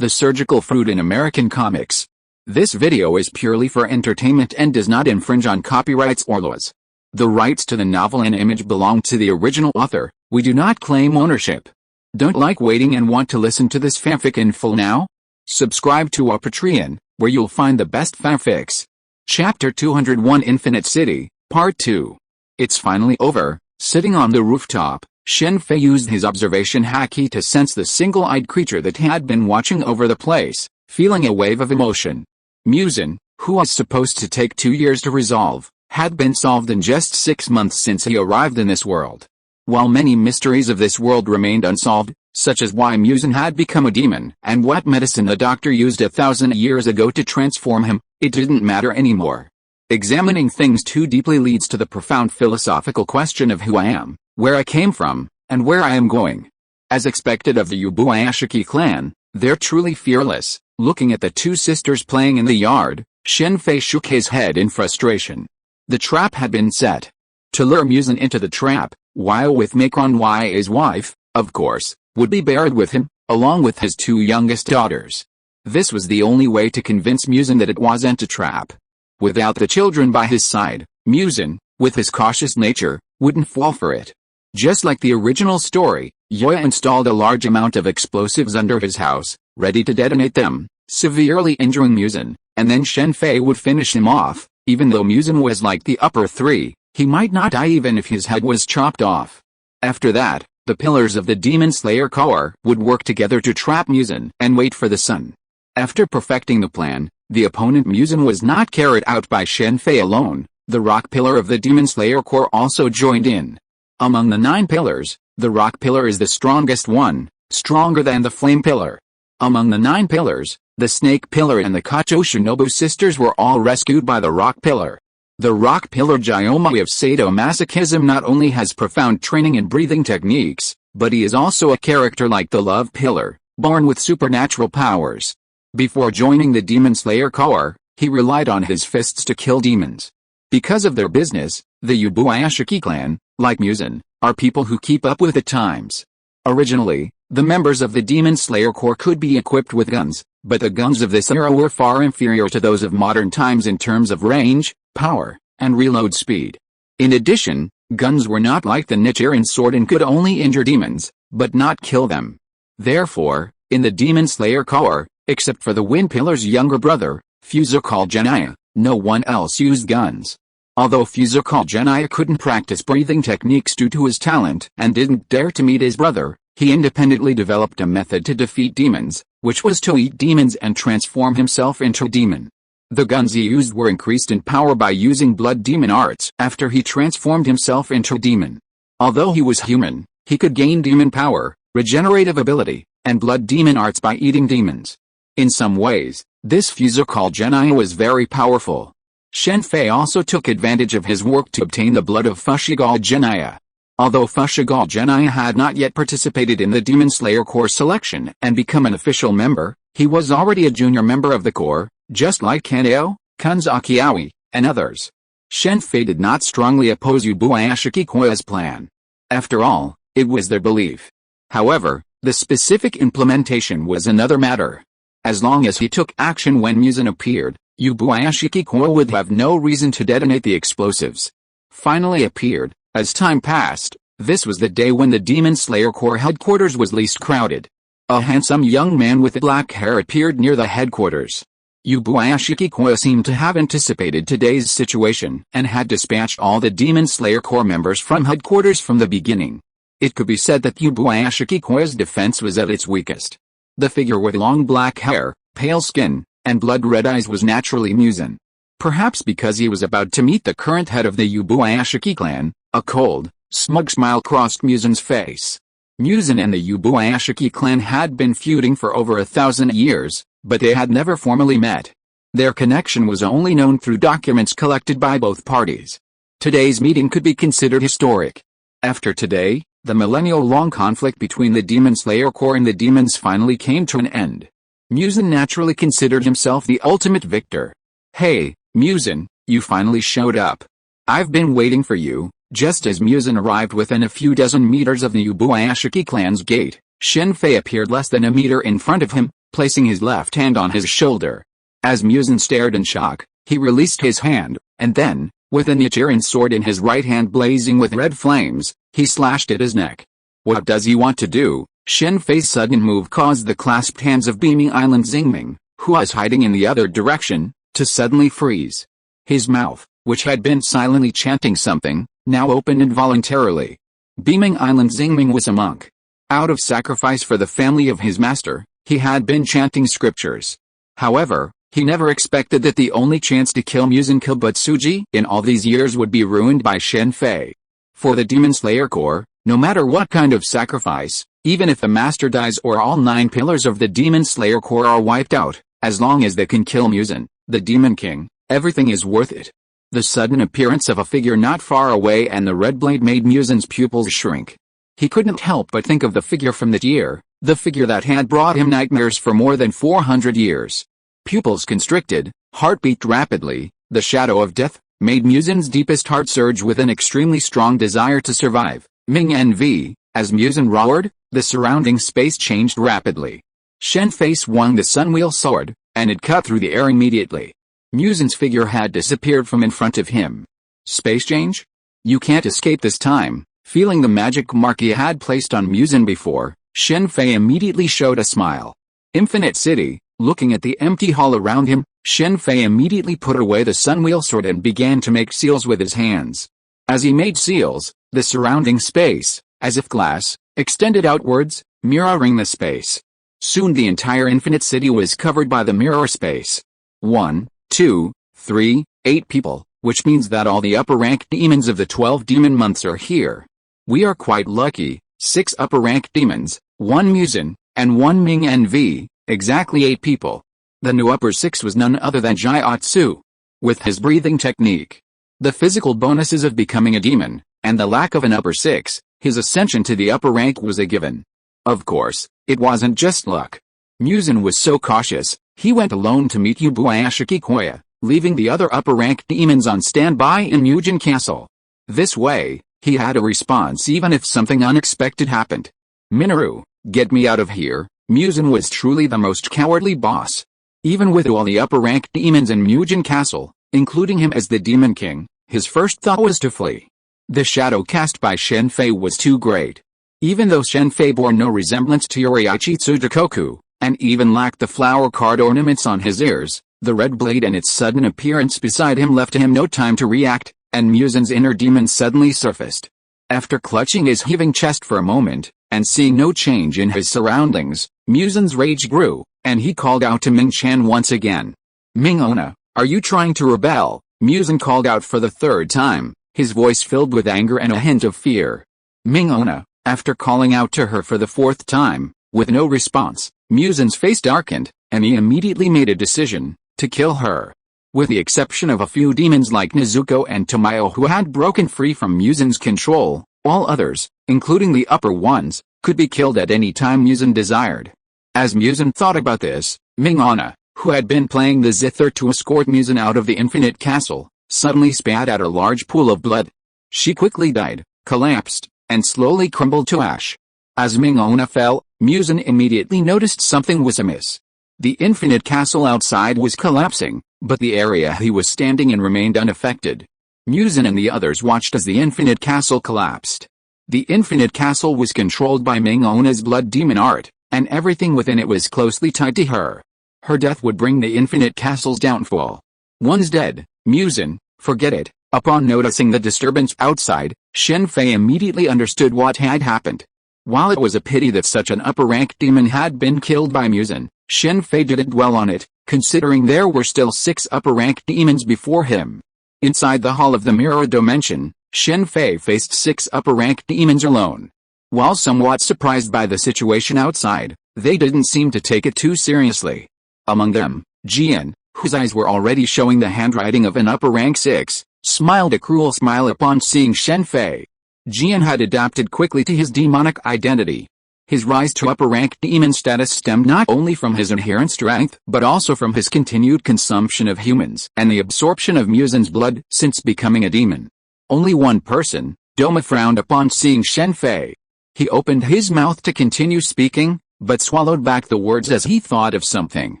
the surgical fruit in American comics. This video is purely for entertainment and does not infringe on copyrights or laws. The rights to the novel and image belong to the original author. We do not claim ownership. Don't like waiting and want to listen to this fanfic in full now? Subscribe to our Patreon, where you'll find the best fanfics. Chapter 201 Infinite City, Part 2. It's finally over. Sitting on the rooftop, Shen Fei used his observation haki to sense the single-eyed creature that had been watching over the place, feeling a wave of emotion. Muzin, who was supposed to take 2 years to resolve, had been solved in just 6 months since he arrived in this world. While many mysteries of this world remained unsolved, such as why Muzin had become a demon and what medicine a doctor used 1,000 years ago to transform him, it didn't matter anymore. Examining things too deeply leads to the profound philosophical question of who I am, where I came from, and where I am going. As expected of the Ubuyashiki clan, they're truly fearless. Looking at the two sisters playing in the yard, Shen Fei shook his head in frustration. The trap had been set. To lure Muzin into the trap, while with Macron his wife, of course, would be buried with him, along with his 2 youngest daughters. This was the only way to convince Muzin that it wasn't a trap. Without the children by his side, Muzin, with his cautious nature, wouldn't fall for it. Just like the original story, Yoya installed a large amount of explosives under his house, ready to detonate them, severely injuring Muzin, and then Shen Fei would finish him off. Even though Muzin was like the upper 3, he might not die even if his head was chopped off. After that, the pillars of the Demon Slayer core would work together to trap Muzin and wait for the sun. After perfecting the plan, the opponent Muzin was not carried out by Shen Fei alone. The rock pillar of the Demon Slayer core also joined in. Among the 9 pillars, the rock pillar is the strongest one, stronger than the flame pillar. Among the 9 pillars, the snake pillar and the Kacho Shinobu sisters were all rescued by the rock pillar. The rock pillar Gyomai of sadomasochism not only has profound training in breathing techniques, but he is also a character like the love pillar, born with supernatural powers. Before joining the Demon Slayer core, he relied on his fists to kill demons. Because of their business, the Ubuyashiki clan, like Muzin, are people who keep up with the times. Originally, the members of the Demon Slayer core could be equipped with guns, but the guns of this era were far inferior to those of modern times in terms of range, power, and reload speed. In addition, guns were not like the Nichiren sword and could only injure demons, but not kill them. Therefore, in the Demon Slayer core, except for the Wind Pillar's younger brother, Fuzukal Geniya, no one else used guns. Although Fuzukal Geniya couldn't practice breathing techniques due to his talent and didn't dare to meet his brother, he independently developed a method to defeat demons, which was to eat demons and transform himself into a demon. The guns he used were increased in power by using blood demon arts after he transformed himself into a demon. Although he was human, he could gain demon power, regenerative ability, and blood demon arts by eating demons. In some ways, this Fuzukal Geniya was very powerful. Shen Fei also took advantage of his work to obtain the blood of Fuzukal Geniya. Although Fuzukal Geniya had not yet participated in the Demon Slayer core selection and become an official member, he was already a junior member of the core, just like Kaneo, Kanzaki Aoi, and others. Shen Fei did not strongly oppose Ubuyashiki Koya's plan. After all, it was their belief. However, the specific implementation was another matter. As long as he took action when Muzin appeared, Ubuyashiki Koya would have no reason to detonate the explosives. Finally appeared. As time passed, this was the day when the Demon Slayer core headquarters was least crowded. A handsome young man with black hair appeared near the headquarters. Ubuyashiki Koya seemed to have anticipated today's situation and had dispatched all the Demon Slayer core members from headquarters from the beginning. It could be said that Ubuyashiki Koya's defense was at its weakest. The figure with long black hair, pale skin, and blood-red eyes was naturally Muzin. Perhaps because he was about to meet the current head of the Ubuyashiki clan, a cold, smug smile crossed Muzin's face. Muzin and the Ubuyashiki clan had been feuding for over 1,000 years, but they had never formally met. Their connection was only known through documents collected by both parties. Today's meeting could be considered historic. After today, the millennial-long conflict between the Demon Slayer core and the demons finally came to an end. Muzin naturally considered himself the ultimate victor. Hey, Muzin, you finally showed up. I've been waiting for you. Just as Muzin arrived within a few dozen meters of the Ubuyashiki clan's gate, Shen Fei appeared less than a meter in front of him, placing his left hand on his shoulder. As Muzin stared in shock, he released his hand, and then, with a Nichiren sword in his right hand blazing with red flames, he slashed at his neck. What does he want to do? Shen Fei's sudden move caused the clasped hands of Beaming Island Xingming, who was hiding in the other direction, to suddenly freeze. His mouth, which had been silently chanting something, now opened involuntarily. Beaming Island Xingming was a monk. Out of sacrifice for the family of his master, he had been chanting scriptures. However, he never expected that the only chance to kill Muzin Kibutsuji in all these years would be ruined by Shen Fei. For the Demon Slayer Corps, no matter what kind of sacrifice, even if the master dies or all 9 pillars of the Demon Slayer Corps are wiped out, as long as they can kill Muzin, the Demon King, everything is worth it. The sudden appearance of a figure not far away and the red blade made Muzin's pupils shrink. He couldn't help but think of the figure from that year, the figure that had brought him nightmares for more than 400 years. Pupils constricted, heart beat rapidly, the shadow of death made Muzin's deepest heart surge with an extremely strong desire to survive. Ming NV, as Muzin roared, the surrounding space changed rapidly. Shen Fei swung the Sunwheel sword, and it cut through the air immediately. Muzin's figure had disappeared from in front of him. Space change? You can't escape this time. Feeling the magic mark he had placed on Muzin before, Shen Fei immediately showed a smile. Infinite City. Looking at the empty hall around him, Shen Fei immediately put away the Sunwheel sword and began to make seals with his hands. As he made seals, the surrounding space, as if glass, extended outwards, mirroring the space. Soon the entire Infinite City was covered by the mirror space. 1, 2, 3, 8 people, which means that all the upper-ranked demons of the 12 demon months are here. We are quite lucky, 6 upper-ranked demons, 1 Muzin, and 1 Ming NV. Exactly 8 people. The new upper 6 was none other than Jiatsu. With his breathing technique, the physical bonuses of becoming a demon, and the lack of an upper 6, his ascension to the upper rank was a given. Of course, it wasn't just luck. Muzin was so cautious, he went alone to meet Ubuashiki Koya, leaving the other upper rank demons on standby in Mujin Castle. This way, he had a response even if something unexpected happened. Minoru, get me out of here. Muzin was truly the most cowardly boss. Even with all the upper-ranked demons in Mujin Castle, including him as the Demon King, his first thought was to flee. The shadow cast by Shen Fei was too great. Even though Shen Fei bore no resemblance to Yoriichi Tsudakoku, and even lacked the flower card ornaments on his ears, the red blade and its sudden appearance beside him left him no time to react, and Muzin's inner demon suddenly surfaced. After clutching his heaving chest for a moment, and seeing no change in his surroundings, Muzin's rage grew, and he called out to Ming Chan once again. Ming Ona, are you trying to rebel? Muzin called out for the 3rd time, his voice filled with anger and a hint of fear. Ming Ona, after calling out to her for the 4th time, with no response, Muzin's face darkened, and he immediately made a decision, to kill her. With the exception of a few demons like Nezuko and Tamayo who had broken free from Muzin's control, all others, including the upper ones, could be killed at any time Muzin desired. As Muzin thought about this, Ming Ona, who had been playing the zither to escort Muzin out of the Infinite Castle, suddenly spat out a large pool of blood. She quickly died, collapsed, and slowly crumbled to ash. As Ming Ona fell, Muzin immediately noticed something was amiss. The Infinite Castle outside was collapsing, but the area he was standing in remained unaffected. Muzin and the others watched as the Infinite Castle collapsed. The Infinite Castle was controlled by Ming Ona's blood demon art, and everything within it was closely tied to her. Her death would bring the Infinite Castle's downfall. One's dead, Muzin, forget it. Upon noticing the disturbance outside, Shen Fei immediately understood what had happened. While it was a pity that such an upper-rank demon had been killed by Muzin, Shen Fei didn't dwell on it, considering there were still 6 upper-rank demons before him. Inside the Hall of the Mirror Dimension, Shen Fei faced 6 upper-rank demons alone. While somewhat surprised by the situation outside, they didn't seem to take it too seriously. Among them, Jian, whose eyes were already showing the handwriting of an upper-rank 6, smiled a cruel smile upon seeing Shen Fei. Jian had adapted quickly to his demonic identity. His rise to upper-rank demon status stemmed not only from his inherent strength but also from his continued consumption of humans and the absorption of Muzin's blood since becoming a demon. Only one person, Doma, frowned upon seeing Shen Fei. He opened his mouth to continue speaking, but swallowed back the words as he thought of something.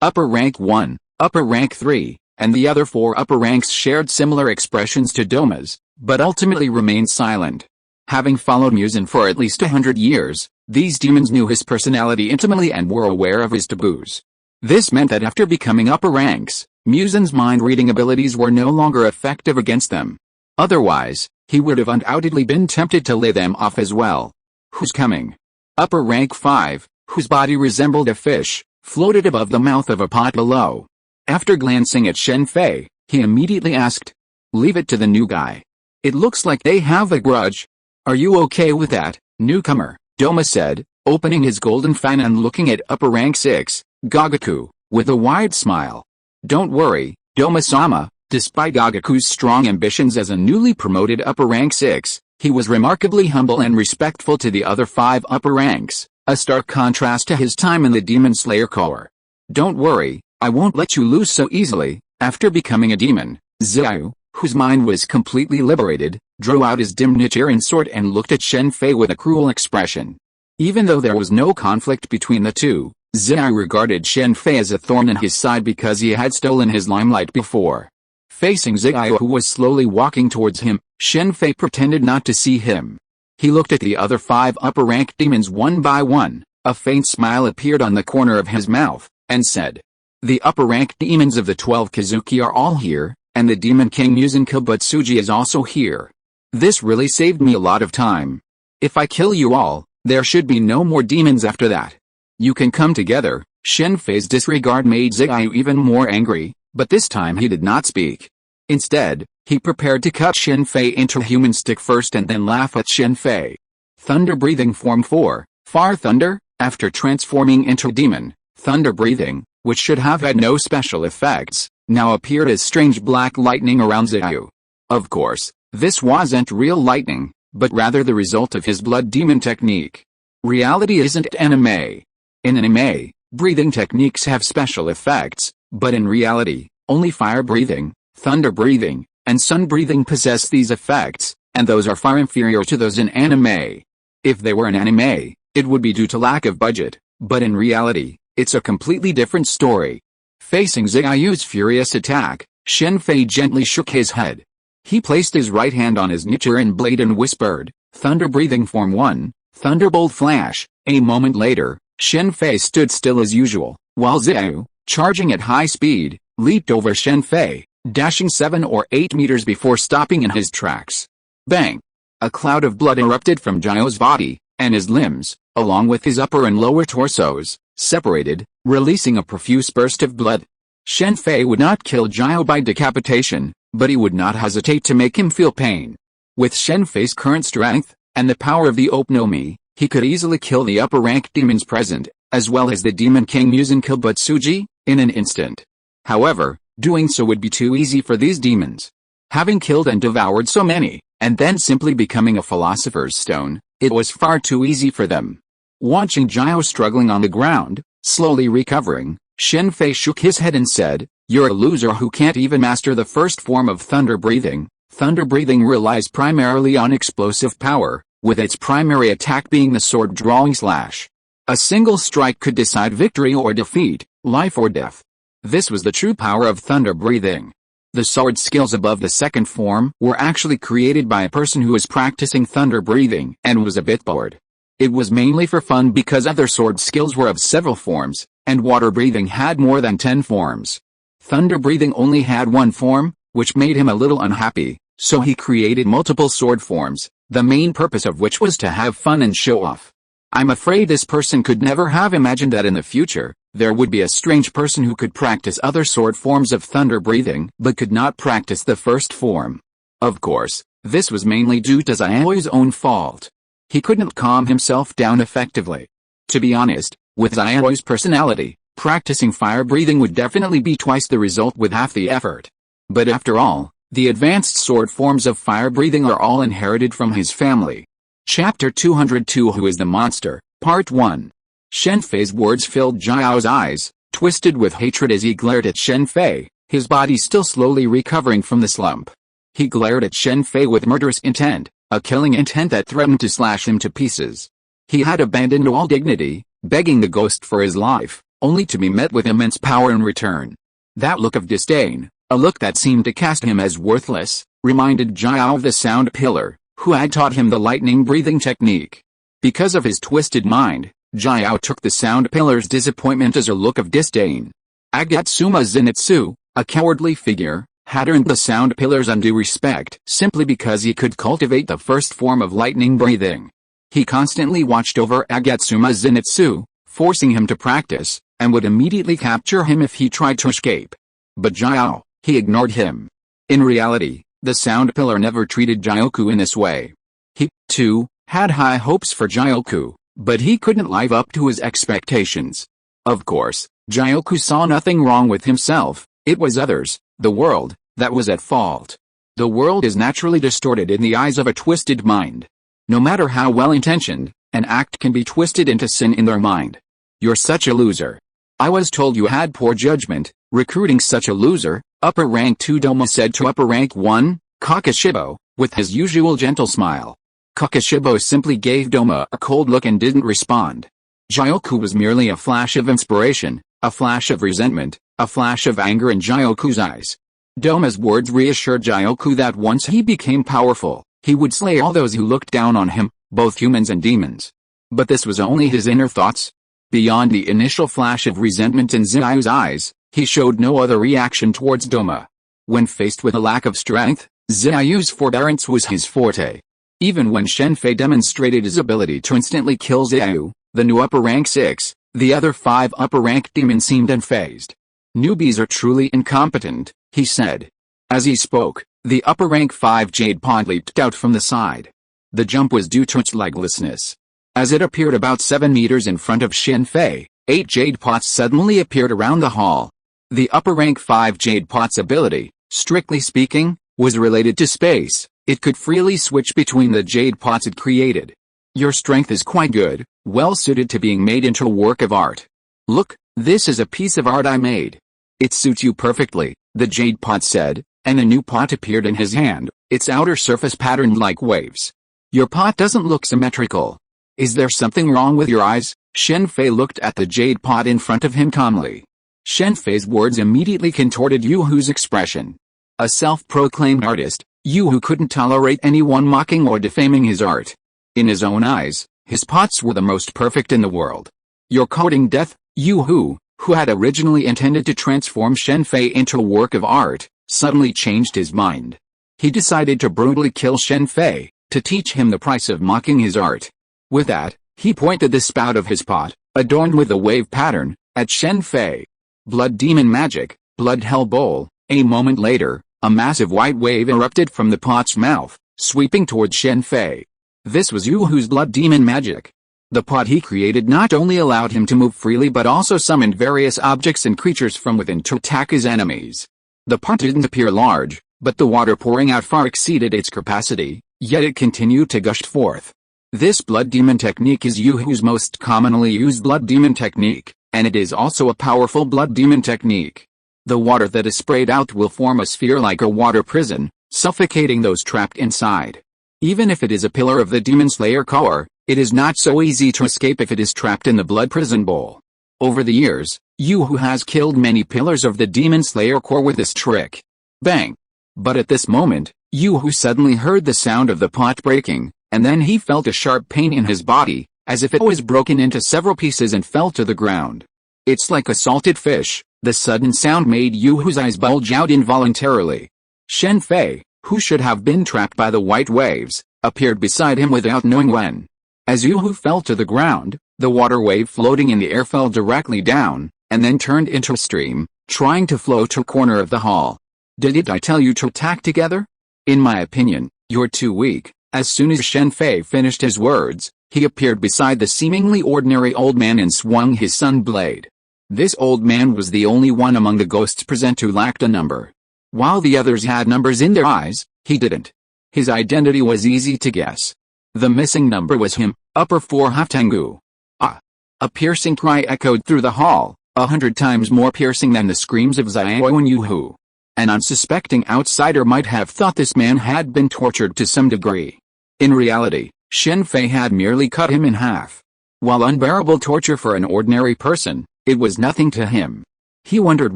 Upper rank 1, upper rank 3, and the other 4 upper ranks shared similar expressions to Doma's, but ultimately remained silent. Having followed Muzan for at least 100 years, these demons knew his personality intimately and were aware of his taboos. This meant that after becoming upper ranks, Muzan's mind-reading abilities were no longer effective against them. Otherwise, he would have undoubtedly been tempted to lay them off as well. Who's coming? Upper rank 5, whose body resembled a fish, floated above the mouth of a pot below. After glancing at Shen Fei, he immediately asked, "Leave it to the new guy. It looks like they have a grudge." "Are you okay with that, newcomer?" Doma said, opening his golden fan and looking at upper rank 6, Gagaku, with a wide smile. "Don't worry, Doma-sama." Despite Gagaku's strong ambitions as a newly promoted upper rank 6, he was remarkably humble and respectful to the other 5 upper ranks, a stark contrast to his time in the Demon Slayer Corps. "Don't worry, I won't let you lose so easily." After becoming a demon, Xiao, whose mind was completely liberated, drew out his dim Nichiren sword and looked at Shen Fei with a cruel expression. Even though there was no conflict between the two, Xiao regarded Shen Fei as a thorn in his side because he had stolen his limelight before. Facing Xiao, who was slowly walking towards him, Shen Fei pretended not to see him. He looked at the other 5 upper-rank demons one by one. A faint smile appeared on the corner of his mouth, and said, "The upper-rank demons of the 12 Kazuki are all here, and the Demon King Muzan Kibutsuji is also here. This really saved me a lot of time. If I kill you all, there should be no more demons after that. You can come together." Shen Fei's disregard made Xiao even more angry, but this time he did not speak. Instead, he prepared to cut Shen Fei into a human stick first and then laugh at Shen Fei. Thunder Breathing Form 4, Far Thunder. After transforming into demon, Thunder Breathing, which should have had no special effects, now appeared as strange black lightning around Xiao. Of course, this wasn't real lightning, but rather the result of his blood demon technique. Reality isn't anime. In anime, breathing techniques have special effects, but in reality, only fire breathing, thunder breathing, and sun breathing possess these effects, and those are far inferior to those in anime. If they were in anime, it would be due to lack of budget, but in reality, it's a completely different story. Facing Xiao's furious attack, Shen Fei gently shook his head. He placed his right hand on his Nichiren blade and whispered, "Thunder Breathing Form 1, Thunderbolt Flash." A moment later, Shen Fei stood still as usual, while Xiao, charging at high speed, leaped over Shen Fei, dashing 7 or 8 meters before stopping in his tracks. Bang! A cloud of blood erupted from Xiao's body, and his limbs, along with his upper and lower torsos, separated, releasing a profuse burst of blood. Shen Fei would not kill Xiao by decapitation, but he would not hesitate to make him feel pain. With Shen Fei's current strength, and the power of the Opnomi, he could easily kill the upper-rank demons present, as well as the Demon King Muzan Kibutsuji, in an instant. However, doing so would be too easy for these demons. Having killed and devoured so many, and then simply becoming a philosopher's stone, it was far too easy for them. Watching Xiao struggling on the ground, slowly recovering, Shen Fei shook his head and said, "You're a loser who can't even master the first form of thunder breathing." Thunder breathing relies primarily on explosive power, with its primary attack being the sword drawing slash. A single strike could decide victory or defeat, life or death. This was the true power of thunder breathing. The sword skills above the second form were actually created by a person who was practicing thunder breathing and was a bit bored. It was mainly for fun because other sword skills were of several forms, and water breathing had more than 10 forms. Thunder breathing only had one form, which made him a little unhappy, so he created multiple sword forms, the main purpose of which was to have fun and show off. I'm afraid this person could never have imagined that in the future, there would be a strange person who could practice other sword forms of thunder breathing but could not practice the first form. Of course, this was mainly due to Xiao's own fault. He couldn't calm himself down effectively. To be honest, with Xiao's personality, practicing fire breathing would definitely be twice the result with half the effort. But after all, the advanced sword forms of fire breathing are all inherited from his family. Chapter 202 Who is the Monster? Part 1. Shen Fei's words filled Xiao's eyes, twisted with hatred as he glared at Shen Fei, his body still slowly recovering from the slump. He glared at Shen Fei with murderous intent, a killing intent that threatened to slash him to pieces. He had abandoned all dignity, begging the ghost for his life, only to be met with immense power in return. That look of disdain, a look that seemed to cast him as worthless, reminded G-I-L of the sound pillar, who had taught him the lightning breathing technique. Because of his twisted mind, G-I-L took the sound pillar's disappointment as a look of disdain. Agatsuma Zenitsu, a cowardly figure, had earned the sound pillar's undue respect simply because he could cultivate the first form of lightning breathing. He constantly watched over Agatsuma Zenitsu, forcing him to practice, and would immediately capture him if he tried to escape. But G-I-L, he ignored him. In reality, the sound pillar never treated G-I-L-ku in this way. He, too, had high hopes for G-I-L-ku, but he couldn't live up to his expectations. Of course, G-I-L-ku saw nothing wrong with himself, it was others, the world, that was at fault. The world is naturally distorted in the eyes of a twisted mind. No matter how well-intentioned, an act can be twisted into sin in their mind. You're such a loser. I was told you had poor judgment, recruiting such a loser, Upper Rank 2 Doma said to Upper Rank 1, Kakashibo, with his usual gentle smile. Kakashibo simply gave Doma a cold look and didn't respond. G-I-L-ku was merely a flash of inspiration, a flash of resentment, a flash of anger in G-I-L-ku's eyes. Doma's words reassured G-I-L-ku that once he became powerful, he would slay all those who looked down on him, both humans and demons. But this was only his inner thoughts. Beyond the initial flash of resentment in Zi-Yu's eyes, he showed no other reaction towards Doma. When faced with a lack of strength, Zi-Yu's forbearance was his forte. Even when Shen Fei demonstrated his ability to instantly kill Zi-Yu, the new upper rank 6, the other 5 upper rank demons seemed unfazed. Newbies are truly incompetent, he said. As he spoke, the upper rank 5 jade pod leaped out from the side. The jump was due to its leglessness. As it appeared about 7 meters in front of Shen Fei, 8 jade pots suddenly appeared around the hall. The upper rank 5 jade pot's ability, strictly speaking, was related to space. It could freely switch between the jade pots it created. Your strength is quite good, well suited to being made into a work of art. Look, this is a piece of art I made. It suits you perfectly, the jade pot said, and a new pot appeared in his hand, its outer surface patterned like waves. Your pot doesn't look symmetrical. Is there something wrong with your eyes? Shen Fei looked at the jade pot in front of him calmly. Shen Fei's words immediately contorted Yu-Hu's expression. A self-proclaimed artist, Yu-Hu couldn't tolerate anyone mocking or defaming his art. In his own eyes, his pots were the most perfect in the world. You're courting death, Yu-Hu, who had originally intended to transform Shen Fei into a work of art, suddenly changed his mind. He decided to brutally kill Shen Fei, to teach him the price of mocking his art. With that, he pointed the spout of his pot, adorned with a wave pattern, at Shen Fei. Blood demon magic, blood hell bowl. A moment later, a massive white wave erupted from the pot's mouth, sweeping towards Shen Fei. This was Yu-Hu's blood demon magic. The pot he created not only allowed him to move freely but also summoned various objects and creatures from within to attack his enemies. The pot didn't appear large, but the water pouring out far exceeded its capacity, yet it continued to gush forth. This blood demon technique is Yu-Hu's most commonly used blood demon technique, and it is also a powerful blood demon technique. The water that is sprayed out will form a sphere like a water prison, suffocating those trapped inside. Even if it is a pillar of the Demon Slayer core, it is not so easy to escape if it is trapped in the blood prison bowl. Over the years, Yu-Hu has killed many pillars of the Demon Slayer core with this trick. Bang! But at this moment, Yu-Hu suddenly heard the sound of the pot breaking, and then he felt a sharp pain in his body, as if it was broken into several pieces and fell to the ground. It's like a salted fish. The sudden sound made Yu-Hu's eyes bulge out involuntarily. Shen Fei, who should have been trapped by the white waves, appeared beside him without knowing when. As Yu-Hu fell to the ground, the water wave floating in the air fell directly down, and then turned into a stream, trying to flow to a corner of the hall. Didn't I tell you to attack together? In my opinion, you're too weak. As soon as Shen Fei finished his words, he appeared beside the seemingly ordinary old man and swung his sun blade. This old man was the only one among the ghosts present who lacked a number. While the others had numbers in their eyes, he didn't. His identity was easy to guess. The missing number was him, upper 4 Haftangu. Ah! A piercing cry echoed through the hall, 100 times more piercing than the screams of Zi-Yu and Yu-Hu. An unsuspecting outsider might have thought this man had been tortured to some degree. In reality, Shen Fei had merely cut him in half. While unbearable torture for an ordinary person, it was nothing to him. He wondered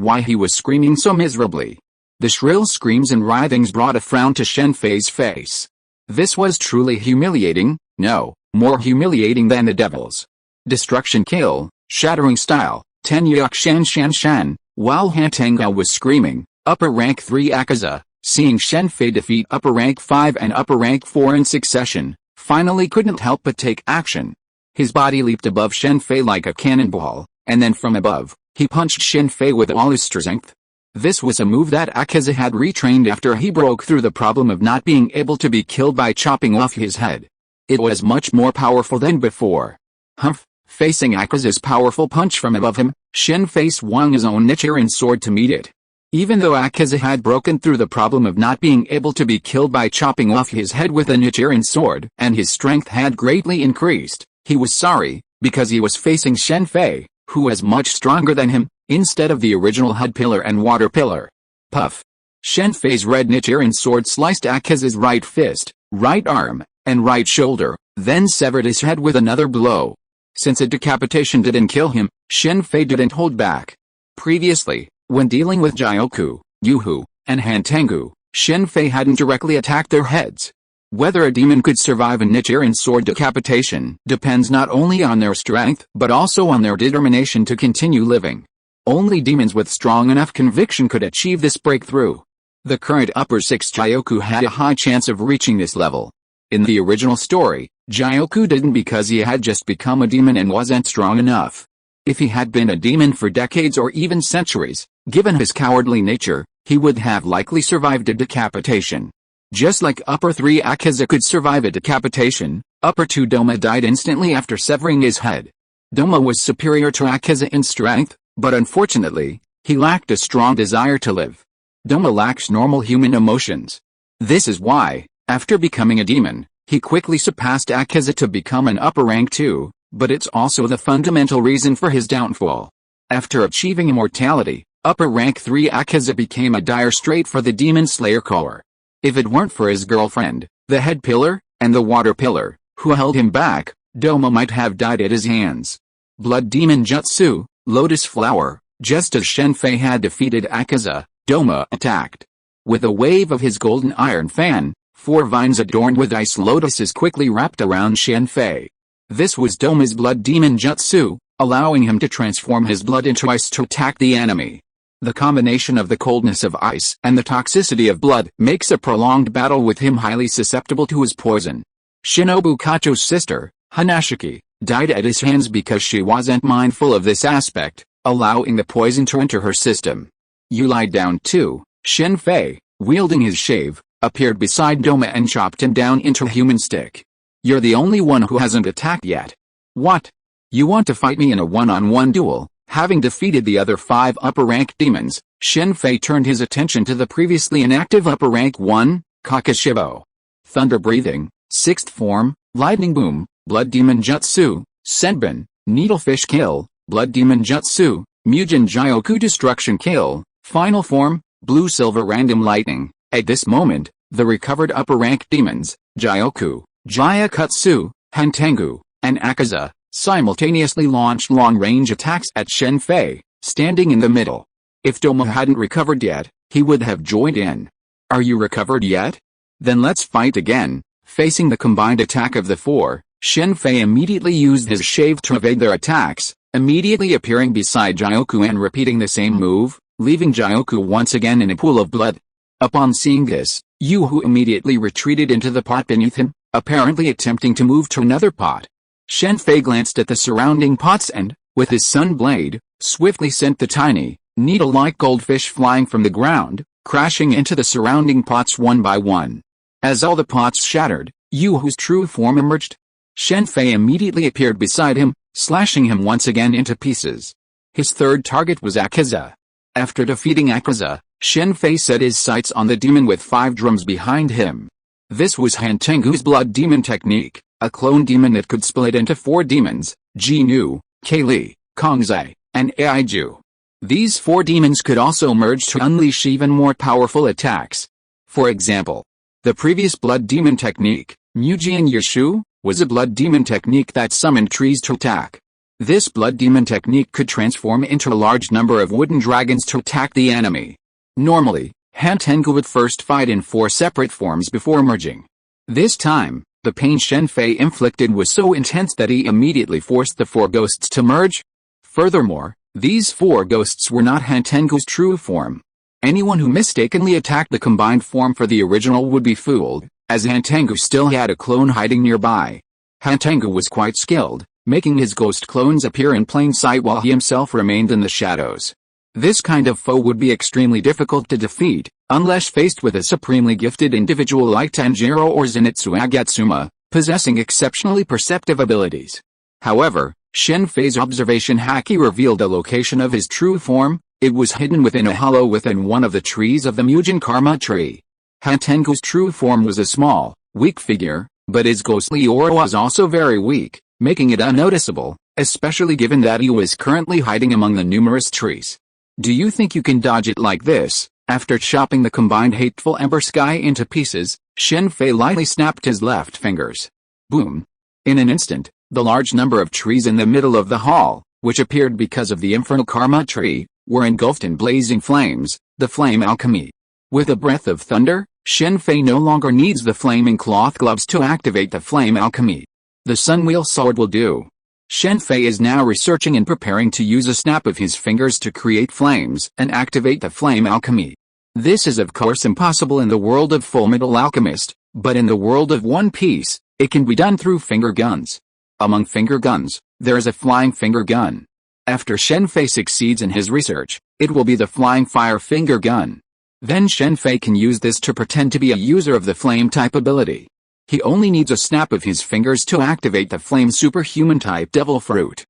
why he was screaming so miserably. The shrill screams and writhings brought a frown to Shen Fei's face. This was truly humiliating, no, more humiliating than the devil's. Destruction kill, shattering style, ten yuk shan shan shan. While Hantanga was screaming, upper rank 3 Akaza, seeing Shen Fei defeat upper rank 5 and upper rank 4 in succession, finally couldn't help but take action. His body leaped above Shen Fei like a cannonball, and then from above, he punched Shen Fei with all his strength. This was a move that Akaza had retrained after he broke through the problem of not being able to be killed by chopping off his head. It was much more powerful than before. Humph! Facing Akaza's powerful punch from above him, Shen Fei swung his own Nichiren sword to meet it. Even though Akaza had broken through the problem of not being able to be killed by chopping off his head with a Nichiren sword, and his strength had greatly increased, he was sorry, because he was facing Shen Fei, who was much stronger than him, instead of the original head pillar and water pillar. Puff! Shen Fei's red Nichiren sword sliced Akaza's right fist, right arm, and right shoulder, then severed his head with another blow. Since a decapitation didn't kill him, Shen Fei didn't hold back. Previously, when dealing with Jioku, Yuhu, and Hantengu, Shen Fei hadn't directly attacked their heads. Whether a demon could survive a Nichiren sword decapitation depends not only on their strength but also on their determination to continue living. Only demons with strong enough conviction could achieve this breakthrough. The current upper 6 Jioku had a high chance of reaching this level. In the original story, Jioku didn't because he had just become a demon and wasn't strong enough. If he had been a demon for decades or even centuries, given his cowardly nature, he would have likely survived a decapitation. Just like upper 3 Akaza could survive a decapitation, upper 2 Doma died instantly after severing his head. Doma was superior to Akaza in strength, but unfortunately, he lacked a strong desire to live. Doma lacks normal human emotions. This is why, after becoming a demon, he quickly surpassed Akaza to become an upper rank 2, but it's also the fundamental reason for his downfall. After achieving immortality, upper rank 3 Akaza became a dire strait for the Demon Slayer Corps. If it weren't for his girlfriend, the head pillar, and the water pillar, who held him back, Doma might have died at his hands. Blood Demon Jutsu, Lotus Flower. Just as Shen Fei had defeated Akaza, Doma attacked. With a wave of his golden iron fan, 4 vines adorned with ice lotuses quickly wrapped around Shen Fei. This was Doma's Blood Demon Jutsu, allowing him to transform his blood into ice to attack the enemy. The combination of the coldness of ice and the toxicity of blood makes a prolonged battle with him highly susceptible to his poison. Shinobu Kacho's sister, Hanashiki, died at his hands because she wasn't mindful of this aspect, allowing the poison to enter her system. You lie down too. Shen Fei, wielding his shave, appeared beside Doma and chopped him down into a human stick. You're the only one who hasn't attacked yet. What? You want to fight me in a one-on-one duel? Having defeated the other 5 upper-rank demons, Shen Fei turned his attention to the previously inactive upper-rank 1, Kakashibo. Thunder Breathing, 6th Form, Lightning Boom, Blood Demon Jutsu, Senbon, Needlefish Kill, Blood Demon Jutsu, Mugen Jioku Destruction Kill, Final Form, Blue Silver Random Lightning. At this moment, the recovered upper-rank demons, Jioku, Jayakutsu, Hantengu, and Akaza, simultaneously launched long-range attacks at Shen Fei, standing in the middle. If Doma hadn't recovered yet, he would have joined in. Are you recovered yet? Then let's fight again. Facing the combined attack of the 4, Shen Fei immediately used his shave to evade their attacks, immediately appearing beside Jioku and repeating the same move, leaving Jioku once again in a pool of blood. Upon seeing this, Yuhu immediately retreated into the pot beneath him, apparently attempting to move to another pot. Shen Fei glanced at the surrounding pots and, with his sun blade, swiftly sent the tiny, needle-like goldfish flying from the ground, crashing into the surrounding pots one by one. As all the pots shattered, Yuhu's true form emerged. Shen Fei immediately appeared beside him, slashing him once again into pieces. His third target was Akaza. After defeating Akaza, Shen Fei set his sights on the demon with 5 drums behind him. This was Hantengu's Blood Demon technique, a clone demon that could split into 4 demons, Ji-Nu, Kei-Li, Kongzai, and Aiju. These 4 demons could also merge to unleash even more powerful attacks. For example, the previous Blood Demon technique, Mujian Yashu, was a blood demon technique that summoned trees to attack. This blood demon technique could transform into a large number of wooden dragons to attack the enemy. Normally, Han Tengu would first fight in 4 separate forms before merging. This time, the pain Shen Fei inflicted was so intense that he immediately forced the 4 ghosts to merge. Furthermore, these 4 ghosts were not Han Tengu's true form. Anyone who mistakenly attacked the combined form for the original would be fooled, as Han Tengu still had a clone hiding nearby. Han Tengu was quite skilled, making his ghost clones appear in plain sight while he himself remained in the shadows. This kind of foe would be extremely difficult to defeat, unless faced with a supremely gifted individual like Tanjiro or Zenitsu Agatsuma, possessing exceptionally perceptive abilities. However, Shen Fei's observation haki revealed the location of his true form. It was hidden within a hollow within one of the trees of the Mugen Karma tree. Han Tengu's true form was a small, weak figure, but his ghostly aura was also very weak, making it unnoticeable, especially given that he was currently hiding among the numerous trees. Do you think you can dodge it like this? After chopping the combined hateful Ember Sky into pieces, Shen Fei lightly snapped his left fingers. Boom! In an instant, the large number of trees in the middle of the hall, which appeared because of the infernal karma tree, were engulfed in blazing flames, the flame alchemy. With a breath of thunder, Shen Fei no longer needs the flaming cloth gloves to activate the flame alchemy. The Sunwheel Sword will do. Shen Fei is now researching and preparing to use a snap of his fingers to create flames and activate the flame alchemy. This is of course impossible in the world of Fullmetal Alchemist, but in the world of One Piece, it can be done through finger guns. Among finger guns, there is a flying finger gun. After Shen Fei succeeds in his research, it will be the flying fire finger gun. Then Shen Fei can use this to pretend to be a user of the flame type ability. He only needs a snap of his fingers to activate the flame superhuman type devil fruit.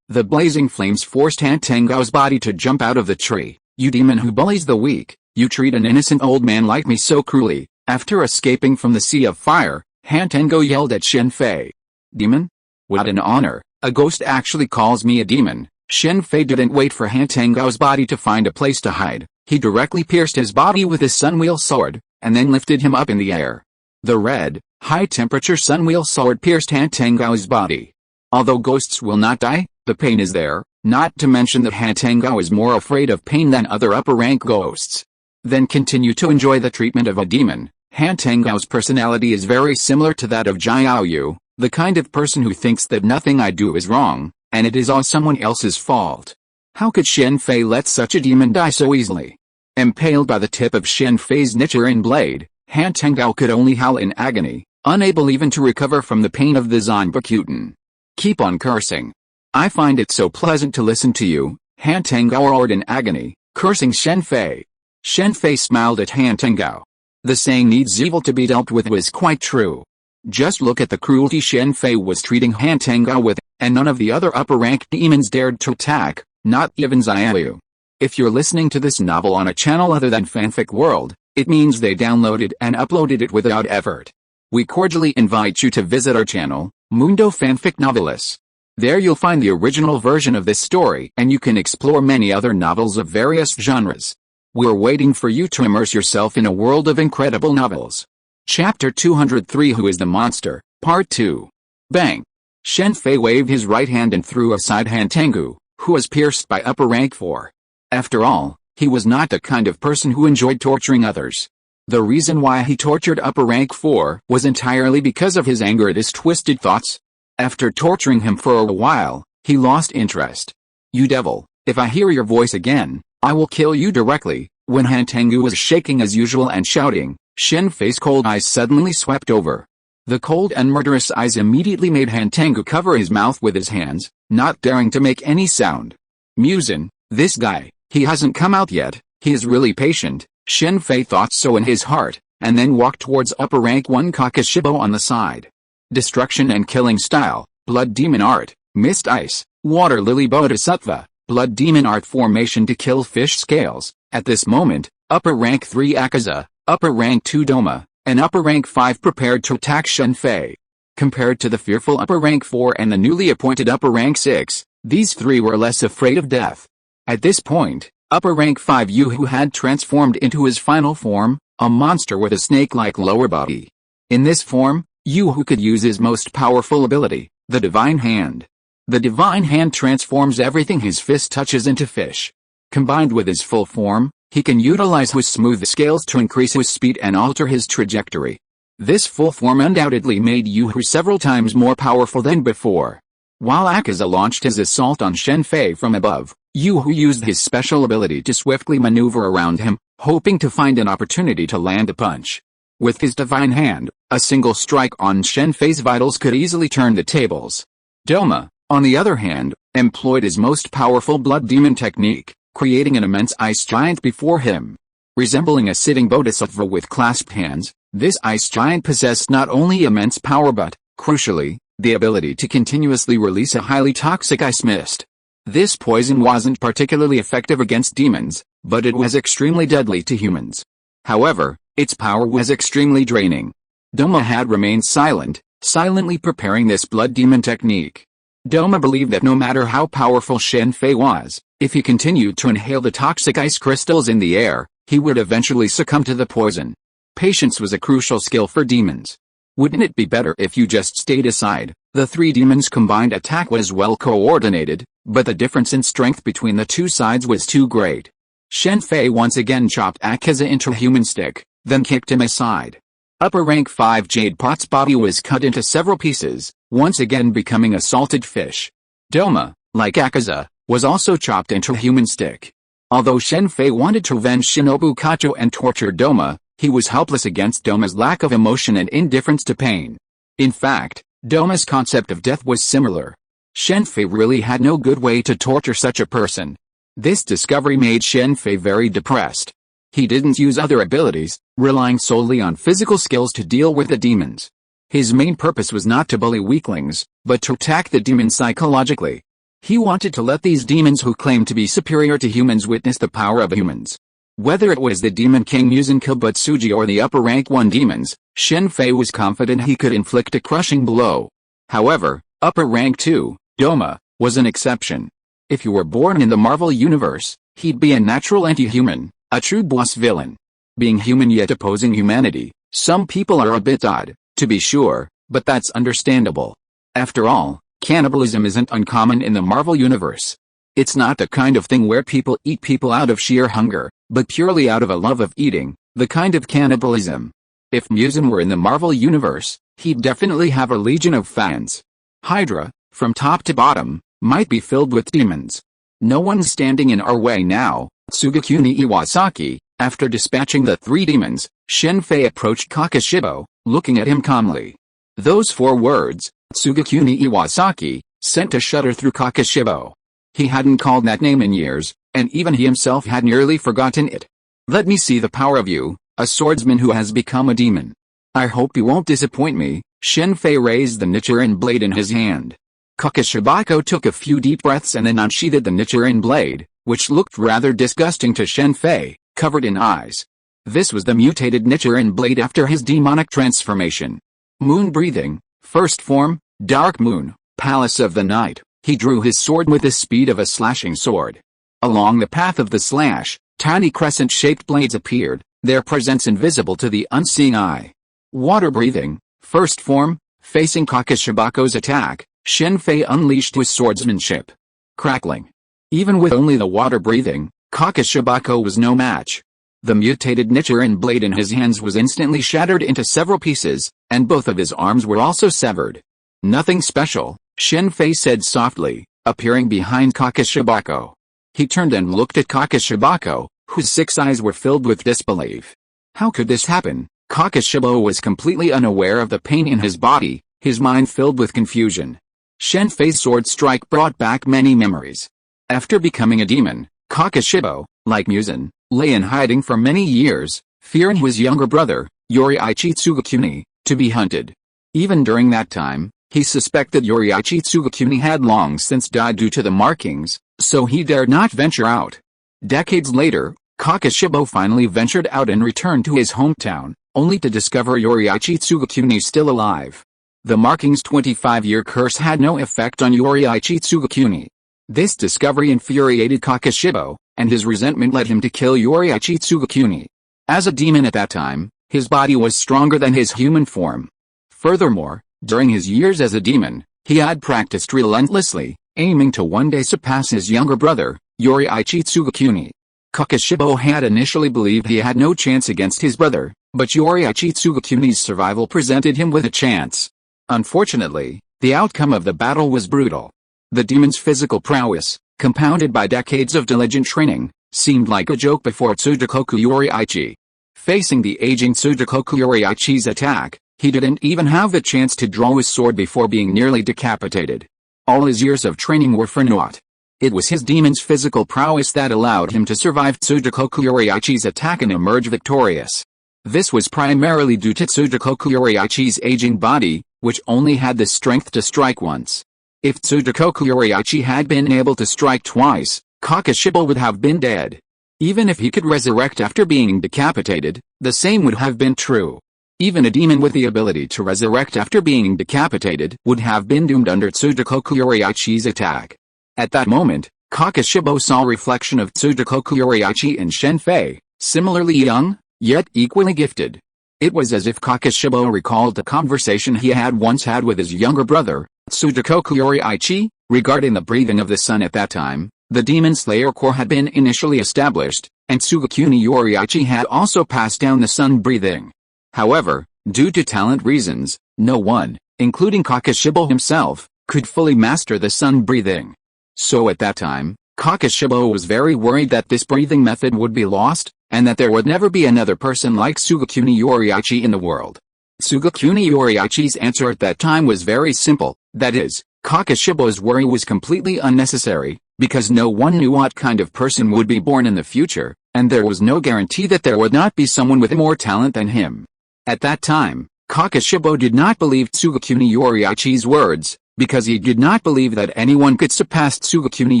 The blazing flames forced Han Tengu's body to jump out of the tree. You demon who bullies the weak, you treat an innocent old man like me so cruelly. After escaping from the sea of fire, Han Tengu yelled at Shen Fei. Demon? What an honor, a ghost actually calls me a demon. Shen Fei didn't wait for Han Tengu's body to find a place to hide. He directly pierced his body with his Sunwheel Sword, and then lifted him up in the air. The red, high-temperature Sunwheel Sword pierced Han Tengu's body. Although ghosts will not die, the pain is there, not to mention that Han Tengu is more afraid of pain than other upper-rank ghosts. Then continue to enjoy the treatment of a demon. Han Tengu's personality is very similar to that of Jiao Yu, the kind of person who thinks that nothing I do is wrong, and it is all someone else's fault. How could Shen Fei let such a demon die so easily? Impaled by the tip of Shen Fei's Nichiren blade, Han Tengu could only howl in agony, unable even to recover from the pain of the Zanbakutan. Keep on cursing. I find it so pleasant to listen to you, Han Tengu roared in agony, cursing Shen Fei. Shen Fei smiled at Han Tengu. The saying needs evil to be dealt with was quite true. Just look at the cruelty Shen Fei was treating Han Tengu with, and none of the other upper-ranked demons dared to attack, not even Xiaoyu. If you're listening to this novel on a channel other than Fanfic World, it means they downloaded and uploaded it without effort. We cordially invite you to visit our channel, Mundo Fanfic Novelis. There you'll find the original version of this story and you can explore many other novels of various genres. We're waiting for you to immerse yourself in a world of incredible novels. Chapter 203 Who is the Monster? Part 2. Bang! Shen Fei waved his right hand and threw aside Han Tengu, who was pierced by upper rank 4. After all, he was not the kind of person who enjoyed torturing others. The reason why he tortured upper rank 4 was entirely because of his anger at his twisted thoughts. After torturing him for a while, he lost interest. You devil, if I hear your voice again, I will kill you directly. When Han Tengu was shaking as usual and shouting, Shen Fei's cold eyes suddenly swept over. The cold and murderous eyes immediately made Han Tengu cover his mouth with his hands, not daring to make any sound. Musin, this guy, he hasn't come out yet, he is really patient, Shen Fei thought so in his heart, and then walked towards upper rank 1 Kakashibo on the side. Destruction and killing style, blood demon art, mist ice, water lily bodhisattva, blood demon art formation to kill fish scales. At this moment, upper rank 3 Akaza, upper rank 2 Doma, and upper rank 5 prepared to attack Shen Fei. Compared to the fearful upper rank 4 and the newly appointed upper rank 6, these 3 were less afraid of death. At this point, upper rank 5 Yu who had transformed into his final form, a monster with a snake-like lower body. In this form, Yu-Hu could use his most powerful ability, the Divine Hand. The Divine Hand transforms everything his fist touches into fish. Combined with his full form, he can utilize his smooth scales to increase his speed and alter his trajectory. This full form undoubtedly made Yu-Hu several times more powerful than before. While Akaza launched his assault on Shen Fei from above, Yu-Hu used his special ability to swiftly maneuver around him, hoping to find an opportunity to land a punch. With his Divine Hand, a single strike on Shen Fei's vitals could easily turn the tables. Doma, on the other hand, employed his most powerful blood demon technique, creating an immense ice giant before him. Resembling a sitting bodhisattva with clasped hands, this ice giant possessed not only immense power but, crucially, the ability to continuously release a highly toxic ice mist. This poison wasn't particularly effective against demons, but it was extremely deadly to humans. However, its power was extremely draining. Doma had remained silent, silently preparing this blood demon technique. Doma believed that no matter how powerful Shen Fei was, if he continued to inhale the toxic ice crystals in the air, he would eventually succumb to the poison. Patience was a crucial skill for demons. Wouldn't it be better if you just stayed aside? The three demons' combined attack was well coordinated, but the difference in strength between the two sides was too great. Shen Fei once again chopped Akaza into a human stick, then kicked him aside. Upper rank 5 Jade Pot's body was cut into several pieces, once again becoming a salted fish. Doma, like Akaza, was also chopped into a human stick. Although Shen Fei wanted to avenge Shinobu Kacho and torture Doma, he was helpless against Doma's lack of emotion and indifference to pain. In fact, Doma's concept of death was similar. Shen Fei really had no good way to torture such a person. This discovery made Shen Fei very depressed. He didn't use other abilities, relying solely on physical skills to deal with the demons. His main purpose was not to bully weaklings, but to attack the demons psychologically. He wanted to let these demons who claimed to be superior to humans witness the power of humans. Whether it was the Demon King Muzan Kibutsuji or the upper rank 1 demons, Shen Fei was confident he could inflict a crushing blow. However, upper rank 2, Doma, was an exception. If he were born in the Marvel Universe, he'd be a natural anti-human, a true boss villain. Being human yet opposing humanity, some people are a bit odd, to be sure, but that's understandable. After all, cannibalism isn't uncommon in the Marvel Universe. It's not the kind of thing where people eat people out of sheer hunger, but purely out of a love of eating, the kind of cannibalism. If Muzan were in the Marvel Universe, he'd definitely have a legion of fans. Hydra, from top to bottom, might be filled with demons. No one's standing in our way now. Tsugakuni Iwasaki. After dispatching the three demons, Shen Fei approached Kakashibo, looking at him calmly. Those 4 words, Tsugakuni Iwasaki, sent a shudder through Kakashibo. He hadn't called that name in years, and even he himself had nearly forgotten it. Let me see the power of you, a swordsman who has become a demon. I hope you won't disappoint me. Shen Fei raised the Nichiren blade in his hand. Kakashibako took a few deep breaths and then unsheathed the Nichiren blade, which looked rather disgusting to Shen Fei, covered in eyes. This was the mutated Nichiren blade after his demonic transformation. Moon breathing, first form, dark moon, palace of the night. He drew his sword with the speed of a slashing sword. Along the path of the slash, tiny crescent-shaped blades appeared, their presence invisible to the unseeing eye. Water breathing, first form, facing Kakashibako's attack, Shen Fei unleashed his swordsmanship. Crackling. Even with only the water breathing, Kakashibako was no match. The mutated Nichiren blade in his hands was instantly shattered into several pieces, and both of his arms were also severed. Nothing special, Shen Fei said softly, appearing behind Kakashibako. He turned and looked at Kakashibako, whose 6 eyes were filled with disbelief. How could this happen? Kakashibo was completely unaware of the pain in his body, his mind filled with confusion. Shen Fei's sword strike brought back many memories. After becoming a demon, Kakashibo, like Muzan, lay in hiding for many years, fearing his younger brother, Yoriichi Tsugakuni, to be hunted. Even during that time, he suspected Yoriichi Tsugakuni had long since died due to the markings, so he dared not venture out. Decades later, Kakashibo finally ventured out and returned to his hometown, only to discover Yoriichi Tsugakuni still alive. The markings' 25-year curse had no effect on Yoriichi Tsugakuni. This discovery infuriated Kakashibo, and his resentment led him to kill Yoriichi Tsugakuni. As a demon at that time, his body was stronger than his human form. Furthermore, during his years as a demon, he had practiced relentlessly, aiming to one day surpass his younger brother, Yoriichi Tsugakuni. Kakashibo had initially believed he had no chance against his brother, but Yoriichi Tsugakuni's survival presented him with a chance. Unfortunately, the outcome of the battle was brutal. The demon's physical prowess, compounded by decades of diligent training, seemed like a joke before Tsudakoku Yoriichi. Facing the aging Tsudakoku Yoriichi's attack, he didn't even have the chance to draw his sword before being nearly decapitated. All his years of training were for naught. It was his demon's physical prowess that allowed him to survive Tsudakoku Yoriichi's attack and emerge victorious. This was primarily due to Tsudakoku Yoriichi's aging body, which only had the strength to strike once. If Tsudakoku Yoriichi had been able to strike twice, Kakashibo would have been dead. Even if he could resurrect after being decapitated, the same would have been true. Even a demon with the ability to resurrect after being decapitated would have been doomed under Tsudakoku Yoriichi's attack. At that moment, Kakashibo saw a reflection of Tsudakoku Yoriichi and Shen Fei, similarly young, yet equally gifted. It was as if Kakashibo recalled the conversation he had once had with his younger brother, Tsudakoku Yoriichi, regarding the breathing of the sun. At that time, the Demon Slayer Corps had been initially established, and Tsugakuni Yoriichi had also passed down the sun breathing. However, due to talent reasons, no one, including Kakashibo himself, could fully master the sun breathing. So at that time, Kakashibo was very worried that this breathing method would be lost, and that there would never be another person like Tsugakuni Yoriichi in the world. Tsugakuni Yoriichi's answer at that time was very simple, that is, Kakashibo's worry was completely unnecessary, because no one knew what kind of person would be born in the future, and there was no guarantee that there would not be someone with more talent than him. At that time, Kakashibo did not believe Tsugakuni Yoriichi's words, because he did not believe that anyone could surpass Tsugakuni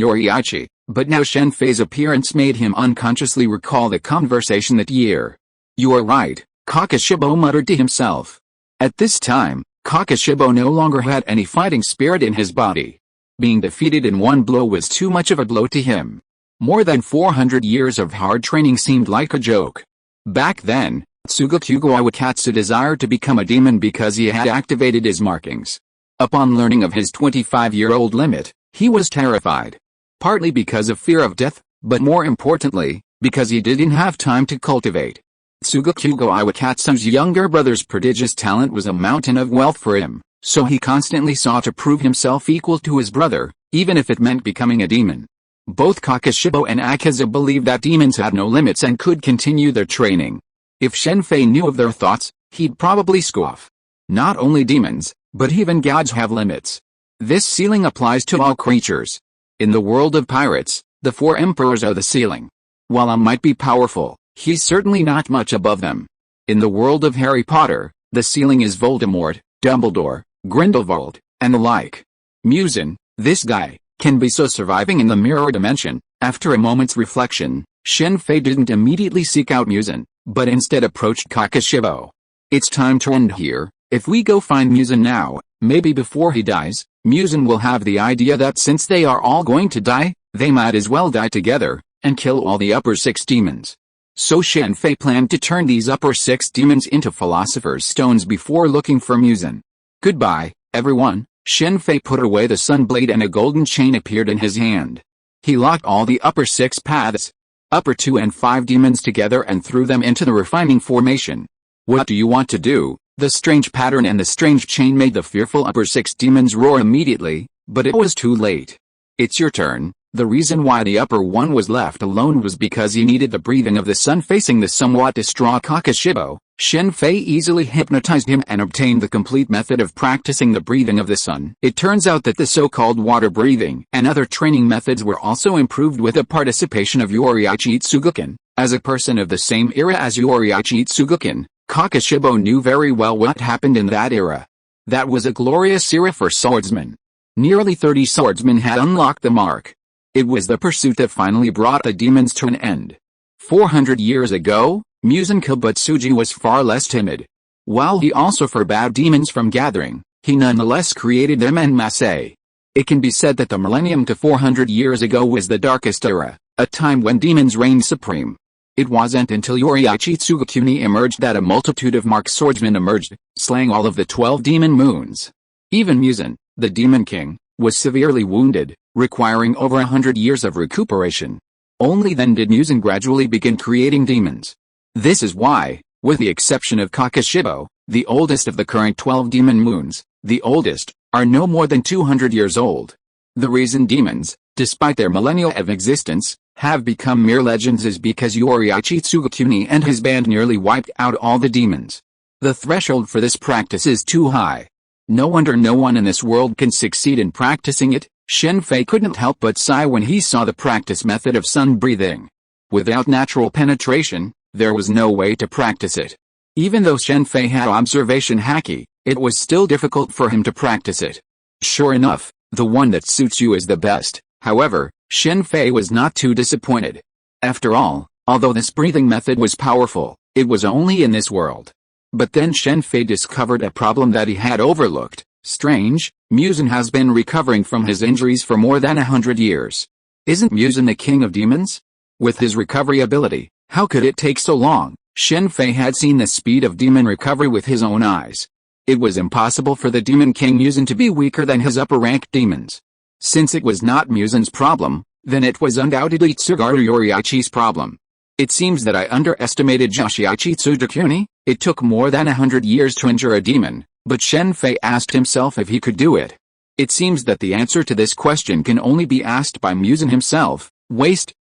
Yoriichi, but now Shen Fei's appearance made him unconsciously recall the conversation that year. "You are right," Kakashibo muttered to himself. At this time, Kakashibo no longer had any fighting spirit in his body. Being defeated in one blow was too much of a blow to him. More than 400 years of hard training seemed like a joke. Back then, Tsugakugo Awakatsu desired to become a demon because he had activated his markings. Upon learning of his 25-year-old limit, he was terrified. Partly because of fear of death, but more importantly, because he didn't have time to cultivate. Tsugakugo Awakatsu's younger brother's prodigious talent was a mountain of wealth for him, so he constantly sought to prove himself equal to his brother, even if it meant becoming a demon. Both Kakashibo and Akaza believed that demons had no limits and could continue their training. If Shen Fei knew of their thoughts, he'd probably scoff. Not only demons, but even gods have limits. This ceiling applies to all creatures. In the world of pirates, the four emperors are the ceiling. While might be powerful, he's certainly not much above them. In the world of Harry Potter, the ceiling is Voldemort, Dumbledore, Grindelwald, and the like. Muzan, this guy, can be so surviving in the mirror dimension. After a moment's reflection, Shen Fei didn't immediately seek out Muzan, but instead approached Kakashibo. "It's time to end here. If we go find Muzan now, maybe before he dies, Muzan will have the idea that since they are all going to die, they might as well die together, and kill all the upper 6 demons." So Shen Fei planned to turn these upper 6 demons into Philosopher's Stones before looking for Muzan. "Goodbye, everyone." Shen Fei put away the sun blade and a golden chain appeared in his hand. He locked all the upper 6 paths, upper 2 and 5 demons together and threw them into the refining formation. "What do you want to do?" The strange pattern and the strange chain made the fearful upper 6 demons roar immediately, but it was too late. "It's your turn." The reason why the upper one was left alone was because he needed the breathing of the sun. Facing the somewhat distraught Kakashibo, Shen Fei easily hypnotized him and obtained the complete method of practicing the breathing of the sun. It turns out that the so-called water breathing and other training methods were also improved with the participation of Yoriichi Tsugakin. As a person of the same era as Yoriichi Tsugakin, Kakashibo knew very well what happened in that era. That was a glorious era for swordsmen. Nearly 30 swordsmen had unlocked the mark. It was the pursuit that finally brought the demons to an end. 400 years ago, Muzan Kibutsuji was far less timid. While he also forbade demons from gathering, he nonetheless created them en masse. It can be said that the millennium to 400 years ago was the darkest era, a time when demons reigned supreme. It wasn't until Yoriichi Tsugakuni emerged that a multitude of marked swordsmen emerged, slaying all of the 12 demon moons. Even Muzan, the demon king, was severely wounded, requiring over 100 years of recuperation. Only then did Muzan gradually begin creating demons. This is why, with the exception of Kakashibo, the oldest of the current 12 demon moons, the oldest, are no more than 200 years old. The reason demons, despite their millennia of existence, have become mere legends is because Yoriichi Tsugakuni and his band nearly wiped out all the demons. The threshold for this practice is too high. No wonder no one in this world can succeed in practicing it. Shen Fei couldn't help but sigh when he saw the practice method of sun breathing. Without natural penetration, there was no way to practice it. Even though Shen Fei had observation haki, it was still difficult for him to practice it. Sure enough, the one that suits you is the best. However, Shen Fei was not too disappointed. After all, although this breathing method was powerful, it was only in this world. But then Shen Fei discovered a problem that he had overlooked. Strange, Muzan has been recovering from his injuries for more than 100 years. Isn't Muzan the king of demons? With his recovery ability, how could it take so long? Shen Fei had seen the speed of demon recovery with his own eyes. It was impossible for the demon king Muzan to be weaker than his upper-ranked demons. Since it was not Muzan's problem, then it was undoubtedly Tsugaru Yoriichi's problem. It seems that I underestimated Yoshiichi Tsugakuni. It took more than 100 years to injure a demon, but Shen Fei asked himself if he could do it. It seems that the answer to this question can only be asked by Muzan himself.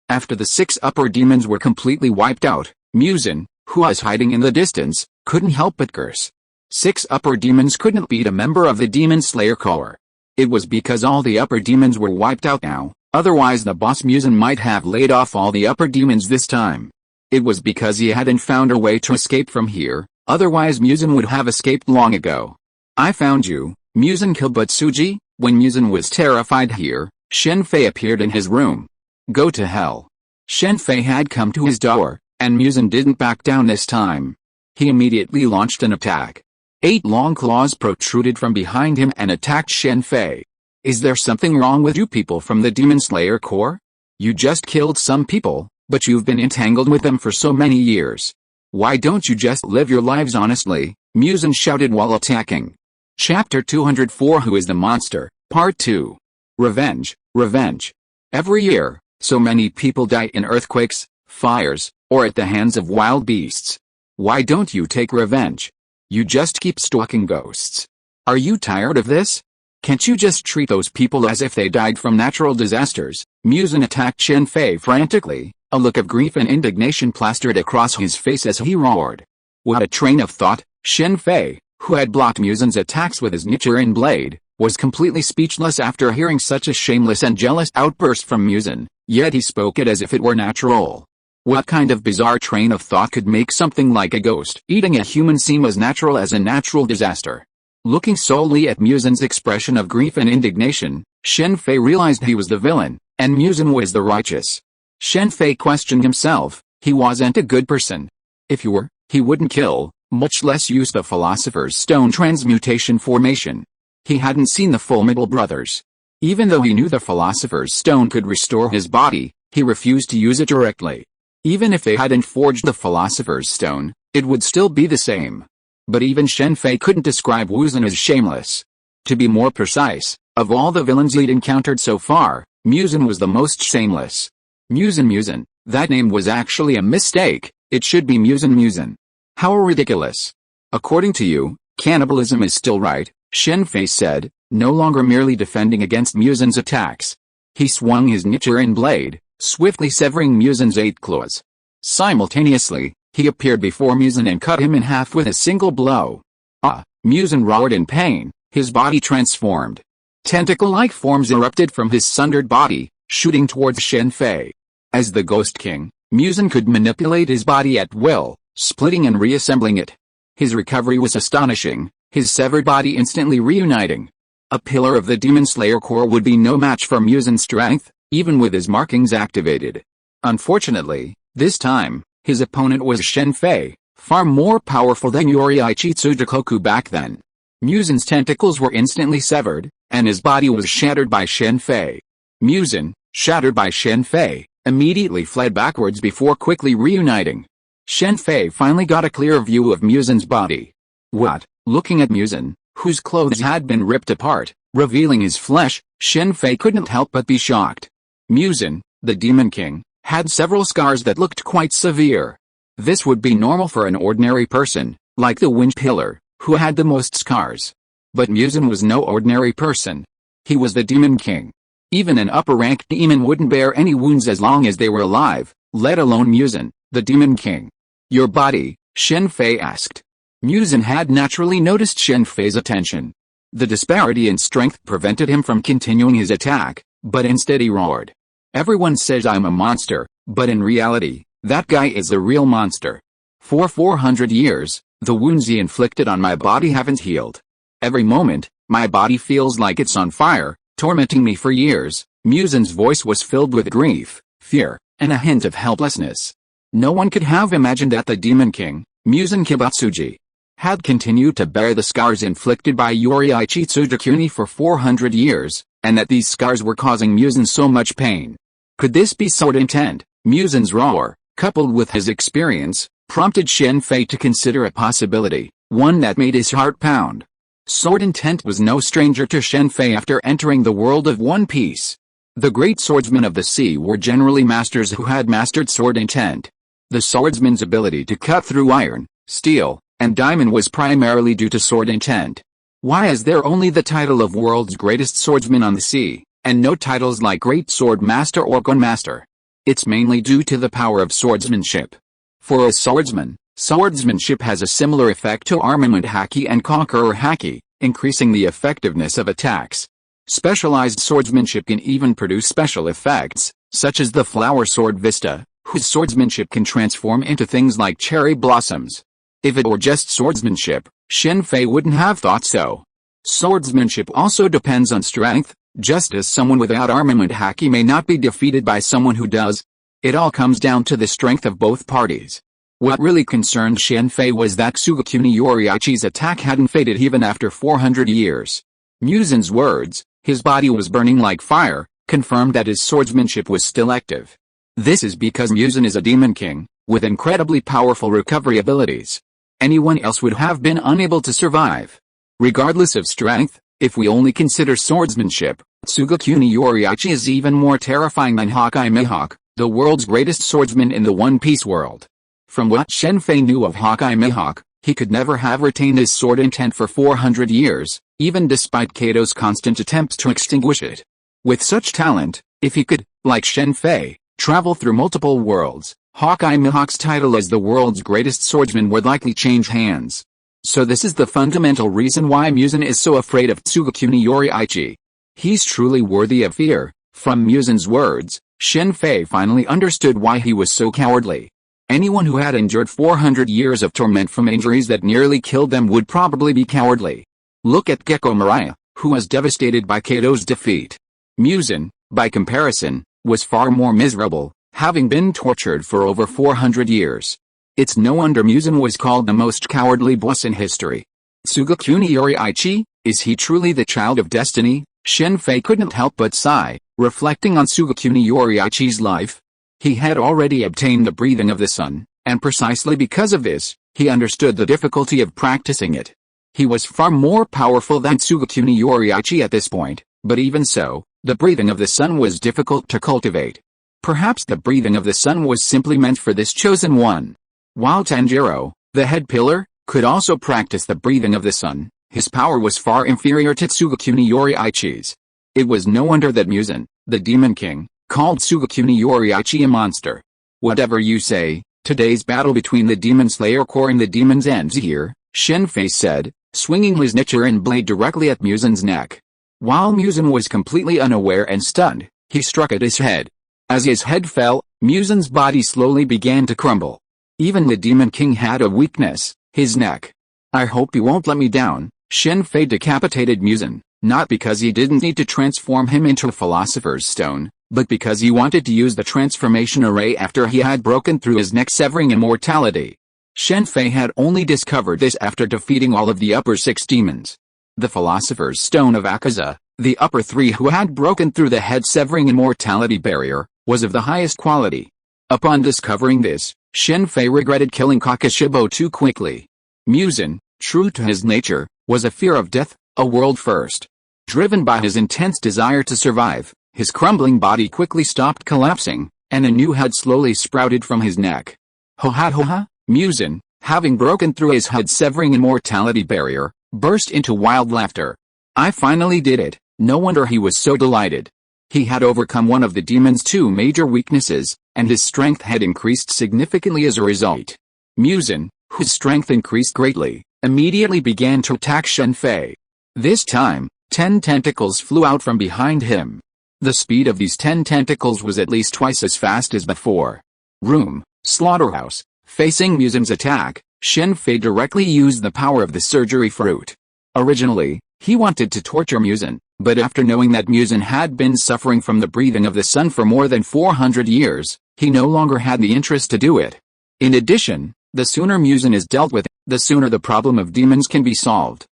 After the 6 upper demons were completely wiped out, Muzan, who was hiding in the distance, couldn't help but curse. 6 upper demons couldn't beat a member of the Demon Slayer Corps. It was because all the upper demons were wiped out now, otherwise the boss Muzan might have laid off all the upper demons this time. It was because he hadn't found a way to escape from here, otherwise Muzan would have escaped long ago. I found you, Muzan Kibutsuji. When Muzan was terrified here, Shen Fei appeared in his room. Go to hell. Shen Fei had come to his door, and Muzan didn't back down this time. He immediately launched an attack. 8 long claws protruded from behind him and attacked Shen Fei. Is there something wrong with you people from the Demon Slayer Corps? You just killed some people, but you've been entangled with them for so many years. Why don't you just live your lives honestly? Muzan shouted while attacking. Chapter 204 Who is the Monster? Part 2. Revenge, Revenge. Every year, so many people die in earthquakes, fires, or at the hands of wild beasts. Why don't you take revenge? You just keep stalking ghosts. Are you tired of this? Can't you just treat those people as if they died from natural disasters? Muzan attacked Shen Fei frantically, a look of grief and indignation plastered across his face as he roared. What a train of thought! Shen Fei, who had blocked Muzan's attacks with his Nichiren blade, was completely speechless after hearing such a shameless and jealous outburst from Muzan, yet he spoke it as if it were natural. What kind of bizarre train of thought could make something like a ghost eating a human seem as natural as a natural disaster? Looking solely at Muzan's expression of grief and indignation, Shen Fei realized he was the villain, and Muzan was the righteous. Shen Fei questioned himself. He wasn't a good person. If he were, he wouldn't kill, much less use the Philosopher's Stone transmutation formation. He hadn't seen the Full Metal Brothers. Even though he knew the Philosopher's Stone could restore his body, he refused to use it directly. Even if they hadn't forged the Philosopher's Stone, it would still be the same. But even Shen Fei couldn't describe Muzan as shameless. To be more precise, of all the villains he'd encountered so far, Muzan was the most shameless. Muzan, that name was actually a mistake. It should be Muzan. How ridiculous. According to you, cannibalism is still right, Shen Fei said, no longer merely defending against Muzan's attacks. He swung his Nichiren blade, swiftly severing Muzan's 8 claws. Simultaneously, he appeared before Muzan and cut him in half with a single blow. Ah! Muzan roared in pain, his body transformed. Tentacle-like forms erupted from his sundered body, shooting towards Shen Fei. As the Ghost King, Muzan could manipulate his body at will, splitting and reassembling it. His recovery was astonishing, his severed body instantly reuniting. A pillar of the Demon Slayer Corps would be no match for Muzan's strength, even with his markings activated. Unfortunately, this time, his opponent was Shen Fei, far more powerful than Yoriichi Tsugakoku back then. Muzan's tentacles were instantly severed, and his body was shattered by Shen Fei. Muzan, shattered by Shen Fei, immediately fled backwards before quickly reuniting. Shen Fei finally got a clear view of Muzin's body. What? Looking at Muzin, whose clothes had been ripped apart, revealing his flesh, Shen Fei couldn't help but be shocked. Muzin, the Demon King, had several scars that looked quite severe. This would be normal for an ordinary person, like the Wind Pillar, who had the most scars. But Muzin was no ordinary person. He was the Demon King. Even an upper-ranked demon wouldn't bear any wounds as long as they were alive, let alone Muzin, the Demon King. Your body? Shen Fei asked. Muzin had naturally noticed Shen Fei's attention. The disparity in strength prevented him from continuing his attack, but instead he roared. Everyone says I'm a monster, but in reality, that guy is the real monster. For 400 years, the wounds he inflicted on my body haven't healed. Every moment, my body feels like it's on fire, tormenting me for years. Muzin's voice was filled with grief, fear, and a hint of helplessness. No one could have imagined that the Demon King, Muzin Kibatsuji, had continued to bear the scars inflicted by Yoriichi Tsudakuni for 400 years, and that these scars were causing Muzin so much pain. Could this be sword intent? Muzin's roar, coupled with his experience, prompted Shen Fei to consider a possibility, one that made his heart pound. Sword intent was no stranger to Shen Fei after entering the world of One Piece. The great swordsmen of the sea were generally masters who had mastered sword intent. The swordsman's ability to cut through iron, steel, and diamond was primarily due to sword intent. Why is there only the title of world's greatest swordsman on the sea, and no titles like Great Sword Master or Gun Master? It's mainly due to the power of swordsmanship. For a swordsman, swordsmanship has a similar effect to armament haki and conqueror haki, increasing the effectiveness of attacks. Specialized swordsmanship can even produce special effects, such as the flower sword Vista, whose swordsmanship can transform into things like cherry blossoms. If it were just swordsmanship, Shen Fei wouldn't have thought so. Swordsmanship also depends on strength, just as someone without armament haki may not be defeated by someone who does. It all comes down to the strength of both parties. What really concerned Shen Fei was that Tsugakuni Yoriichi's attack hadn't faded even after 400 years. Muzin's words, his body was burning like fire, confirmed that his swordsmanship was still active. This is because Muzin is a Demon King, with incredibly powerful recovery abilities. Anyone else would have been unable to survive. Regardless of strength, if we only consider swordsmanship, Tsugakuni Yoriichi is even more terrifying than Hawkeye Mihawk, the world's greatest swordsman in the One Piece world. From what Shen Fei knew of Hawkeye Mihawk, he could never have retained his sword intent for 400 years, even despite Kato's constant attempts to extinguish it. With such talent, if he could, like Shen Fei, travel through multiple worlds, Hawkeye Mihawk's title as the world's greatest swordsman would likely change hands. So this is the fundamental reason why Muzin is so afraid of Tsugakuni Yoriichi. He's truly worthy of fear. From Muzin's words, Shen Fei finally understood why he was so cowardly. Anyone who had endured 400 years of torment from injuries that nearly killed them would probably be cowardly. Look at Gecko Mariah, who was devastated by Kato's defeat. Muzin, by comparison, was far more miserable, having been tortured for over 400 years. It's no wonder Muzin was called the most cowardly boss in history. Tsugakuni Yoriichi, is he truly the child of destiny? Shen Fei couldn't help but sigh, reflecting on Tsugakuni Yoriichi's life. He had already obtained the breathing of the sun, and precisely because of this, he understood the difficulty of practicing it. He was far more powerful than Tsugakuni Yoriichi at this point, but even so, the breathing of the sun was difficult to cultivate. Perhaps the breathing of the sun was simply meant for this chosen one. While Tanjiro, the head pillar, could also practice the breathing of the sun, his power was far inferior to Tsugakuni Yoriichi's. It was no wonder that Muzin, the Demon King, called Tsugakuni Yoriichi a monster. Whatever you say, today's battle between the Demon Slayer Corps and the demons ends here, Shen Fei said, swinging his Nichiren blade directly at Muzin's neck. While Muzin was completely unaware and stunned, he struck at his head. As his head fell, Muzin's body slowly began to crumble. Even the Demon King had a weakness, his neck. I hope you won't let me down. Shen Fei decapitated Muzin, not because he didn't need to transform him into a Philosopher's Stone, but because he wanted to use the transformation array after he had broken through his neck, severing immortality. Shen Fei had only discovered this after defeating all of the upper 6 demons. The Philosopher's Stone of Akaza, the upper 3 who had broken through the head-severing immortality barrier, was of the highest quality. Upon discovering this, Shen Fei regretted killing Kakashibo too quickly. Muzan, true to his nature, was a fear of death, a world first. Driven by his intense desire to survive, his crumbling body quickly stopped collapsing, and a new head slowly sprouted from his neck. Ho-ha-ho-ha, Muzan, having broken through his head-severing immortality barrier, burst into wild laughter. I finally did it. No wonder he was so delighted. He had overcome one of the demon's two major weaknesses, and his strength had increased significantly as a result. Muzan, whose strength increased greatly, immediately began to attack Shen Fei. This time, 10 tentacles flew out from behind him. The speed of these 10 tentacles was at least twice as fast as before. Slaughterhouse. Facing Muzan's attack, Shen Fei directly used the power of the surgery fruit. Originally, he wanted to torture Muzan, but after knowing that Muzan had been suffering from the breathing of the sun for more than 400 years, he no longer had the interest to do it. In addition, the sooner Muzan is dealt with, the sooner the problem of demons can be solved.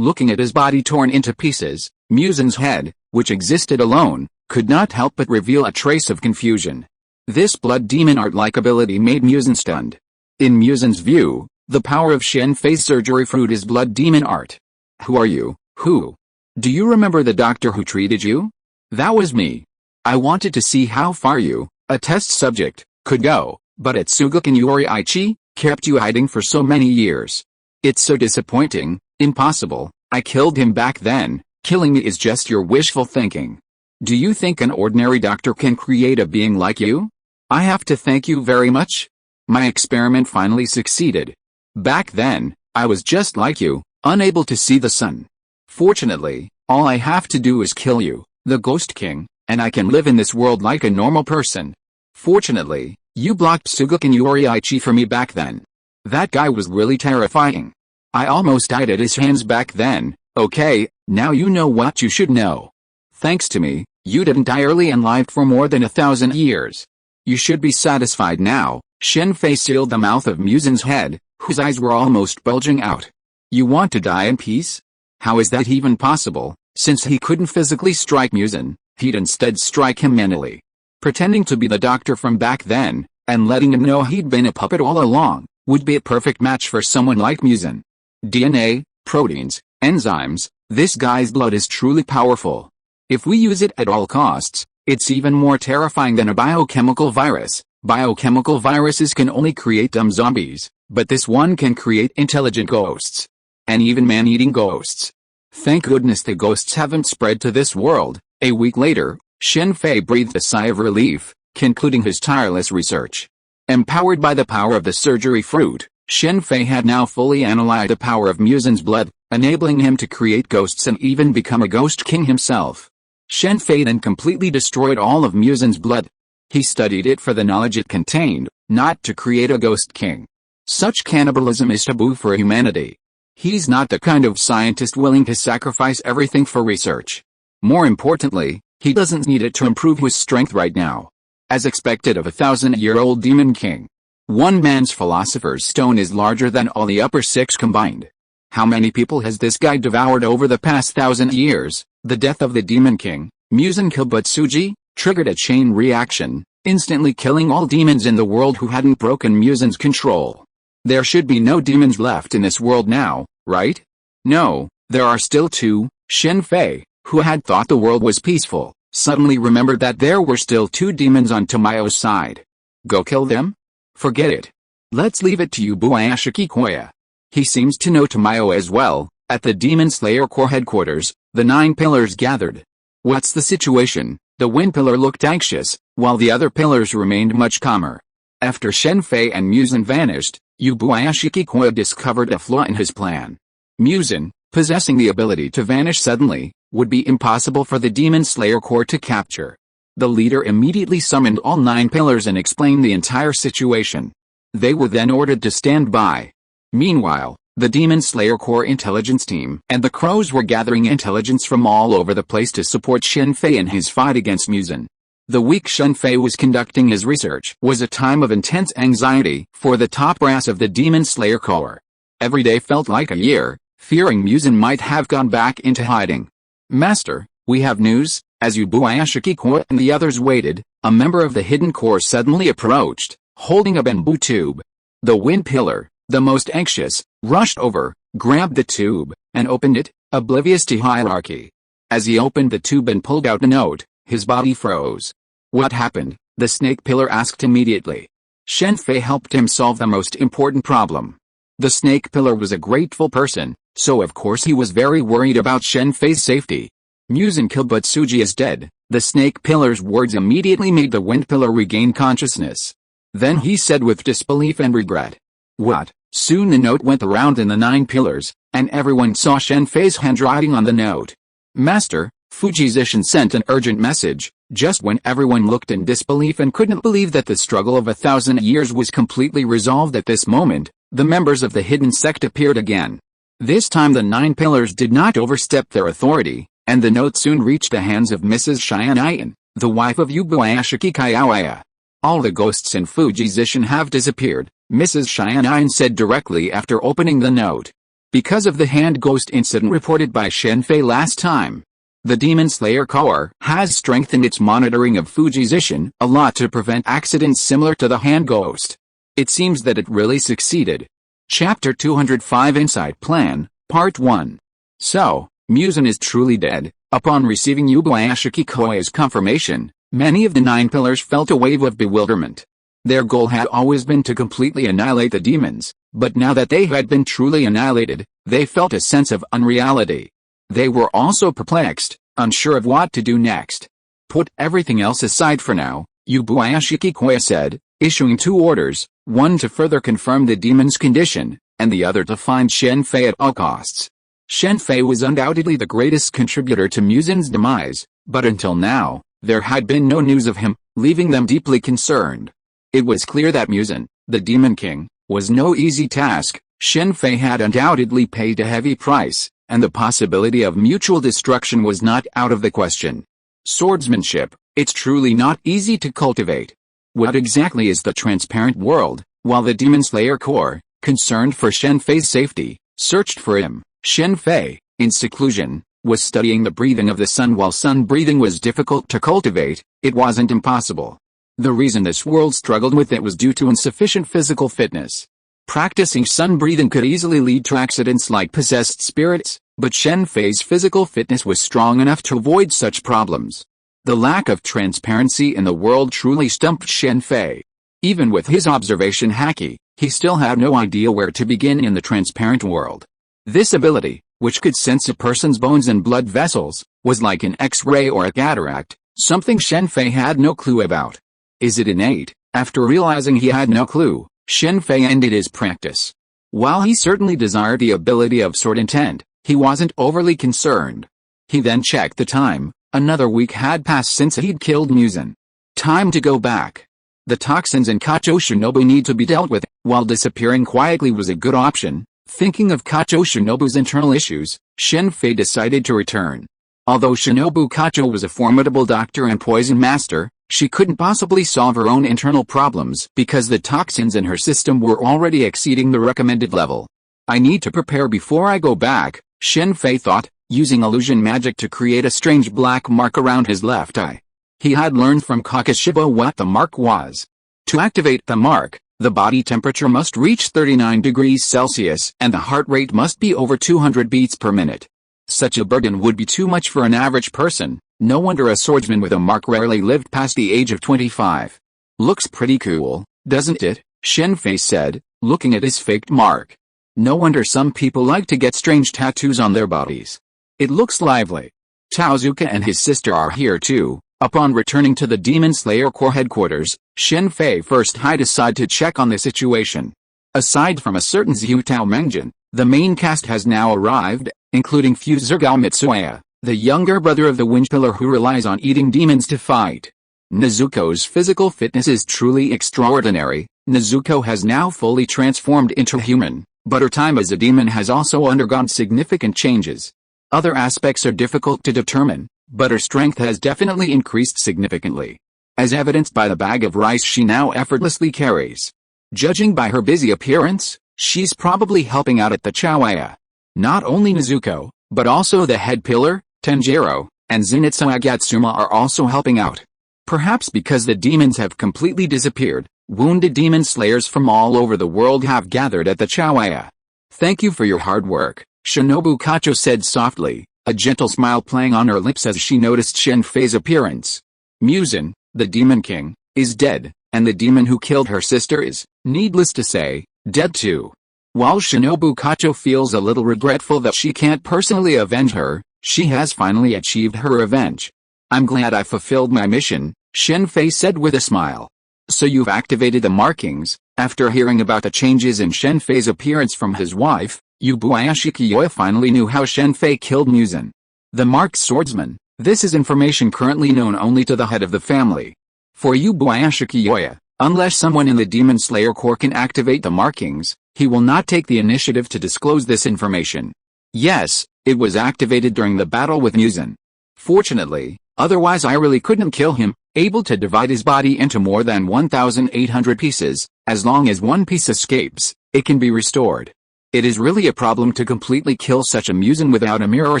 Looking at his body torn into pieces, Muzan's head, which existed alone, could not help but reveal a trace of confusion. This blood demon art-like ability made Muzan stunned. In Muzan's view, the power of Shen Fei's surgery fruit is blood demon art. Who are you? Who? Do you remember the doctor who treated you? That was me. I wanted to see how far you, a test subject, could go, but Atsugaku Yoriichi kept you hiding for so many years. It's so disappointing, impossible. I killed him back then. Killing me is just your wishful thinking. Do you think an ordinary doctor can create a being like you? I have to thank you very much. My experiment finally succeeded. Back then, I was just like you, unable to see the sun. Fortunately, all I have to do is kill you, the Ghost King, and I can live in this world like a normal person. Fortunately, you blocked Atsugaku Yoriichi for me back then. That guy was really terrifying. I almost died at his hands back then. Okay, now you know what you should know. Thanks to me, you didn't die early and lived for more than 1,000 years. You should be satisfied now. Shen Fei sealed the mouth of Muzan's head, whose eyes were almost bulging out. You want to die in peace? How is that even possible? Since he couldn't physically strike Muzan, he'd instead strike him mentally. Pretending to be the doctor from back then, and letting him know he'd been a puppet all along, would be a perfect match for someone like Muzan. DNA, proteins, enzymes, this guy's blood is truly powerful. If we use it at all costs, it's even more terrifying than a biochemical virus. Biochemical viruses can only create dumb zombies, but this one can create intelligent ghosts. And even man-eating ghosts. Thank goodness the ghosts haven't spread to this world. A week later, Shen Fei breathed a sigh of relief, concluding his tireless research. Empowered by the power of the surgery fruit, Shen Fei had now fully analyzed the power of Muzan's blood, enabling him to create ghosts and even become a ghost king himself. Shen Fei then completely destroyed all of Muzan's blood. He studied it for the knowledge it contained, not to create a ghost king. Such cannibalism is taboo for humanity. He's not the kind of scientist willing to sacrifice everything for research. More importantly, he doesn't need it to improve his strength right now. As expected of a 1,000-year-old demon king. One man's philosopher's stone is larger than all the upper 6 combined. How many people has this guy devoured over the past 1,000 years? The death of the demon king, Muzan Kibutsuji, triggered a chain reaction, instantly killing all demons in the world who hadn't broken Muzan's control. There should be no demons left in this world now, right? No, there are still 2. Shen Fei, who had thought the world was peaceful, suddenly remembered that there were still 2 demons on Tamayo's side. Go kill them? Forget it. Let's leave it to Yubuashiki Koya. He seems to know Tamayo as well. At the Demon Slayer Corps headquarters, the 9 pillars gathered. What's the situation? The Wind Pillar looked anxious, while the other pillars remained much calmer. After Shen Fei and Muzan vanished, Yubuashiki Koya discovered a flaw in his plan. Muzan, possessing the ability to vanish suddenly, would be impossible for the Demon Slayer Corps to capture. The leader immediately summoned all 9 pillars and explained the entire situation. They were then ordered to stand by. Meanwhile, the Demon Slayer Corps intelligence team and the Crows were gathering intelligence from all over the place to support Shen Fei in his fight against Muzan. The week Shen Fei was conducting his research was a time of intense anxiety for the top brass of the Demon Slayer Corps. Every day felt like a year, fearing Muzan might have gone back into hiding. Master, we have news. As Yubuashiki Koya and the others waited, a member of the hidden core suddenly approached, holding a bamboo tube. The wind pillar, the most anxious, rushed over, grabbed the tube, and opened it, oblivious to hierarchy. As he opened the tube and pulled out a note, his body froze. What happened? The snake pillar asked immediately. Shen Fei helped him solve the most important problem. The snake pillar was a grateful person, so of course he was very worried about Shen Fei's safety. Muzan killed but Suji is dead. The snake pillar's words immediately made the wind pillar regain consciousness. Then he said with disbelief and regret. What? Soon the note went around in the 9 pillars, and everyone saw Shen Fei's handwriting on the note. Master, Fuji Zishan sent an urgent message. Just when everyone looked in disbelief and couldn't believe that the struggle of 1,000 years was completely resolved at this moment, the members of the hidden sect appeared again. This time the 9 pillars did not overstep their authority, and the note soon reached the hands of Mrs. Cheyenne, the wife of Yubuayashiki Kaiawaya. All the ghosts in Fuji Zishan have disappeared, Mrs. Cheyenne said directly after opening the note. Because of the hand ghost incident reported by Shen Fei last time, the Demon Slayer Corps has strengthened its monitoring of Fuji Zishan a lot to prevent accidents similar to the hand ghost. It seems that it really succeeded. Chapter 205 Inside Plan, Part 1. So, Muzan is truly dead. Upon receiving Yubuayashiki Koya's confirmation, many of the 9 pillars felt a wave of bewilderment. Their goal had always been to completely annihilate the demons, but now that they had been truly annihilated, they felt a sense of unreality. They were also perplexed, unsure of what to do next. Put everything else aside for now, Yubuayashiki Koya said, issuing 2 orders, one to further confirm the demon's condition, and the other to find Shen Fei at all costs. Shen Fei was undoubtedly the greatest contributor to Muzan's demise, but until now, there had been no news of him, leaving them deeply concerned. It was clear that Muzan, the Demon King, was no easy task. Shen Fei had undoubtedly paid a heavy price, and the possibility of mutual destruction was not out of the question. Swordsmanship, it's truly not easy to cultivate. What exactly is the transparent world? While the Demon Slayer Corps, concerned for Shen Fei's safety, searched for him, Shen Fei, in seclusion, was studying the breathing of the sun. While sun breathing was difficult to cultivate, it wasn't impossible. The reason this world struggled with it was due to insufficient physical fitness. Practicing sun breathing could easily lead to accidents like possessed spirits, but Shen Fei's physical fitness was strong enough to avoid such problems. The lack of transparency in the world truly stumped Shen Fei. Even with his observation haki, he still had no idea where to begin in the transparent world. This ability, which could sense a person's bones and blood vessels, was like an X-ray or a cataract, something Shen Fei had no clue about. Is it innate? After realizing he had no clue, Shen Fei ended his practice. While he certainly desired the ability of sword intent, he wasn't overly concerned. He then checked the time. Another week had passed since he'd killed Muzan. Time to go back. The toxins in Kacho Shinobu need to be dealt with. While disappearing quietly was a good option, thinking of Kacho Shinobu's internal issues, Shen Fei decided to return. Although Shinobu Kacho was a formidable doctor and poison master, she couldn't possibly solve her own internal problems because the toxins in her system were already exceeding the recommended level. I need to prepare before I go back, Shen Fei thought, using illusion magic to create a strange black mark around his left eye. He had learned from Kakashiba what the mark was. To activate the mark, the body temperature must reach 39 degrees Celsius and the heart rate must be over 200 beats per minute. Such a burden would be too much for an average person. No wonder a swordsman with a mark rarely lived past the age of 25. Looks pretty cool, doesn't it? Shen Fei said, looking at his faked mark. No wonder some people like to get strange tattoos on their bodies. It looks lively. Taozuka and his sister are here too. Upon returning to the Demon Slayer Corps headquarters, Shen Fei first hied aside to check on the situation. Aside from a certain Xiutao Mengjin, the main cast has now arrived, including Fuzurgao Mitsuya, the younger brother of the Wind Pillar who relies on eating demons to fight. Nezuko's physical fitness is truly extraordinary. Nezuko has now fully transformed into human, but her time as a demon has also undergone significant changes. Other aspects are difficult to determine, but her strength has definitely increased significantly. As evidenced by the bag of rice she now effortlessly carries. Judging by her busy appearance, she's probably helping out at the Chawaya. Not only Nezuko, but also the head pillar, Tenjiro, and Zenitsu Agatsuma are also helping out. Perhaps because the demons have completely disappeared, wounded demon slayers from all over the world have gathered at the Chawaya. Thank you for your hard work, Shinobu Kacho said softly, a gentle smile playing on her lips as she noticed Shen Fei's appearance. Muzan, the Demon King, is dead, and the demon who killed her sister is, needless to say, dead too. While Shinobu Kacho feels a little regretful that she can't personally avenge her, she has finally achieved her revenge. I'm glad I fulfilled my mission, Shen Fei said with a smile. So you've activated the markings. After hearing about the changes in Shen Fei's appearance from his wife, Yubuayashi Kiyoya finally knew how Shen Fei killed Muzan, the marked swordsman. This is information currently known only to the head of the family. For Yubuayashi Kiyoya, unless someone in the Demon Slayer Corps can activate the markings, he will not take the initiative to disclose this information. Yes, it was activated during the battle with Muzan. Fortunately, otherwise I really couldn't kill him, able to divide his body into more than 1,800 pieces. As long as one piece escapes, it can be restored. It is really a problem to completely kill such a Muzan without a mirror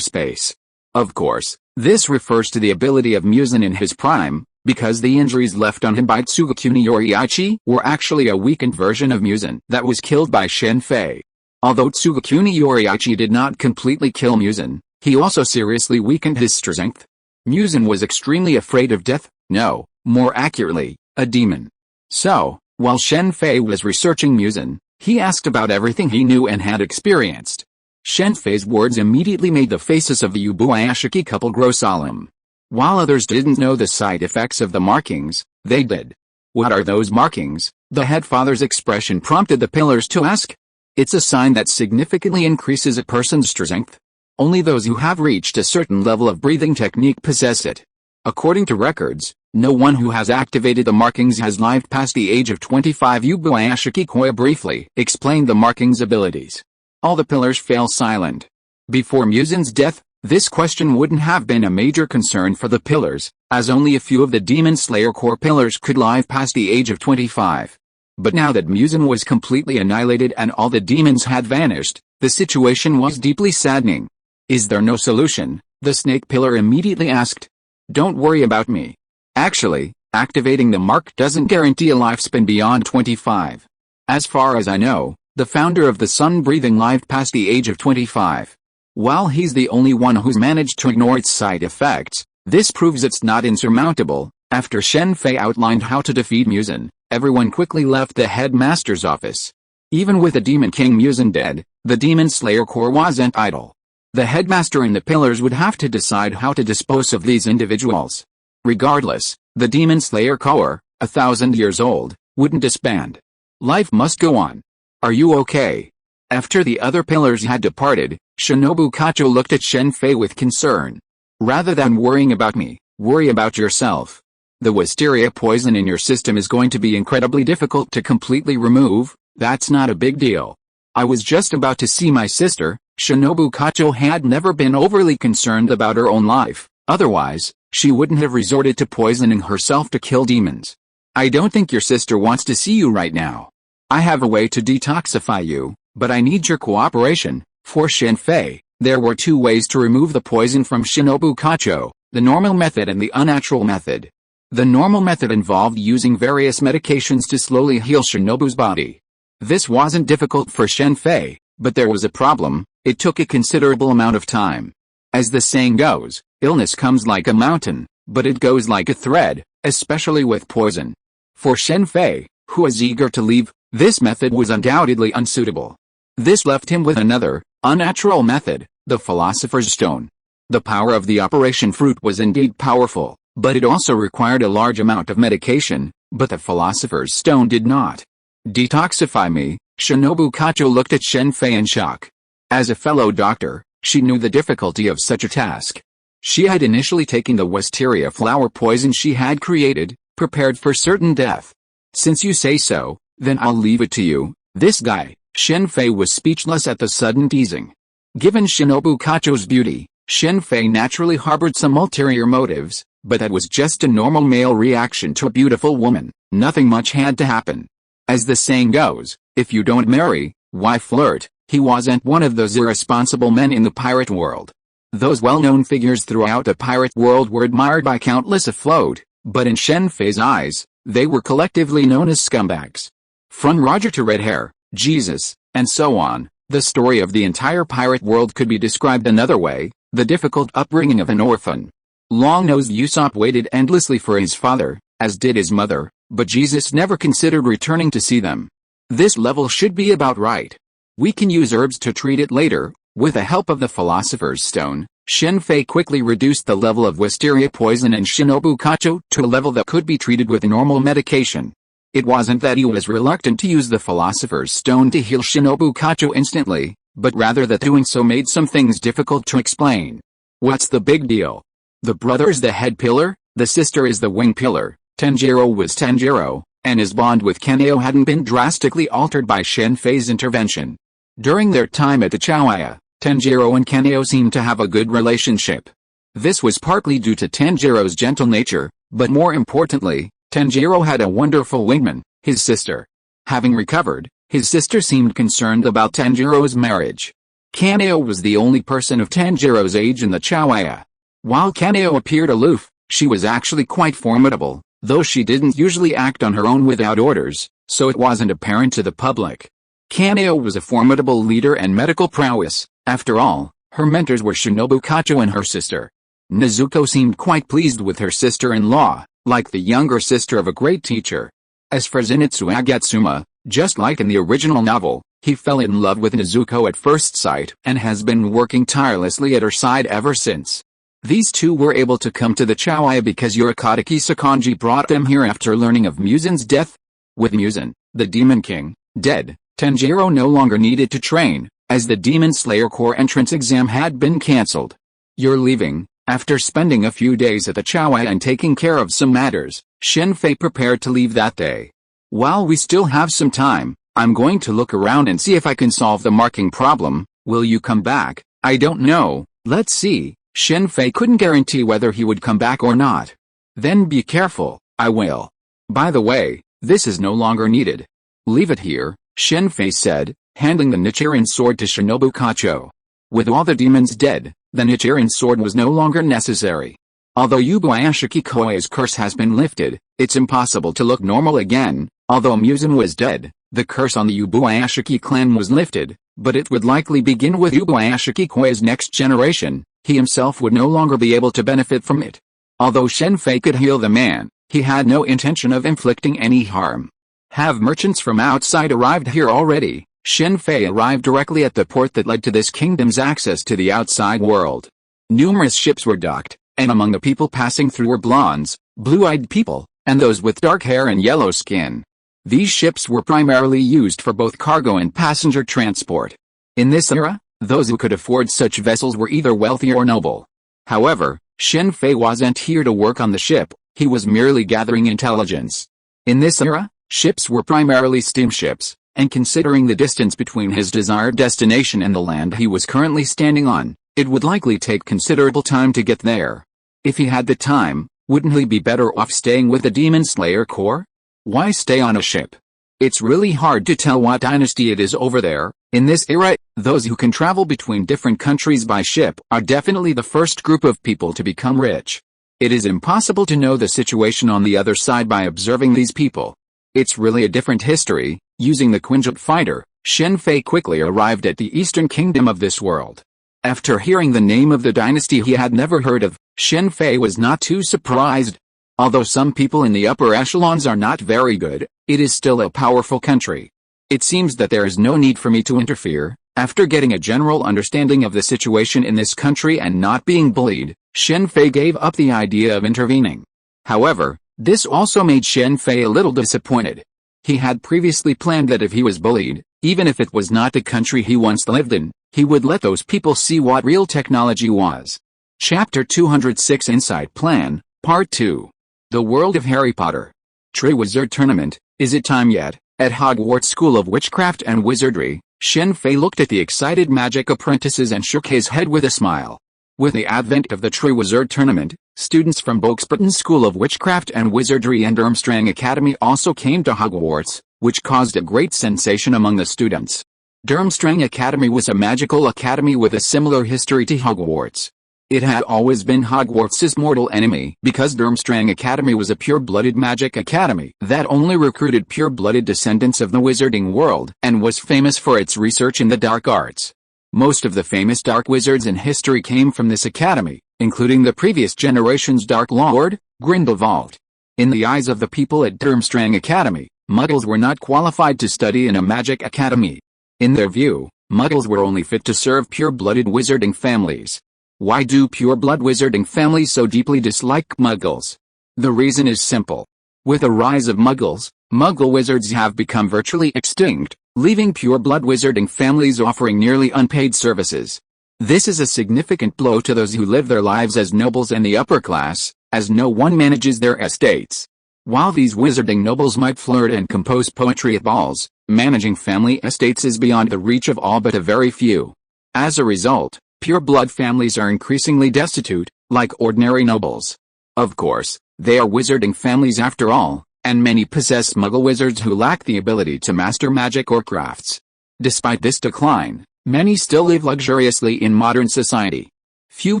space. Of course, this refers to the ability of Muzan in his prime, because the injuries left on him by Tsugakuni Yoriichi were actually a weakened version of Muzan that was killed by Shen Fei. Although Tsugakuni Yoriichi did not completely kill Muzan, he also seriously weakened his strength. Muzan was extremely afraid of death, no, more accurately, a demon. So, while Shen Fei was researching Muzan, he asked about everything he knew and had experienced. Shen Fei's words immediately made the faces of the Yubuayashiki couple grow solemn. While others didn't know the side effects of the markings, they did. What are those markings? The head father's expression prompted the pillars to ask. It's a sign that significantly increases a person's strength. Only those who have reached a certain level of breathing technique possess it. According to records, no one who has activated the markings has lived past the age of 25. Yubuayashiki Koya briefly explained the markings' abilities. All the pillars fell silent. Before Muzan's death, this question wouldn't have been a major concern for the pillars, as only a few of the Demon Slayer Corps pillars could live past the age of 25. But now that Muzan was completely annihilated and all the demons had vanished, the situation was deeply saddening. Is there no solution? The snake pillar immediately asked. Don't worry about me. Actually, activating the mark doesn't guarantee a lifespan beyond 25. As far as I know, the founder of the Sun Breathing lived past the age of 25. While he's the only one who's managed to ignore its side effects, this proves it's not insurmountable. After Shen Fei outlined how to defeat Muzan, everyone quickly left the headmaster's office. Even with the Demon King Muzan dead, the Demon Slayer Corps wasn't idle. The headmaster and the pillars would have to decide how to dispose of these individuals. Regardless, the Demon Slayer Corps, 1,000 years old, wouldn't disband. Life must go on. Are you okay? After the other pillars had departed, Shinobu Kacho looked at Shen Fei with concern. Rather than worrying about me, worry about yourself. The wisteria poison in your system is going to be incredibly difficult to completely remove. That's not a big deal. I was just about to see my sister. Shinobu Kacho had never been overly concerned about her own life, otherwise, she wouldn't have resorted to poisoning herself to kill demons. I don't think your sister wants to see you right now. I have a way to detoxify you, but I need your cooperation. For Shen Fei, there were two ways to remove the poison from Shinobu Kacho, the normal method and the unnatural method. The normal method involved using various medications to slowly heal Shinobu's body. This wasn't difficult for Shen Fei, but there was a problem. It took a considerable amount of time. As the saying goes, illness comes like a mountain, but it goes like a thread, especially with poison. For Shen Fei, who was eager to leave, this method was undoubtedly unsuitable. This left him with another, unnatural method, the Philosopher's Stone. The power of the Operation Fruit was indeed powerful, but it also required a large amount of medication, but the Philosopher's Stone did not. Detoxify me, Shinobu Kacho looked at Shen Fei in shock. As a fellow doctor, she knew the difficulty of such a task. She had initially taken the wisteria flower poison she had created, prepared for certain death. Since you say so, then I'll leave it to you. This guy. Shen Fei was speechless at the sudden teasing. Given Shinobu Kacho's beauty, Shen Fei naturally harbored some ulterior motives, but that was just a normal male reaction to a beautiful woman. Nothing much had to happen. As the saying goes, if you don't marry, why flirt? He wasn't one of those irresponsible men in the pirate world. Those well-known figures throughout the pirate world were admired by countless afloat, But in Shen Fei's eyes, they were collectively known as scumbags. From Roger to red hair, Jesus, and so on, the story of the entire pirate world could be described another way: the difficult upbringing of an orphan. Long-nosed Usopp waited endlessly for his father, as did his mother, but Jesus never considered returning to see them. This level should be about right. We can use herbs to treat it later. With the help of the Philosopher's Stone, Shen Fei quickly reduced the level of wisteria poison in Shinobu Kacho to a level that could be treated with normal medication. It wasn't that he was reluctant to use the Philosopher's Stone to heal Shinobu Kacho instantly, but rather that doing so made some things difficult to explain. What's the big deal? The brother is the head pillar, the sister is the wing pillar. Tanjiro was Tanjiro, and his bond with Kaneo hadn't been drastically altered by Shen Fei's intervention. During their time at the Chawaya, Tanjiro and Kaneo seemed to have a good relationship. This was partly due to Tanjiro's gentle nature, but more importantly, Tanjiro had a wonderful wingman, his sister. Having recovered, his sister seemed concerned about Tanjiro's marriage. Kaneo was the only person of Tanjiro's age in the Chawaya. While Kaneo appeared aloof, she was actually quite formidable, though she didn't usually act on her own without orders, so it wasn't apparent to the public. Kaneo was a formidable leader and medical prowess. After all, her mentors were Shinobu Kacho and her sister. Nezuko seemed quite pleased with her sister-in-law, like the younger sister of a great teacher. As for Zenitsu Agatsuma, just like in the original novel, he fell in love with Nezuko at first sight and has been working tirelessly at her side ever since. These two were able to come to the Chawaya because Urakataki Sakonji brought them here after learning of Muzan's death. With Muzan, the Demon King, dead, Tanjiro no longer needed to train, as the Demon Slayer Corps entrance exam had been cancelled. "You're leaving." After spending a few days at the Chawaya and taking care of some matters, Shen Fei prepared to leave that day. "While we still have some time, I'm going to look around and see if I can solve the marking problem. Will you come back?" "I don't know, let's see." Shen Fei couldn't guarantee whether he would come back or not. "Then be careful." "I will. By the way, this is no longer needed." "Leave it here," Shen Fei said, handing the Nichiren sword to Shinobu Kacho. With all the demons dead, the Nichiren sword was no longer necessary. Although Yubuayashiki Koei's curse has been lifted, it's impossible to look normal again. Although Muzan was dead, the curse on the Yubuayashiki clan was lifted, but it would likely begin with Yubuayashiki Koei's next generation. He himself would no longer be able to benefit from it. Although Shen Fei could heal the man, he had no intention of inflicting any harm. Have merchants from outside arrived here already? Shen Fei arrived directly at the port that led to this kingdom's access to the outside world. Numerous ships were docked, and among the people passing through were blondes, blue-eyed people, and those with dark hair and yellow skin. These ships were primarily used for both cargo and passenger transport. In this era, those who could afford such vessels were either wealthy or noble. However, Shen Fei wasn't here to work on the ship, he was merely gathering intelligence. In this era, ships were primarily steamships, and considering the distance between his desired destination and the land he was currently standing on, it would likely take considerable time to get there. If he had the time, wouldn't he be better off staying with the Demon Slayer Corps? Why stay on a ship? It's really hard to tell what dynasty it is over there. In this era, those who can travel between different countries by ship are definitely the first group of people to become rich. It is impossible to know the situation on the other side by observing these people. It's really a different history. Using the Quinjet fighter, Shen Fei quickly arrived at the eastern kingdom of this world. After hearing the name of the dynasty he had never heard of, Shen Fei was not too surprised. Although some people in the upper echelons are not very good, it is still a powerful country. It seems that there is no need for me to interfere. After getting a general understanding of the situation in this country and not being bullied, Shen Fei gave up the idea of intervening. However, this also made Shen Fei a little disappointed. He had previously planned that if he was bullied, even if it was not the country he once lived in, he would let those people see what real technology was. Chapter 206 Inside Plan, Part 2. The World of Harry Potter. Triwizard Tournament, is it time yet? At Hogwarts School of Witchcraft and Wizardry, Shen Fei looked at the excited magic apprentices and shook his head with a smile. With the advent of the Triwizard Tournament, students from Boxburton School of Witchcraft and Wizardry and Durmstrang Academy also came to Hogwarts, which caused a great sensation among the students. Durmstrang Academy was a magical academy with a similar history to Hogwarts. It had always been Hogwarts' mortal enemy because Durmstrang Academy was a pure-blooded magic academy that only recruited pure-blooded descendants of the wizarding world and was famous for its research in the dark arts. Most of the famous dark wizards in history came from this academy, including the previous generation's Dark Lord, Grindelwald. In the eyes of the people at Durmstrang Academy, Muggles were not qualified to study in a magic academy. In their view, Muggles were only fit to serve pure-blooded wizarding families. Why do pure-blood wizarding families so deeply dislike Muggles? The reason is simple. With the rise of Muggles, Muggle wizards have become virtually extinct, leaving pure-blood wizarding families offering nearly unpaid services. This is a significant blow to those who live their lives as nobles and the upper class, as no one manages their estates. While these wizarding nobles might flirt and compose poetry at balls, managing family estates is beyond the reach of all but a very few. As a result, pure-blood families are increasingly destitute, like ordinary nobles. Of course, they are wizarding families after all, and many possess Muggle wizards who lack the ability to master magic or crafts. Despite this decline, many still live luxuriously in modern society. Few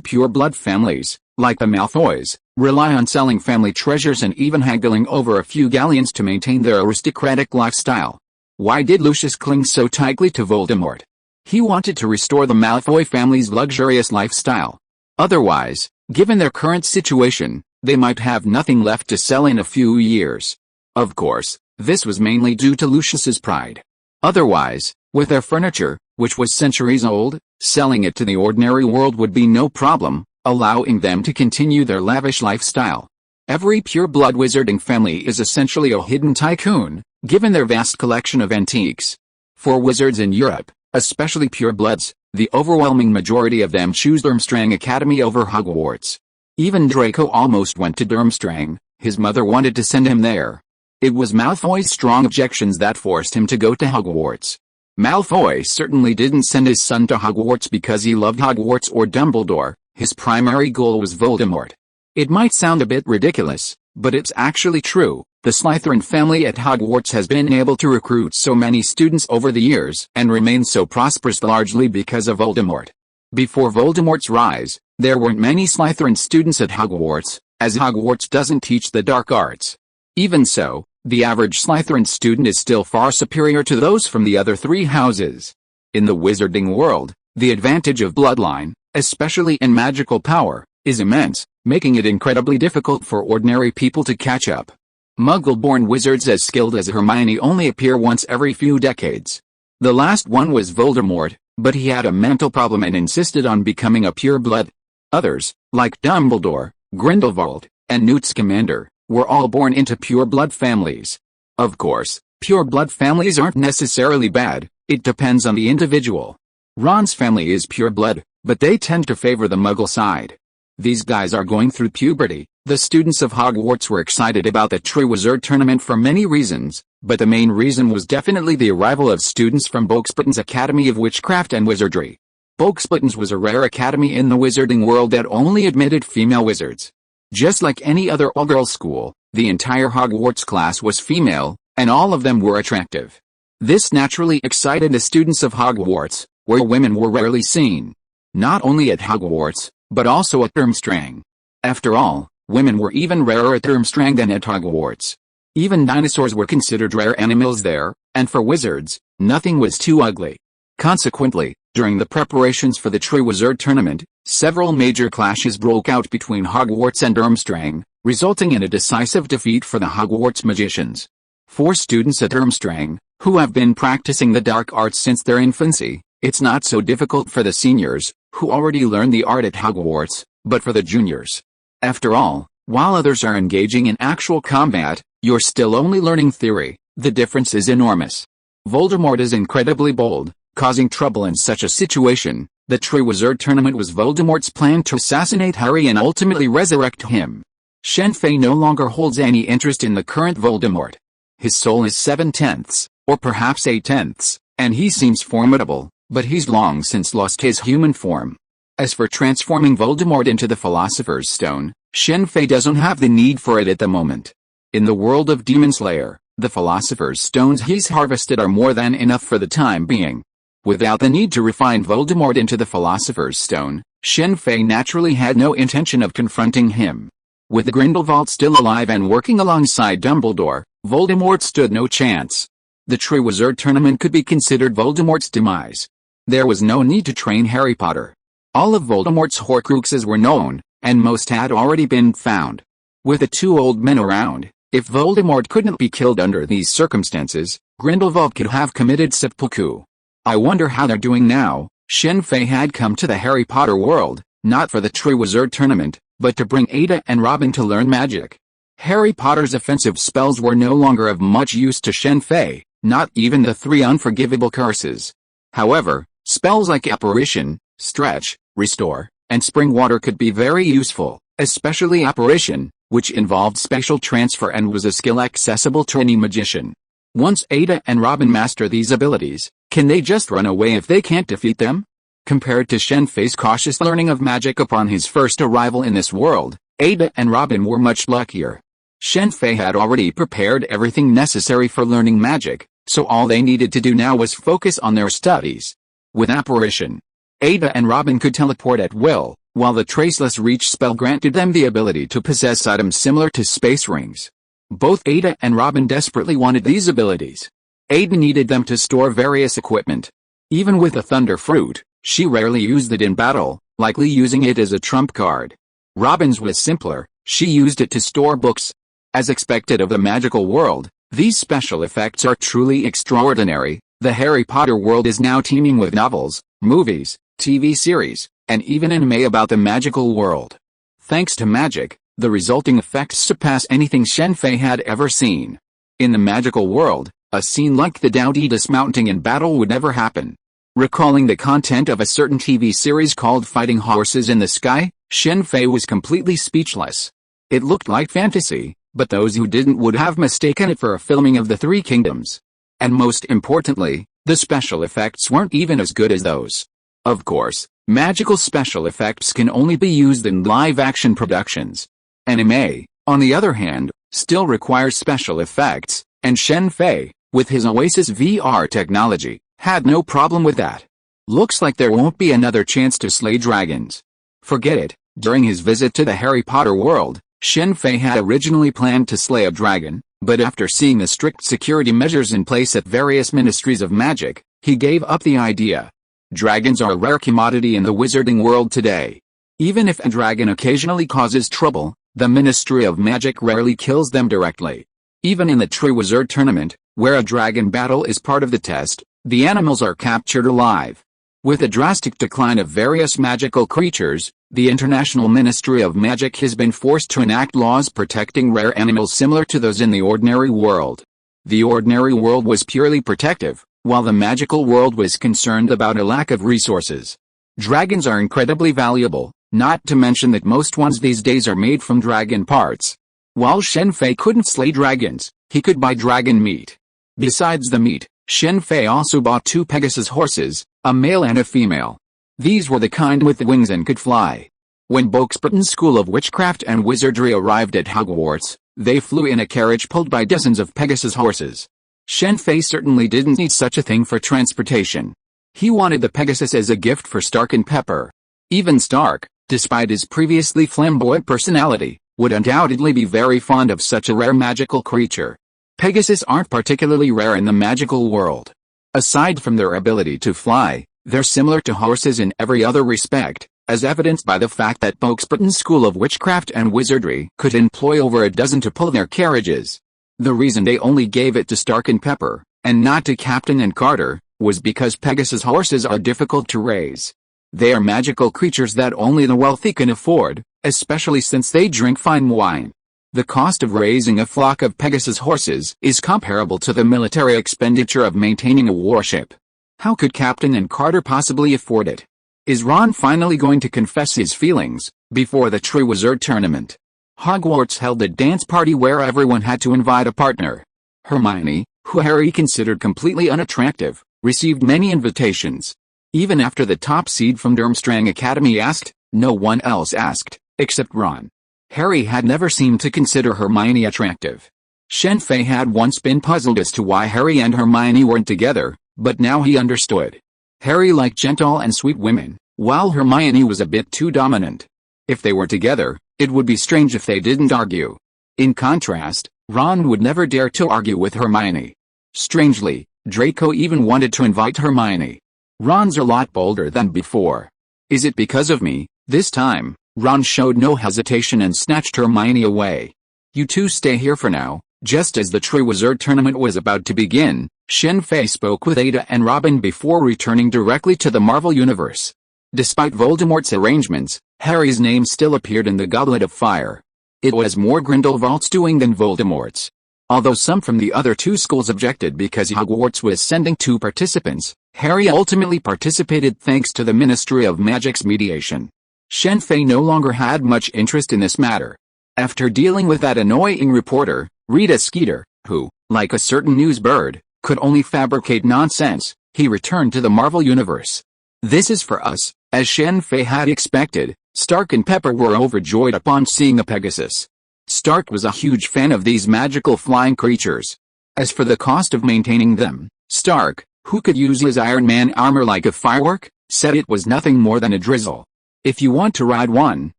pure-blood families, like the Malfoys, rely on selling family treasures and even haggling over a few galleons to maintain their aristocratic lifestyle. Why did Lucius cling so tightly to Voldemort? He wanted to restore the Malfoy family's luxurious lifestyle. Otherwise, given their current situation, they might have nothing left to sell in a few years. Of course, this was mainly due to Lucius's pride. Otherwise, with their furniture, which was centuries old, selling it to the ordinary world would be no problem, allowing them to continue their lavish lifestyle. Every pure-blood wizarding family is essentially a hidden tycoon, given their vast collection of antiques. For wizards in Europe, especially purebloods, the overwhelming majority of them choose Durmstrang Academy over Hogwarts. Even Draco almost went to Durmstrang. His mother wanted to send him there. It was Malfoy's strong objections that forced him to go to Hogwarts. Malfoy certainly didn't send his son to Hogwarts because he loved Hogwarts or Dumbledore. His primary goal was Voldemort. It might sound a bit ridiculous, but it's actually true. The Slytherin family at Hogwarts has been able to recruit so many students over the years and remain so prosperous largely because of Voldemort. Before Voldemort's rise, there weren't many Slytherin students at Hogwarts, as Hogwarts doesn't teach the dark arts. Even so, the average Slytherin student is still far superior to those from the other three houses. In the wizarding world, the advantage of bloodline, especially in magical power, is immense, making it incredibly difficult for ordinary people to catch up. Muggle-born wizards as skilled as Hermione only appear once every few decades. The last one was Voldemort, but he had a mental problem and insisted on becoming a pure-blood. Others, like Dumbledore, Grindelwald, and Newt Scamander, were all born into pure-blood families. Of course, pure-blood families aren't necessarily bad, it depends on the individual. Ron's family is pure-blood, but they tend to favor the Muggle side. These guys are going through puberty. The students of Hogwarts were excited about the Triwizard Tournament for many reasons, but the main reason was definitely the arrival of students from Boxbutton's Academy of Witchcraft and Wizardry. Boxbutton's was a rare academy in the wizarding world that only admitted female wizards. Just like any other all-girls school, the entire Hogwarts class was female, and all of them were attractive. This naturally excited the students of Hogwarts, where women were rarely seen. Not only at Hogwarts, but also at Durmstrang. After all, women were even rarer at Durmstrang than at Hogwarts. Even dinosaurs were considered rare animals there, and for wizards, nothing was too ugly. Consequently, during the preparations for the Triwizard Tournament, several major clashes broke out between Hogwarts and Durmstrang, resulting in a decisive defeat for the Hogwarts magicians. For students at Durmstrang, who have been practicing the dark arts since their infancy, it's not so difficult for the seniors, who already learned the art at Hogwarts, but for the juniors. After all, while others are engaging in actual combat, you're still only learning theory. The difference is enormous. Voldemort is incredibly bold, causing trouble in such a situation. The Triwizard Tournament was Voldemort's plan to assassinate Harry and ultimately resurrect him. Shen Fei no longer holds any interest in the current Voldemort. His soul is 7/10, or perhaps 8/10, and he seems formidable, but he's long since lost his human form. As for transforming Voldemort into the Philosopher's Stone, Shen Fei doesn't have the need for it at the moment. In the world of Demon Slayer, the Philosopher's Stones he's harvested are more than enough for the time being. Without the need to refine Voldemort into the Philosopher's Stone, Shen Fei naturally had no intention of confronting him. With Grindelwald still alive and working alongside Dumbledore, Voldemort stood no chance. The Triwizard Tournament could be considered Voldemort's demise. There was no need to train Harry Potter. All of Voldemort's Horcruxes were known, and most had already been found. With the two old men around, if Voldemort couldn't be killed under these circumstances, Grindelwald could have committed seppuku. I wonder how they're doing now. Shen Fei had come to the Harry Potter world, not for the Triwizard Tournament, but to bring Ada and Robin to learn magic. Harry Potter's offensive spells were no longer of much use to Shen Fei, not even the 3 unforgivable curses. However, spells like Apparition, Stretch, Restore, and Spring Water could be very useful, especially Apparition, which involved spatial transfer and was a skill accessible to any magician. Once Ada and Robin master these abilities, can they just run away if they can't defeat them? Compared to Shen Fei's cautious learning of magic upon his first arrival in this world, Ada and Robin were much luckier. Shen Fei had already prepared everything necessary for learning magic, so all they needed to do now was focus on their studies. With Apparition, Ada and Robin could teleport at will, while the Traceless Reach spell granted them the ability to possess items similar to space rings. Both Ada and Robin desperately wanted these abilities. Ada needed them to store various equipment. Even with the Thunder Fruit, she rarely used it in battle, likely using it as a trump card. Robin's was simpler, she used it to store books. As expected of the magical world, these special effects are truly extraordinary. The Harry Potter world is now teeming with novels, movies, TV series, and even anime about the magical world. Thanks to magic, the resulting effects surpass anything Shen Fei had ever seen. In the magical world, a scene like the Dowdy dismounting in battle would never happen. Recalling the content of a certain TV series called Fighting Horses in the Sky, Shen Fei was completely speechless. It looked like fantasy, but those who didn't would have mistaken it for a filming of the Three Kingdoms. And most importantly, the special effects weren't even as good as those. Of course, magical special effects can only be used in live-action productions. Anime, on the other hand, still requires special effects, and Shen Fei, with his Oasis VR technology, had no problem with that. Looks like there won't be another chance to slay dragons. Forget it. During his visit to the Harry Potter world, Shen Fei had originally planned to slay a dragon, but after seeing the strict security measures in place at various ministries of magic, he gave up the idea. Dragons are a rare commodity in the wizarding world today. Even if a dragon occasionally causes trouble, the Ministry of Magic rarely kills them directly. Even in the Triwizard Tournament, where a dragon battle is part of the test, the animals are captured alive. With a drastic decline of various magical creatures, the International Ministry of Magic has been forced to enact laws protecting rare animals similar to those in the ordinary world. The ordinary world was purely protective, while the magical world was concerned about a lack of resources. Dragons are incredibly valuable, not to mention that most ones these days are made from dragon parts. While Shen Fei couldn't slay dragons, he could buy dragon meat. Besides the meat, Shen Fei also bought 2 Pegasus horses, a male and a female. These were the kind with wings and could fly. When Boxburton's School of Witchcraft and Wizardry arrived at Hogwarts, they flew in a carriage pulled by dozens of Pegasus horses. Shen Fei certainly didn't need such a thing for transportation. He wanted the Pegasus as a gift for Stark and Pepper. Even Stark, despite his previously flamboyant personality, would undoubtedly be very fond of such a rare magical creature. Pegasus aren't particularly rare in the magical world. Aside from their ability to fly, they're similar to horses in every other respect, as evidenced by the fact that Boxburton's School of Witchcraft and Wizardry could employ over a dozen to pull their carriages. The reason they only gave it to Stark and Pepper, and not to Captain and Carter, was because Pegasus horses are difficult to raise. They are magical creatures that only the wealthy can afford, especially since they drink fine wine. The cost of raising a flock of Pegasus horses is comparable to the military expenditure of maintaining a warship. How could Captain and Carter possibly afford it? Is Ron finally going to confess his feelings before the Triwizard Tournament? Hogwarts held a dance party where everyone had to invite a partner. Hermione, who Harry considered completely unattractive, received many invitations. Even after the top seed from Durmstrang Academy asked, no one else asked, except Ron. Harry had never seemed to consider Hermione attractive. Shen Fei had once been puzzled as to why Harry and Hermione weren't together, but now he understood. Harry liked gentle and sweet women, while Hermione was a bit too dominant. If they were together, it would be strange if they didn't argue. In contrast, Ron would never dare to argue with Hermione. Strangely, Draco even wanted to invite Hermione. Ron's a lot bolder than before. Is it because of me? This time, Ron showed no hesitation and snatched Hermione away. You two stay here for now. Just as the Triwizard Tournament was about to begin, Shen Fei spoke with Ada and Robin before returning directly to the Marvel Universe. Despite Voldemort's arrangements, Harry's name still appeared in the Goblet of Fire. It was more Grindelwald's doing than Voldemort's. Although some from the other two schools objected because Hogwarts was sending 2 participants, Harry ultimately participated thanks to the Ministry of Magic's mediation. Shen Fei no longer had much interest in this matter. After dealing with that annoying reporter, Rita Skeeter, who, like a certain news bird, could only fabricate nonsense, he returned to the Marvel Universe. This is for us, as Shen Fei had expected. Stark and Pepper were overjoyed upon seeing the Pegasus. Stark was a huge fan of these magical flying creatures. As for the cost of maintaining them, Stark, who could use his Iron Man armor like a firework, said it was nothing more than a drizzle. If you want to ride one,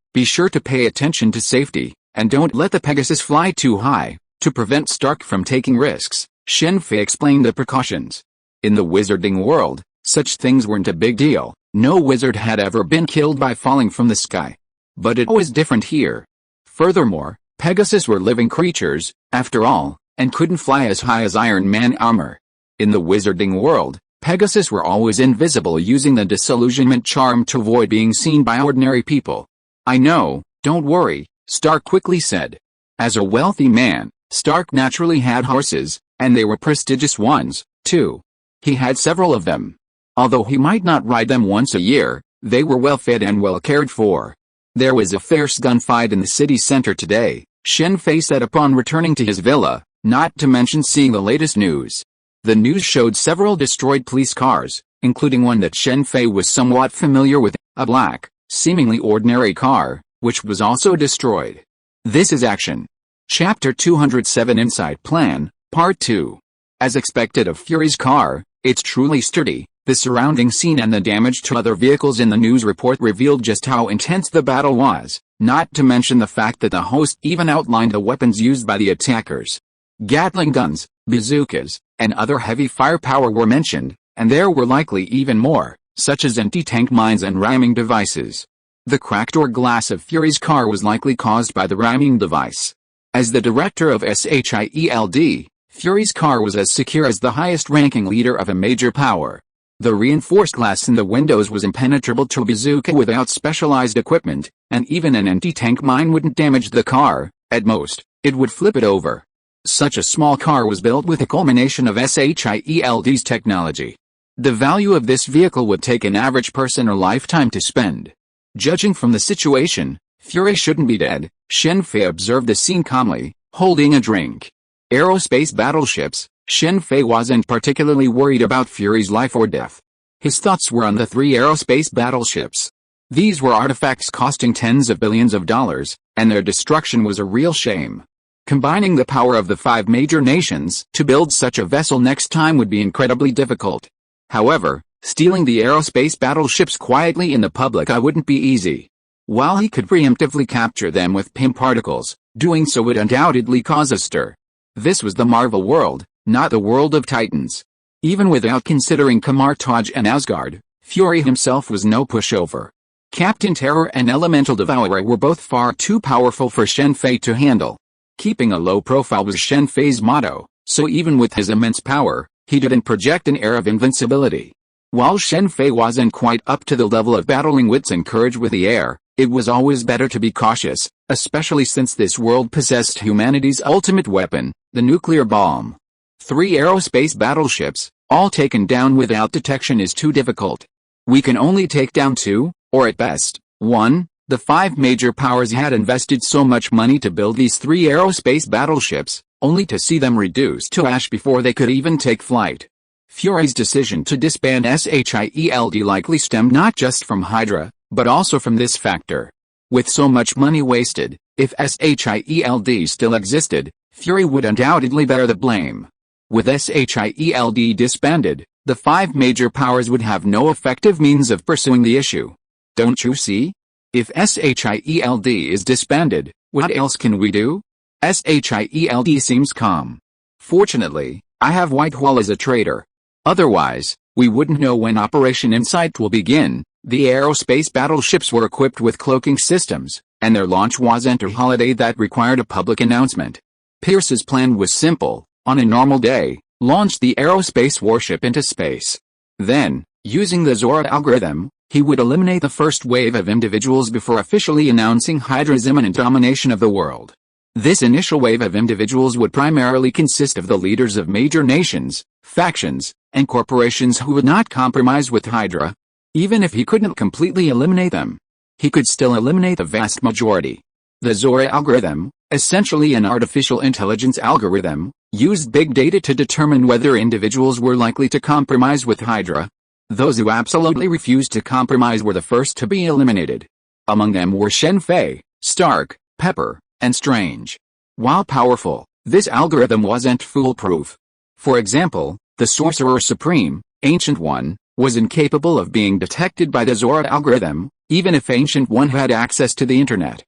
be sure to pay attention to safety, and don't let the Pegasus fly too high. To prevent Stark from taking risks, Shen Fei explained the precautions. In the wizarding world, such things weren't a big deal. No wizard had ever been killed by falling from the sky. But it was different here. Furthermore, Pegasus were living creatures, after all, and couldn't fly as high as Iron Man armor. In the wizarding world, Pegasus were always invisible, using the disillusionment charm to avoid being seen by ordinary people. I know, don't worry, Stark quickly said. As a wealthy man, Stark naturally had horses, and they were prestigious ones, too. He had several of them. Although he might not ride them once a year, they were well fed and well cared for. There was a fierce gunfight in the city center today, Shen Fei said upon returning to his villa, not to mention seeing the latest news. The news showed several destroyed police cars, including one that Shen Fei was somewhat familiar with, a black, seemingly ordinary car, which was also destroyed. This is action. Chapter 207 Inside Plan, Part 2. As expected of Fury's car, it's truly sturdy. The surrounding scene and the damage to other vehicles in the news report revealed just how intense the battle was, not to mention the fact that the host even outlined the weapons used by the attackers. Gatling guns, bazookas, and other heavy firepower were mentioned, and there were likely even more, such as anti-tank mines and ramming devices. The cracked door glass of Fury's car was likely caused by the ramming device. As the director of S.H.I.E.L.D., Fury's car was as secure as the highest-ranking leader of a major power. The reinforced glass in the windows was impenetrable to a bazooka without specialized equipment, and even an anti-tank mine wouldn't damage the car. At most, it would flip it over. Such a small car was built with a culmination of S.H.I.E.L.D's technology. The value of this vehicle would take an average person a lifetime to spend. Judging from the situation, Fury shouldn't be dead, Shen Fei observed the scene calmly, holding a drink. Aerospace battleships. Shen Fei wasn't particularly worried about Fury's life or death. His thoughts were on the 3 aerospace battleships. These were artifacts costing tens of billions of dollars, and their destruction was a real shame. Combining the power of the 5 major nations to build such a vessel next time would be incredibly difficult. However, stealing the aerospace battleships quietly in the public eye wouldn't be easy. While he could preemptively capture them with PIM particles, doing so would undoubtedly cause a stir. This was the Marvel world, not the world of Titans. Even without considering Kamar-Taj and Asgard, Fury himself was no pushover. Captain Terror and Elemental Devourer were both far too powerful for Shen Fei to handle. Keeping a low profile was Shen Fei's motto, so even with his immense power, he didn't project an air of invincibility. While Shen Fei wasn't quite up to the level of battling wits and courage with the air, it was always better to be cautious, especially since this world possessed humanity's ultimate weapon, the nuclear bomb. 3 aerospace battleships, all taken down without detection is too difficult. We can only take down 2, or at best, 1. The 5 major powers had invested so much money to build these 3 aerospace battleships, only to see them reduced to ash before they could even take flight. Fury's decision to disband S.H.I.E.L.D. likely stemmed not just from Hydra, but also from this factor. With so much money wasted, if S.H.I.E.L.D. still existed, Fury would undoubtedly bear the blame. With S.H.I.E.L.D. disbanded, the 5 major powers would have no effective means of pursuing the issue. Don't you see? If S.H.I.E.L.D. is disbanded, what else can we do? S.H.I.E.L.D. seems calm. Fortunately, I have Whitehall as a traitor. Otherwise, we wouldn't know when Operation Insight will begin. The aerospace battleships were equipped with cloaking systems, and their launch wasn't a holiday that required a public announcement. Pierce's plan was simple: on a normal day, launch the aerospace warship into space. Then, using the Zora algorithm, he would eliminate the first wave of individuals before officially announcing Hydra's imminent domination of the world. This initial wave of individuals would primarily consist of the leaders of major nations, factions, and corporations who would not compromise with Hydra. Even if he couldn't completely eliminate them, he could still eliminate the vast majority. The Zora algorithm, essentially an artificial intelligence algorithm, used big data to determine whether individuals were likely to compromise with Hydra. Those who absolutely refused to compromise were the first to be eliminated. Among them were Shen Fei, Stark, Pepper, and Strange. While powerful, this algorithm wasn't foolproof. For example, the Sorcerer Supreme, Ancient One, was incapable of being detected by the Zora algorithm, even if Ancient One had access to the internet.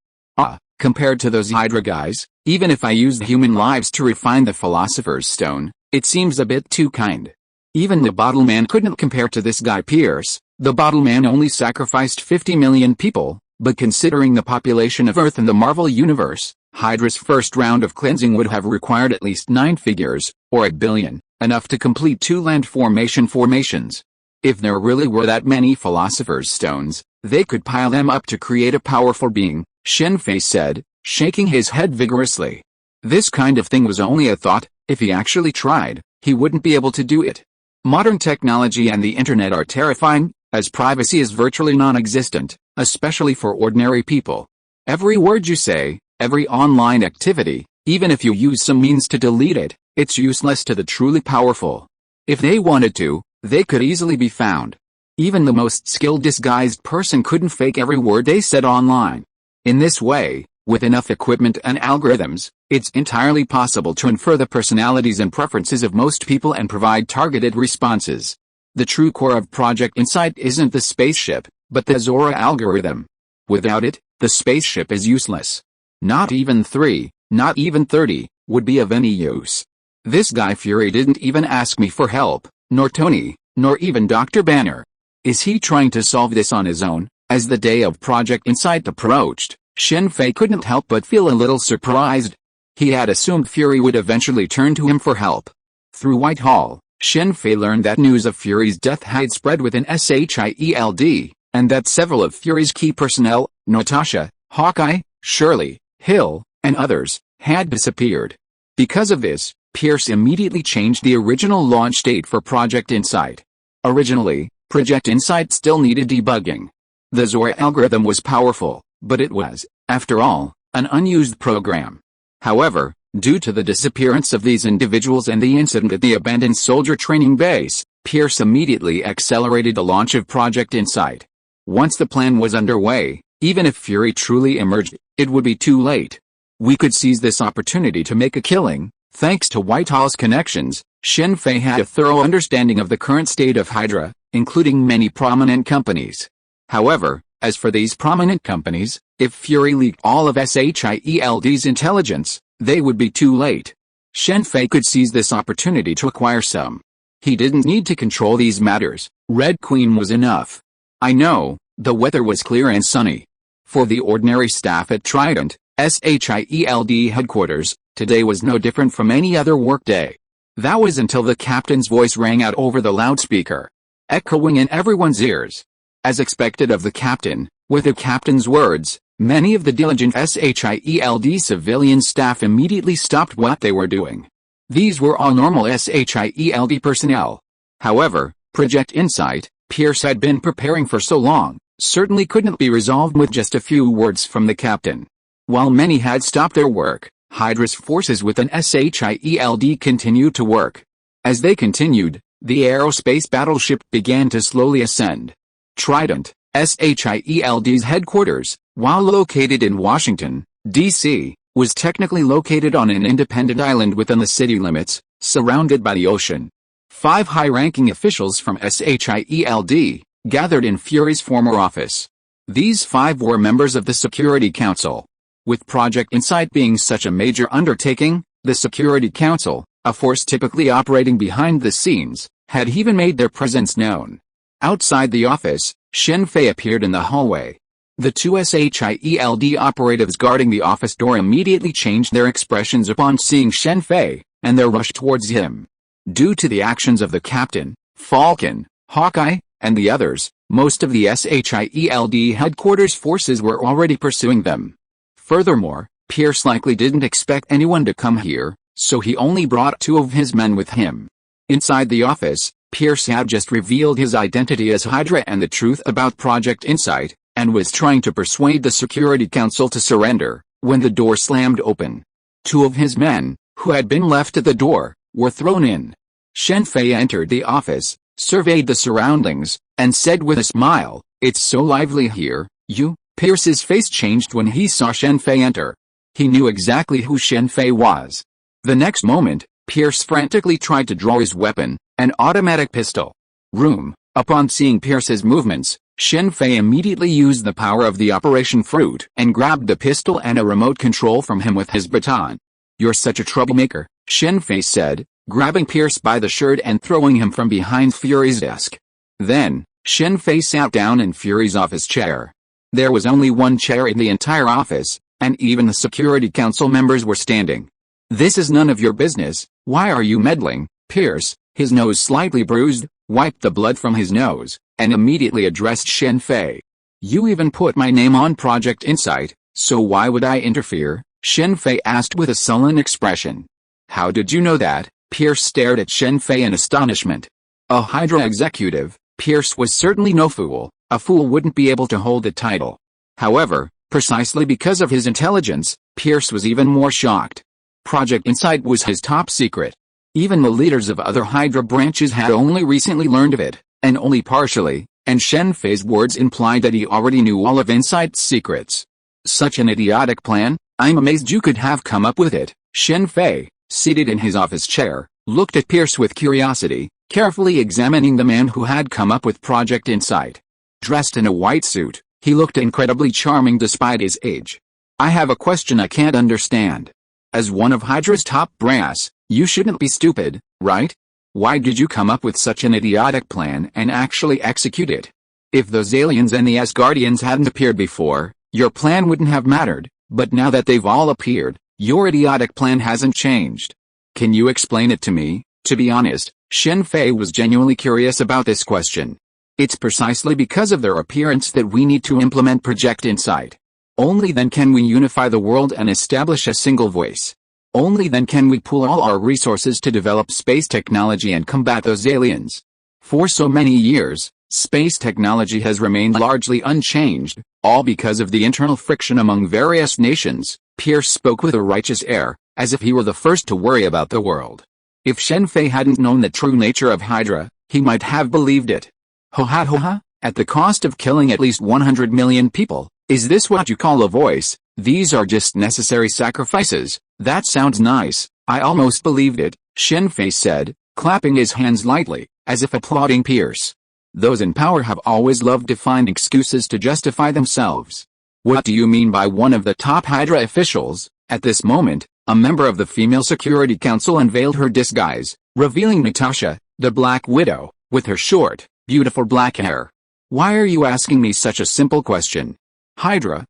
Compared to those Hydra guys, even if I used human lives to refine the Philosopher's Stone, it seems a bit too kind. Even the Bottle Man couldn't compare to this guy Pierce. The Bottle Man only sacrificed 50 million people, but considering the population of Earth and the Marvel Universe, Hydra's first round of cleansing would have required at least 9 figures, or 1 billion, enough to complete 2 land formations. If there really were that many Philosopher's Stones, they could pile them up to create a powerful being, Shen Fei said, shaking his head vigorously. This kind of thing was only a thought. If he actually tried, he wouldn't be able to do it. Modern technology and the internet are terrifying, as privacy is virtually non-existent, especially for ordinary people. Every word you say, every online activity, even if you use some means to delete it, it's useless to the truly powerful. If they wanted to, they could easily be found. Even the most skilled disguised person couldn't fake every word they said online. In this way, with enough equipment and algorithms, it's entirely possible to infer the personalities and preferences of most people and provide targeted responses. The true core of Project Insight isn't the spaceship, but the Zora algorithm. Without it, the spaceship is useless. Not even 3, not even 30, would be of any use. This guy Fury didn't even ask me for help, nor Tony, nor even Dr. Banner. Is he trying to solve this on his own? As the day of Project Insight approached, Shen Fei couldn't help but feel a little surprised. He had assumed Fury would eventually turn to him for help. Through Whitehall, Shen Fei learned that news of Fury's death had spread within S.H.I.E.L.D, and that several of Fury's key personnel, Natasha, Hawkeye, Shirley, Hill, and others, had disappeared. Because of this, Pierce immediately changed the original launch date for Project Insight. Originally, Project Insight still needed debugging. The Zora algorithm was powerful, but it was, after all, an unused program. However, due to the disappearance of these individuals and the incident at the abandoned soldier training base, Pierce immediately accelerated the launch of Project Insight. Once the plan was underway, even if Fury truly emerged, it would be too late. We could seize this opportunity to make a killing. Thanks to Whitehall's connections, Shen Fei had a thorough understanding of the current state of Hydra, including many prominent companies. However, as for these prominent companies, if Fury leaked all of S.H.I.E.L.D's intelligence, they would be too late. Shen Fei could seize this opportunity to acquire some. He didn't need to control these matters. Red Queen was enough. I know, the weather was clear and sunny. For the ordinary staff at Trident, S.H.I.E.L.D headquarters, today was no different from any other workday. That was until the captain's voice rang out over the loudspeaker, echoing in everyone's ears. As expected of the captain, with the captain's words, many of the diligent S.H.I.E.L.D civilian staff immediately stopped what they were doing. These were all normal S.H.I.E.L.D personnel. However, Project Insight, Pierce had been preparing for so long, certainly couldn't be resolved with just a few words from the captain. While many had stopped their work, Hydra's forces within S.H.I.E.L.D continued to work. As they continued, the aerospace battleship began to slowly ascend. Trident, S.H.I.E.L.D's headquarters, while located in Washington, D.C., was technically located on an independent island within the city limits, surrounded by the ocean. 5 high-ranking officials from S.H.I.E.L.D gathered in Fury's former office. These 5 were members of the Security Council. With Project Insight being such a major undertaking, the Security Council, a force typically operating behind the scenes, had even made their presence known. Outside the office, Shen Fei appeared in the hallway. The 2 S.H.I.E.L.D. operatives guarding the office door immediately changed their expressions upon seeing Shen Fei, and their rush towards him. Due to the actions of the captain, Falcon, Hawkeye, and the others, most of the S.H.I.E.L.D. headquarters forces were already pursuing them. Furthermore, Pierce likely didn't expect anyone to come here, so he only brought 2 of his men with him. Inside the office, Pierce had just revealed his identity as Hydra and the truth about Project Insight, and was trying to persuade the Security Council to surrender, when the door slammed open. 2 of his men, who had been left at the door, were thrown in. Shen Fei entered the office, surveyed the surroundings, and said with a smile, "It's so lively here, you." Pierce's face changed when he saw Shen Fei enter. He knew exactly who Shen Fei was. The next moment, Pierce frantically tried to draw his weapon, an automatic pistol. Upon seeing Pierce's movements, Shen Fei immediately used the power of the Operation Fruit and grabbed the pistol and a remote control from him with his baton. "You're such a troublemaker," Shen Fei said, grabbing Pierce by the shirt and throwing him from behind Fury's desk. Then, Shen Fei sat down in Fury's office chair. There was only one chair in the entire office, and even the Security Council members were standing. "This is none of your business, why are you meddling?" Pierce, his nose slightly bruised, wiped the blood from his nose, and immediately addressed Shen Fei. "You even put my name on Project Insight, so why would I interfere?" Shen Fei asked with a sullen expression. "How did you know that?" Pierce stared at Shen Fei in astonishment. A Hydra executive, Pierce was certainly no fool. A fool wouldn't be able to hold the title. However, precisely because of his intelligence, Pierce was even more shocked. Project Insight was his top secret. Even the leaders of other Hydra branches had only recently learned of it, and only partially, and Shen Fei's words implied that he already knew all of Insight's secrets. Such an idiotic plan, I'm amazed you could have come up with it. Shen Fei, seated in his office chair, looked at Pierce with curiosity, carefully examining the man who had come up with Project Insight. Dressed in a white suit, he looked incredibly charming despite his age. "I have a question I can't understand. As one of Hydra's top brass, you shouldn't be stupid, right? Why did you come up with such an idiotic plan and actually execute it? If those aliens and the Asgardians hadn't appeared before, your plan wouldn't have mattered, but now that they've all appeared, your idiotic plan hasn't changed. Can you explain it to me?" To be honest, Shen Fei was genuinely curious about this question. It's precisely because of their appearance that we need to implement Project Insight. Only then can we unify the world and establish a single voice. Only then can we pool all our resources to develop space technology and combat those aliens. For so many years, space technology has remained largely unchanged, all because of the internal friction among various nations. Pierce spoke with a righteous air, as if he were the first to worry about the world. If Shen Fei hadn't known the true nature of Hydra, he might have believed it. Ho ha, at the cost of killing at least 100 million people, is this what you call a voice? These are just necessary sacrifices. That sounds nice, I almost believed it, Shen Fei said, clapping his hands lightly, as if applauding Pierce. Those in power have always loved to find excuses to justify themselves. What do you mean by one of the top Hydra officials? At this moment, a member of the female Security Council unveiled her disguise, revealing Natasha, the Black Widow, with her short, beautiful black hair. Why are you asking me such a simple question? Hydra,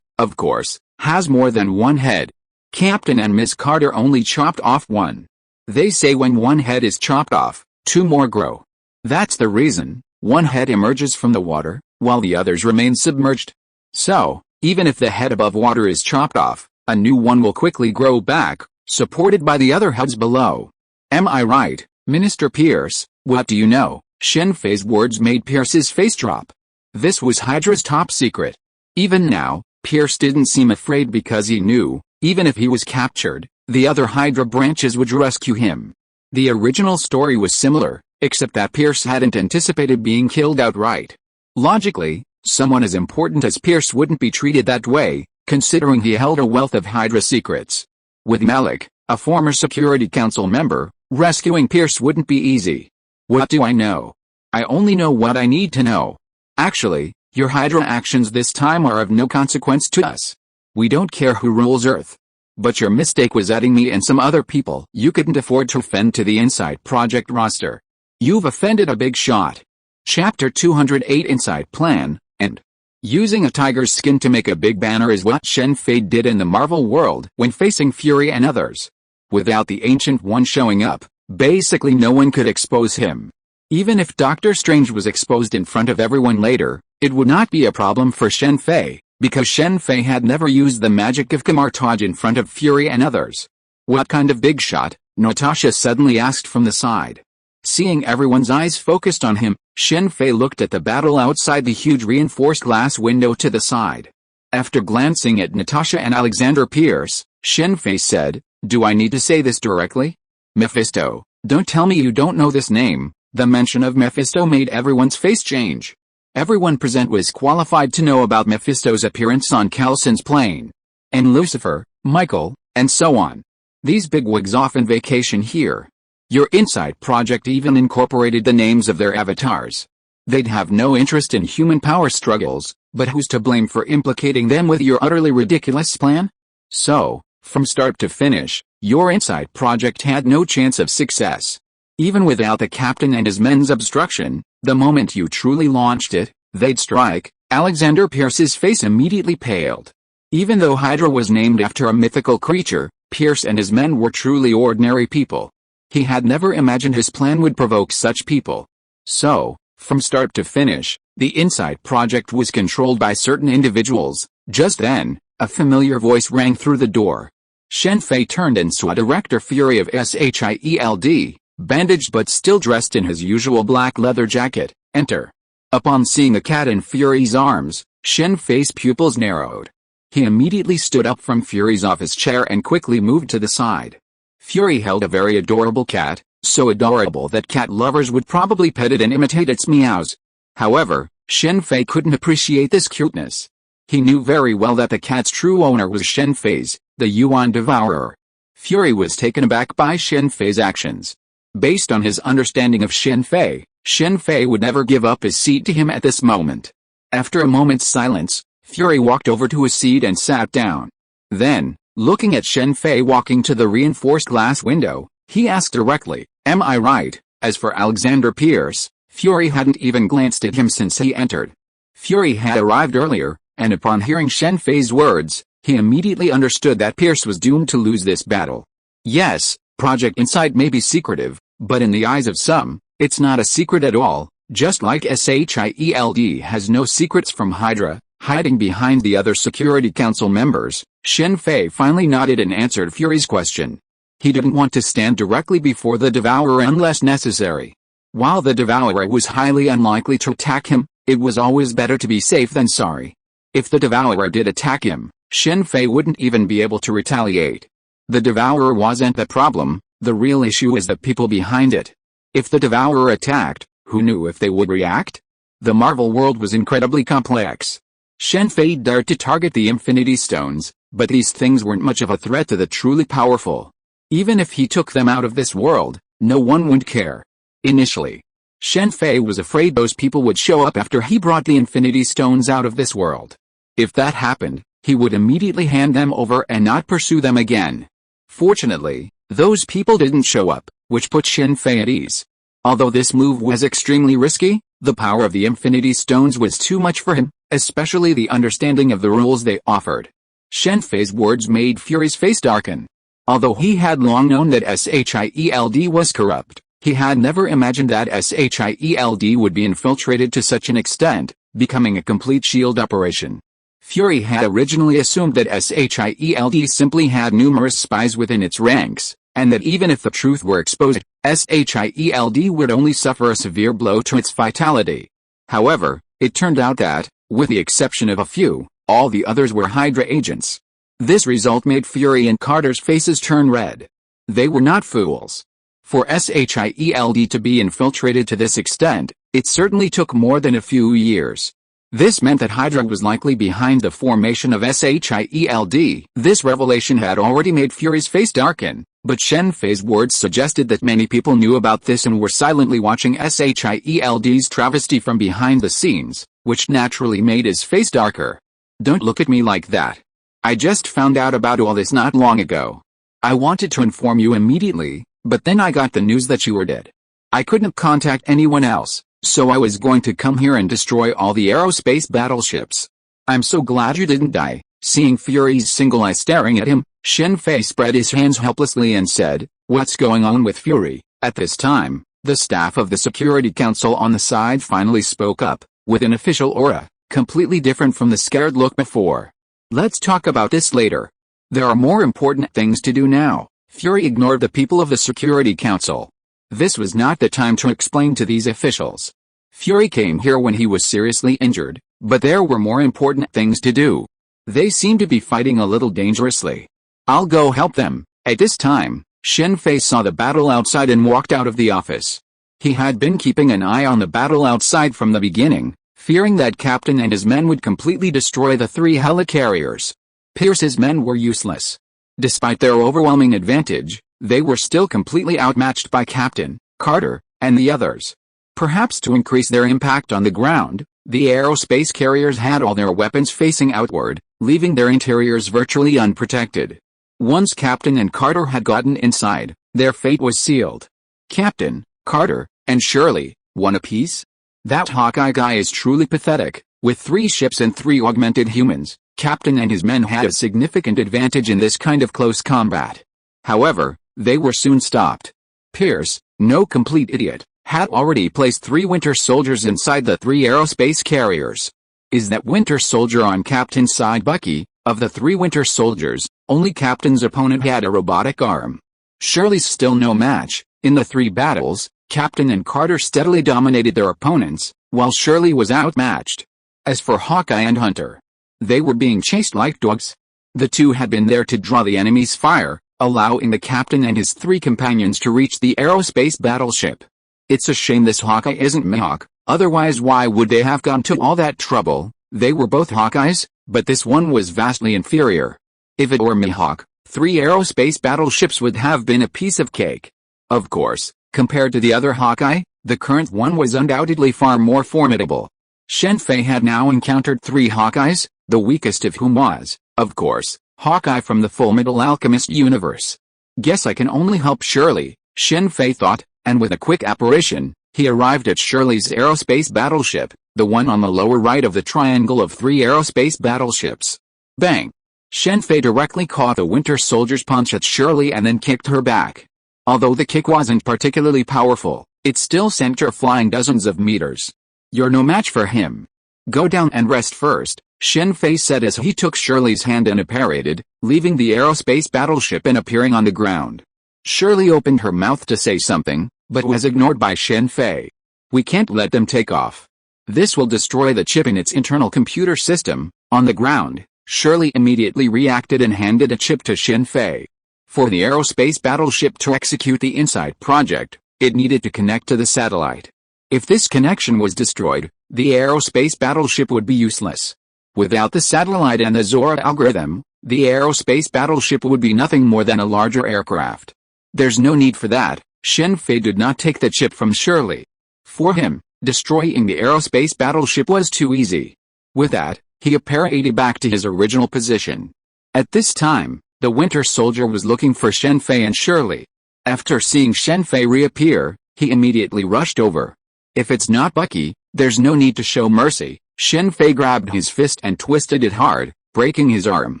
of course, has more than one head. Captain and Miss Carter only chopped off one. They say when one head is chopped off, 2 more grow. That's the reason, one head emerges from the water, while the others remain submerged. So, even if the head above water is chopped off, a new one will quickly grow back, supported by the other heads below. Am I right, Minister Pierce? What do you know? Shen Fei's words made Pierce's face drop. This was Hydra's top secret. Even now, Pierce didn't seem afraid because he knew, even if he was captured, the other Hydra branches would rescue him. The original story was similar, except that Pierce hadn't anticipated being killed outright. Logically, someone as important as Pierce wouldn't be treated that way, considering he held a wealth of Hydra secrets. With Malik, a former Security Council member, rescuing Pierce wouldn't be easy. What do I know? I only know what I need to know. Actually, Your Hydra actions this time are of no consequence to us. We don't care who rules Earth. But your mistake was adding me and some other people you couldn't afford to offend to the Inside Project roster. You've offended a big shot. Chapter 208 Inside Plan, and using a tiger's skin to make a big banner is what Shen Fei did in the Marvel world when facing Fury and others. Without the Ancient One showing up, basically no one could expose him. Even if Doctor Strange was exposed in front of everyone later, it would not be a problem for Shen Fei, because Shen Fei had never used the magic of Kamar-Taj in front of Fury and others. What kind of big shot? Natasha suddenly asked from the side. Seeing everyone's eyes focused on him, Shen Fei looked at the battle outside the huge reinforced glass window to the side. After glancing at Natasha and Alexander Pierce, Shen Fei said, "Do I need to say this directly? Mephisto, don't tell me you don't know this name." The mention of Mephisto made everyone's face change. Everyone present was qualified to know about Mephisto's appearance on Kelson's plane. And Lucifer, Michael, and so on. These bigwigs often vacation here. Your Inside Project even incorporated the names of their avatars. They'd have no interest in human power struggles, but who's to blame for implicating them with your utterly ridiculous plan? So, from start to finish, your Inside Project had no chance of success. Even without the captain and his men's obstruction, the moment you truly launched it, they'd strike. Alexander Pierce's face immediately paled. Even though Hydra was named after a mythical creature, Pierce and his men were truly ordinary people. He had never imagined his plan would provoke such people. So, from start to finish, the Inside Project was controlled by certain individuals. Just then, a familiar voice rang through the door. Shen Fei turned and saw Director Fury of S.H.I.E.L.D., bandaged but still dressed in his usual black leather jacket, enter. Upon seeing the cat in Fury's arms, Shen Fei's pupils narrowed. He immediately stood up from Fury's office chair and quickly moved to the side. Fury held a very adorable cat, so adorable that cat lovers would probably pet it and imitate its meows. However, Shen Fei couldn't appreciate this cuteness. He knew very well that the cat's true owner was Shen Fei's, the Yuan Devourer. Fury was taken aback by Shen Fei's actions. Based on his understanding of Shen Fei would never give up his seat to him at this moment. After a moment's silence, Fury walked over to his seat and sat down. Then, looking at Shen Fei walking to the reinforced glass window, he asked directly, "Am I right?" As for Alexander Pierce, Fury hadn't even glanced at him since he entered. Fury had arrived earlier, and upon hearing Shen Fei's words, he immediately understood that Pierce was doomed to lose this battle. Yes, Project Inside may be secretive, but in the eyes of some, it's not a secret at all. Just like S.H.I.E.L.D. has no secrets from Hydra, hiding behind the other Security Council members, Shen Fei finally nodded and answered Fury's question. He didn't want to stand directly before the Devourer unless necessary. While the Devourer was highly unlikely to attack him, it was always better to be safe than sorry. If the Devourer did attack him, Shen Fei wouldn't even be able to retaliate. The Devourer wasn't the problem, the real issue is the people behind it. If the Devourer attacked, who knew if they would react? The Marvel world was incredibly complex. Shen Fei dared to target the Infinity Stones, but these things weren't much of a threat to the truly powerful. Even if he took them out of this world, no one would care. Initially, Shen Fei was afraid those people would show up after he brought the Infinity Stones out of this world. If that happened, he would immediately hand them over and not pursue them again. Fortunately, those people didn't show up, which put Shen Fei at ease. Although this move was extremely risky, the power of the Infinity Stones was too much for him, especially the understanding of the rules they offered. Shen Fei's words made Fury's face darken. Although he had long known that S.H.I.E.L.D. was corrupt, he had never imagined that S.H.I.E.L.D. would be infiltrated to such an extent, becoming a complete S.H.I.E.L.D. operation. Fury had originally assumed that S.H.I.E.L.D. simply had numerous spies within its ranks, and that even if the truth were exposed, S.H.I.E.L.D. would only suffer a severe blow to its vitality. However, it turned out that, with the exception of a few, all the others were Hydra agents. This result made Fury and Carter's faces turn red. They were not fools. For S.H.I.E.L.D. to be infiltrated to this extent, it certainly took more than a few years. This meant that Hydra was likely behind the formation of S.H.I.E.L.D. This revelation had already made Fury's face darken, but Shen Fei's words suggested that many people knew about this and were silently watching S.H.I.E.L.D.'s travesty from behind the scenes. which naturally made his face darker. "Don't look at me like that. I just found out about all this not long ago. I wanted to inform you immediately, but then I got the news that you were dead. I couldn't contact anyone else, so I was going to come here and destroy all the aerospace battleships. I'm so glad you didn't die." Seeing Fury's single eye staring at him, Shen Fei spread his hands helplessly and said, "What's going on with Fury?" At this time, the staff of the Security Council on the side finally spoke up, with an official aura, completely different from the scared look before. "Let's talk about this later. There are more important things to do now." Fury ignored the people of the Security Council. This was not the time to explain to these officials. Fury came here when he was seriously injured, but there were more important things to do. They seemed to be fighting a little dangerously. "I'll go help them." At this time, Shen Fei saw the battle outside and walked out of the office. He had been keeping an eye on the battle outside from the beginning, fearing that Captain and his men would completely destroy the 3 helicarriers. Pierce's men were useless. Despite their overwhelming advantage, they were still completely outmatched by Captain, Carter, and the others. Perhaps to increase their impact on the ground, the aerospace carriers had all their weapons facing outward, leaving their interiors virtually unprotected. Once Captain and Carter had gotten inside, their fate was sealed. Captain, Carter, and Shirley, one apiece? That Hawkeye guy is truly pathetic. With 3 ships and 3 augmented humans, Captain and his men had a significant advantage in this kind of close combat. However, they were soon stopped. Pierce, no complete idiot, had already placed 3 Winter Soldiers inside the 3 aerospace carriers. Is that Winter Soldier on Captain's side? Bucky, of the 3 Winter Soldiers, only Captain's opponent had a robotic arm. Shirley's still no match. In the 3 battles, Captain and Carter steadily dominated their opponents, while Shirley was outmatched. As for Hawkeye and Hunter, they were being chased like dogs. The 2 had been there to draw the enemy's fire, allowing the Captain and his 3 companions to reach the aerospace battleship. It's a shame this Hawkeye isn't Mihawk, otherwise why would they have gone to all that trouble? They were both Hawkeyes, but this one was vastly inferior. If it were Mihawk, 3 aerospace battleships would have been a piece of cake. Of course, compared to the other Hawkeye, the current one was undoubtedly far more formidable. Shen Fei had now encountered 3 Hawkeyes, the weakest of whom was, of course, Hawkeye from the Fullmetal Alchemist universe. Guess I can only help Shirley, Shen Fei thought, and with a quick apparition, he arrived at Shirley's aerospace battleship, the one on the lower right of the triangle of 3 aerospace battleships. Bang! Shen Fei directly caught the Winter Soldier's punch at Shirley and then kicked her back. Although the kick wasn't particularly powerful, it still sent her flying dozens of meters. "You're no match for him. Go down and rest first," Shen Fei said as he took Shirley's hand and apparated, leaving the aerospace battleship and appearing on the ground. Shirley opened her mouth to say something, but was ignored by Shen Fei. "We can't let them take off. This will destroy the chip in its internal computer system." On the ground, Shirley immediately reacted and handed a chip to Shen Fei. For the aerospace battleship to execute the Inside project, it needed to connect to the satellite. If this connection was destroyed, the aerospace battleship would be useless. Without the satellite and the Zora algorithm, the aerospace battleship would be nothing more than a larger aircraft. There's no need for that. Shen Fei did not take the chip from Shirley. For him, destroying the aerospace battleship was too easy. With that, he apparated back to his original position. At this time, the Winter Soldier was looking for Shen Fei and Shirley. After seeing Shen Fei reappear, he immediately rushed over. If it's not Bucky, there's no need to show mercy. Shen Fei grabbed his fist and twisted it hard, breaking his arm.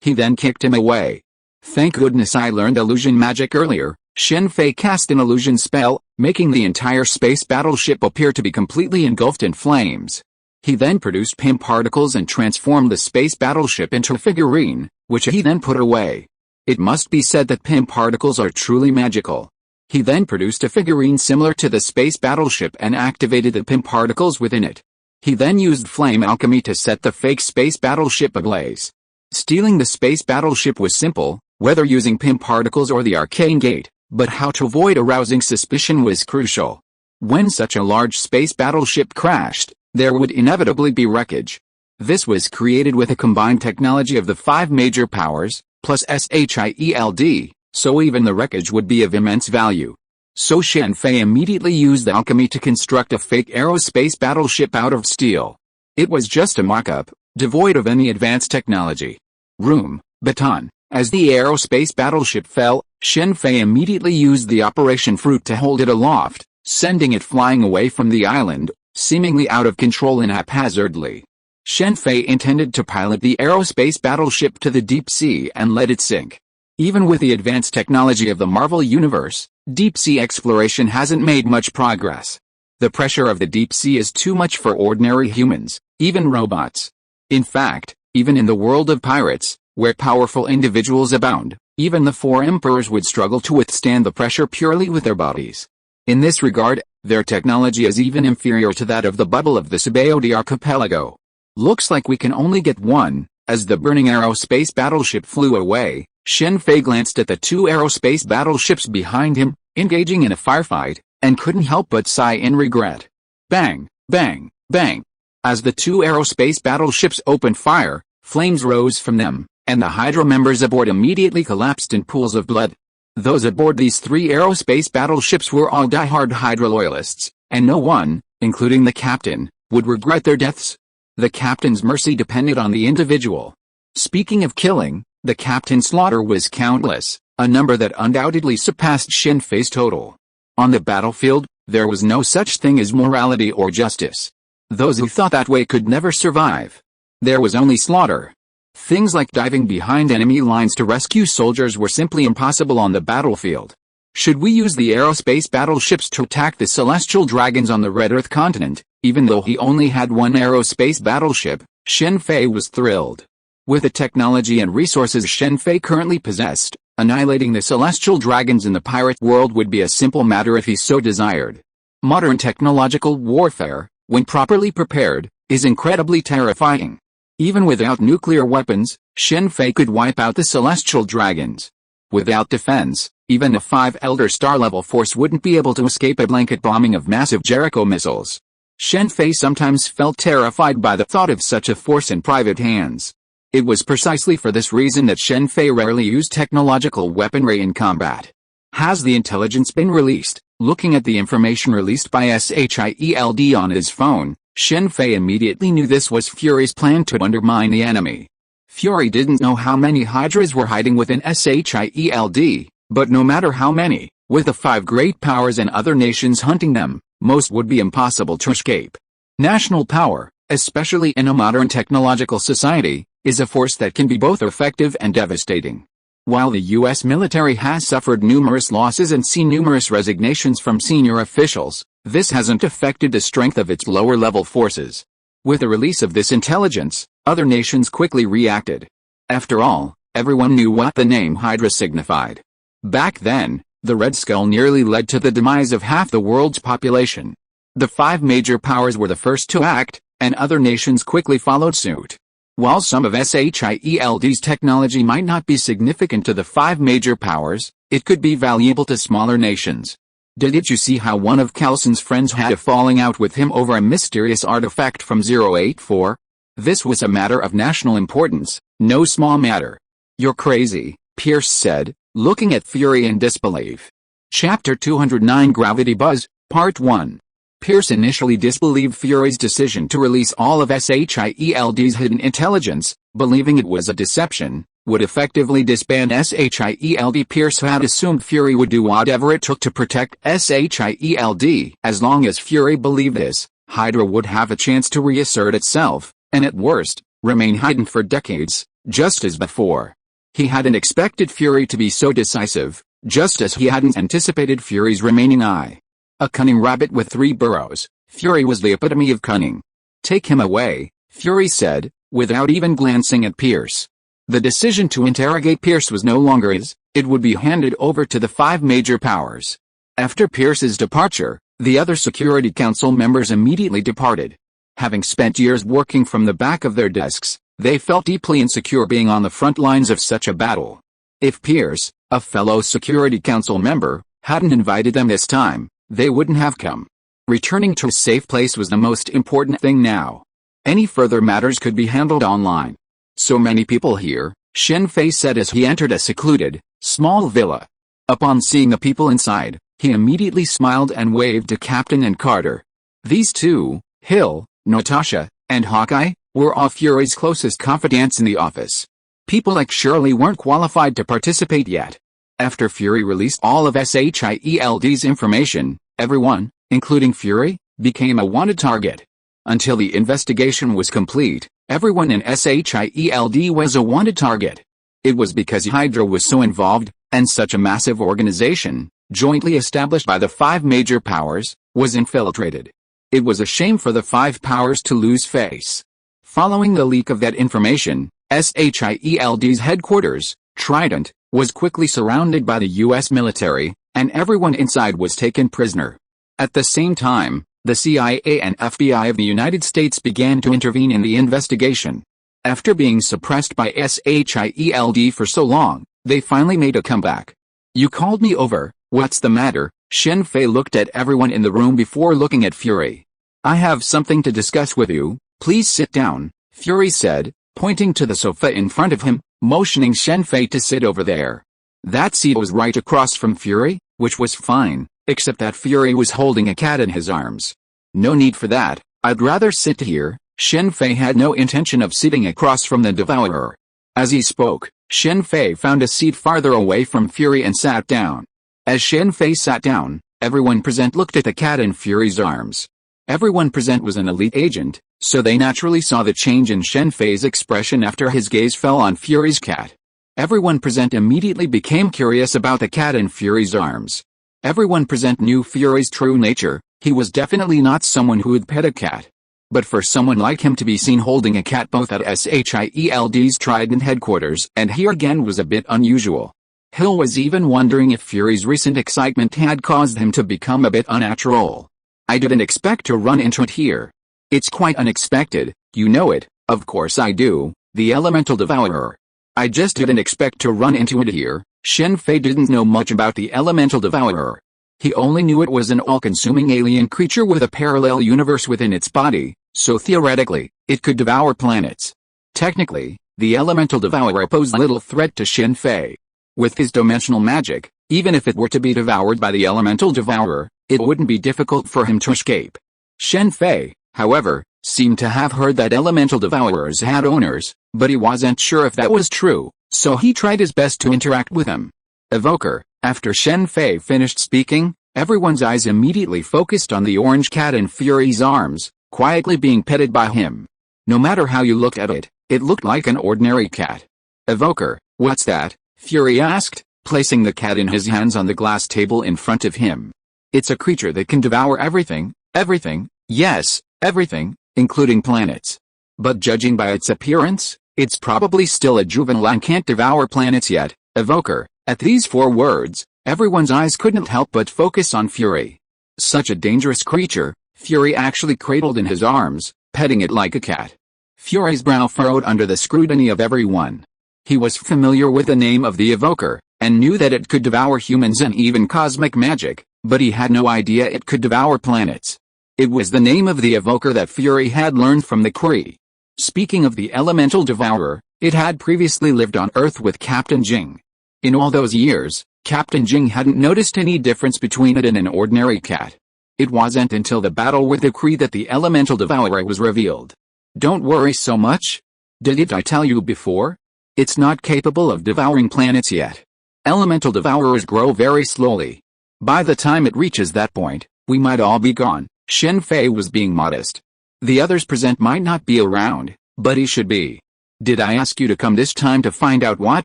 He then kicked him away. Thank goodness I learned illusion magic earlier. Shen Fei cast an illusion spell, making the entire space battleship appear to be completely engulfed in flames. He then produced PIM particles and transformed the space battleship into a figurine, which he then put away. It must be said that PIM particles are truly magical. He then produced a figurine similar to the space battleship and activated the PIM particles within it. He then used flame alchemy to set the fake space battleship ablaze. Stealing the space battleship was simple, whether using PIM particles or the arcane gate, but how to avoid arousing suspicion was crucial. When such a large space battleship crashed, there would inevitably be wreckage. This was created with a combined technology of the 5 major powers, plus S.H.I.E.L.D, so even the wreckage would be of immense value. So Shen Fei immediately used alchemy to construct a fake aerospace battleship out of steel. It was just a mock-up, devoid of any advanced technology. Room, baton. As the aerospace battleship fell, Shen Fei immediately used the Operation Fruit to hold it aloft, sending it flying away from the island, seemingly out of control and haphazardly. Shen Fei intended to pilot the aerospace battleship to the deep sea and let it sink. Even with the advanced technology of the Marvel Universe, deep-sea exploration hasn't made much progress. The pressure of the deep sea is too much for ordinary humans, even robots. In fact, even in the world of pirates, where powerful individuals abound, even the four emperors would struggle to withstand the pressure purely with their bodies. In this regard, their technology is even inferior to that of the bubble of the S.H.I.E.L.D. archipelago. Looks like we can only get one. As the burning aerospace battleship flew away, Shen Fei glanced at the two aerospace battleships behind him, engaging in a firefight, and couldn't help but sigh in regret. Bang, bang, bang. As the two aerospace battleships opened fire, flames rose from them, and the Hydra members aboard immediately collapsed in pools of blood. Those aboard these three aerospace battleships were all die-hard Hydra loyalists, and no one, including the captain, would regret their deaths. The captain's mercy depended on the individual. Speaking of killing, the captain's slaughter was countless, a number that undoubtedly surpassed Shen Fei's total. On the battlefield, there was no such thing as morality or justice. Those who thought that way could never survive. There was only slaughter. Things like diving behind enemy lines to rescue soldiers were simply impossible on the battlefield. Should we use the aerospace battleships to attack the celestial dragons on the Red Earth continent? Even though he only had one aerospace battleship, Shen Fei was thrilled. With the technology and resources Shen Fei currently possessed, annihilating the celestial dragons in the pirate world would be a simple matter if he so desired. Modern technological warfare, when properly prepared, is incredibly terrifying. Even without nuclear weapons, Shen Fei could wipe out the celestial dragons. Without defense, even a 5 Elder Star-level force wouldn't be able to escape a blanket bombing of massive Jericho missiles. Shen Fei sometimes felt terrified by the thought of such a force in private hands. It was precisely for this reason that Shen Fei rarely used technological weaponry in combat. Has the intelligence been released? Looking at the information released by S.H.I.E.L.D. on his phone, Shen Fei immediately knew this was Fury's plan to undermine the enemy. Fury didn't know how many Hydras were hiding within S.H.I.E.L.D., but no matter how many, with the 5 great powers and other nations hunting them, most would be impossible to escape. National power, especially in a modern technological society, is a force that can be both effective and devastating. While the U.S. military has suffered numerous losses and seen numerous resignations from senior officials, this hasn't affected the strength of its lower-level forces. With the release of this intelligence, other nations quickly reacted. After all, everyone knew what the name Hydra signified. Back then, the Red Skull nearly led to the demise of half the world's population. The 5 major powers were the first to act, and other nations quickly followed suit. While some of S.H.I.E.L.D's technology might not be significant to the 5 major powers, it could be valuable to smaller nations. Did you see how one of Coulson's friends had a falling out with him over a mysterious artifact from 084? This was a matter of national importance, no small matter. You're crazy, Pierce said, looking at Fury in disbelief. Chapter 209 Gravity Buzz, Part 1. Pierce initially disbelieved Fury's decision to release all of S.H.I.E.L.D's hidden intelligence, believing it was a deception, would effectively disband S.H.I.E.L.D. Pierce had assumed Fury would do whatever it took to protect S.H.I.E.L.D. As long as Fury believed this, Hydra would have a chance to reassert itself, and at worst, remain hidden for decades, just as before. He hadn't expected Fury to be so decisive, just as he hadn't anticipated Fury's remaining eye. A cunning rabbit with 3 burrows, Fury was the epitome of cunning. Take him away, Fury said, without even glancing at Pierce. The decision to interrogate Pierce was no longer his, it would be handed over to the 5 major powers. After Pierce's departure, the other Security Council members immediately departed. Having spent years working from the back of their desks, they felt deeply insecure being on the front lines of such a battle. If Pierce, a fellow Security Council member, hadn't invited them this time, they wouldn't have come. Returning to a safe place was the most important thing now. Any further matters could be handled online. So many people here, Shen Fei said as he entered a secluded, small villa. Upon seeing the people inside, he immediately smiled and waved to Captain and Carter. These two, Hill, Natasha, and Hawkeye were all Fury's closest confidants in the office. People like Shirley weren't qualified to participate yet. After Fury released all of S.H.I.E.L.D's information, everyone, including Fury, became a wanted target. Until the investigation was complete, everyone in S.H.I.E.L.D was a wanted target. It was because Hydra was so involved, and such a massive organization, jointly established by the 5 major powers, was infiltrated. It was a shame for the 5 powers to lose face. Following the leak of that information, S.H.I.E.L.D's headquarters, Trident, was quickly surrounded by the U.S. military, and everyone inside was taken prisoner. At the same time, the CIA and FBI of the United States began to intervene in the investigation. After being suppressed by S.H.I.E.L.D for so long, they finally made a comeback. "You called me over, what's the matter?" Shen Fei looked at everyone in the room before looking at Fury. "I have something to discuss with you, please sit down," Fury said, pointing to the sofa in front of him, motioning Shen Fei to sit over there. That seat was right across from Fury, which was fine, except that Fury was holding a cat in his arms. "No need for that, I'd rather sit here." Shen Fei had no intention of sitting across from the Devourer. As he spoke, Shen Fei found a seat farther away from Fury and sat down. As Shen Fei sat down, everyone present looked at the cat in Fury's arms. Everyone present was an elite agent, so they naturally saw the change in Shen Fei's expression after his gaze fell on Fury's cat. Everyone present immediately became curious about the cat in Fury's arms. Everyone present knew Fury's true nature. He was definitely not someone who would pet a cat. But for someone like him to be seen holding a cat both at S.H.I.E.L.D's Trident headquarters and here again was a bit unusual. Hill was even wondering if Fury's recent excitement had caused him to become a bit unnatural. "I didn't expect to run into it here. It's quite unexpected, you know it." "Of course I do, the Elemental Devourer. I just didn't expect to run into it here." Shen Fei didn't know much about the Elemental Devourer. He only knew it was an all-consuming alien creature with a parallel universe within its body, so theoretically, it could devour planets. Technically, the Elemental Devourer posed little threat to Shen Fei. With his dimensional magic, even if it were to be devoured by the Elemental Devourer, it wouldn't be difficult for him to escape. Shen Fei, however, seemed to have heard that Elemental Devourers had owners, but he wasn't sure if that was true, so he tried his best to interact with him. "Evoker." After Shen Fei finished speaking, everyone's eyes immediately focused on the orange cat in Fury's arms, quietly being petted by him. No matter how you looked at it, it looked like an ordinary cat. "Evoker, what's that?" Fury asked, placing the cat in his hands on the glass table in front of him. "It's a creature that can devour everything." "Everything?" "Yes, everything, including planets. But judging by its appearance, it's probably still a juvenile and can't devour planets yet." "Evoker." At these 4 words, everyone's eyes couldn't help but focus on Fury. Such a dangerous creature, Fury actually cradled in his arms, petting it like a cat. Fury's brow furrowed under the scrutiny of everyone. He was familiar with the name of the Evoker, and knew that it could devour humans and even cosmic magic, but he had no idea it could devour planets. It was the name of the Evoker that Fury had learned from the Kree. Speaking of the Elemental Devourer, it had previously lived on Earth with Captain Jing. In all those years, Captain Jing hadn't noticed any difference between it and an ordinary cat. It wasn't until the battle with the Kree that the Elemental Devourer was revealed. "Don't worry so much. Didn't I tell you before? It's not capable of devouring planets yet. Elemental Devourers grow very slowly. By the time it reaches that point, we might all be gone." Shen Fei was being modest. "The others present might not be around, but he should be. Did I ask you to come this time to find out what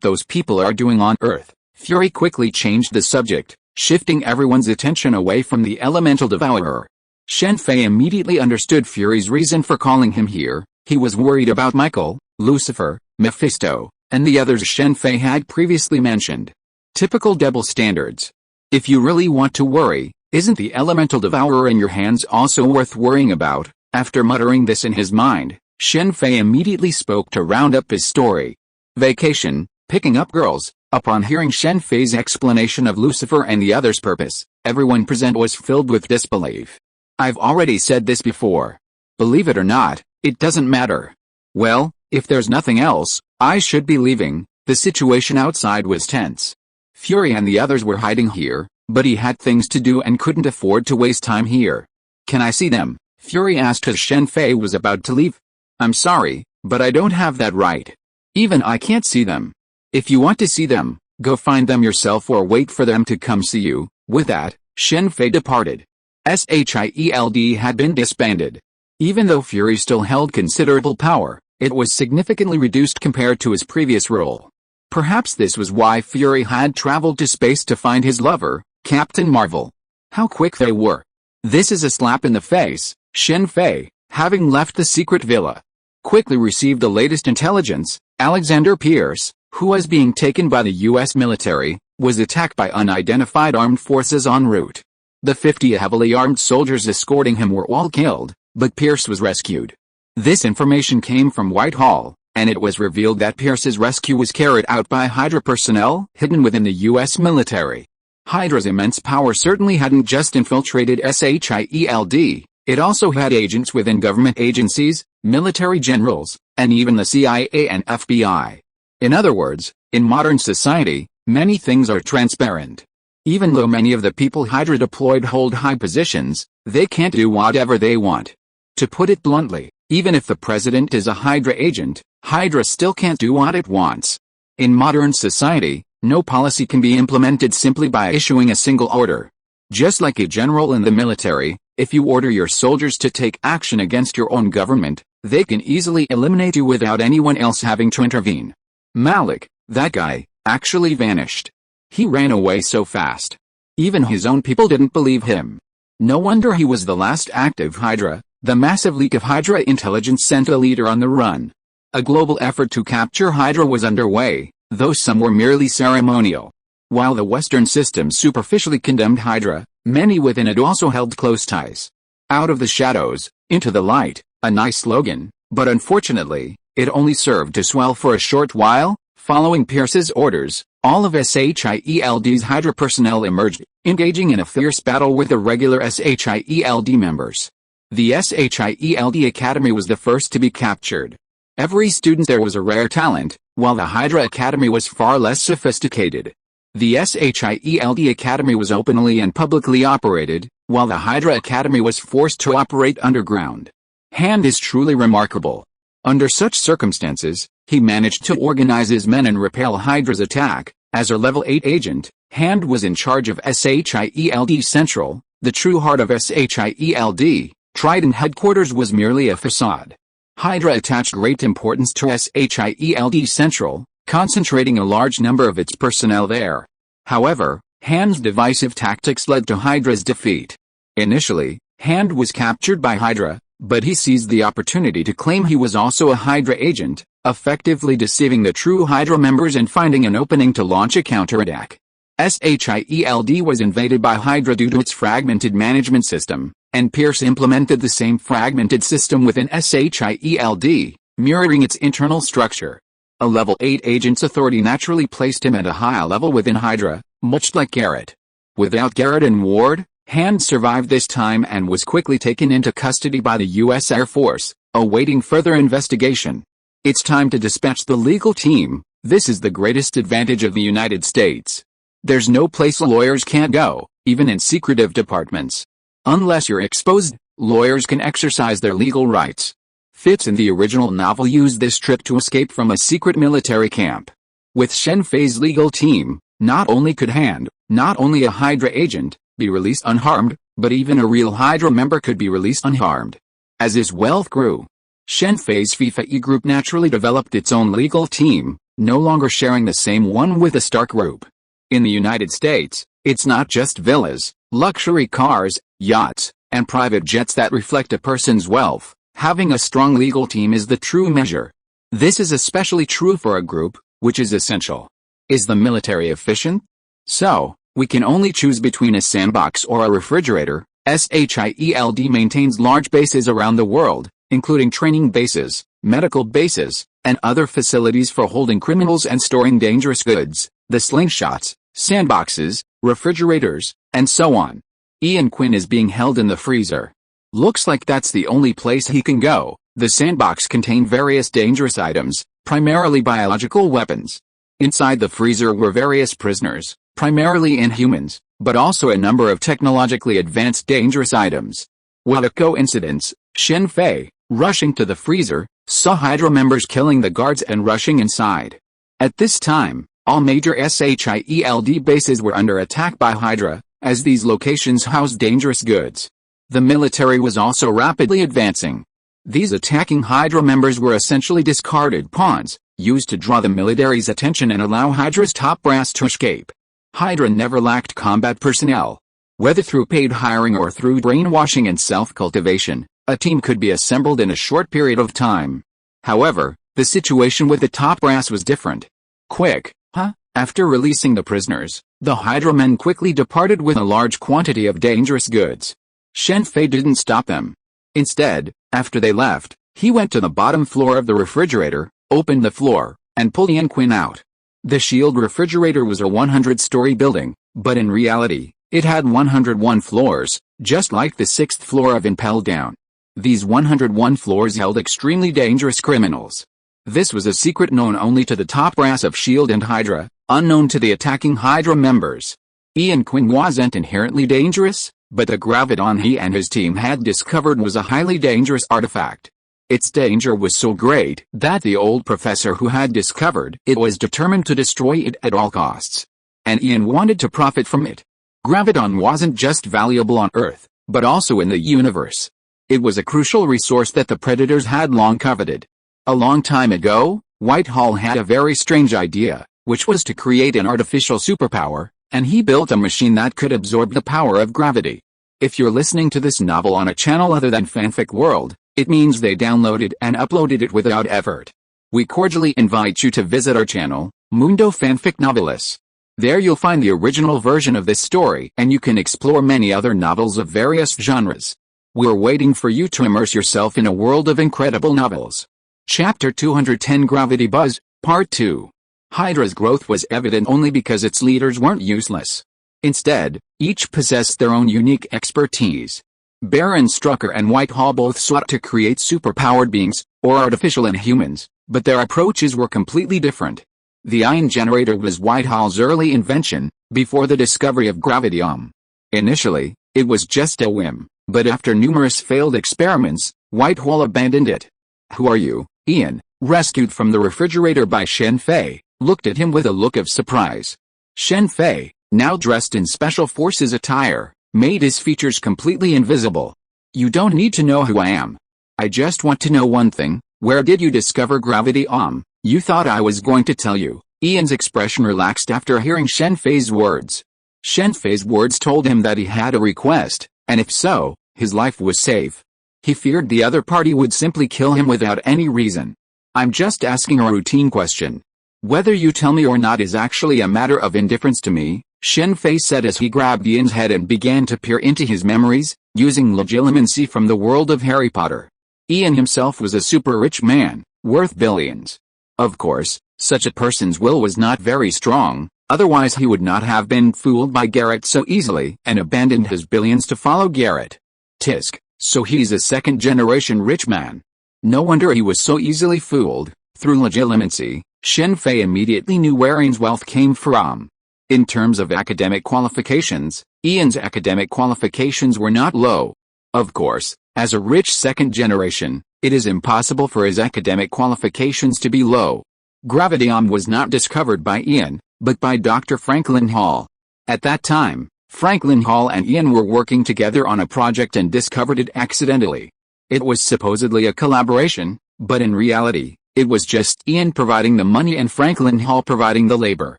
those people are doing on Earth?" Fury quickly changed the subject, shifting everyone's attention away from the Elemental Devourer. Shen Fei immediately understood Fury's reason for calling him here. He was worried about Michael, Lucifer, Mephisto, and the others Shen Fei had previously mentioned. Typical double standards. If you really want to worry, isn't the Elemental Devourer in your hands also worth worrying about? After muttering this in his mind, Shen Fei immediately spoke to round up his story. Vacation, picking up girls. Upon hearing Shen Fei's explanation of Lucifer and the others' purpose, everyone present was filled with disbelief. "I've already said this before. Believe it or not, it doesn't matter. Well, if there's nothing else, I should be leaving." The situation outside was tense. Fury and the others were hiding here, but he had things to do and couldn't afford to waste time here. "Can I see them?" Fury asked as Shen Fei was about to leave. I'm sorry, but I don't have that right. Even I can't see them. If you want to see them, go find them yourself or wait for them to come see you." With that, Shen Fei departed. S.H.I.E.L.D. had been disbanded. Even though Fury still held considerable power, it was significantly reduced compared to his previous role. Perhaps this was why Fury had traveled to space to find his lover, Captain Marvel. How quick they were. This is a slap in the face. Shen Fei, having left the secret villa, quickly received the latest intelligence. Alexander Pierce, who was being taken by the U.S. military, was attacked by unidentified armed forces en route. The 50 heavily armed soldiers escorting him were all killed, but Pierce was rescued. This information came from Whitehall, and it was revealed that Pierce's rescue was carried out by Hydra personnel hidden within the U.S. military. Hydra's immense power certainly hadn't just infiltrated S.H.I.E.L.D., it also had agents within government agencies, military generals, and even the CIA and FBI. In other words, in modern society, many things are transparent. Even though many of the people Hydra deployed hold high positions, they can't do whatever they want. To put it bluntly, even if the president is a Hydra agent, Hydra still can't do what it wants. In modern society, no policy can be implemented simply by issuing a single order. Just like a general in the military, if you order your soldiers to take action against your own government, they can easily eliminate you without anyone else having to intervene. Malik, that guy, actually vanished. He ran away so fast. Even his own people didn't believe him. No wonder he was the last active Hydra. The massive leak of Hydra intelligence sent a leader on the run. A global effort to capture Hydra was underway, though some were merely ceremonial. While the Western system superficially condemned Hydra, many within it also held close ties. Out of the shadows, into the light, a nice slogan, but unfortunately, it only served to swell for a short while. Following Pierce's orders, all of S.H.I.E.L.D.'s Hydra personnel emerged, engaging in a fierce battle with the regular S.H.I.E.L.D. members. The S.H.I.E.L.D. Academy was the first to be captured. Every student there was a rare talent, while the Hydra Academy was far less sophisticated. The S.H.I.E.L.D. Academy was openly and publicly operated, while the Hydra Academy was forced to operate underground. Hand is truly remarkable. Under such circumstances, he managed to organize his men and repel Hydra's attack. As a level 8 agent, Hand was in charge of S.H.I.E.L.D. Central, the true heart of S.H.I.E.L.D. Trident headquarters was merely a facade. Hydra attached great importance to S.H.I.E.L.D. Central, concentrating a large number of its personnel there. However, Hand's divisive tactics led to Hydra's defeat. Initially, Hand was captured by Hydra, but he seized the opportunity to claim he was also a Hydra agent, effectively deceiving the true Hydra members and finding an opening to launch a counterattack. S.H.I.E.L.D. was invaded by Hydra due to its fragmented management system, and Pierce implemented the same fragmented system within S.H.I.E.L.D., mirroring its internal structure. A level 8 agent's authority naturally placed him at a high level within Hydra, much like Garrett. Without Garrett and Ward, Hand survived this time and was quickly taken into custody by the U.S. Air Force, awaiting further investigation. It's time to dispatch the legal team. This is the greatest advantage of the United States. There's no place lawyers can't go, even in secretive departments. Unless you're exposed, lawyers can exercise their legal rights. Fitz in the original novel used this trip to escape from a secret military camp. With Shen Fei's legal team, not only could Hand, not only a Hydra agent, be released unharmed, but even a real Hydra member could be released unharmed. As his wealth grew, Shen Fei's FIFA group naturally developed its own legal team, no longer sharing the same one with the Stark group. In the United States, it's not just villas, luxury cars, yachts, and private jets that reflect a person's wealth. Having a strong legal team is the true measure. This is especially true for a group, which is essential. Is the military efficient? So, we can only choose between a sandbox or a refrigerator. S.H.I.E.L.D. maintains large bases around the world, including training bases, medical bases, and other facilities for holding criminals and storing dangerous goods, the slingshots, sandboxes, refrigerators, and so on. Ian Quinn is being held in the freezer. Looks like that's the only place he can go. The sandbox contained various dangerous items, primarily biological weapons. Inside the freezer were various prisoners, primarily Inhumans, but also a number of technologically advanced dangerous items. What a coincidence, Shen Fei, rushing to the freezer, saw Hydra members killing the guards and rushing inside. At this time, all major S.H.I.E.L.D. bases were under attack by Hydra, as these locations housed dangerous goods. The military was also rapidly advancing. These attacking Hydra members were essentially discarded pawns, used to draw the military's attention and allow Hydra's top brass to escape. Hydra never lacked combat personnel. Whether through paid hiring or through brainwashing and self-cultivation, a team could be assembled in a short period of time. However, the situation with the top brass was different. Quick, huh? After releasing the prisoners, the Hydra men quickly departed with a large quantity of dangerous goods. Shen Fei didn't stop them. Instead, after they left, he went to the bottom floor of the refrigerator, opened the floor, and pulled Ian Quinn out. The S.H.I.E.L.D. refrigerator was a 100-story building, but in reality, it had 101 floors, just like the 6th floor of Impel Down. These 101 floors held extremely dangerous criminals. This was a secret known only to the top brass of S.H.I.E.L.D. and Hydra, unknown to the attacking Hydra members. Ian Quinn wasn't inherently dangerous, but the graviton he and his team had discovered was a highly dangerous artifact. Its danger was so great that the old professor who had discovered it was determined to destroy it at all costs. And Ian wanted to profit from it. Graviton wasn't just valuable on Earth, but also in the universe. It was a crucial resource that the Predators had long coveted. A long time ago, Whitehall had a very strange idea, which was to create an artificial superpower, and he built a machine that could absorb the power of gravity. If you're listening to this novel on a channel other than Fanfic World, it means they downloaded and uploaded it without effort. We cordially invite you to visit our channel, Mundo Fanfic Novelis. There you'll find the original version of this story and you can explore many other novels of various genres. We're waiting for you to immerse yourself in a world of incredible novels. Chapter 210 Gravity Buzz, Part 2. Hydra's growth was evident only because its leaders weren't useless. Instead, each possessed their own unique expertise. Baron Strucker and Whitehall both sought to create superpowered beings, or artificial inhumans, but their approaches were completely different. The ion generator was Whitehall's early invention, before the discovery of graviton. Initially, it was just a whim, but after numerous failed experiments, Whitehall abandoned it. "Who are you?" Ian, rescued from the refrigerator by Shen Fei, looked at him with a look of surprise. Shen Fei, now dressed in Special Forces attire, made his features completely invisible. "You don't need to know who I am. I just want to know one thing, where did you discover graviton? You thought I was going to tell you." Ian's expression relaxed after hearing Shen Fei's words. Shen Fei's words told him that he had a request, and if so, his life was safe. He feared the other party would simply kill him without any reason. "I'm just asking a routine question. Whether you tell me or not is actually a matter of indifference to me," Shen Fei said as he grabbed Ian's head and began to peer into his memories, using legilimency from the world of Harry Potter. Ian himself was a super rich man, worth billions. Of course, such a person's will was not very strong, otherwise he would not have been fooled by Garrett so easily and abandoned his billions to follow Garrett. Tisk, so he's a second-generation rich man. No wonder he was so easily fooled. Through legilimency, Shen Fei immediately knew where Ian's wealth came from. In terms of academic qualifications, Ian's academic qualifications were not low. Of course, as a rich second generation, it is impossible for his academic qualifications to be low. Graviton was not discovered by Ian, but by Dr. Franklin Hall. At that time, Franklin Hall and Ian were working together on a project and discovered it accidentally. It was supposedly a collaboration, but in reality, it was just Ian providing the money and Franklin Hall providing the labor.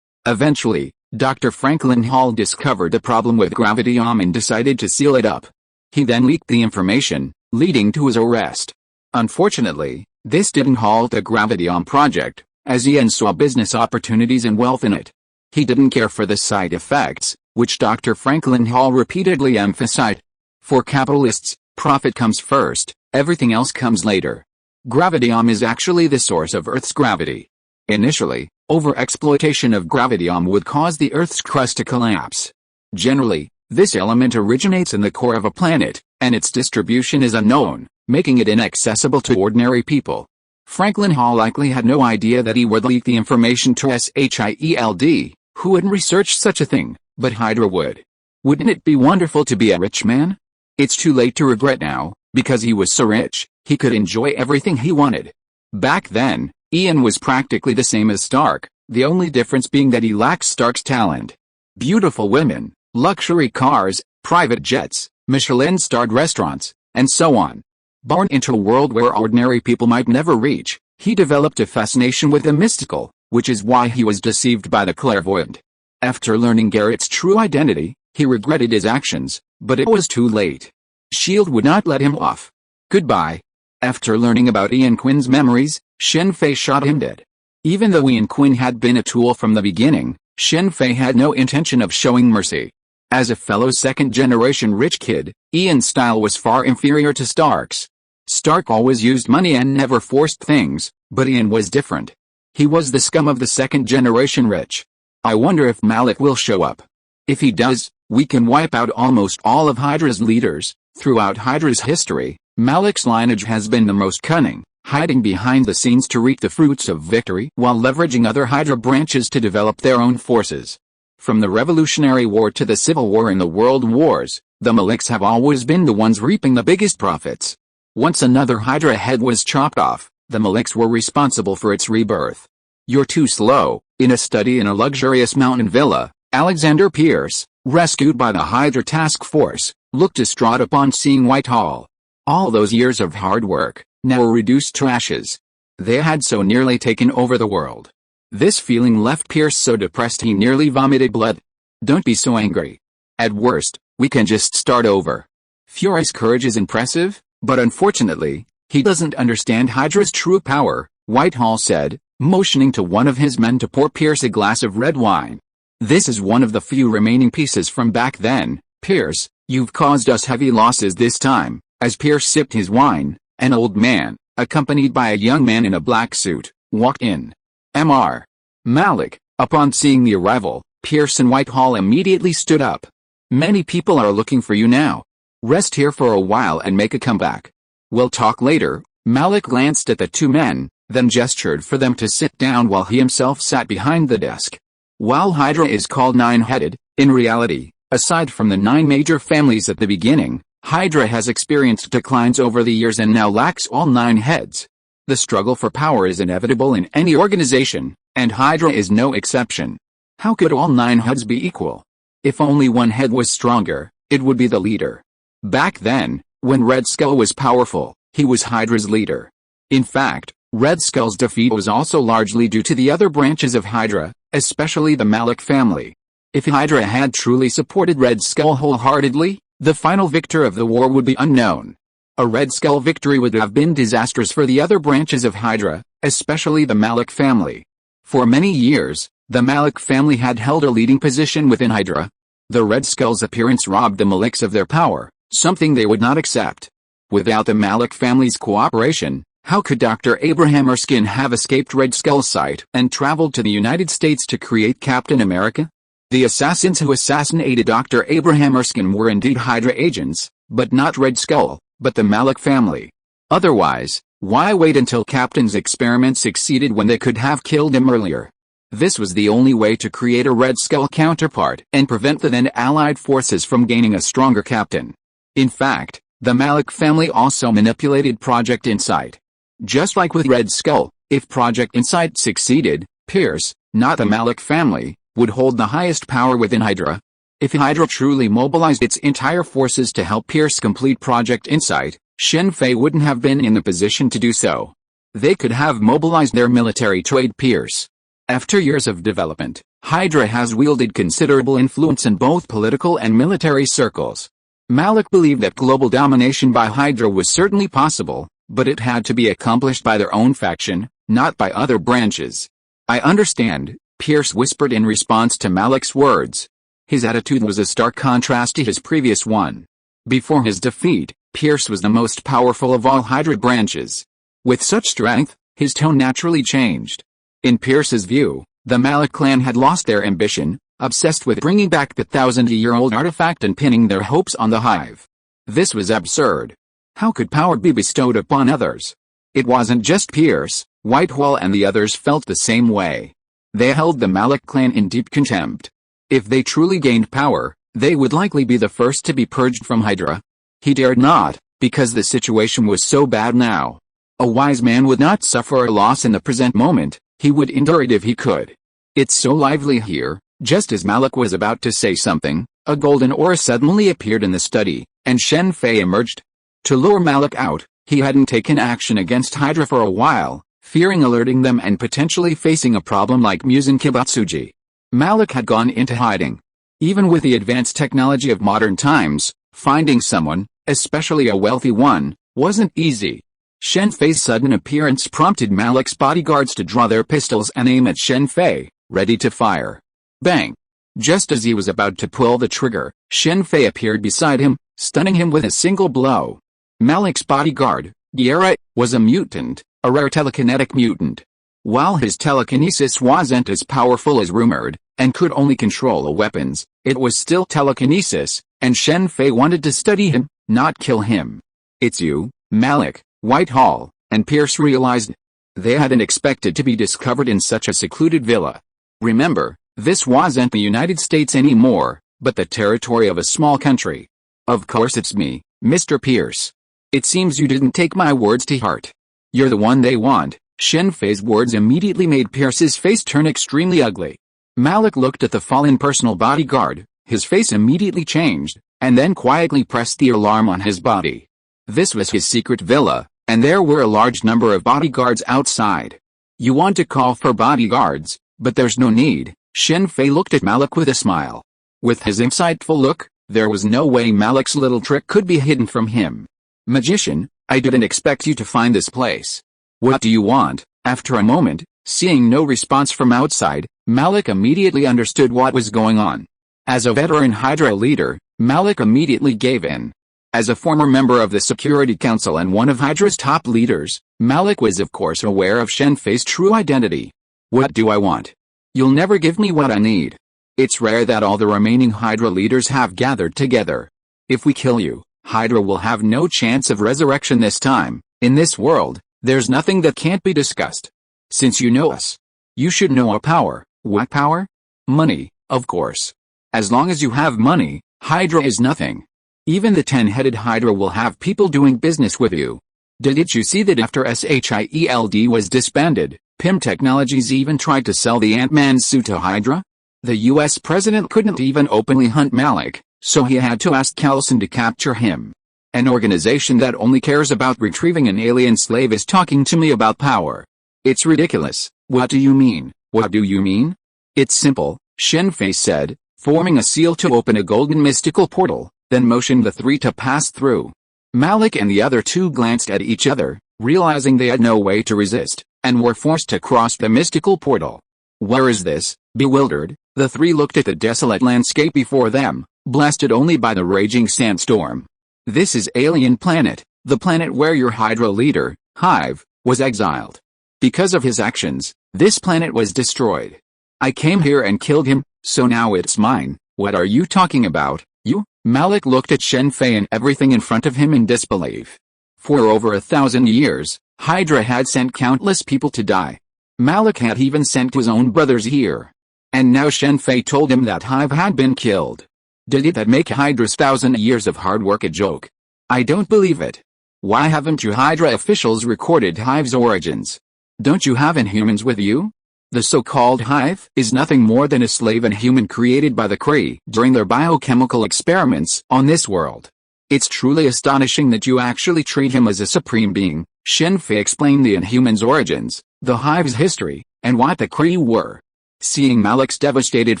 Eventually, Dr. Franklin Hall discovered the problem with graviton and decided to seal it up. He then leaked the information, leading to his arrest. Unfortunately, this didn't halt the graviton project, as Ian saw business opportunities and wealth in it. He didn't care for the side effects, which Dr. Franklin Hall repeatedly emphasized. For capitalists, profit comes first, everything else comes later. Graviton is actually the source of Earth's gravity. Initially, overexploitation of graviton would cause the Earth's crust to collapse. Generally, this element originates in the core of a planet, and its distribution is unknown, making it inaccessible to ordinary people. Franklin Hall likely had no idea that he would leak the information to S.H.I.E.L.D, who wouldn't research such a thing, but Hydra would. Wouldn't it be wonderful to be a rich man? It's too late to regret now, because he was so rich, he could enjoy everything he wanted. Back then, Ian was practically the same as Stark, the only difference being that he lacked Stark's talent. Beautiful women, luxury cars, private jets, Michelin-starred restaurants, and so on. Born into a world where ordinary people might never reach, he developed a fascination with the mystical, which is why he was deceived by the clairvoyant. After learning Garrett's true identity, he regretted his actions, but it was too late. S.H.I.E.L.D. would not let him off. Goodbye. After learning about Ian Quinn's memories, Shen Fei shot him dead. Even though Ian Quinn had been a tool from the beginning, Shen Fei had no intention of showing mercy. As a fellow second-generation rich kid, Ian's style was far inferior to Stark's. Stark always used money and never forced things, but Ian was different. He was the scum of the second-generation rich. I wonder if Malik will show up. If he does, we can wipe out almost all of Hydra's leaders. Throughout Hydra's history, Malik's lineage has been the most cunning, hiding behind the scenes to reap the fruits of victory while leveraging other Hydra branches to develop their own forces. From the Revolutionary War to the Civil War and the World Wars, the Maliks have always been the ones reaping the biggest profits. Once another Hydra head was chopped off, the Maliks were responsible for its rebirth. You're too slow. In a study in a luxurious mountain villa, Alexander Pierce, rescued by the Hydra task force, looked distraught upon seeing Whitehall. All those years of hard work, now reduced to ashes. They had so nearly taken over the world. This feeling left Pierce so depressed he nearly vomited blood. Don't be so angry. At worst, we can just start over. Fury's courage is impressive, but unfortunately, he doesn't understand Hydra's true power, Whitehall said, motioning to one of his men to pour Pierce a glass of red wine. This is one of the few remaining pieces from back then. Pierce, you've caused us heavy losses this time. As Pierce sipped his wine, an old man, accompanied by a young man in a black suit, walked in. Mr. Malik. Upon seeing the arrival, Pierce and Whitehall immediately stood up. Many people are looking for you now. Rest here for a while and make a comeback. We'll talk later. Malik glanced at the two men, then gestured for them to sit down while he himself sat behind the desk. While Hydra is called nine-headed, in reality, aside from the 9 major families at the beginning, Hydra has experienced declines over the years and now lacks all 9 heads. The struggle for power is inevitable in any organization, and Hydra is no exception. How could all 9 heads be equal? If only one head was stronger, it would be the leader. Back then, when Red Skull was powerful, he was Hydra's leader. In fact, Red Skull's defeat was also largely due to the other branches of Hydra, especially the Malik family. If Hydra had truly supported Red Skull wholeheartedly, the final victor of the war would be unknown. A Red Skull victory would have been disastrous for the other branches of Hydra, especially the Malik family. For many years, the Malik family had held a leading position within Hydra. The Red Skull's appearance robbed the Maliks of their power, something they would not accept. Without the Malik family's cooperation, how could Dr. Abraham Erskine have escaped Red Skull's sight and traveled to the United States to create Captain America? The assassins who assassinated Dr. Abraham Erskine were indeed Hydra agents, but not Red Skull, but the Malik family. Otherwise, why wait until Captain's experiment succeeded when they could have killed him earlier? This was the only way to create a Red Skull counterpart and prevent the then Allied forces from gaining a stronger captain. In fact, the Malik family also manipulated Project Insight. Just like with Red Skull, if Project Insight succeeded, Pierce, not the Malik family, would hold the highest power within Hydra. If Hydra truly mobilized its entire forces to help Pierce complete Project Insight, Shen Fei wouldn't have been in the position to do so. They could have mobilized their military to aid Pierce. After years of development, Hydra has wielded considerable influence in both political and military circles. Malik believed that global domination by Hydra was certainly possible, but it had to be accomplished by their own faction, not by other branches. I understand, Pierce whispered in response to Malik's words. His attitude was a stark contrast to his previous one. Before his defeat, Pierce was the most powerful of all Hydra branches. With such strength, his tone naturally changed. In Pierce's view, the Malik clan had lost their ambition, obsessed with bringing back the 1,000-year-old artifact and pinning their hopes on the hive. This was absurd. How could power be bestowed upon others? It wasn't just Pierce, Whitehall and the others felt the same way. They held the Malik clan in deep contempt. If they truly gained power, they would likely be the first to be purged from Hydra. He dared not, because the situation was so bad now. A wise man would not suffer a loss in the present moment, he would endure it if he could. It's so lively here. Just as Malik was about to say something, a golden aura suddenly appeared in the study, and Shen Fei emerged. To lure Malik out, he hadn't taken action against Hydra for a while, fearing alerting them and potentially facing a problem like Muzan Kibatsuji. Malik had gone into hiding. Even with the advanced technology of modern times, finding someone, especially a wealthy one, wasn't easy. Shen Fei's sudden appearance prompted Malik's bodyguards to draw their pistols and aim at Shen Fei, ready to fire. Bang! Just as he was about to pull the trigger, Shen Fei appeared beside him, stunning him with a single blow. Malik's bodyguard, Guerra, was a mutant, a rare telekinetic mutant. While his telekinesis wasn't as powerful as rumored, and could only control weapons, it was still telekinesis, and Shen Fei wanted to study him, not kill him. "It's you, Malik," Whitehall and Pierce realized. They hadn't expected to be discovered in such a secluded villa. Remember, this wasn't the United States anymore, but the territory of a small country. "Of course it's me, Mr. Pierce. It seems you didn't take my words to heart. You're the one they want." Shen Fei's words immediately made Pierce's face turn extremely ugly. Malik looked at the fallen personal bodyguard, his face immediately changed, and then quietly pressed the alarm on his body. This was his secret villa, and there were a large number of bodyguards outside. "You want to call for bodyguards, but there's no need." Shen Fei looked at Malik with a smile. With his insightful look, there was no way Malik's little trick could be hidden from him. "Magician, I didn't expect you to find this place. What do you want?" After a moment, seeing no response from outside, Malik immediately understood what was going on. As a veteran Hydra leader, Malik immediately gave in. As a former member of the Security Council and one of Hydra's top leaders, Malik was of course aware of Shen Fei's true identity. "What do I want? You'll never give me what I need. It's rare that all the remaining Hydra leaders have gathered together. If we kill you, Hydra will have no chance of resurrection this time. In this world, there's nothing that can't be discussed. Since you know us, you should know our power." "What power?" "Money, of course. As long as you have money, Hydra is nothing. Even the 10-headed Hydra will have people doing business with you. Didn't you see that after S.H.I.E.L.D was disbanded, PIM Technologies even tried to sell the Ant-Man suit to Hydra? The US president couldn't even openly hunt Malik, so he had to ask Kelson to capture him. An organization that only cares about retrieving an alien slave is talking to me about power. It's ridiculous." "What do you mean?" "What do you mean? It's simple," Shen Fei said, forming a seal to open a golden mystical portal, then motioned the three to pass through. Malik and the other two glanced at each other, realizing they had no way to resist, and were forced to cross the mystical portal. "Where is this?" Bewildered, the three looked at the desolate landscape before them, blasted only by the raging sandstorm. "This is Alien Planet, the planet where your Hydra leader, Hive, was exiled. Because of his actions, this planet was destroyed. I came here and killed him, so now it's mine." "What are you talking about, you?" Malik looked at Shen Fei and everything in front of him in disbelief. For over 1,000 years, Hydra had sent countless people to die. Malik had even sent his own brothers here. And now Shen Fei told him that Hive had been killed. Did that make Hydra's 1,000 years of hard work a joke? "I don't believe it. Why haven't you Hydra officials recorded Hive's origins? Don't you have Inhumans with you? The so-called Hive is nothing more than a slave Inhuman created by the Kree during their biochemical experiments on this world. It's truly astonishing that you actually treat him as a supreme being." Shen Fei explained the Inhumans' origins, the Hive's history, and what the Kree were. Seeing Malik's devastated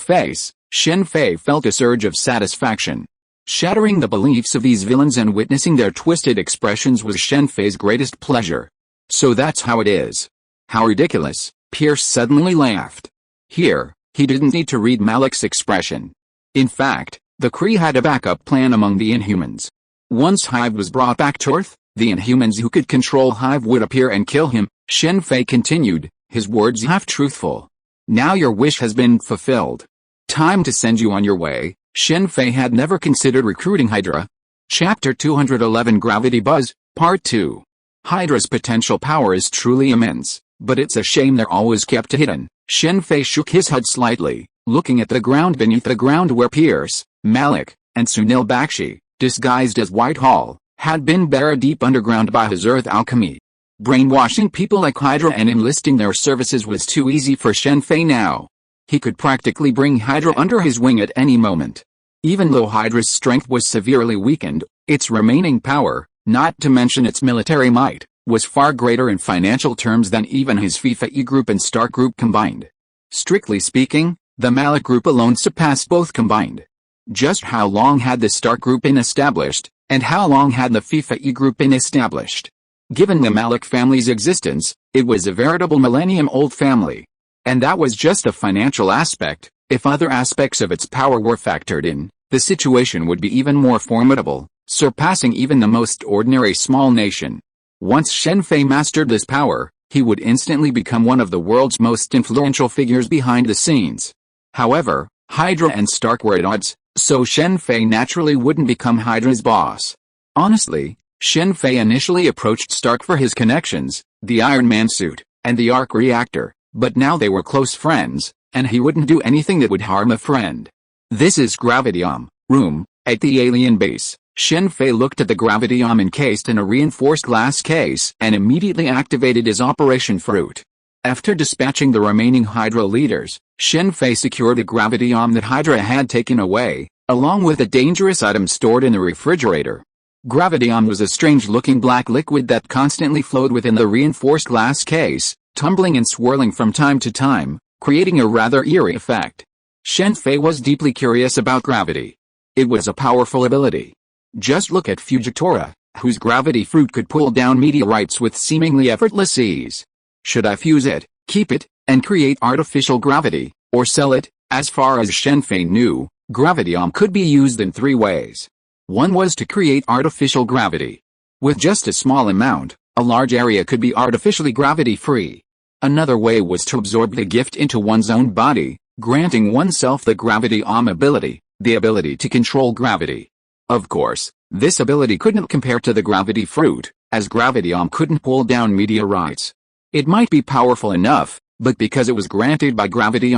face, Shen Fei felt a surge of satisfaction. Shattering the beliefs of these villains and witnessing their twisted expressions was Shen Fei's greatest pleasure. "So that's how it is. How ridiculous," Pierce suddenly laughed. Here, he didn't need to read Malik's expression. In fact, the Kree had a backup plan among the Inhumans. Once Hive was brought back to Earth, the Inhumans who could control Hive would appear and kill him. Shen Fei continued, his words half-truthful. "Now your wish has been fulfilled. Time to send you on your way." Shen Fei had never considered recruiting Hydra. Chapter 211 Gravity Buzz, Part 2. Hydra's potential power is truly immense, but it's a shame they're always kept hidden. Shen Fei shook his head slightly, looking at the ground beneath the ground where Pierce, Malik, and Sunil Bakshi, disguised as Whitehall, had been buried deep underground by his earth alchemy. Brainwashing people like Hydra and enlisting their services was too easy for Shen Fei now. He could practically bring Hydra under his wing at any moment. Even though Hydra's strength was severely weakened, its remaining power, not to mention its military might, was far greater in financial terms than even his Shen-Fei group and Stark group combined. Strictly speaking, the Malik group alone surpassed both combined. Just how long had the Stark group been established, and how long had the Shen-Fei group been established? Given the Malik family's existence, it was a veritable millennium-old family. And that was just the financial aspect. If other aspects of its power were factored in, the situation would be even more formidable, surpassing even the most ordinary small nation. Once Shen Fei mastered this power, he would instantly become one of the world's most influential figures behind the scenes. However, Hydra and Stark were at odds, so Shen Fei naturally wouldn't become Hydra's boss. Honestly, Shen Fei initially approached Stark for his connections, the Iron Man suit, and the arc reactor, but now they were close friends, and he wouldn't do anything that would harm a friend. This is Gravity room, at the alien base. Shen Fei looked at the Gravity encased in a reinforced glass case and immediately activated his Operation Fruit. After dispatching the remaining Hydra leaders, Shen Fei secured the Gravity that Hydra had taken away, along with a dangerous item stored in the refrigerator. Gravity was a strange-looking black liquid that constantly flowed within the reinforced glass case, tumbling and swirling from time to time, creating a rather eerie effect. Shen Fei was deeply curious about gravity. It was a powerful ability. Just look at Fugitora, whose gravity fruit could pull down meteorites with seemingly effortless ease. Should I fuse it, keep it, and create artificial gravity, or sell it? As far as Shen Fei knew, gravity could be used in three ways. One was to create artificial gravity. With just a small amount, a large area could be artificially gravity-free. Another way was to absorb the gift into one's own body, granting oneself the gravity ability, the ability to control gravity. Of course, this ability couldn't compare to the gravity fruit, as gravity couldn't pull down meteorites. It might be powerful enough, but because it was granted by gravity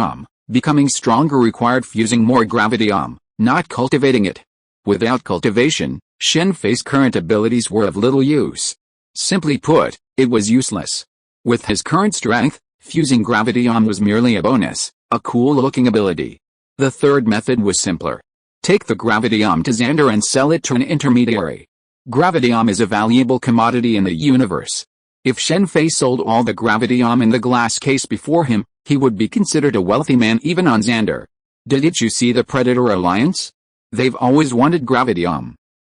becoming stronger required fusing more gravity not cultivating it. Without cultivation, Shen Fei's current abilities were of little use. Simply put, it was useless. With his current strength, fusing gravity was merely a bonus, a cool-looking ability. The third method was simpler. Take the gravity to Xander and sell it to an intermediary. Gravity is a valuable commodity in the universe. If Shen Fei sold all the gravity in the glass case before him, he would be considered a wealthy man even on Xander. Didn't you see the Predator Alliance? They've always wanted gravity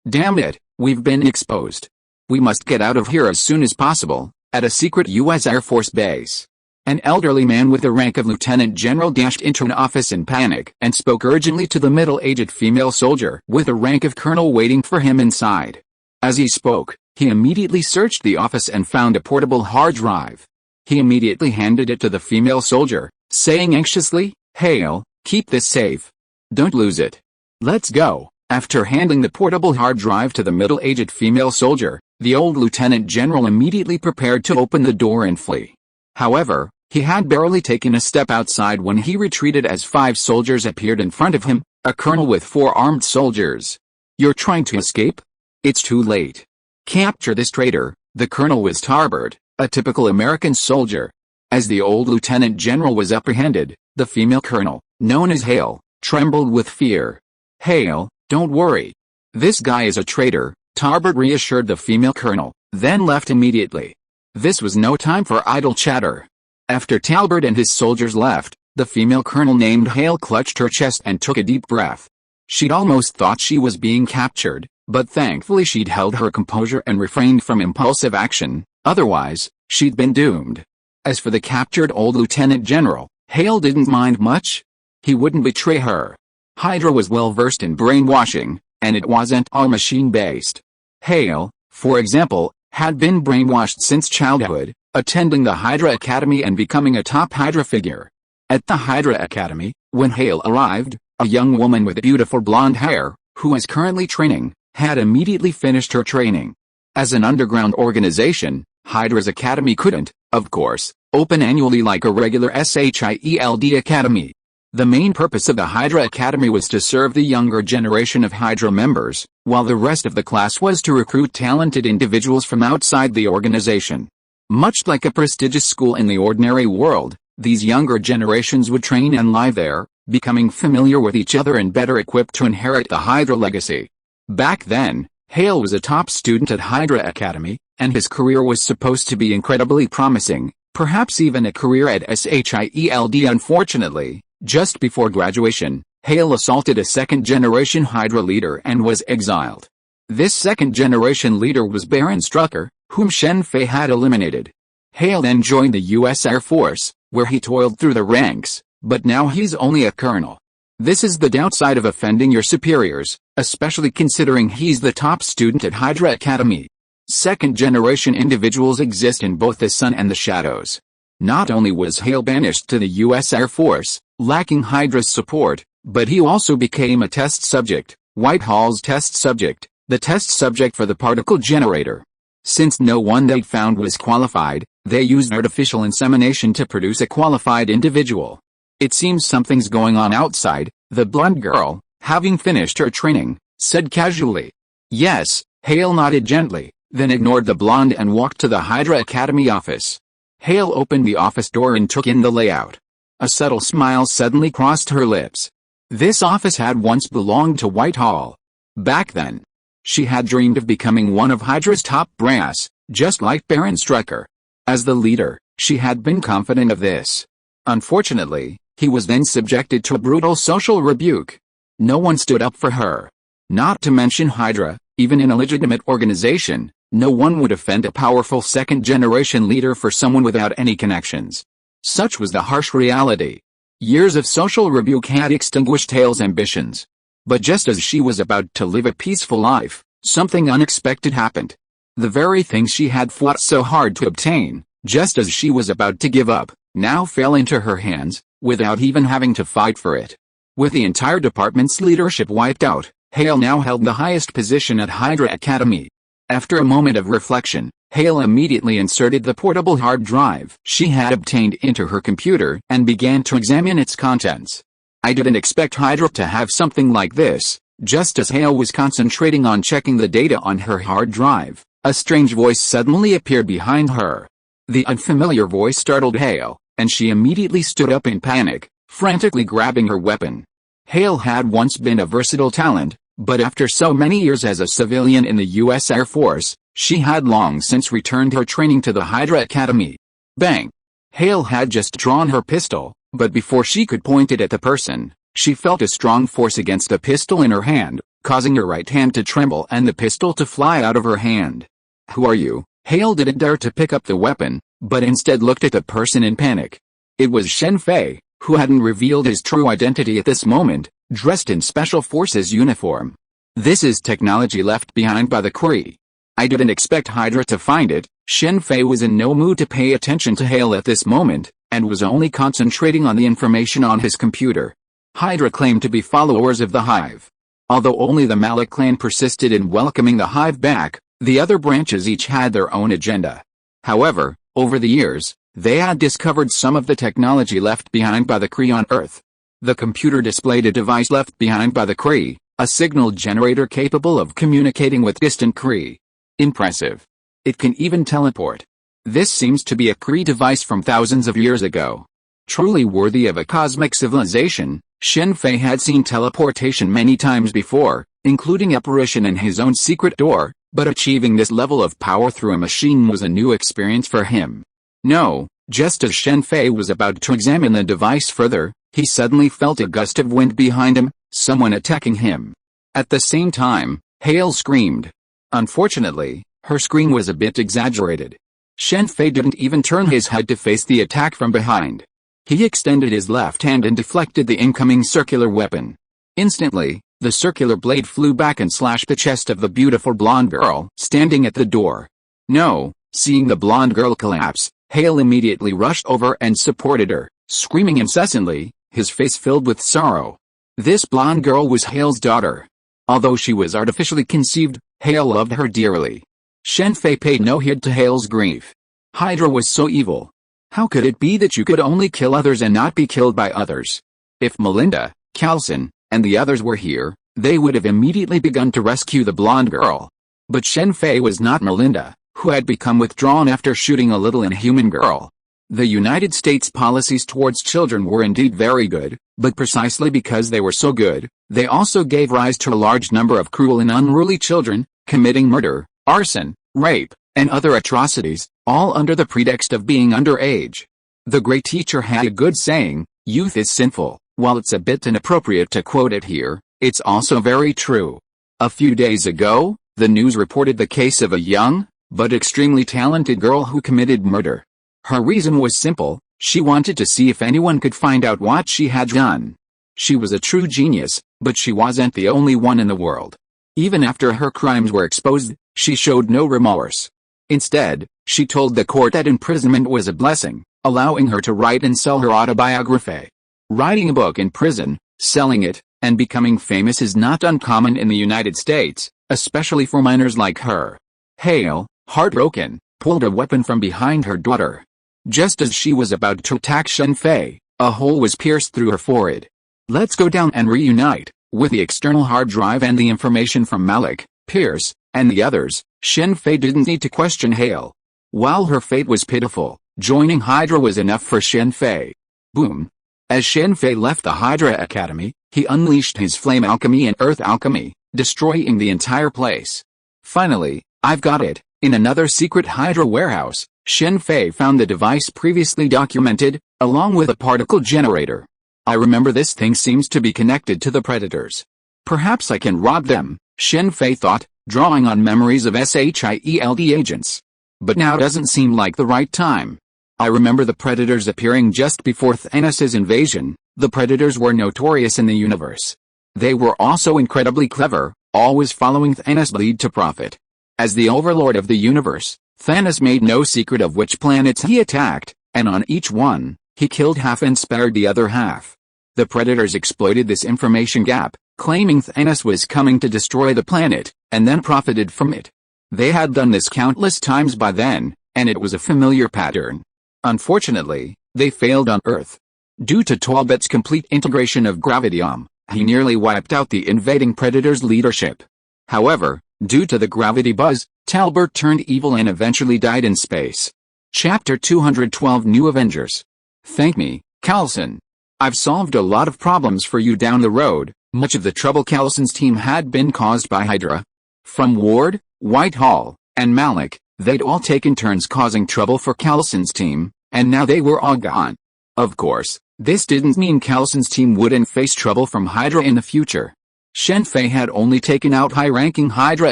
Damn it, we've been exposed. We must get out of here as soon as possible. At a secret U.S. Air Force base. An elderly man with the rank of lieutenant general dashed into an office in panic and spoke urgently to the middle-aged female soldier with the rank of colonel waiting for him inside. As he spoke, he immediately searched the office and found a portable hard drive. He immediately handed it to the female soldier, saying anxiously, "Hail, keep this safe. Don't lose it. Let's go." After handing the portable hard drive to the middle-aged female soldier, the old lieutenant general immediately prepared to open the door and flee. However, he had barely taken a step outside when he retreated as 5 soldiers appeared in front of him, a colonel with 4 armed soldiers. "You're trying to escape? It's too late. Capture this traitor." The colonel was Tarbert, a typical American soldier. As the old lieutenant general was apprehended, the female colonel, known as Hale, trembled with fear. "Hale, don't worry. This guy is a traitor," Tarbert reassured the female colonel, then left immediately. This was no time for idle chatter. After Talbert and his soldiers left, the female colonel named Hale clutched her chest and took a deep breath. She'd almost thought she was being captured, but thankfully she'd held her composure and refrained from impulsive action, otherwise, she'd been doomed. As for the captured old lieutenant general, Hale didn't mind much. He wouldn't betray her. Hydra was well versed in brainwashing, and it wasn't all machine-based. Hale, for example, had been brainwashed since childhood, attending the Hydra Academy and becoming a top Hydra figure. At the Hydra Academy, when Hale arrived, a young woman with beautiful blonde hair, who was currently training, had immediately finished her training. As an underground organization, Hydra's Academy couldn't, of course, open annually like a regular S.H.I.E.L.D. Academy. The main purpose of the Hydra Academy was to serve the younger generation of Hydra members, while the rest of the class was to recruit talented individuals from outside the organization. Much like a prestigious school in the ordinary world, these younger generations would train and live there, becoming familiar with each other and better equipped to inherit the Hydra legacy. Back then, S.H.I.E.L.D was a top student at Hydra Academy, and his career was supposed to be incredibly promising, perhaps even a career at S.H.I.E.L.D. Unfortunately, just before graduation, S.H.I.E.L.D assaulted a second-generation Hydra leader and was exiled. This second-generation leader was Baron Strucker, whom Shen Fei had eliminated. S.H.I.E.L.D then joined the U.S. Air Force, where he toiled through the ranks, but now he's only a colonel. This is the downside of offending your superiors, especially considering he's the top student at Hydra Academy. Second-generation individuals exist in both the sun and the shadows. Not only was S.H.I.E.L.D banished to the U.S. Air Force, lacking Hydra's support, but he also became a test subject, Whitehall's test subject, the test subject for the particle generator. Since no one they found was qualified, they used artificial insemination to produce a qualified individual. It seems something's going on outside, the blonde girl, having finished her training, said casually. Yes, S.H.I.E.L.D nodded gently, then ignored the blonde and walked to the Hydra Academy office. S.H.I.E.L.D opened the office door and took in the layout. A subtle smile suddenly crossed her lips. This office had once belonged to Whitehall. Back then, she had dreamed of becoming one of Hydra's top brass, just like Baron Strucker. As the leader, she had been confident of this. Unfortunately, he was then subjected to a brutal social rebuke. No one stood up for her. Not to mention Hydra, even in a legitimate organization, no one would offend a powerful second-generation leader for someone without any connections. Such was the harsh reality. Years of social rebuke had extinguished S.H.I.E.L.'s ambitions. But just as she was about to live a peaceful life, something unexpected happened. The very thing she had fought so hard to obtain, just as she was about to give up, now fell into her hands, without even having to fight for it. With the entire department's leadership wiped out, S.H.I.E.L.D now held the highest position at Hydra Academy. After a moment of reflection, S.H.I.E.L.D immediately inserted the portable hard drive she had obtained into her computer and began to examine its contents. I didn't expect Hydra to have something like this. Just as S.H.I.E.L.D was concentrating on checking the data on her hard drive, a strange voice suddenly appeared behind her. The unfamiliar voice startled S.H.I.E.L.D, and she immediately stood up in panic, frantically grabbing her weapon. S.H.I.E.L.D had once been a versatile talent, but after so many years as a civilian in the U.S. Air Force, she had long since returned her training to the Hydra Academy. Bang! S.H.I.E.L.D had just drawn her pistol, but before she could point it at the person, she felt a strong force against the pistol in her hand, causing her right hand to tremble and the pistol to fly out of her hand. Who are you? S.H.I.E.L.D didn't dare to pick up the weapon, but instead looked at the person in panic. It was Shen Fei, who hadn't revealed his true identity at this moment, dressed in Special Forces uniform. This is technology left behind by the Kree. I didn't expect Hydra to find it. Shen Fei was in no mood to pay attention to S.H.I.E.L.D at this moment, and was only concentrating on the information on his computer. Hydra claimed to be followers of the Hive. Although only the Malik clan persisted in welcoming the Hive back, the other branches each had their own agenda. However, over the years, they had discovered some of the technology left behind by the Kree on Earth. The computer displayed a device left behind by the Kree, a signal generator capable of communicating with distant Kree. Impressive. It can even teleport. This seems to be a Kree device from thousands of years ago. Truly worthy of a cosmic civilization, Shen Fei had seen teleportation many times before, including apparition in his own secret door, but achieving this level of power through a machine was a new experience for him. No, just as Shen Fei was about to examine the device further, he suddenly felt a gust of wind behind him, someone attacking him. At the same time, S.H.I.E.L.D screamed. Unfortunately, her scream was a bit exaggerated. Shen Fei didn't even turn his head to face the attack from behind. He extended his left hand and deflected the incoming circular weapon. Instantly, the circular blade flew back and slashed the chest of the beautiful blonde girl standing at the door. No, seeing the blonde girl collapse, S.H.I.E.L.D immediately rushed over and supported her, screaming incessantly, his face filled with sorrow. This blonde girl was S.H.I.E.L.'s daughter. Although she was artificially conceived, S.H.I.E.L.D loved her dearly. Shen Fei paid no heed to S.H.I.E.L.'s grief. Hydra was so evil. How could it be that you could only kill others and not be killed by others? If Melinda, Carlson, and the others were here, they would have immediately begun to rescue the blonde girl. But Shen Fei was not Melinda, who had become withdrawn after shooting a little inhuman girl. The United States policies towards children were indeed very good, but precisely because they were so good, they also gave rise to a large number of cruel and unruly children, committing murder, arson, rape, and other atrocities, all under the pretext of being underage. The great teacher had a good saying, "Youth is sinful." While it's a bit inappropriate to quote it here, it's also very true. A few days ago, the news reported the case of a young, but extremely talented girl who committed murder. Her reason was simple: she wanted to see if anyone could find out what she had done. She was a true genius, but she wasn't the only one in the world. Even after her crimes were exposed, she showed no remorse. Instead, she told the court that imprisonment was a blessing, allowing her to write and sell her autobiography. Writing a book in prison, selling it, and becoming famous is not uncommon in the United States, especially for minors like her. Hale, heartbroken, pulled a weapon from behind her daughter. Just as she was about to attack Shen Fei, a hole was pierced through her forehead. Let's go down and reunite. With the external hard drive and the information from Malik, Pierce, and the others, Shen Fei didn't need to question Hale. While her fate was pitiful, joining Hydra was enough for Shen Fei. Boom. As Shen Fei left the Hydra Academy, he unleashed his flame alchemy and earth alchemy, destroying the entire place. Finally, I've got it. In another secret Hydra warehouse, Shen Fei found the device previously documented, along with a particle generator. I remember this thing seems to be connected to the Predators. Perhaps I can rob them, Shen Fei thought, drawing on memories of S.H.I.E.L.D. agents. But now doesn't seem like the right time. I remember the Predators appearing just before Thanos' invasion. The Predators were notorious in the universe. They were also incredibly clever, always following Thanos' lead to profit. As the overlord of the universe, Thanos made no secret of which planets he attacked, and on each one, he killed half and spared the other half. The Predators exploited this information gap, claiming Thanos was coming to destroy the planet, and then profited from it. They had done this countless times by then, and it was a familiar pattern. Unfortunately, they failed on Earth. Due to Talbot's complete integration of Gravidium, he nearly wiped out the invading Predators' leadership. However, due to the gravity buzz, Talbot turned evil and eventually died in space. Chapter 212 New Avengers. Thank me, Coulson. I've solved a lot of problems for you down the road. Much of the trouble Coulson's team had been caused by Hydra. From Ward, Whitehall, and Malik, they'd all taken turns causing trouble for Coulson's team, and now they were all gone. Of course, this didn't mean Coulson's team wouldn't face trouble from Hydra in the future. Shen Fei had only taken out high-ranking Hydra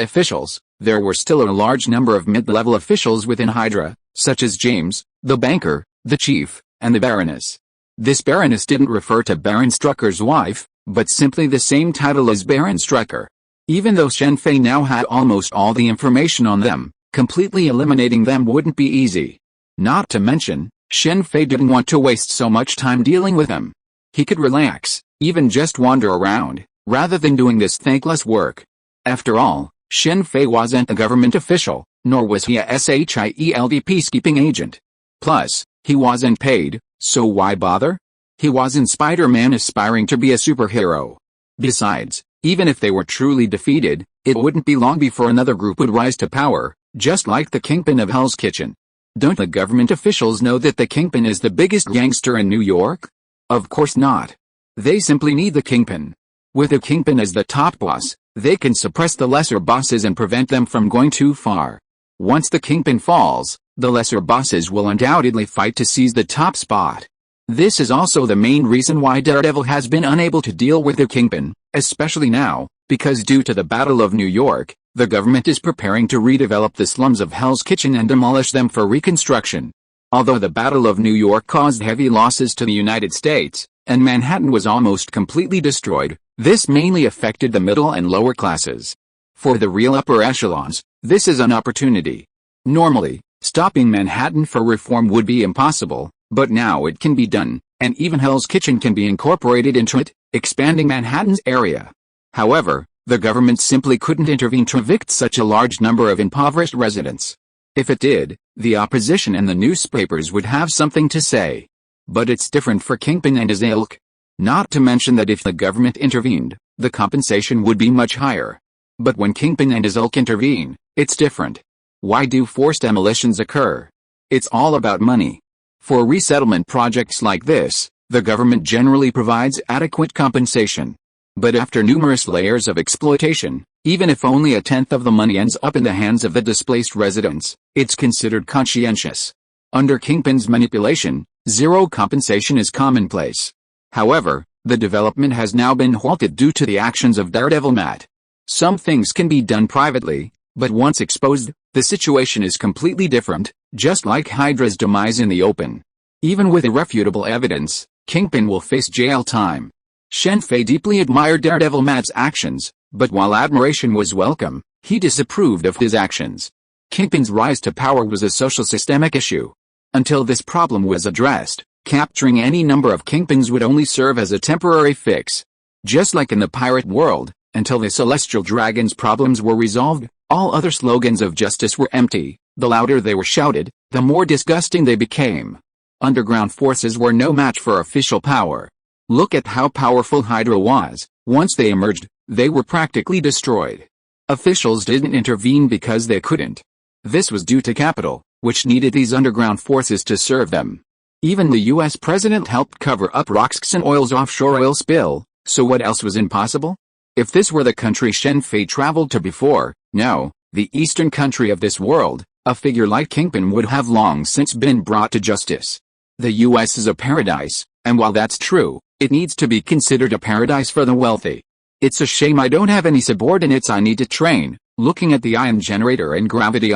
officials. There were still a large number of mid-level officials within Hydra, such as James, the banker, the chief, and the Baroness. This Baroness didn't refer to Baron Strucker's wife, but simply the same title as Baron Strucker. Even though Shen Fei now had almost all the information on them, completely eliminating them wouldn't be easy. Not to mention, Shen Fei didn't want to waste so much time dealing with them. He could relax, even just wander around, rather than doing this thankless work. After all, Shen Fei wasn't a government official, nor was he a S.H.I.E.L.D. peacekeeping agent. Plus, he wasn't paid, so why bother? He wasn't Spider-Man aspiring to be a superhero. Besides, even if they were truly defeated, it wouldn't be long before another group would rise to power, just like the Kingpin of Hell's Kitchen. Don't the government officials know that the Kingpin is the biggest gangster in New York? Of course not. They simply need the Kingpin. With the Kingpin as the top boss, they can suppress the lesser bosses and prevent them from going too far. Once the Kingpin falls, the lesser bosses will undoubtedly fight to seize the top spot. This is also the main reason why Daredevil has been unable to deal with the Kingpin, especially now, because due to the Battle of New York, the government is preparing to redevelop the slums of Hell's Kitchen and demolish them for reconstruction. Although the Battle of New York caused heavy losses to the United States, and Manhattan was almost completely destroyed, this mainly affected the middle and lower classes. For the real upper echelons, this is an opportunity. Normally, stopping Manhattan for reform would be impossible, but now it can be done, and even Hell's Kitchen can be incorporated into it, expanding Manhattan's area. However, the government simply couldn't intervene to evict such a large number of impoverished residents. If it did, the opposition and the newspapers would have something to say. But it's different for Kingpin and his ilk. Not to mention that if the government intervened, the compensation would be much higher. But when Kingpin and his ilk intervene, it's different. Why do forced demolitions occur? It's all about money. For resettlement projects like this, the government generally provides adequate compensation. But after numerous layers of exploitation, even if only a tenth of the money ends up in the hands of the displaced residents, it's considered conscientious. Under kingpins' manipulation, zero compensation is commonplace. However, the development has now been halted due to the actions of Daredevil Matt. Some things can be done privately, but once exposed, the situation is completely different, just like Hydra's demise in the open. Even with irrefutable evidence, Kingpin will face jail time. Shen Fei deeply admired Daredevil Matt's actions, but while admiration was welcome, he disapproved of his actions. Kingpin's rise to power was a social systemic issue. Until this problem was addressed, capturing any number of Kingpins would only serve as a temporary fix. Just like in the pirate world, until the Celestial Dragon's problems were resolved, all other slogans of justice were empty. The louder they were shouted, the more disgusting they became. Underground forces were no match for official power. Look at how powerful Hydra was. Once they emerged, they were practically destroyed. Officials didn't intervene because they couldn't. This was due to capital, which needed these underground forces to serve them. Even the US president helped cover up Roxxon Oil's offshore oil spill, so what else was impossible? If this were the country Shen Fei traveled to before, no, the eastern country of this world, a figure like Kingpin would have long since been brought to justice. The US is a paradise, and while that's true, it needs to be considered a paradise for the wealthy. It's a shame I don't have any subordinates I need to train. Looking at the ion generator and gravity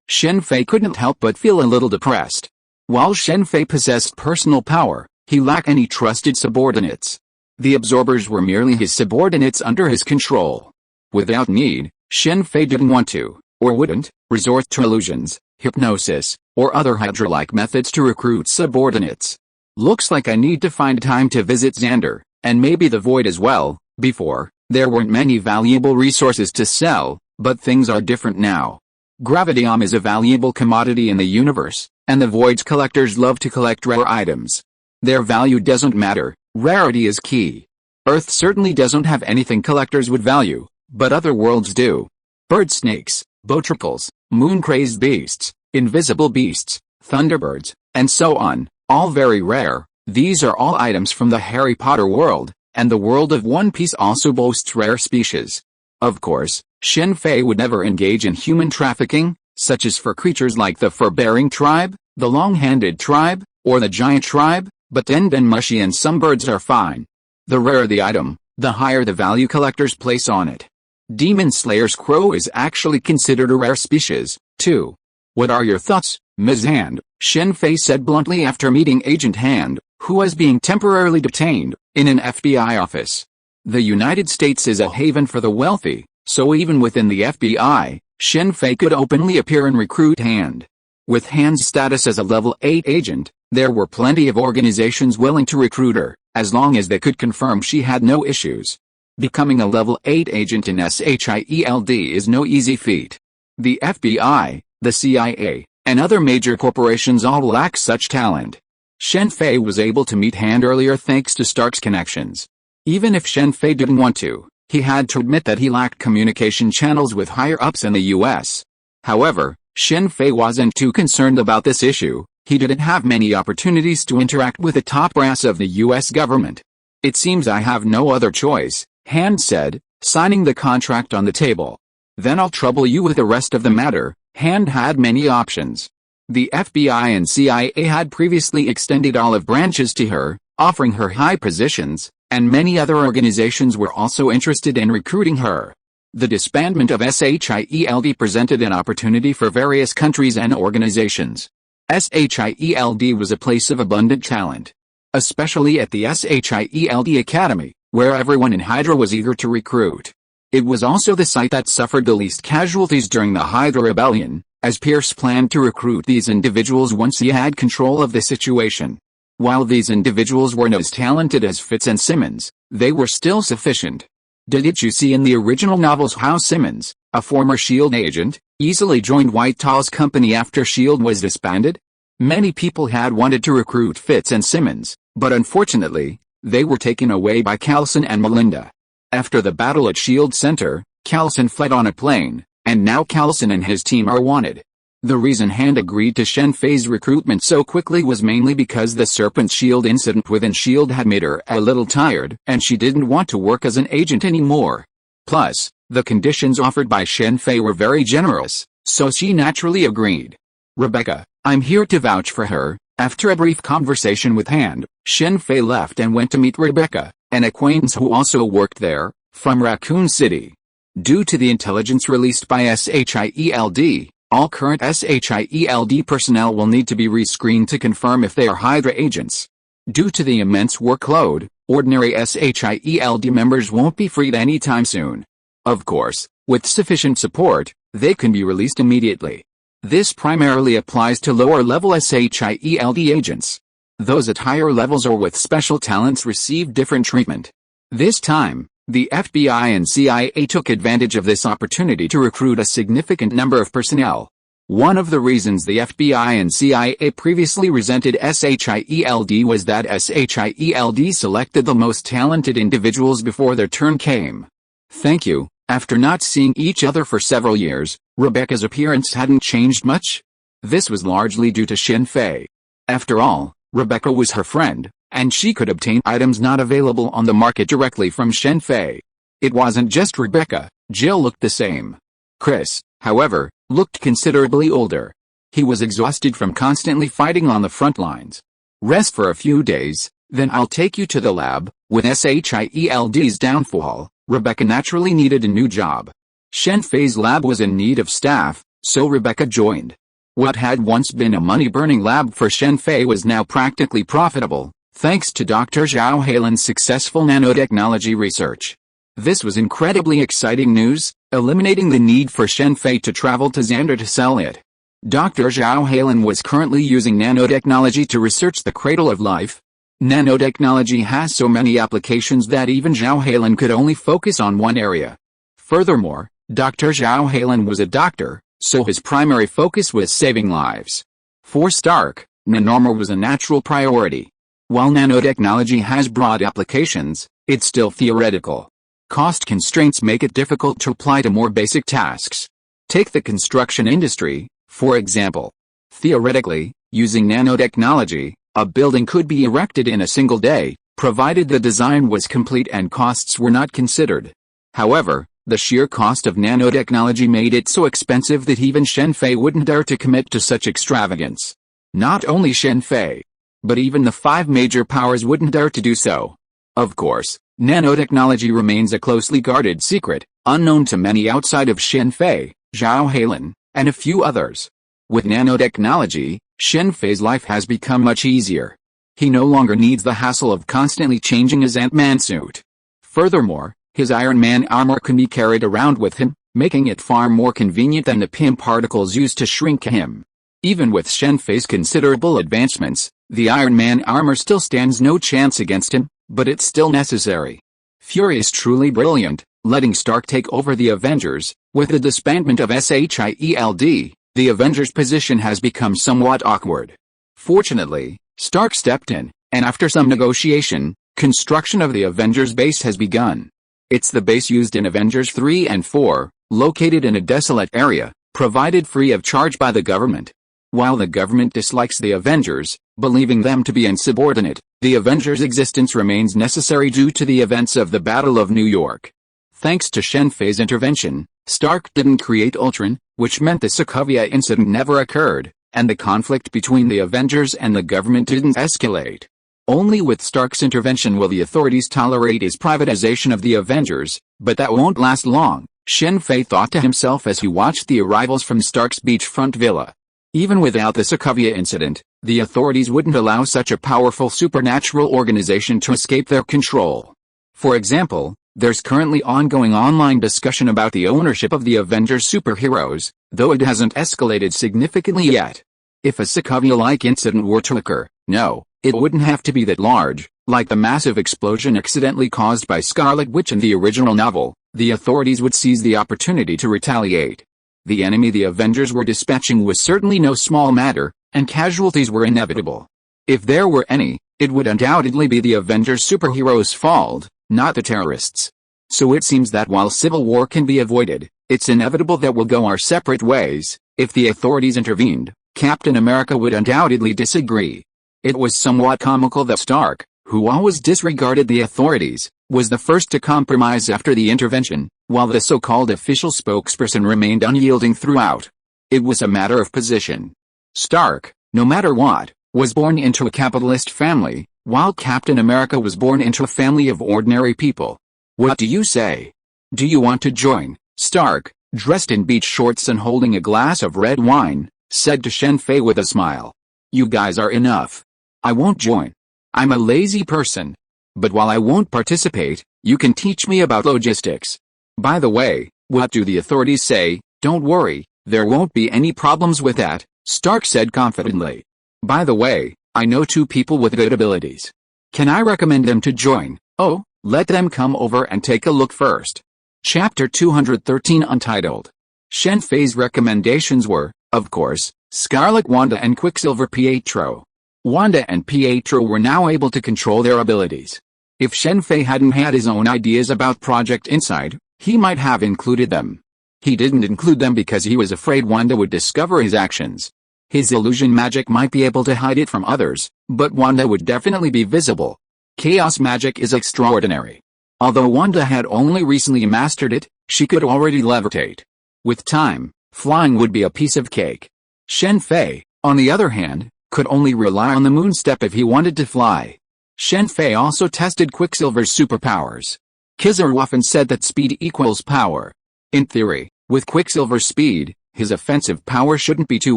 Shen Fei couldn't help but feel a little depressed. While Shen Fei possessed personal power, he lacked any trusted subordinates. The absorbers were merely his subordinates under his control. Without need, Shen Fei didn't want to, or wouldn't, resort to illusions, hypnosis, or other Hydra-like methods to recruit subordinates. Looks like I need to find time to visit Xander, and maybe the Void as well. Before, there weren't many valuable resources to sell, but things are different now. Gravitium is a valuable commodity in the universe, and the Void's collectors love to collect rare items. Their value doesn't matter, rarity is key. Earth certainly doesn't have anything collectors would value, but other worlds do. Bird snakes, botricles, moon-crazed beasts, invisible beasts, thunderbirds, and so on, all very rare. These are all items from the Harry Potter world, and the world of One Piece also boasts rare species. Of course, Shen Fei would never engage in human trafficking, such as for creatures like the fur-bearing tribe, the long-handed tribe, or the giant tribe, but Dendenmushi and some birds are fine. The rarer the item, the higher the value collectors place on it. Demon Slayer's crow is actually considered a rare species, too. What are your thoughts, Ms. Hand? Shen Fei said bluntly after meeting Agent Hand, who was being temporarily detained, in an FBI office. The United States is a haven for the wealthy, so even within the FBI, Shen Fei could openly appear and recruit Hand. With Hand's status as a level 8 agent, there were plenty of organizations willing to recruit her, as long as they could confirm she had no issues. Becoming a level 8 agent in S.H.I.E.L.D. is no easy feat. The FBI, the CIA, and other major corporations all lack such talent. Shen Fei was able to meet Hand earlier thanks to Stark's connections. Even if Shen Fei didn't want to, he had to admit that he lacked communication channels with higher-ups in the US. However, Shen Fei wasn't too concerned about this issue. He didn't have many opportunities to interact with the top brass of the US government. It seems I have no other choice, Hand said, signing the contract on the table. Then I'll trouble you with the rest of the matter. Hand had many options. The FBI and CIA had previously extended olive branches to her, offering her high positions, and many other organizations were also interested in recruiting her. The disbandment of S.H.I.E.L.D. presented an opportunity for various countries and organizations. S.H.I.E.L.D. was a place of abundant talent. Especially at the S.H.I.E.L.D. Academy, where everyone in Hydra was eager to recruit. It was also the site that suffered the least casualties during the Hydra Rebellion, as Pierce planned to recruit these individuals once he had control of the situation. While these individuals weren't as talented as Fitz and Simmons, they were still sufficient. Didn't you see in the original novels how Simmons, a former S.H.I.E.L.D. agent, easily joined Whitehall's company after S.H.I.E.L.D. was disbanded? Many people had wanted to recruit Fitz and Simmons, but unfortunately, they were taken away by Coulson and Melinda. After the battle at S.H.I.E.L.D. Center, Coulson fled on a plane, and now Coulson and his team are wanted. The reason Han agreed to Shen Fei's recruitment so quickly was mainly because the Serpent S.H.I.E.L.D incident within S.H.I.E.L.D had made her a little tired and she didn't want to work as an agent anymore. Plus, the conditions offered by Shen Fei were very generous, so she naturally agreed. Rebecca, I'm here to vouch for her. After a brief conversation with Han, Shen Fei left and went to meet Rebecca, an acquaintance who also worked there, from Raccoon City. Due to the intelligence released by S.H.I.E.L.D, all current S.H.I.E.L.D personnel will need to be rescreened to confirm if they are Hydra agents. Due to the immense workload, ordinary S.H.I.E.L.D members won't be freed anytime soon. Of course, with sufficient support, they can be released immediately. This primarily applies to lower-level S.H.I.E.L.D agents. Those at higher levels or with special talents receive different treatment. This time, the FBI and CIA took advantage of this opportunity to recruit a significant number of personnel. One of the reasons the FBI and CIA previously resented S.H.I.E.L.D was that S.H.I.E.L.D selected the most talented individuals before their turn came. Thank you. After not seeing each other for several years, Rebecca's appearance hadn't changed much. This was largely due to Shen Fei. After all, Rebecca was her friend, and she could obtain items not available on the market directly from Shen Fei. It wasn't just Rebecca, Jill looked the same. Chris, however, looked considerably older. He was exhausted from constantly fighting on the front lines. Rest for a few days, then I'll take you to the lab. With S.H.I.E.L.D's downfall, Rebecca naturally needed a new job. Shen Fei's lab was in need of staff, so Rebecca joined. What had once been a money-burning lab for Shen Fei was now practically profitable, thanks to Dr. Zhao Heilin's successful nanotechnology research. This was incredibly exciting news, eliminating the need for Shen Fei to travel to Xander to sell it. Dr. Zhao Heilin was currently using nanotechnology to research the cradle of life. Nanotechnology has so many applications that even Zhao Heilin could only focus on one area. Furthermore, Dr. Zhao Heilin was a doctor, so his primary focus was saving lives. For Stark, nanormal was a natural priority. While nanotechnology has broad applications, it's still theoretical. Cost constraints make it difficult to apply to more basic tasks. Take the construction industry, for example. Theoretically, using nanotechnology, a building could be erected in a single day, provided the design was complete and costs were not considered. However, the sheer cost of nanotechnology made it so expensive that even Shen Fei wouldn't dare to commit to such extravagance. Not only Shen Fei, but even the 5 major powers wouldn't dare to do so. Of course, nanotechnology remains a closely guarded secret, unknown to many outside of Shen Fei, Zhao Heilin, and a few others. With nanotechnology, Shen Fei's life has become much easier. He no longer needs the hassle of constantly changing his Ant-Man suit. Furthermore, his Iron Man armor can be carried around with him, making it far more convenient than the PIM particles used to shrink him. Even with Shen Fei's considerable advancements, the Iron Man armor still stands no chance against him, but it's still necessary. Fury is truly brilliant, letting Stark take over the Avengers. With the disbandment of S.H.I.E.L.D, the Avengers' position has become somewhat awkward. Fortunately, Stark stepped in, and after some negotiation, construction of the Avengers base has begun. It's the base used in Avengers 3 and 4, located in a desolate area, provided free of charge by the government. While the government dislikes the Avengers, believing them to be insubordinate, the Avengers' existence remains necessary due to the events of the Battle of New York. Thanks to Shen Fei's intervention, Stark didn't create Ultron, which meant the Sokovia incident never occurred, and the conflict between the Avengers and the government didn't escalate. Only with Stark's intervention will the authorities tolerate his privatization of the Avengers, but that won't last long, Shen Fei thought to himself as he watched the arrivals from Stark's beachfront villa. Even without the Sokovia incident, the authorities wouldn't allow such a powerful supernatural organization to escape their control. For example, there's currently ongoing online discussion about the ownership of the Avengers superheroes, though it hasn't escalated significantly yet. If a Sokovia-like incident were to occur, no, it wouldn't have to be that large, like the massive explosion accidentally caused by Scarlet Witch in the original novel. The authorities would seize the opportunity to retaliate. The enemy the Avengers were dispatching was certainly no small matter, and casualties were inevitable. If there were any, it would undoubtedly be the Avengers superheroes' fault, not the terrorists. So it seems that while civil war can be avoided, it's inevitable that we'll go our separate ways, If the authorities intervened, Captain America would undoubtedly disagree. It was somewhat comical that Stark, who always disregarded the authorities, was the first to compromise after the intervention, while the so-called official spokesperson remained unyielding throughout. It was a matter of position. Stark, no matter what, was born into a capitalist family, while Captain America was born into a family of ordinary people. What do you say? Do you want to join? Stark, dressed in beach shorts and holding a glass of red wine, said to Shen Fei with a smile. You guys are enough. I won't join. I'm a lazy person. But while I won't participate, you can teach me about logistics. By the way, what do the authorities say? Don't worry, there won't be any problems with that, Stark said confidently. By the way, I know 2 people with good abilities. Can I recommend them to join? Oh, let them come over and take a look first. Chapter 213 Untitled. Shen Fei's recommendations were, of course, Scarlet Wanda and Quicksilver Pietro. Wanda and Pietro were now able to control their abilities. If Shen Fei hadn't had his own ideas about Project Inside, he might have included them. He didn't include them because he was afraid Wanda would discover his actions. His illusion magic might be able to hide it from others, but Wanda would definitely be visible. Chaos magic is extraordinary. Although Wanda had only recently mastered it, she could already levitate. With time, flying would be a piece of cake. Shen Fei, on the other hand, could only rely on the moon step if he wanted to fly. Shen Fei also tested Quicksilver's superpowers. Kizaru often said that speed equals power. In theory, with Quicksilver's speed, his offensive power shouldn't be too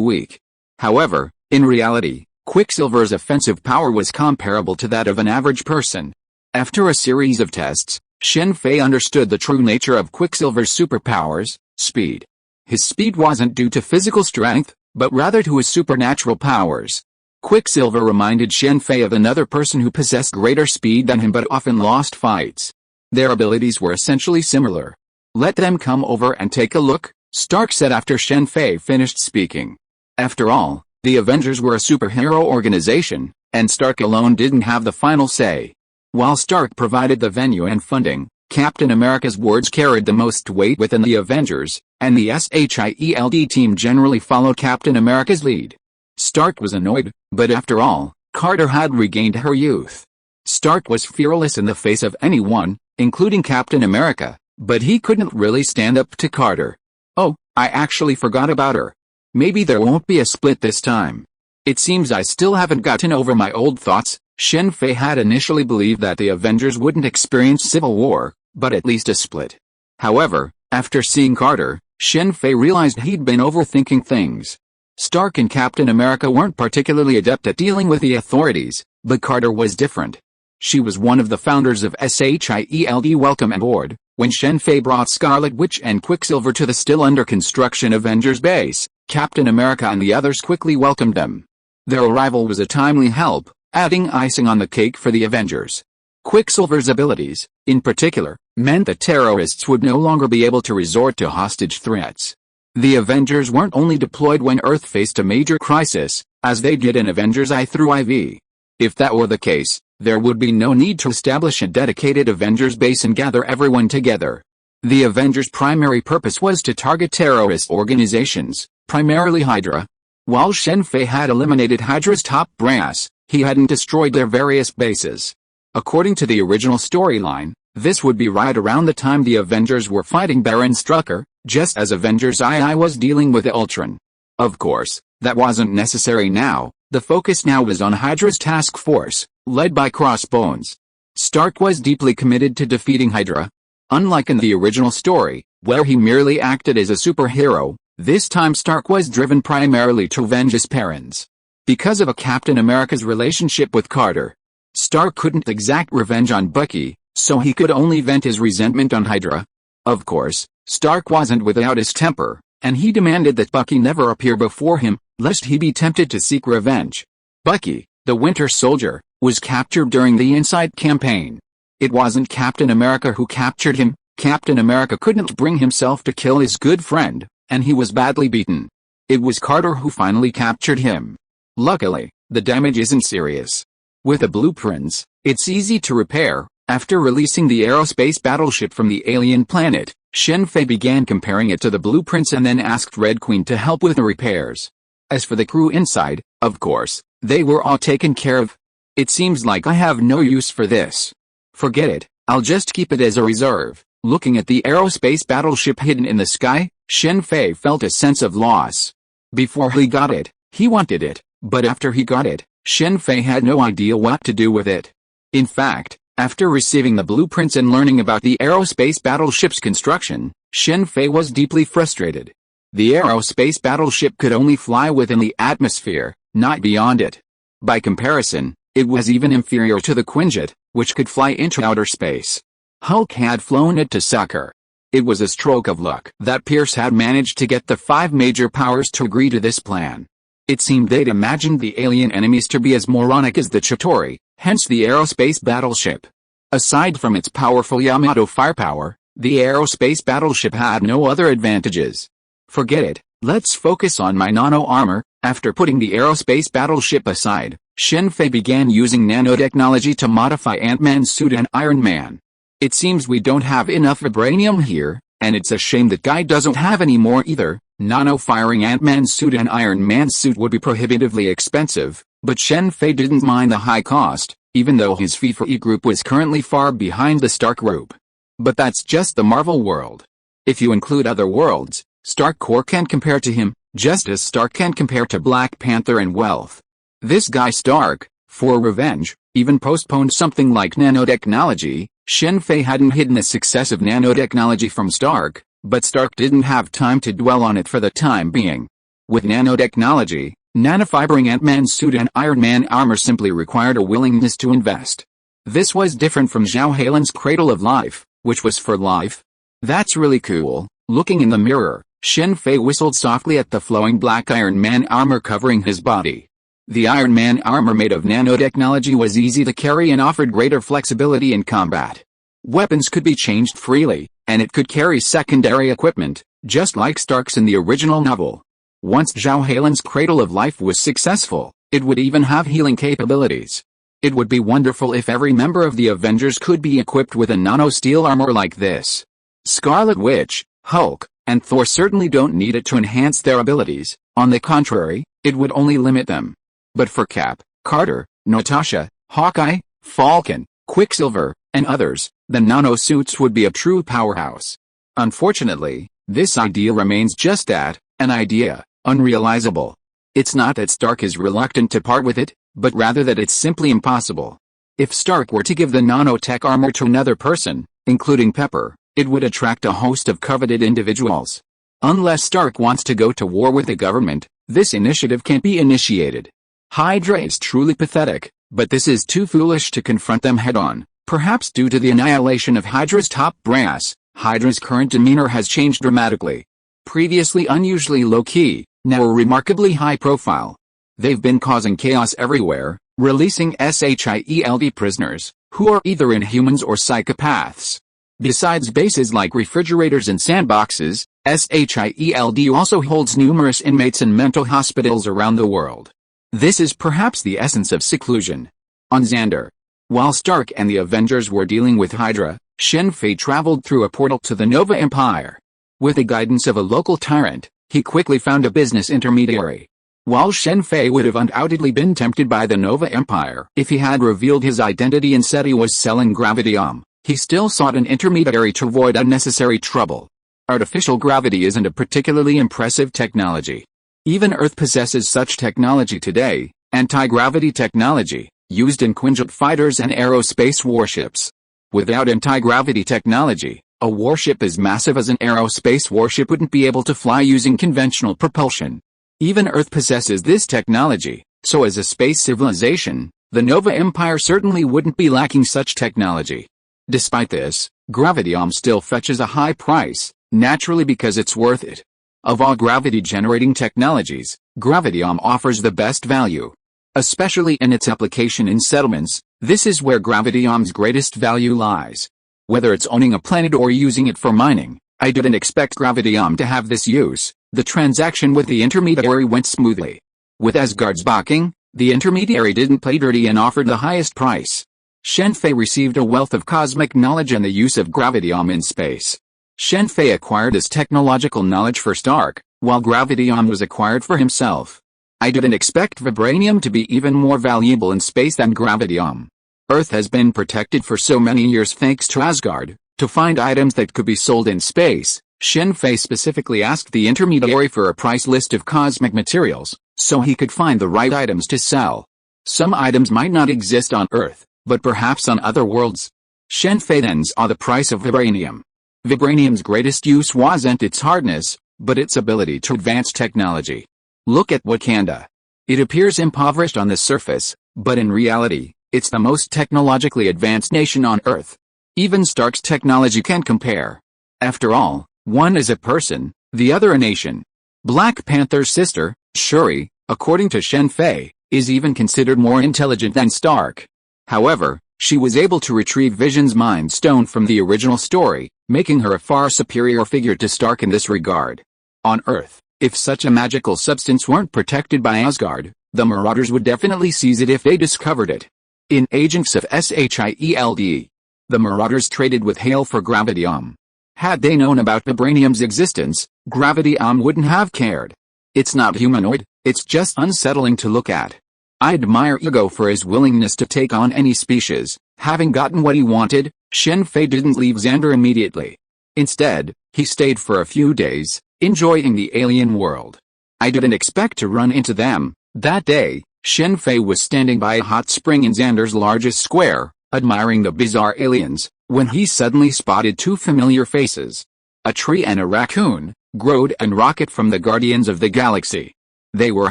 weak. However, in reality, Quicksilver's offensive power was comparable to that of an average person. After a series of tests, Shen Fei understood the true nature of Quicksilver's superpowers, speed. His speed wasn't due to physical strength, but rather to his supernatural powers. Quicksilver reminded Shen Fei of another person who possessed greater speed than him but often lost fights. Their abilities were essentially similar. Let them come over and take a look, Stark said after Shen Fei finished speaking. After all, the Avengers were a superhero organization, and Stark alone didn't have the final say. While Stark provided the venue and funding, Captain America's words carried the most weight within the Avengers, and the S.H.I.E.L.D team generally followed Captain America's lead. Stark was annoyed, but after all, Carter had regained her youth. Stark was fearless in the face of anyone, including Captain America, but he couldn't really stand up to Carter. Oh, I actually forgot about her. Maybe there won't be a split this time. It seems I still haven't gotten over my old thoughts. Shen Fei had initially believed that the Avengers wouldn't experience civil war, but at least a split. However, after seeing Carter, Shen Fei realized he'd been overthinking things. Stark and Captain America weren't particularly adept at dealing with the authorities, but Carter was different. She was one of the founders of S.H.I.E.L.D. Welcome aboard. When Shen Fei brought Scarlet Witch and Quicksilver to the still under construction Avengers base, Captain America and the others quickly welcomed them. Their arrival was a timely help, adding icing on the cake for the Avengers. Quicksilver's abilities, in particular, meant that terrorists would no longer be able to resort to hostage threats. The Avengers weren't only deployed when Earth faced a major crisis, as they did in Avengers I through IV. If that were the case, there would be no need to establish a dedicated Avengers base and gather everyone together. The Avengers' primary purpose was to target terrorist organizations, primarily Hydra. While Shen Fei had eliminated Hydra's top brass, he hadn't destroyed their various bases. According to the original storyline, this would be right around the time the Avengers were fighting Baron Strucker, just as Avengers II was dealing with Ultron. Of course, that wasn't necessary now. The focus now was on Hydra's task force, led by Crossbones. Stark was deeply committed to defeating Hydra. Unlike in the original story, where he merely acted as a superhero, this time Stark was driven primarily to avenge his parents. Because of a Captain America's relationship with Carter, Stark couldn't exact revenge on Bucky, so he could only vent his resentment on Hydra. Of course, Stark wasn't without his temper, and he demanded that Bucky never appear before him, lest he be tempted to seek revenge. Bucky, the Winter Soldier, was captured during the Inside campaign. It wasn't Captain America who captured him. Captain America couldn't bring himself to kill his good friend, and he was badly beaten. It was Carter who finally captured him. Luckily, the damage isn't serious. With the blueprints, it's easy to repair. After releasing the aerospace battleship from the alien planet, Shen Fei began comparing it to the blueprints and then asked Red Queen to help with the repairs. As for the crew inside, of course, they were all taken care of. It seems like I have no use for this. Forget it, I'll just keep it as a reserve. Looking at the aerospace battleship hidden in the sky, Shen Fei felt a sense of loss. Before he got it, he wanted it, but after he got it, Shen Fei had no idea what to do with it. In fact, after receiving the blueprints and learning about the aerospace battleship's construction, Shen Fei was deeply frustrated. The aerospace battleship could only fly within the atmosphere, not beyond it. By comparison, it was even inferior to the Quinjet, which could fly into outer space. Hulk had flown it to sucker. It was a stroke of luck that Pierce had managed to get the 5 major powers to agree to this plan. It seemed they'd imagined the alien enemies to be as moronic as the Chitauri, hence the aerospace battleship. Aside from its powerful Yamato firepower, the aerospace battleship had no other advantages. Forget it, let's focus on my nano-armor. After putting the aerospace battleship aside, Shen Fei began using nanotechnology to modify Ant-Man's suit and Iron Man. It seems we don't have enough vibranium here, and it's a shame that Guy doesn't have any more either. Nano-firing Ant-Man's suit and Iron Man's suit would be prohibitively expensive, but Shen Fei didn't mind the high cost, even though his FIFA group was currently far behind the Stark group. But that's just the Marvel world. If you include other worlds, Stark Corps can compare to him, just as Stark can compare to Black Panther and wealth. This guy Stark, for revenge, even postponed something like nanotechnology. Shen Fei hadn't hidden the success of nanotechnology from Stark, but Stark didn't have time to dwell on it for the time being. With nanotechnology, nanofibering Ant-Man's suit and Iron Man armor simply required a willingness to invest. This was different from Zhao Halen's Cradle of Life, which was for life. That's really cool. Looking in the mirror, Shen Fei whistled softly at the flowing black Iron Man armor covering his body. The Iron Man armor made of nanotechnology was easy to carry and offered greater flexibility in combat. Weapons could be changed freely, and it could carry secondary equipment, just like Stark's in the original novel. Once Zhao Halen's Cradle of Life was successful, it would even have healing capabilities. It would be wonderful if every member of the Avengers could be equipped with a nano-steel armor like this. Scarlet Witch, Hulk, and Thor certainly don't need it to enhance their abilities. On the contrary, it would only limit them. But for Cap, Carter, Natasha, Hawkeye, Falcon, Quicksilver, and others, the nano-suits would be a true powerhouse. Unfortunately, this idea remains just that, an idea, unrealizable. It's not that Stark is reluctant to part with it, but rather that it's simply impossible. If Stark were to give the nanotech armor to another person, including Pepper, it would attract a host of coveted individuals. Unless Stark wants to go to war with the government, this initiative can't be initiated. Hydra is truly pathetic, but this is too foolish to confront them head-on. Perhaps due to the annihilation of Hydra's top brass, Hydra's current demeanor has changed dramatically. Previously unusually low-key, now remarkably high-profile. They've been causing chaos everywhere, releasing S.H.I.E.L.D. prisoners, who are either inhumans or psychopaths. Besides bases like refrigerators and sandboxes, S.H.I.E.L.D. also holds numerous inmates in mental hospitals around the world. This is perhaps the essence of seclusion. On Xandar. While Stark and the Avengers were dealing with Hydra, Shen Fei traveled through a portal to the Nova Empire. With the guidance of a local tyrant, he quickly found a business intermediary. While Shen Fei would have undoubtedly been tempted by the Nova Empire if he had revealed his identity and said he was selling gravitium, he still sought an intermediary to avoid unnecessary trouble. Artificial gravity isn't a particularly impressive technology. Even Earth possesses such technology today, anti-gravity technology, used in Quinjet fighters and aerospace warships. Without anti-gravity technology, a warship as massive as an aerospace warship wouldn't be able to fly using conventional propulsion. Even Earth possesses this technology, so as a space civilization, the Nova Empire certainly wouldn't be lacking such technology. Despite this, gravitium still fetches a high price, naturally because it's worth it. Of all gravity-generating technologies, gravitium offers the best value. Especially in its application in settlements, this is where gravitium's greatest value lies. Whether it's owning a planet or using it for mining, I didn't expect gravitium to have this use. The transaction with the intermediary went smoothly. With Asgard's backing, the intermediary didn't play dirty and offered the highest price. Shen Fei received a wealth of cosmic knowledge and the use of gravitium in space. Shen Fei acquired his technological knowledge for Stark, while Gravitium was acquired for himself. I didn't expect vibranium to be even more valuable in space than Gravitium. Earth has been protected for so many years thanks to Asgard. To find items that could be sold in space, Shen Fei specifically asked the intermediary for a price list of cosmic materials, so he could find the right items to sell. Some items might not exist on Earth, but perhaps on other worlds. Shen Fei then saw the price of vibranium. Vibranium's greatest use wasn't its hardness, but its ability to advance technology. Look at Wakanda. It appears impoverished on the surface, but in reality, it's the most technologically advanced nation on Earth. Even Stark's technology can't compare. After all, one is a person, the other a nation. Black Panther's sister, Shuri, according to Shen Fei, is even considered more intelligent than Stark. However, she was able to retrieve Vision's Mind Stone from the original story, making her a far superior figure to Stark in this regard. On Earth, if such a magical substance weren't protected by Asgard, the Marauders would definitely seize it if they discovered it. In Agents of S.H.I.E.L.D, the Marauders traded with S.H.I.E.L.D for Gravitium. Had they known about vibranium's existence, Gravitium wouldn't have cared. It's not humanoid, it's just unsettling to look at. I admire Ego for his willingness to take on any species. Having gotten what he wanted, Shen Fei didn't leave Xander immediately. Instead, he stayed for a few days, enjoying the alien world. I didn't expect to run into them. That day, Shen Fei was standing by a hot spring in Xander's largest square, admiring the bizarre aliens, when he suddenly spotted two familiar faces. A tree and a raccoon, Grodd and Rocket from the Guardians of the Galaxy. They were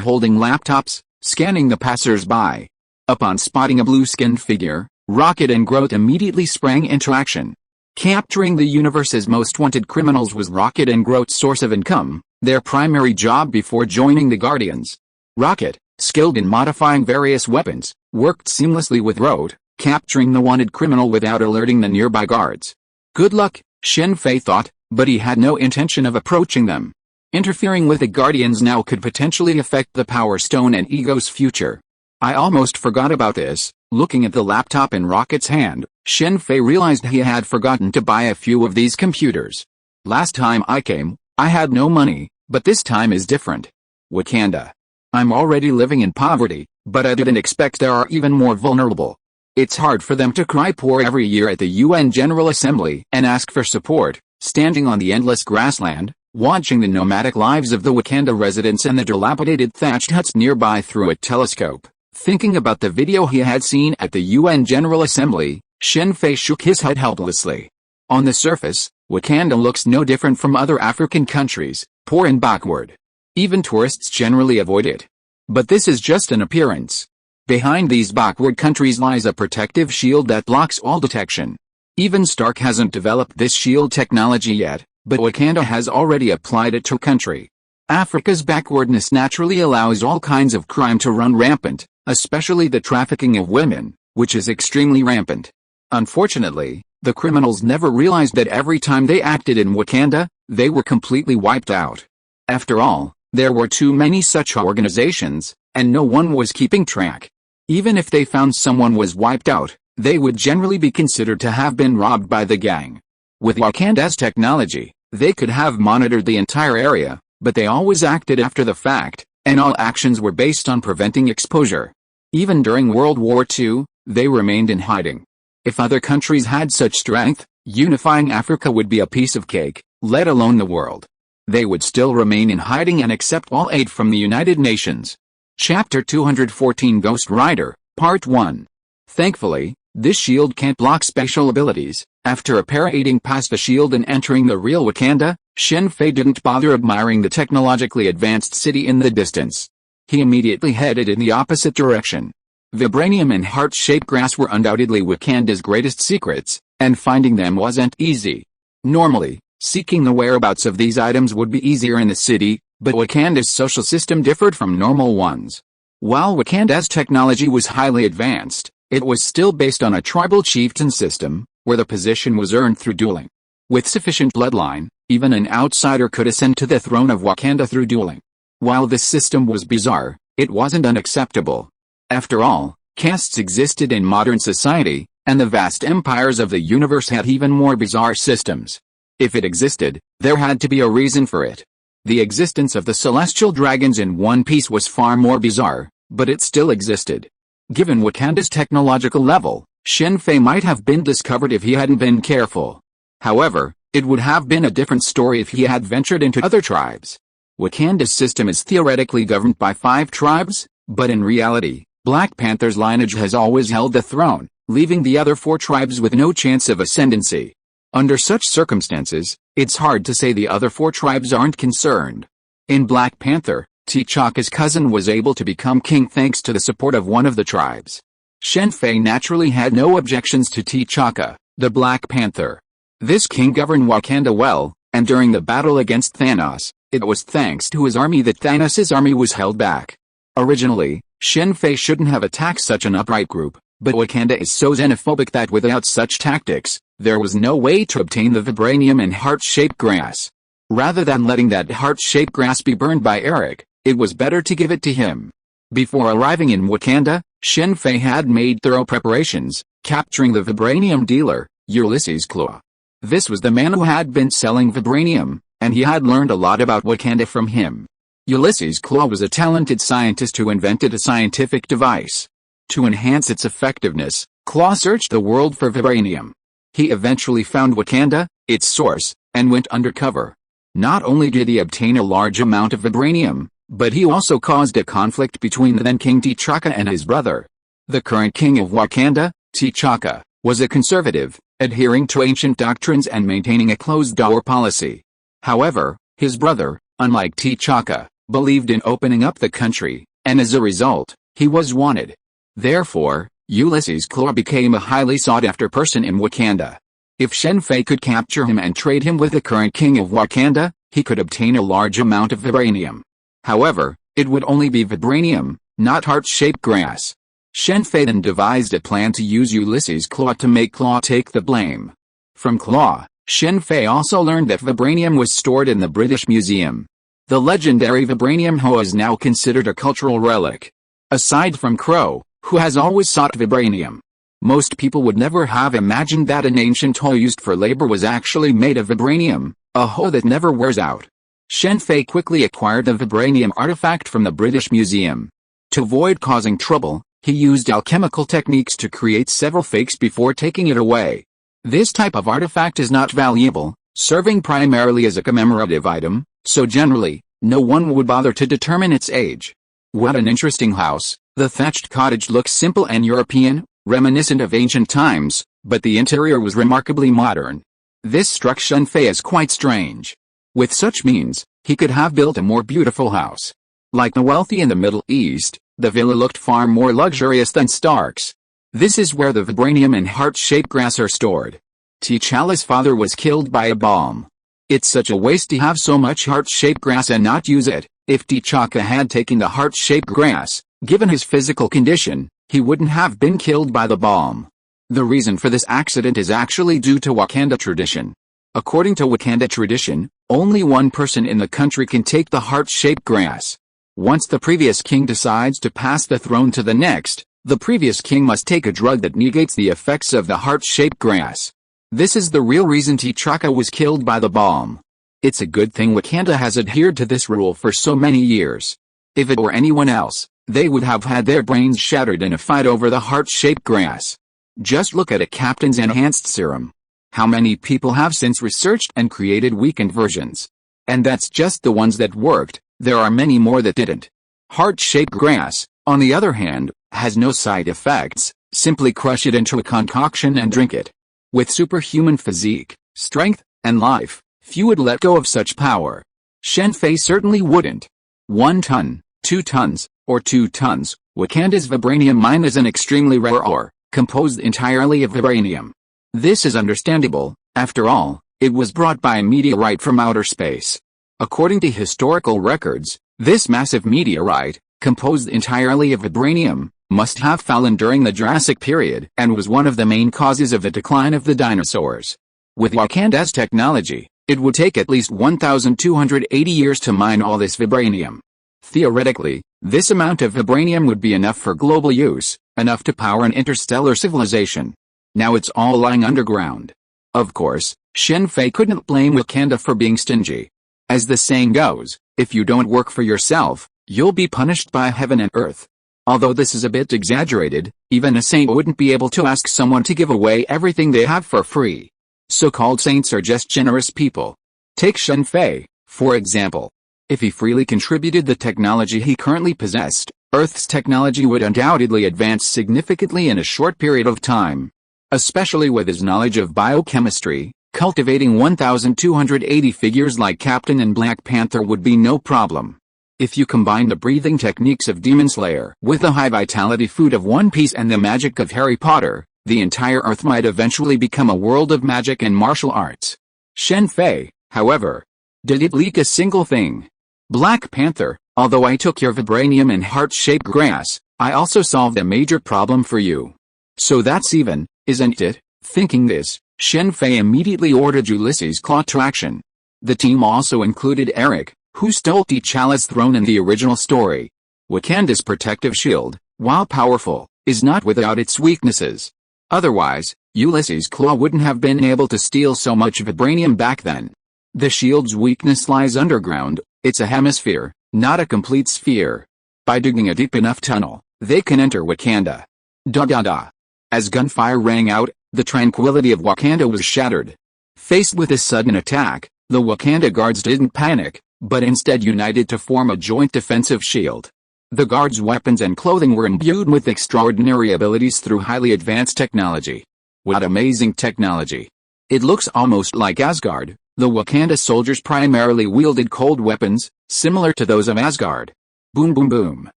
holding laptops, scanning the passers-by. Upon spotting a blue-skinned figure, Rocket and Grodd immediately sprang into action. Capturing the universe's most wanted criminals was Rocket and Grodd's source of income, their primary job before joining the Guardians. Rocket, skilled in modifying various weapons, worked seamlessly with Grodd, capturing the wanted criminal without alerting the nearby guards. Good luck, Shen Fei thought, but he had no intention of approaching them. Interfering with the Guardians now could potentially affect the Power Stone and Ego's future. I almost forgot about this. Looking at the laptop in Rocket's hand, Shen Fei realized he had forgotten to buy a few of these computers. Last time I came, I had no money, but this time is different. Wakanda. I'm already living in poverty, but I didn't expect they are even more vulnerable. It's hard for them to cry poor every year at the UN General Assembly and ask for support, standing on the endless grassland, watching the nomadic lives of the Wakanda residents and the dilapidated thatched huts nearby through a telescope. Thinking about the video he had seen at the UN General Assembly, Shen Fei shook his head helplessly. On the surface, Wakanda looks no different from other African countries, poor and backward. Even tourists generally avoid it. But this is just an appearance. Behind these backward countries lies a protective shield that blocks all detection. Even Stark hasn't developed this shield technology yet, but Wakanda has already applied it to a country. Africa's backwardness naturally allows all kinds of crime to run rampant, especially the trafficking of women, which is extremely rampant. Unfortunately, the criminals never realized that every time they acted in Wakanda, they were completely wiped out. After all, there were too many such organizations, and no one was keeping track. Even if they found someone was wiped out, they would generally be considered to have been robbed by the gang. With Wakanda's technology, they could have monitored the entire area, but they always acted after the fact, and all actions were based on preventing exposure. Even during World War II, they remained in hiding. If other countries had such strength, unifying Africa would be a piece of cake, let alone the world. They would still remain in hiding and accept all aid from the United Nations. Chapter 214 Ghost Rider, Part 1. Thankfully, this shield can't block special abilities. After parading past the shield and entering the real Wakanda, Shen Fei didn't bother admiring the technologically advanced city in the distance. He immediately headed in the opposite direction. Vibranium and heart-shaped grass were undoubtedly Wakanda's greatest secrets, and finding them wasn't easy. Normally, seeking the whereabouts of these items would be easier in the city, but Wakanda's social system differed from normal ones. While Wakanda's technology was highly advanced, it was still based on a tribal chieftain system, where the position was earned through dueling. With sufficient bloodline, even an outsider could ascend to the throne of Wakanda through dueling. While this system was bizarre, it wasn't unacceptable. After all, castes existed in modern society, and the vast empires of the universe had even more bizarre systems. If it existed, there had to be a reason for it. The existence of the celestial dragons in One Piece was far more bizarre, but it still existed. Given Wakanda's technological level, Shen Fei might have been discovered if he hadn't been careful. However, it would have been a different story if he had ventured into other tribes. Wakanda's system is theoretically governed by 5 tribes, but in reality, Black Panther's lineage has always held the throne, leaving the other 4 tribes with no chance of ascendancy. Under such circumstances, it's hard to say the other 4 tribes aren't concerned. In Black Panther, T'Chaka's cousin was able to become king thanks to the support of one of the tribes. Shen Fei naturally had no objections to T'Chaka, the Black Panther. This king governed Wakanda well, and during the battle against Thanos, it was thanks to his army that Thanos' army was held back. Originally, Shen Fei shouldn't have attacked such an upright group, but Wakanda is so xenophobic that without such tactics, there was no way to obtain the vibranium and heart-shaped grass. Rather than letting that heart-shaped grass be burned by Eric, it was better to give it to him. Before arriving in Wakanda, Shen Fei had made thorough preparations, capturing the vibranium dealer, Ulysses Claw. This was the man who had been selling vibranium, and he had learned a lot about Wakanda from him. Ulysses Claw was a talented scientist who invented a scientific device. To enhance its effectiveness, Claw searched the world for vibranium. He eventually found Wakanda, its source, and went undercover. Not only did he obtain a large amount of vibranium, but he also caused a conflict between the then King T'Chaka and his brother. The current king of Wakanda, T'Chaka, was a conservative, adhering to ancient doctrines and maintaining a closed-door policy. However, his brother, unlike T'Chaka, believed in opening up the country, and as a result, he was wanted. Therefore, Ulysses Claw became a highly sought-after person in Wakanda. If Shen Fei could capture him and trade him with the current king of Wakanda, he could obtain a large amount of vibranium. However, it would only be vibranium, not heart-shaped grass. Shen Fei then devised a plan to use Ulysses Claw to make Claw take the blame. From Claw, Shen Fei also learned that vibranium was stored in the British Museum. The legendary vibranium hoe is now considered a cultural relic. Aside from Crow, who has always sought vibranium, most people would never have imagined that an ancient hoe used for labor was actually made of vibranium, a hoe that never wears out. Shen Fei quickly acquired the vibranium artifact from the British Museum. To avoid causing trouble, he used alchemical techniques to create several fakes before taking it away. This type of artifact is not valuable, serving primarily as a commemorative item, so generally, no one would bother to determine its age. What an interesting house. The thatched cottage looks simple and European, reminiscent of ancient times, but the interior was remarkably modern. This struck Shen Fei as quite strange. With such means, he could have built a more beautiful house. Like the wealthy in the Middle East, the villa looked far more luxurious than Stark's. This is where the vibranium and heart-shaped grass are stored. T'Challa's father was killed by a bomb. It's such a waste to have so much heart-shaped grass and not use it. If T'Chaka had taken the heart-shaped grass, given his physical condition, he wouldn't have been killed by the bomb. The reason for this accident is actually due to Wakanda tradition. According to Wakanda tradition, only one person in the country can take the heart-shaped grass. Once the previous king decides to pass the throne to the next, the previous king must take a drug that negates the effects of the heart-shaped grass. This is the real reason T'Chaka was killed by the bomb. It's a good thing Wakanda has adhered to this rule for so many years. If it were anyone else, they would have had their brains shattered in a fight over the heart-shaped grass. Just look at a captain's enhanced serum. How many people have since researched and created weakened versions? And that's just the ones that worked, there are many more that didn't. Heart-shaped grass, on the other hand, has no side effects, simply crush it into a concoction and drink it. With superhuman physique, strength, and life, few would let go of such power. Shen Fei certainly wouldn't. 1 ton, 2 tons, or 2 tons, Wakanda's vibranium mine is an extremely rare ore, composed entirely of vibranium. This is understandable, after all, it was brought by a meteorite from outer space. According to historical records, this massive meteorite, composed entirely of vibranium, must have fallen during the Jurassic period and was one of the main causes of the decline of the dinosaurs. With Wakanda's technology, it would take at least 1,280 years to mine all this vibranium. Theoretically, this amount of vibranium would be enough for global use, enough to power an interstellar civilization. Now it's all lying underground. Of course, Shen Fei couldn't blame Wakanda for being stingy. As the saying goes, if you don't work for yourself, you'll be punished by heaven and earth. Although this is a bit exaggerated, even a saint wouldn't be able to ask someone to give away everything they have for free. So-called saints are just generous people. Take Shen Fei, for example. If he freely contributed the technology he currently possessed, Earth's technology would undoubtedly advance significantly in a short period of time. Especially with his knowledge of biochemistry, cultivating 1,280 figures like Captain and Black Panther would be no problem. If you combine the breathing techniques of Demon Slayer with the high-vitality food of One Piece and the magic of Harry Potter, the entire Earth might eventually become a world of magic and martial arts. Shen Fei, however, didn't leak a single thing. Black Panther, although I took your vibranium and heart-shaped grass, I also solved a major problem for you. So that's even, isn't it? Thinking this, Shen Fei immediately ordered Ulysses Claw to action. The team also included Eric, who stole T'Challa's throne in the original story. Wakanda's protective shield, while powerful, is not without its weaknesses. Otherwise, Ulysses Claw wouldn't have been able to steal so much vibranium back then. The shield's weakness lies underground. It's a hemisphere, not a complete sphere. By digging a deep enough tunnel, they can enter Wakanda. Da-da-da. As gunfire rang out, the tranquility of Wakanda was shattered. Faced with this sudden attack, the Wakanda guards didn't panic, but instead united to form a joint defensive shield. The guards' weapons and clothing were imbued with extraordinary abilities through highly advanced technology. What amazing technology! It looks almost like Asgard. The Wakanda soldiers primarily wielded cold weapons, similar to those of Asgard. Boom boom boom.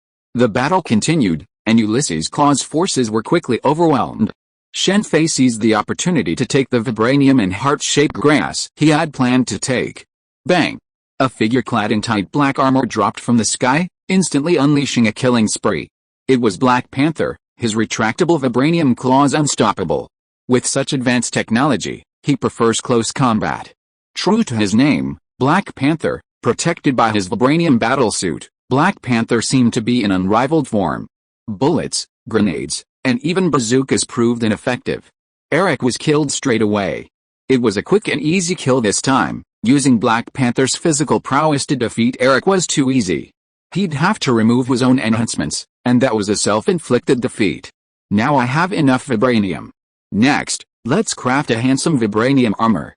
The battle continued, and Ulysses Claw's forces were quickly overwhelmed. Shen Fei seized the opportunity to take the vibranium and heart-shaped grass he had planned to take. Bang! A figure clad in tight black armor dropped from the sky, instantly unleashing a killing spree. It was Black Panther, his retractable vibranium claws unstoppable. With such advanced technology, he prefers close combat. True to his name, Black Panther, protected by his vibranium battlesuit, Black Panther seemed to be in unrivaled form. Bullets, grenades, and even bazookas proved ineffective. Eric was killed straight away. It was a quick and easy kill this time. Using Black Panther's physical prowess to defeat Eric was too easy. He'd have to remove his own enhancements, and that was a self-inflicted defeat. Now I have enough vibranium. Next, let's craft a handsome vibranium armor.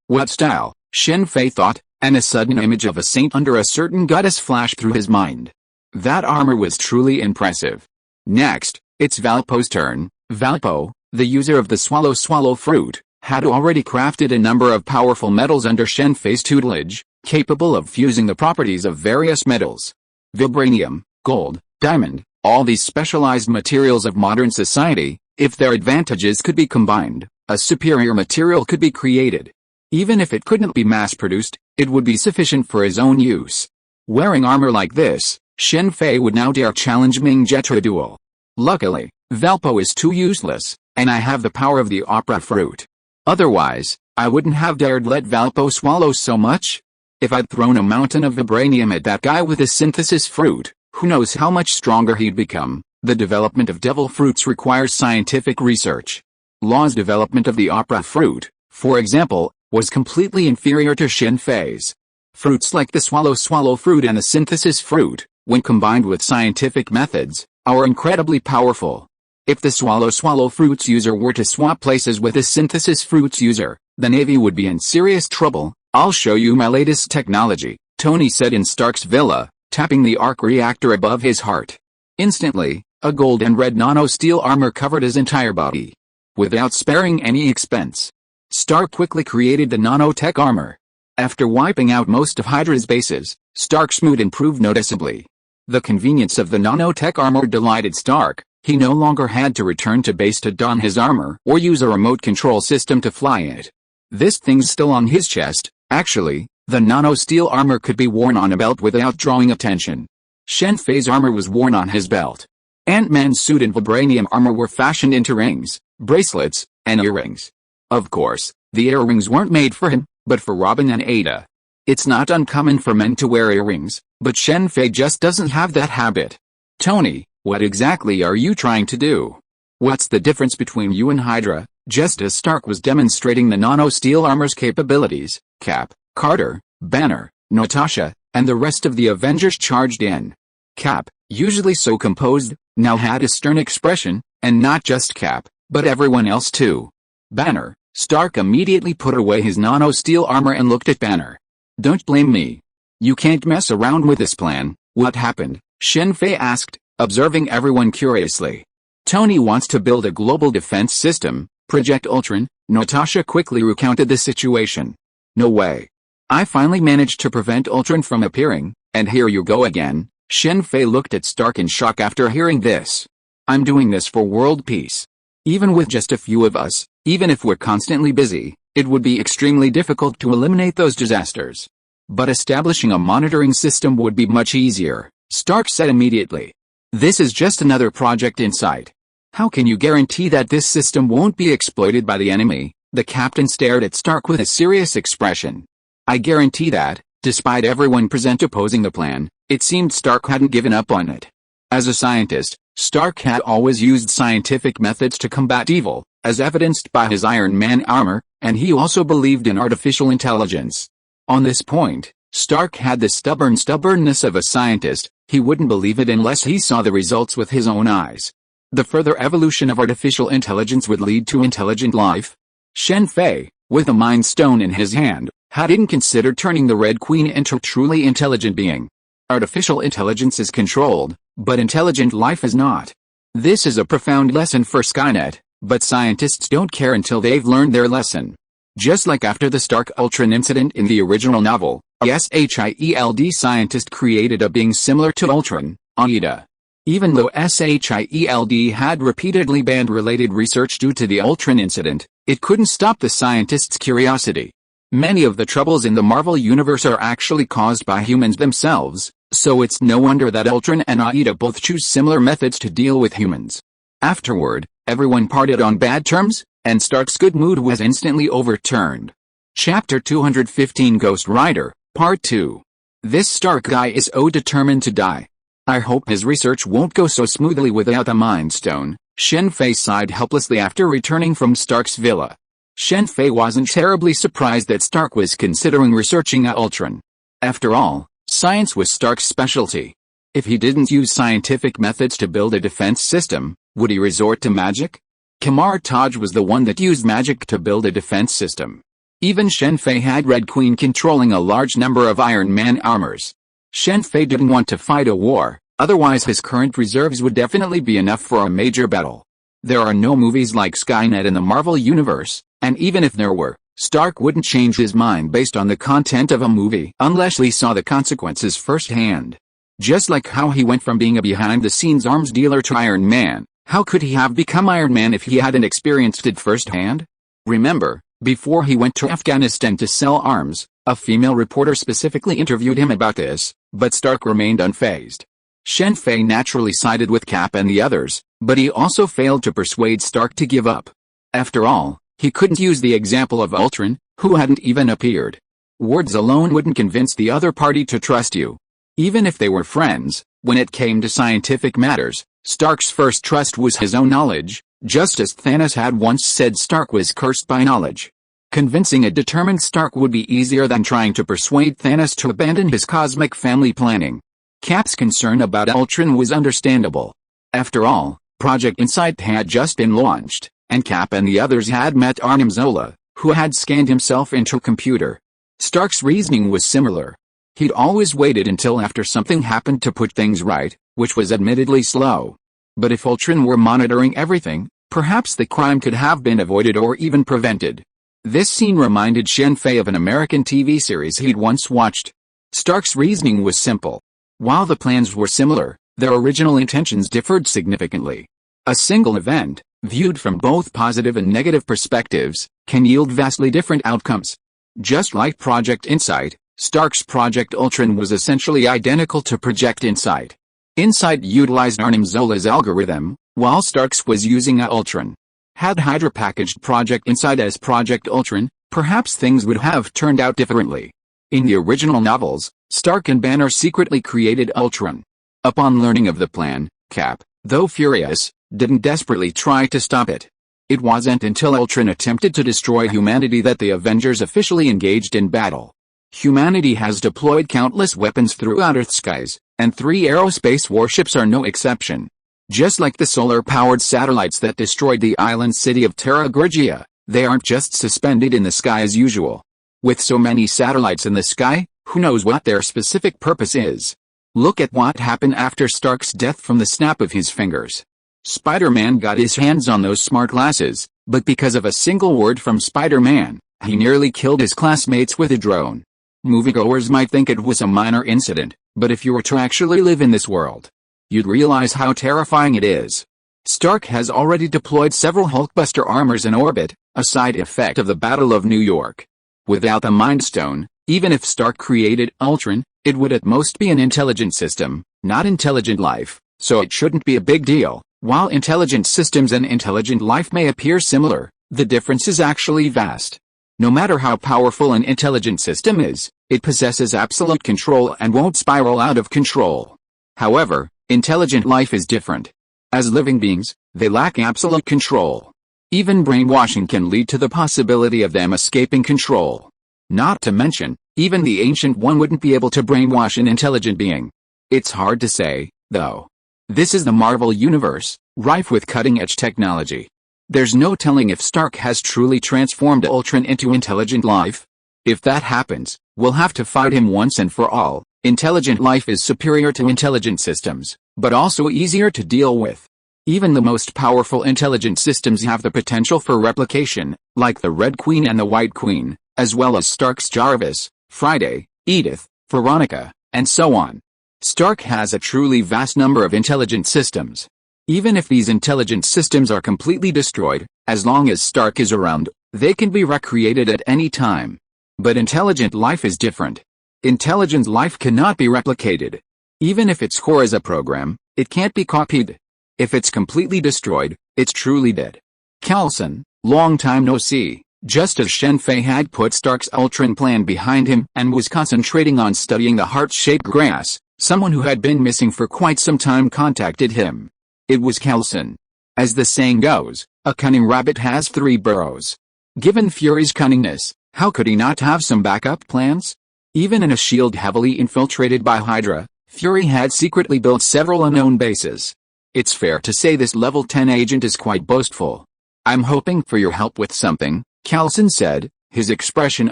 What style? Shen Fei thought, and a sudden image of a saint under a certain goddess flashed through his mind. That armor was truly impressive. Next, it's Valpo's turn. Valpo, the user of the swallow fruit, had already crafted a number of powerful metals under Shen Fei's tutelage, capable of fusing the properties of various metals. Vibranium, gold, diamond, all these specialized materials of modern society, if their advantages could be combined, a superior material could be created. Even if it couldn't be mass-produced, it would be sufficient for his own use. Wearing armor like this, Shen Fei would now dare challenge Quinjet to a duel. Luckily, Valpo is too useless, and I have the power of the opera fruit. Otherwise, I wouldn't have dared let Valpo swallow so much. If I'd thrown a mountain of vibranium at that guy with his synthesis fruit, who knows how much stronger he'd become. The development of devil fruits requires scientific research. Law's development of the opera fruit, for example, was completely inferior to Shen Fei's. Fruits like the swallow fruit and the synthesis fruit, when combined with scientific methods, are incredibly powerful. If the swallow fruits user were to swap places with the synthesis fruits user, the Navy would be in serious trouble. I'll show you my latest technology, Tony said in Stark's villa, tapping the arc reactor above his heart. Instantly, a gold and red nano-steel armor covered his entire body. Without sparing any expense, Stark quickly created the nanotech armor. After wiping out most of Hydra's bases, Stark's mood improved noticeably. The convenience of the nanotech armor delighted Stark. He no longer had to return to base to don his armor or use a remote control system to fly it. This thing's still on his chest. Actually, the nano-steel armor could be worn on a belt without drawing attention. Shen Fei's armor was worn on his belt. Ant-Man's suit and vibranium armor were fashioned into rings, bracelets, and earrings. Of course, the earrings weren't made for him, but for Robin and Ada. It's not uncommon for men to wear earrings, but Shen Fei just doesn't have that habit. Tony, what exactly are you trying to do? What's the difference between you and Hydra? Just as Stark was demonstrating the nano-steel armor's capabilities, Cap, Carter, Banner, Natasha, and the rest of the Avengers charged in. Cap, usually so composed, now had a stern expression, and not just Cap, but everyone else too. Banner. Stark immediately put away his nano-steel armor and looked at Banner. Don't blame me. You can't mess around with this plan. What happened? Shen Fei asked, observing everyone curiously. Tony wants to build a global defense system, Project Ultron. Natasha quickly recounted the situation. No way. I finally managed to prevent Ultron from appearing, and here you go again. Shen Fei looked at Stark in shock after hearing this. I'm doing this for world peace. Even with just a few of us, even if we're constantly busy, it would be extremely difficult to eliminate those disasters. But establishing a monitoring system would be much easier, Stark said immediately. This is just another project in sight. How can you guarantee that this system won't be exploited by the enemy? The captain stared at Stark with a serious expression. I guarantee that, despite everyone present opposing the plan, it seemed Stark hadn't given up on it. As a scientist, Stark had always used scientific methods to combat evil, as evidenced by his Iron Man armor, and he also believed in artificial intelligence. On this point, Stark had the stubbornness of a scientist. He wouldn't believe it unless he saw the results with his own eyes. The further evolution of artificial intelligence would lead to intelligent life. Shen Fei, with a Mind Stone in his hand, hadn't considered turning the Red Queen into a truly intelligent being. Artificial intelligence is controlled, but intelligent life is not. This is a profound lesson for Skynet, but scientists don't care until they've learned their lesson. Just like after the Stark-Ultron incident in the original novel, a S.H.I.E.L.D. scientist created a being similar to Ultron, Hydra. Even though S.H.I.E.L.D. had repeatedly banned related research due to the Ultron incident, it couldn't stop the scientists' curiosity. Many of the troubles in the Marvel Universe are actually caused by humans themselves, so it's no wonder that Ultron and Hydra both choose similar methods to deal with humans. Afterward, everyone parted on bad terms, and Stark's good mood was instantly overturned. Chapter 215 Ghost Rider, Part 2. This Stark guy is so determined to die. I hope his research won't go so smoothly without a Mind Stone. Shen Fei sighed helplessly after returning from Stark's villa. Shen Fei wasn't terribly surprised that Stark was considering researching Ultron. After all, science was Stark's specialty. If he didn't use scientific methods to build a defense system, would he resort to magic? Kamar-Taj was the one that used magic to build a defense system. Even Shen Fei had Red Queen controlling a large number of Iron Man armors. Shen Fei didn't want to fight a war, otherwise his current reserves would definitely be enough for a major battle. There are no movies like Skynet in the Marvel Universe, and even if there were, Stark wouldn't change his mind based on the content of a movie unless he saw the consequences firsthand. Just like how he went from being a behind-the-scenes arms dealer to Iron Man, how could he have become Iron Man if he hadn't experienced it firsthand? Remember, before he went to Afghanistan to sell arms, a female reporter specifically interviewed him about this, but Stark remained unfazed. Shen Fei naturally sided with Cap and the others, but he also failed to persuade Stark to give up. After all, he couldn't use the example of Ultron, who hadn't even appeared. Words alone wouldn't convince the other party to trust you. Even if they were friends, when it came to scientific matters, Stark's first trust was his own knowledge, just as Thanos had once said Stark was cursed by knowledge. Convincing a determined Stark would be easier than trying to persuade Thanos to abandon his cosmic family planning. Cap's concern about Ultron was understandable. After all, Project Insight had just been launched, and Cap and the others had met Arnim Zola, who had scanned himself into a computer. Stark's reasoning was similar. He'd always waited until after something happened to put things right, which was admittedly slow. But if Ultron were monitoring everything, perhaps the crime could have been avoided or even prevented. This scene reminded Shen Fei of an American TV series he'd once watched. Stark's reasoning was simple. While the plans were similar, their original intentions differed significantly. A single event, viewed from both positive and negative perspectives, can yield vastly different outcomes. Just like Project Insight, Stark's Project Ultron was essentially identical to Project Insight. Insight utilized Arnim Zola's algorithm, while Stark's was using Ultron. Had Hydra packaged Project Insight as Project Ultron, perhaps things would have turned out differently. In the original novels, Stark and Banner secretly created Ultron. Upon learning of the plan, Cap, though furious, didn't desperately try to stop it. It wasn't until Ultron attempted to destroy humanity that the Avengers officially engaged in battle. Humanity has deployed countless weapons throughout Earth's skies, and 3 aerospace warships are no exception. Just like the solar-powered satellites that destroyed the island city of Terra Grigia, they aren't just suspended in the sky as usual. With so many satellites in the sky, who knows what their specific purpose is? Look at what happened after Stark's death from the snap of his fingers. Spider-Man got his hands on those smart glasses, but because of a single word from Spider-Man, he nearly killed his classmates with a drone. Moviegoers might think it was a minor incident, but if you were to actually live in this world, you'd realize how terrifying it is. Stark has already deployed several Hulkbuster armors in orbit, a side effect of the Battle of New York. Without the Mind Stone, even if Stark created Ultron, it would at most be an intelligent system, not intelligent life, so it shouldn't be a big deal. While intelligent systems and intelligent life may appear similar, the difference is actually vast. No matter how powerful an intelligent system is, it possesses absolute control and won't spiral out of control. However, intelligent life is different. As living beings, they lack absolute control. Even brainwashing can lead to the possibility of them escaping control. Not to mention, even the Ancient One wouldn't be able to brainwash an intelligent being. It's hard to say, though. This is the Marvel Universe, rife with cutting-edge technology. There's no telling if Stark has truly transformed Ultron into intelligent life. If that happens, we'll have to fight him once and for all. Intelligent life is superior to intelligent systems, but also easier to deal with. Even the most powerful intelligent systems have the potential for replication, like the Red Queen and the White Queen, as well as Stark's Jarvis, Friday, Edith, Veronica, and so on. Stark has a truly vast number of intelligent systems. Even if these intelligent systems are completely destroyed, as long as Stark is around, they can be recreated at any time. But intelligent life is different. Intelligent life cannot be replicated. Even if its core is a program, it can't be copied. If it's completely destroyed, it's truly dead. Coulson, long time no see, just as Shen Fei had put Stark's Ultron plan behind him and was concentrating on studying the heart-shaped grass, someone who had been missing for quite some time contacted him. It was Coulson. As the saying goes, a cunning rabbit has 3 burrows. Given Fury's cunningness, how could he not have some backup plans? Even in a S.H.I.E.L.D. heavily infiltrated by Hydra, Fury had secretly built several unknown bases. It's fair to say this level 10 agent is quite boastful. "I'm hoping for your help with something," Coulson said, his expression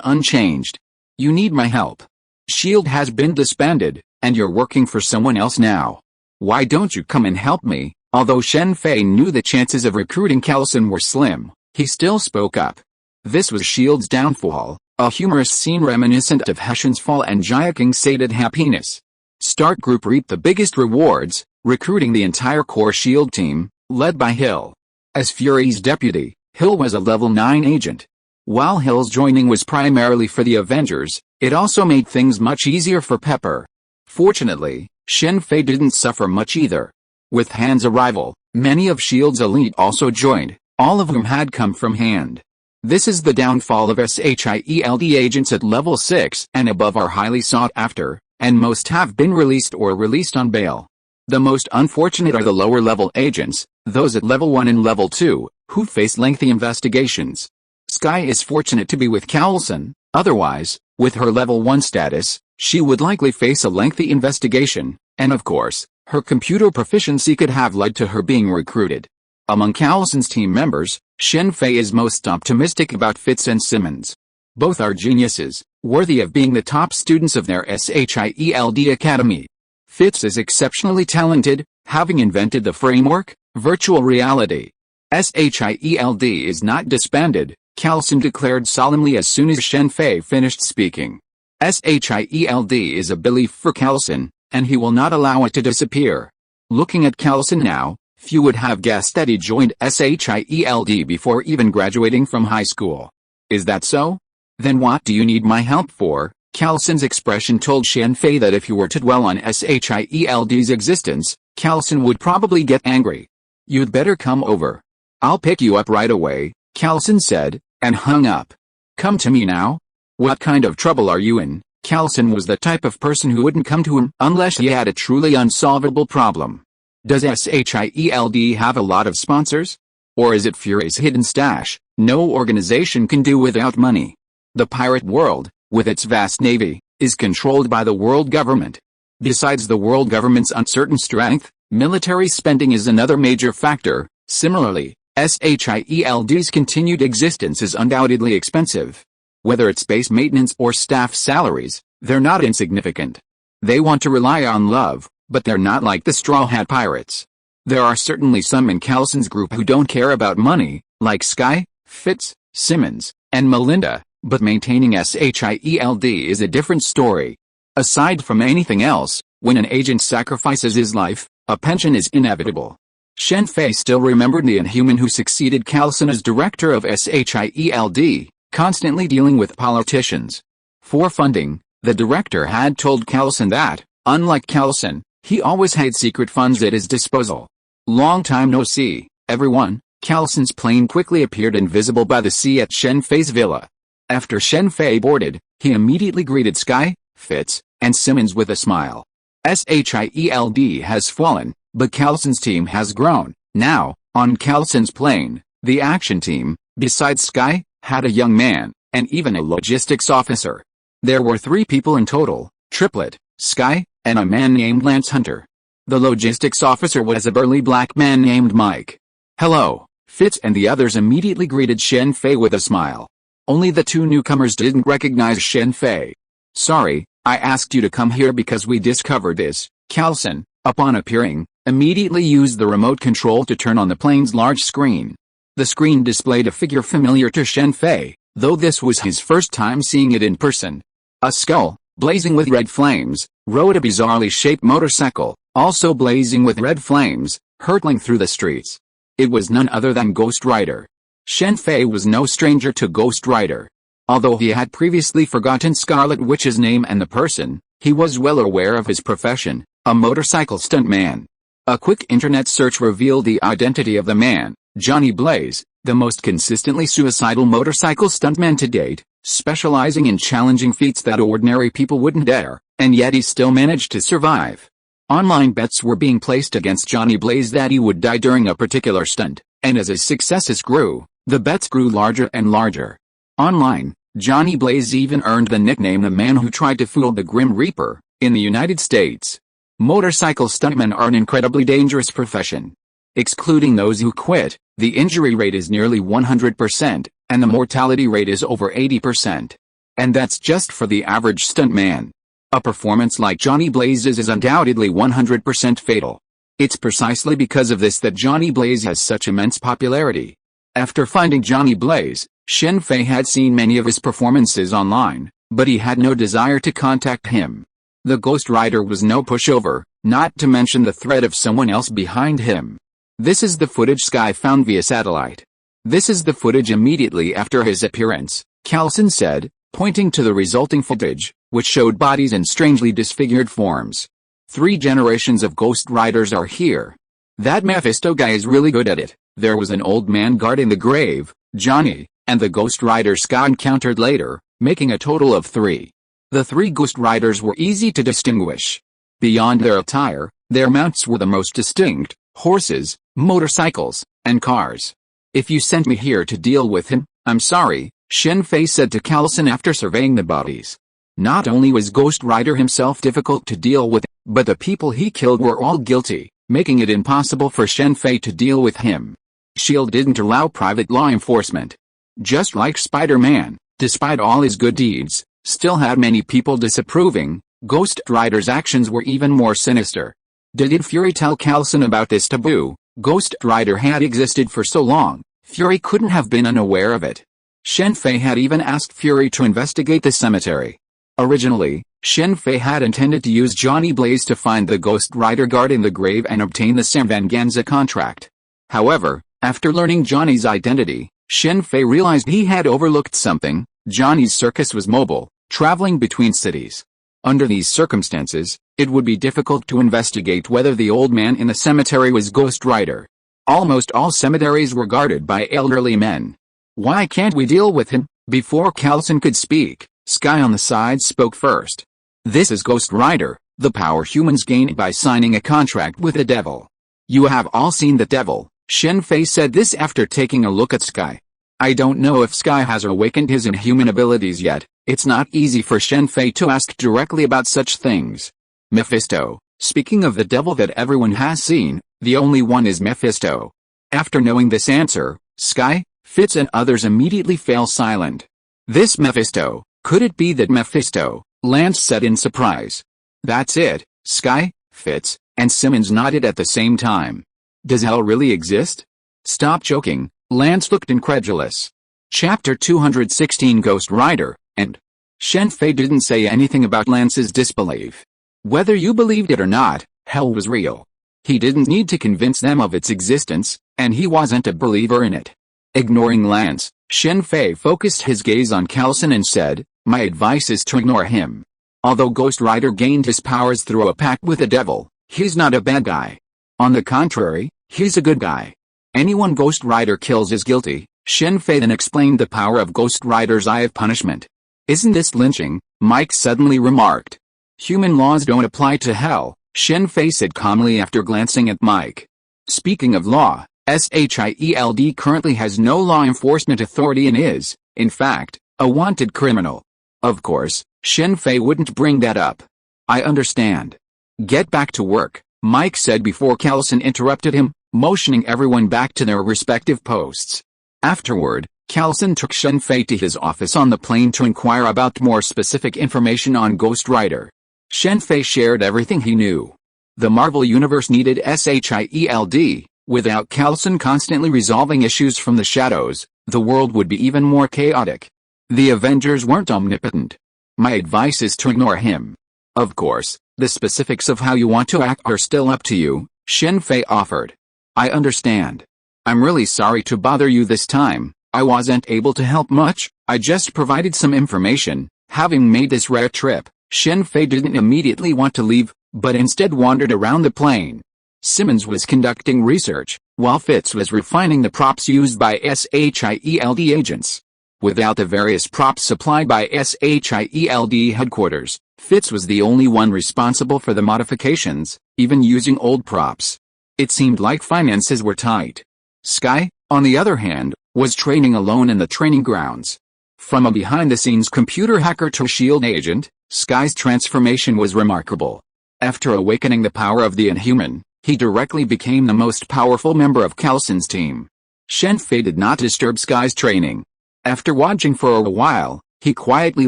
unchanged. "You need my help. S.H.I.E.L.D. has been disbanded, and you're working for someone else now. Why don't you come and help me?" Although Shen Fei knew the chances of recruiting Coulson were slim, he still spoke up. This was S.H.I.E.L.D.'s downfall, a humorous scene reminiscent of Hessian's fall and Jiaking's sated happiness. Stark Group reaped the biggest rewards, recruiting the entire core S.H.I.E.L.D. team, led by Hill. As Fury's deputy, Hill was a level 9 agent. While Hill's joining was primarily for the Avengers, it also made things much easier for Pepper. Fortunately, Shen Fei didn't suffer much either. With Han's arrival, many of S.H.I.E.L.D.'s elite also joined, all of whom had come from Hand. This is the downfall of S.H.I.E.L.D. agents at level 6 and above are highly sought after, and most have been released or released on bail. The most unfortunate are the lower-level agents, those at level 1 and level 2, who face lengthy investigations. Skye is fortunate to be with Coulson, otherwise, with her level 1 status, she would likely face a lengthy investigation, and of course, her computer proficiency could have led to her being recruited. Among Coulson's team members, Shen Fei is most optimistic about Fitz and Simmons. Both are geniuses, worthy of being the top students of their S.H.I.E.L.D. academy. Fitz is exceptionally talented, having invented the framework, virtual reality. S.H.I.E.L.D. is not disbanded, Coulson declared solemnly as soon as Shen Fei finished speaking. S.H.I.E.L.D. is a belief for Coulson, and he will not allow it to disappear. Looking at Coulson now, few would have guessed that he joined S.H.I.E.L.D. before even graduating from high school. Is that so? Then what do you need my help for? Coulson's expression told Shen Fei that if you were to dwell on S.H.I.E.L.D.'s existence, Coulson would probably get angry. You'd better come over. I'll pick you up right away, Coulson said, and hung up. Come to me now? What kind of trouble are you in? Coulson was the type of person who wouldn't come to him unless he had a truly unsolvable problem. Does S.H.I.E.L.D. have a lot of sponsors? Or is it Fury's hidden stash? No organization can do without money. The pirate world, with its vast navy, is controlled by the world government. Besides the world government's uncertain strength, military spending is another major factor. Similarly, S.H.I.E.L.D's continued existence is undoubtedly expensive. Whether it's base maintenance or staff salaries, they're not insignificant. They want to rely on love, but they're not like the Straw Hat Pirates. There are certainly some in Callson's group who don't care about money, like Sky, Fitz, Simmons, and Melinda, but maintaining S.H.I.E.L.D is a different story. Aside from anything else, when an agent sacrifices his life, a pension is inevitable. Shen Fei still remembered the inhuman who succeeded Callson as director of S.H.I.E.L.D, constantly dealing with politicians. For funding, the director had told Callson that, unlike Callson, he always had secret funds at his disposal. Long time no see, everyone. Callson's plane quickly appeared invisible by the sea at Shen Fei's villa. After Shen Fei boarded, he immediately greeted Sky, Fitz, and Simmons with a smile. S.H.I.E.L.D has fallen, but Callson's team has grown. Now, on Callson's plane, the action team, besides Sky, had a young man, and even a logistics officer. There were 3 people in total, Triplet, Sky, and a man named Lance Hunter. The logistics officer was a burly black man named Mike. Hello, Fitz and the others immediately greeted Shen Fei with a smile. Only the 2 newcomers didn't recognize Shen Fei. Sorry, I asked you to come here because we discovered this. Callson, upon appearing, immediately used the remote control to turn on the plane's large screen. The screen displayed a figure familiar to Shen Fei, though this was his first time seeing it in person. A skull, blazing with red flames, rode a bizarrely shaped motorcycle, also blazing with red flames, hurtling through the streets. It was none other than Ghost Rider. Shen Fei was no stranger to Ghost Rider. Although he had previously forgotten Scarlet Witch's name and the person, he was well aware of his profession, a motorcycle stuntman. A quick internet search revealed the identity of the man, Johnny Blaze, the most consistently suicidal motorcycle stuntman to date, specializing in challenging feats that ordinary people wouldn't dare, and yet he still managed to survive. Online bets were being placed against Johnny Blaze that he would die during a particular stunt, and as his successes grew, the bets grew larger and larger. Online, Johnny Blaze even earned the nickname the man who tried to fool the Grim Reaper. In the United States, motorcycle stuntmen are an incredibly dangerous profession. Excluding those who quit, the injury rate is nearly 100%, and the mortality rate is over 80%. And that's just for the average stuntman. A performance like Johnny Blaze's is undoubtedly 100% fatal. It's precisely because of this that Johnny Blaze has such immense popularity. After finding Johnny Blaze, Shen Fei had seen many of his performances online, but he had no desire to contact him. The Ghost Rider was no pushover, not to mention the threat of someone else behind him. This is the footage Sky found via satellite. This is the footage immediately after his appearance, Callson said, pointing to the resulting footage, which showed bodies in strangely disfigured forms. 3 generations of Ghost Riders are here. That Mephisto guy is really good at it. There was an old man guarding the grave, Johnny, and the Ghost Rider Sky encountered later, making a total of 3. The 3 Ghost Riders were easy to distinguish. Beyond their attire, their mounts were the most distinct: horses, motorcycles, and cars. If you sent me here to deal with him, I'm sorry, Shen Fei said to Callson after surveying the bodies. Not only was Ghost Rider himself difficult to deal with, but the people he killed were all guilty, making it impossible for Shen Fei to deal with him. S.H.I.E.L.D didn't allow private law enforcement. Just like Spider-Man, despite all his good deeds, still had many people disapproving. Ghost Rider's actions were even more sinister. Did Fury tell Callson about this taboo? Ghost Rider had existed for so long, Fury couldn't have been unaware of it. Shen Fei had even asked Fury to investigate the cemetery. Originally, Shen Fei had intended to use Johnny Blaze to find the Ghost Rider guarding the grave and obtain the Samvanganza contract. However, after learning Johnny's identity, Shen Fei realized he had overlooked something. Johnny's circus was mobile, traveling between cities. Under these circumstances, it would be difficult to investigate whether the old man in the cemetery was Ghost Rider. Almost all cemeteries were guarded by elderly men. Why can't we deal with him? Before Callson could speak, Sky on the side spoke first. This is Ghost Rider, the power humans gain by signing a contract with the devil. You have all seen the devil, Shen Fei said this after taking a look at S.H.I.E.L.D. I don't know if S.H.I.E.L.D. has awakened his inhuman abilities yet. It's not easy for Shen Fei to ask directly about such things. Mephisto. Speaking of the devil that everyone has seen, the only one is Mephisto. After knowing this answer, S.H.I.E.L.D., Fitz and others immediately fell silent. This Mephisto, could it be that Mephisto? Lance said in surprise. That's it, S.H.I.E.L.D., Fitz, and Simmons nodded at the same time. Does hell really exist? Stop joking, Lance looked incredulous. Chapter 216 Ghost Rider, and Shen Fei didn't say anything about Lance's disbelief. Whether you believed it or not, hell was real. He didn't need to convince them of its existence, and he wasn't a believer in it. Ignoring Lance, Shen Fei focused his gaze on Callison and said, my advice is to ignore him. Although Ghost Rider gained his powers through a pact with the devil, he's not a bad guy. On the contrary, he's a good guy. Anyone Ghost Rider kills is guilty. Shen Fei then explained the power of Ghost Rider's Eye of Punishment. Isn't this lynching? Mike suddenly remarked. Human laws don't apply to hell, Shen Fei said calmly after glancing at Mike. Speaking of law, S.H.I.E.L.D. currently has no law enforcement authority and is, in fact, a wanted criminal. Of course, Shen Fei wouldn't bring that up. I understand. Get back to work, Mike said before Callison interrupted him, motioning everyone back to their respective posts. Afterward, Callison took Shen Fei to his office on the plane to inquire about more specific information on Ghost Rider. Shen Fei shared everything he knew. The Marvel Universe needed S.H.I.E.L.D. Without Callison constantly resolving issues from the shadows, the world would be even more chaotic. The Avengers weren't omnipotent. My advice is to ignore him. Of course, the specifics of how you want to act are still up to you, Shen Fei offered. I understand. I'm really sorry to bother you this time. I wasn't able to help much, I just provided some information. Having made this rare trip, Shen Fei didn't immediately want to leave, but instead wandered around the plane. Simmons was conducting research, while Fitz was refining the props used by S.H.I.E.L.D. agents. Without the various props supplied by S.H.I.E.L.D. headquarters, Fitz was the only one responsible for the modifications, even using old props. It seemed like finances were tight. S.H.I.E.L.D., on the other hand, was training alone in the training grounds. From a behind-the-scenes computer hacker to S.H.I.E.L.D. agent, S.H.I.E.L.D.'s transformation was remarkable. After awakening the power of the Inhuman, he directly became the most powerful member of Callison's team. Shen Fei did not disturb S.H.I.E.L.D.'s training. After watching for a while, he quietly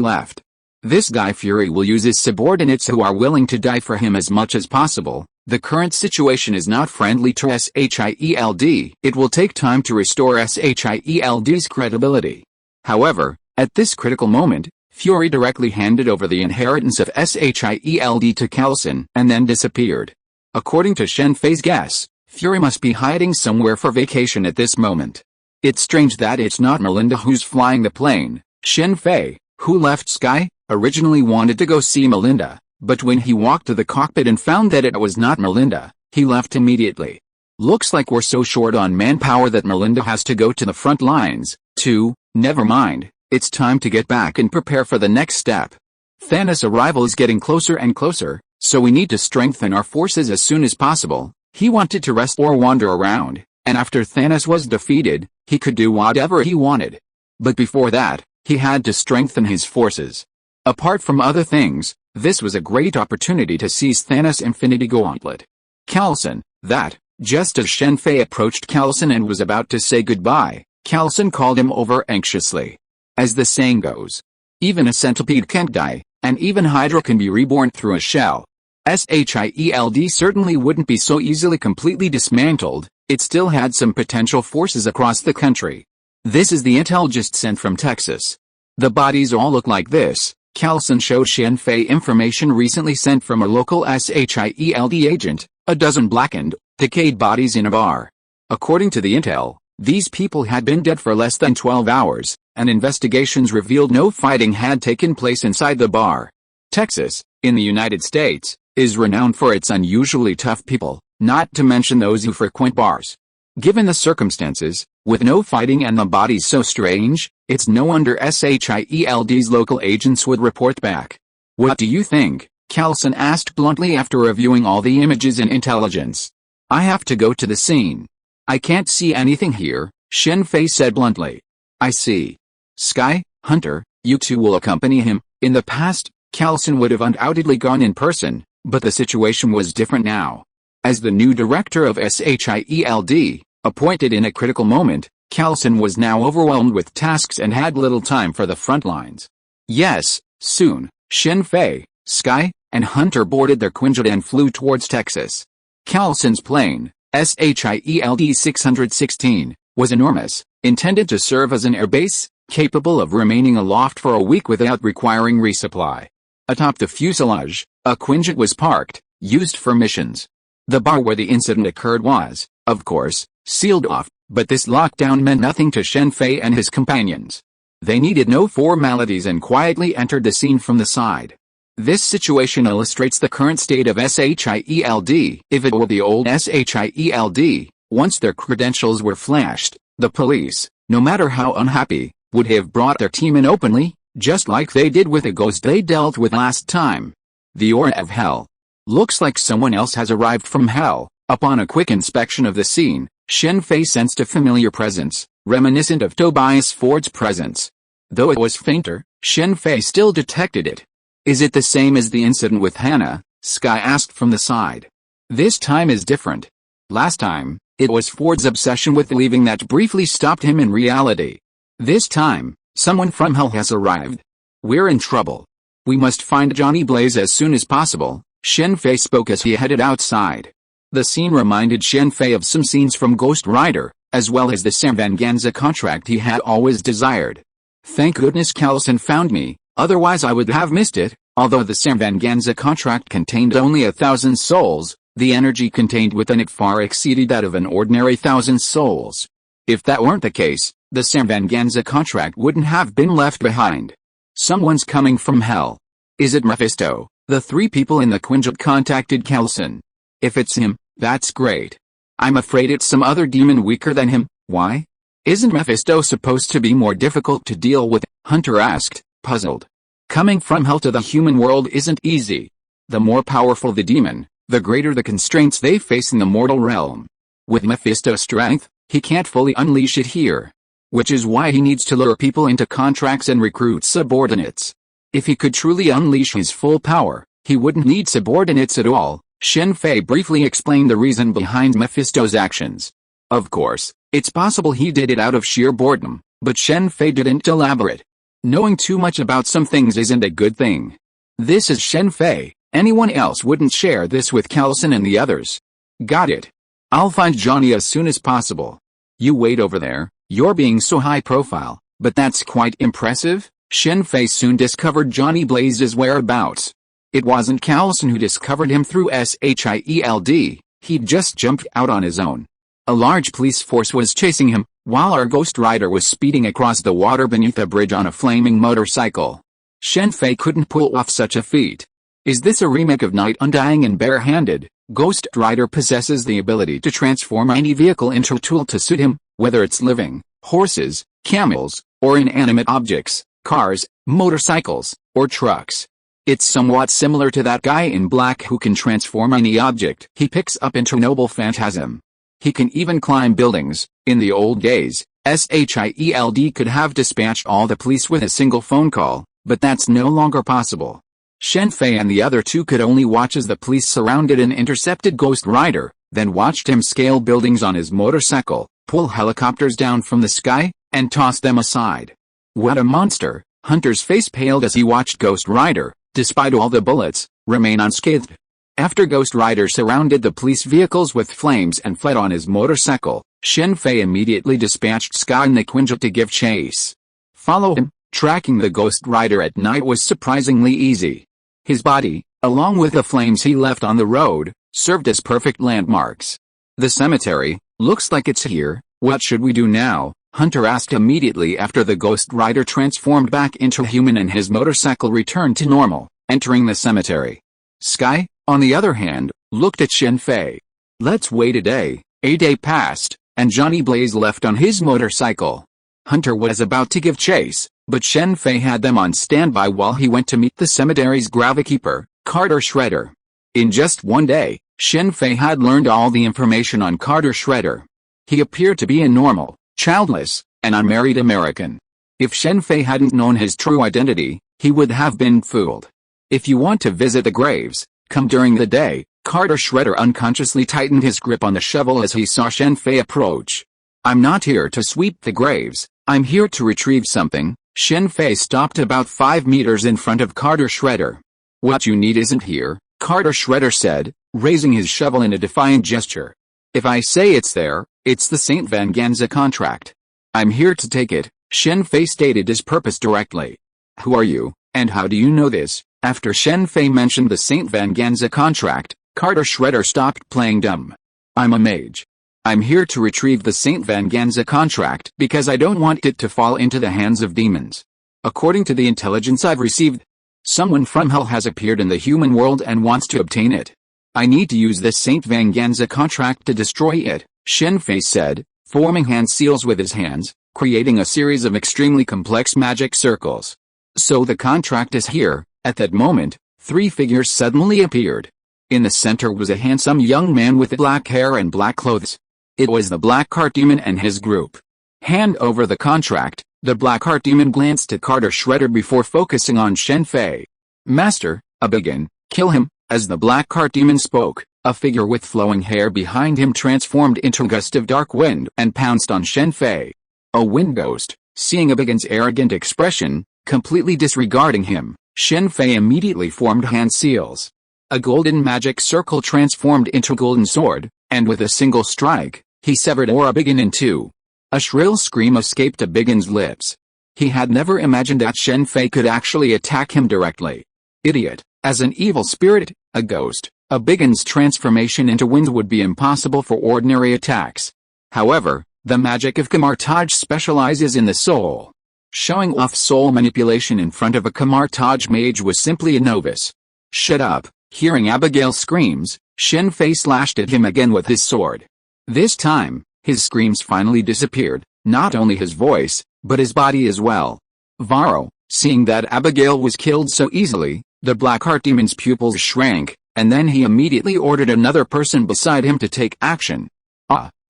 left. This guy Fury will use his subordinates who are willing to die for him as much as possible. The current situation is not friendly to S.H.I.E.L.D. It will take time to restore S.H.I.E.L.D.'s credibility. However, at this critical moment, Fury directly handed over the inheritance of S.H.I.E.L.D. to Callison and then disappeared. According to Shen Fei's guess, Fury must be hiding somewhere for vacation at this moment. It's strange that it's not Melinda who's flying the plane. Shen Fei, who left S.H.I.E.L.D., originally wanted to go see Melinda, but when he walked to the cockpit and found that it was not Melinda, he left immediately. Looks like we're so short on manpower that Melinda has to go to the front lines, too. Never mind, it's time to get back and prepare for the next step. Thanos' arrival is getting closer and closer, so we need to strengthen our forces as soon as possible. He wanted to rest or wander around, and after Thanos was defeated, he could do whatever he wanted. But before that, he had to strengthen his forces. Apart from other things, this was a great opportunity to seize Thanos' Infinity Gauntlet. Callison, that, just as Shen Fei approached Callison and was about to say goodbye, Callison called him over anxiously. As the saying goes, even a centipede can't die, and even Hydra can be reborn through a shell. S.H.I.E.L.D. certainly wouldn't be so easily completely dismantled, it still had some potential forces across the country. This is the intel just sent from Texas. The bodies all look like this. Callison showed Shen Fei information recently sent from a local S.H.I.E.L.D. agent, a dozen blackened, decayed bodies in a bar. According to the intel, these people had been dead for less than 12 hours, and investigations revealed no fighting had taken place inside the bar. Texas, in the United States, is renowned for its unusually tough people, not to mention those who frequent bars. Given the circumstances, with no fighting and the bodies so strange, it's no wonder S.H.I.E.L.D.'s local agents would report back. What do you think? Callison asked bluntly after reviewing all the images and intelligence. I have to go to the scene. I can't see anything here, Shen Fei said bluntly. I see. Sky, Hunter, you two will accompany him. In the past, Carlson would have undoubtedly gone in person, but the situation was different now. As the new director of S.H.I.E.L.D., appointed in a critical moment, Carlson was now overwhelmed with tasks and had little time for the front lines. Yes, soon, Shen Fei, Sky, and Hunter boarded their Quinjet and flew towards Texas. Carlson's plane, S.H.I.E.L.D. 616, was enormous, intended to serve as an airbase, capable of remaining aloft for a week without requiring resupply. Atop the fuselage, a Quinjet was parked, used for missions. The bar where the incident occurred was, of course, sealed off, but this lockdown meant nothing to Shen Fei and his companions. They needed no formalities and quietly entered the scene from the side. This situation illustrates the current state of S.H.I.E.L.D. If it were the old S.H.I.E.L.D., once their credentials were flashed, the police, no matter how unhappy, would have brought their team in openly, just like they did with the ghost they dealt with last time. The aura of hell. Looks like someone else has arrived from hell. Upon a quick inspection of the scene, Shen Fei sensed a familiar presence, reminiscent of Tobias Ford's presence. Though it was fainter, Shen Fei still detected it. Is it the same as the incident with Hannah? Sky asked from the side. This time is different. Last time, it was Ford's obsession with leaving that briefly stopped him in reality. This time, someone from hell has arrived. We're in trouble. We must find Johnny Blaze as soon as possible, Shen Fei spoke as he headed outside. The scene reminded Shen Fei of some scenes from Ghost Rider, as well as the Samvanganza contract he had always desired. Thank goodness Carlson found me, otherwise I would have missed it. Although the Samvanganza contract contained only 1,000 souls, the energy contained within it far exceeded that of an ordinary 1,000 souls. If that weren't the case, the Samvanganza contract wouldn't have been left behind. Someone's coming from hell. Is it Mephisto? The three people in the Quinjet contacted Carlson. If it's him, that's great. I'm afraid it's some other demon weaker than him. Why? Isn't Mephisto supposed to be more difficult to deal with? Hunter asked, puzzled. Coming from hell to the human world isn't easy. The more powerful the demon, the greater the constraints they face in the mortal realm. With Mephisto's strength, he can't fully unleash it here. Which is why he needs to lure people into contracts and recruit subordinates. If he could truly unleash his full power, he wouldn't need subordinates at all. Shen Fei briefly explained the reason behind Mephisto's actions. Of course, it's possible he did it out of sheer boredom, but Shen Fei didn't elaborate. Knowing too much about some things isn't a good thing. This is Shen Fei. Anyone else wouldn't share this with Carlson and the others. Got it. I'll find Johnny as soon as possible. You wait over there. You're being so high profile, but that's quite impressive. Shen Fei soon discovered Johnny Blaze's whereabouts. It wasn't Carlson who discovered him through S.H.I.E.L.D. He'd just jumped out on his own. A large police force was chasing him, while our Ghost Rider was speeding across the water beneath a bridge on a flaming motorcycle. Shen Fei couldn't pull off such a feat. Is this a remake of Night Undying and Barehanded? Ghost Rider possesses the ability to transform any vehicle into a tool to suit him, whether it's living, horses, camels, or inanimate objects, cars, motorcycles, or trucks. It's somewhat similar to that guy in black who can transform any object he picks up into a noble phantasm. He can even climb buildings. In the old days, S.H.I.E.L.D. could have dispatched all the police with a single phone call, but that's no longer possible. Shen Fei and the other two could only watch as the police surrounded and intercepted Ghost Rider, then watched him scale buildings on his motorcycle, pull helicopters down from the sky, and toss them aside. What a monster! Hunter's face paled as he watched Ghost Rider, despite all the bullets, remain unscathed. After Ghost Rider surrounded the police vehicles with flames and fled on his motorcycle, Shen Fei immediately dispatched Sky and the Quinjet to give chase. Follow him. Tracking the Ghost Rider at night was surprisingly easy. His body, along with the flames he left on the road, served as perfect landmarks. The cemetery, looks like it's here. What should we do now? Hunter asked immediately after the Ghost Rider transformed back into a human and his motorcycle returned to normal, entering the cemetery. Sky, on the other hand, looked at Shen Fei. Let's wait a day. A day passed, and Johnny Blaze left on his motorcycle. Hunter was about to give chase, but Shen Fei had them on standby while he went to meet the cemetery's gravekeeper, Carter Shredder. In just one day, Shen Fei had learned all the information on Carter Shredder. He appeared to be a normal, childless, and unmarried American. If Shen Fei hadn't known his true identity, he would have been fooled. If you want to visit the graves, come during the day. Carter Shredder unconsciously tightened his grip on the shovel as he saw Shen Fei approach. I'm not here to sweep the graves, I'm here to retrieve something. Shen Fei stopped about 5 meters in front of Carter Shredder. What you need isn't here, Carter Shredder said, raising his shovel in a defiant gesture. If I say it's there, it's the St. Venganza contract. I'm here to take it, Shen Fei stated his purpose directly. Who are you, and how do you know this? After Shen Fei mentioned the St. Venganza contract, Carter Shredder stopped playing dumb. I'm a mage. I'm here to retrieve the St. Venganza contract because I don't want it to fall into the hands of demons. According to the intelligence I've received, someone from hell has appeared in the human world and wants to obtain it. I need to use this St. Venganza contract to destroy it, Shen Fei said, forming hand seals with his hands, creating a series of extremely complex magic circles. So the contract is here. At that moment, 3 figures suddenly appeared. In the center was a handsome young man with black hair and black clothes. It was the Black Heart Demon and his group. Hand over the contract, the Black Heart Demon glanced at Carter Shredder before focusing on Shen Fei. Master, begin, kill him. As the Black Heart Demon spoke, a figure with flowing hair behind him transformed into a gust of dark wind and pounced on Shen Fei. A wind ghost, seeing Abigan's arrogant expression, completely disregarding him, Shen Fei immediately formed hand seals. A golden magic circle transformed into a golden sword, and with a single strike, he severed Abigan in 2. A shrill scream escaped Abigan's lips. He had never imagined that Shen Fei could actually attack him directly. Idiot, as an evil spirit, a ghost, Abigan's transformation into wind would be impossible for ordinary attacks. However, the magic of Kamar-Taj specializes in the soul. Showing off soul manipulation in front of a Kamar-Taj mage was simply a novice. Shut up. Hearing Abigail's screams, Shen Fei slashed at him again with his sword. This time, his screams finally disappeared, not only his voice, but his body as well. Varro, seeing that Abigail was killed so easily, the Black Heart Demon's pupils shrank, and then he immediately ordered another person beside him to take action.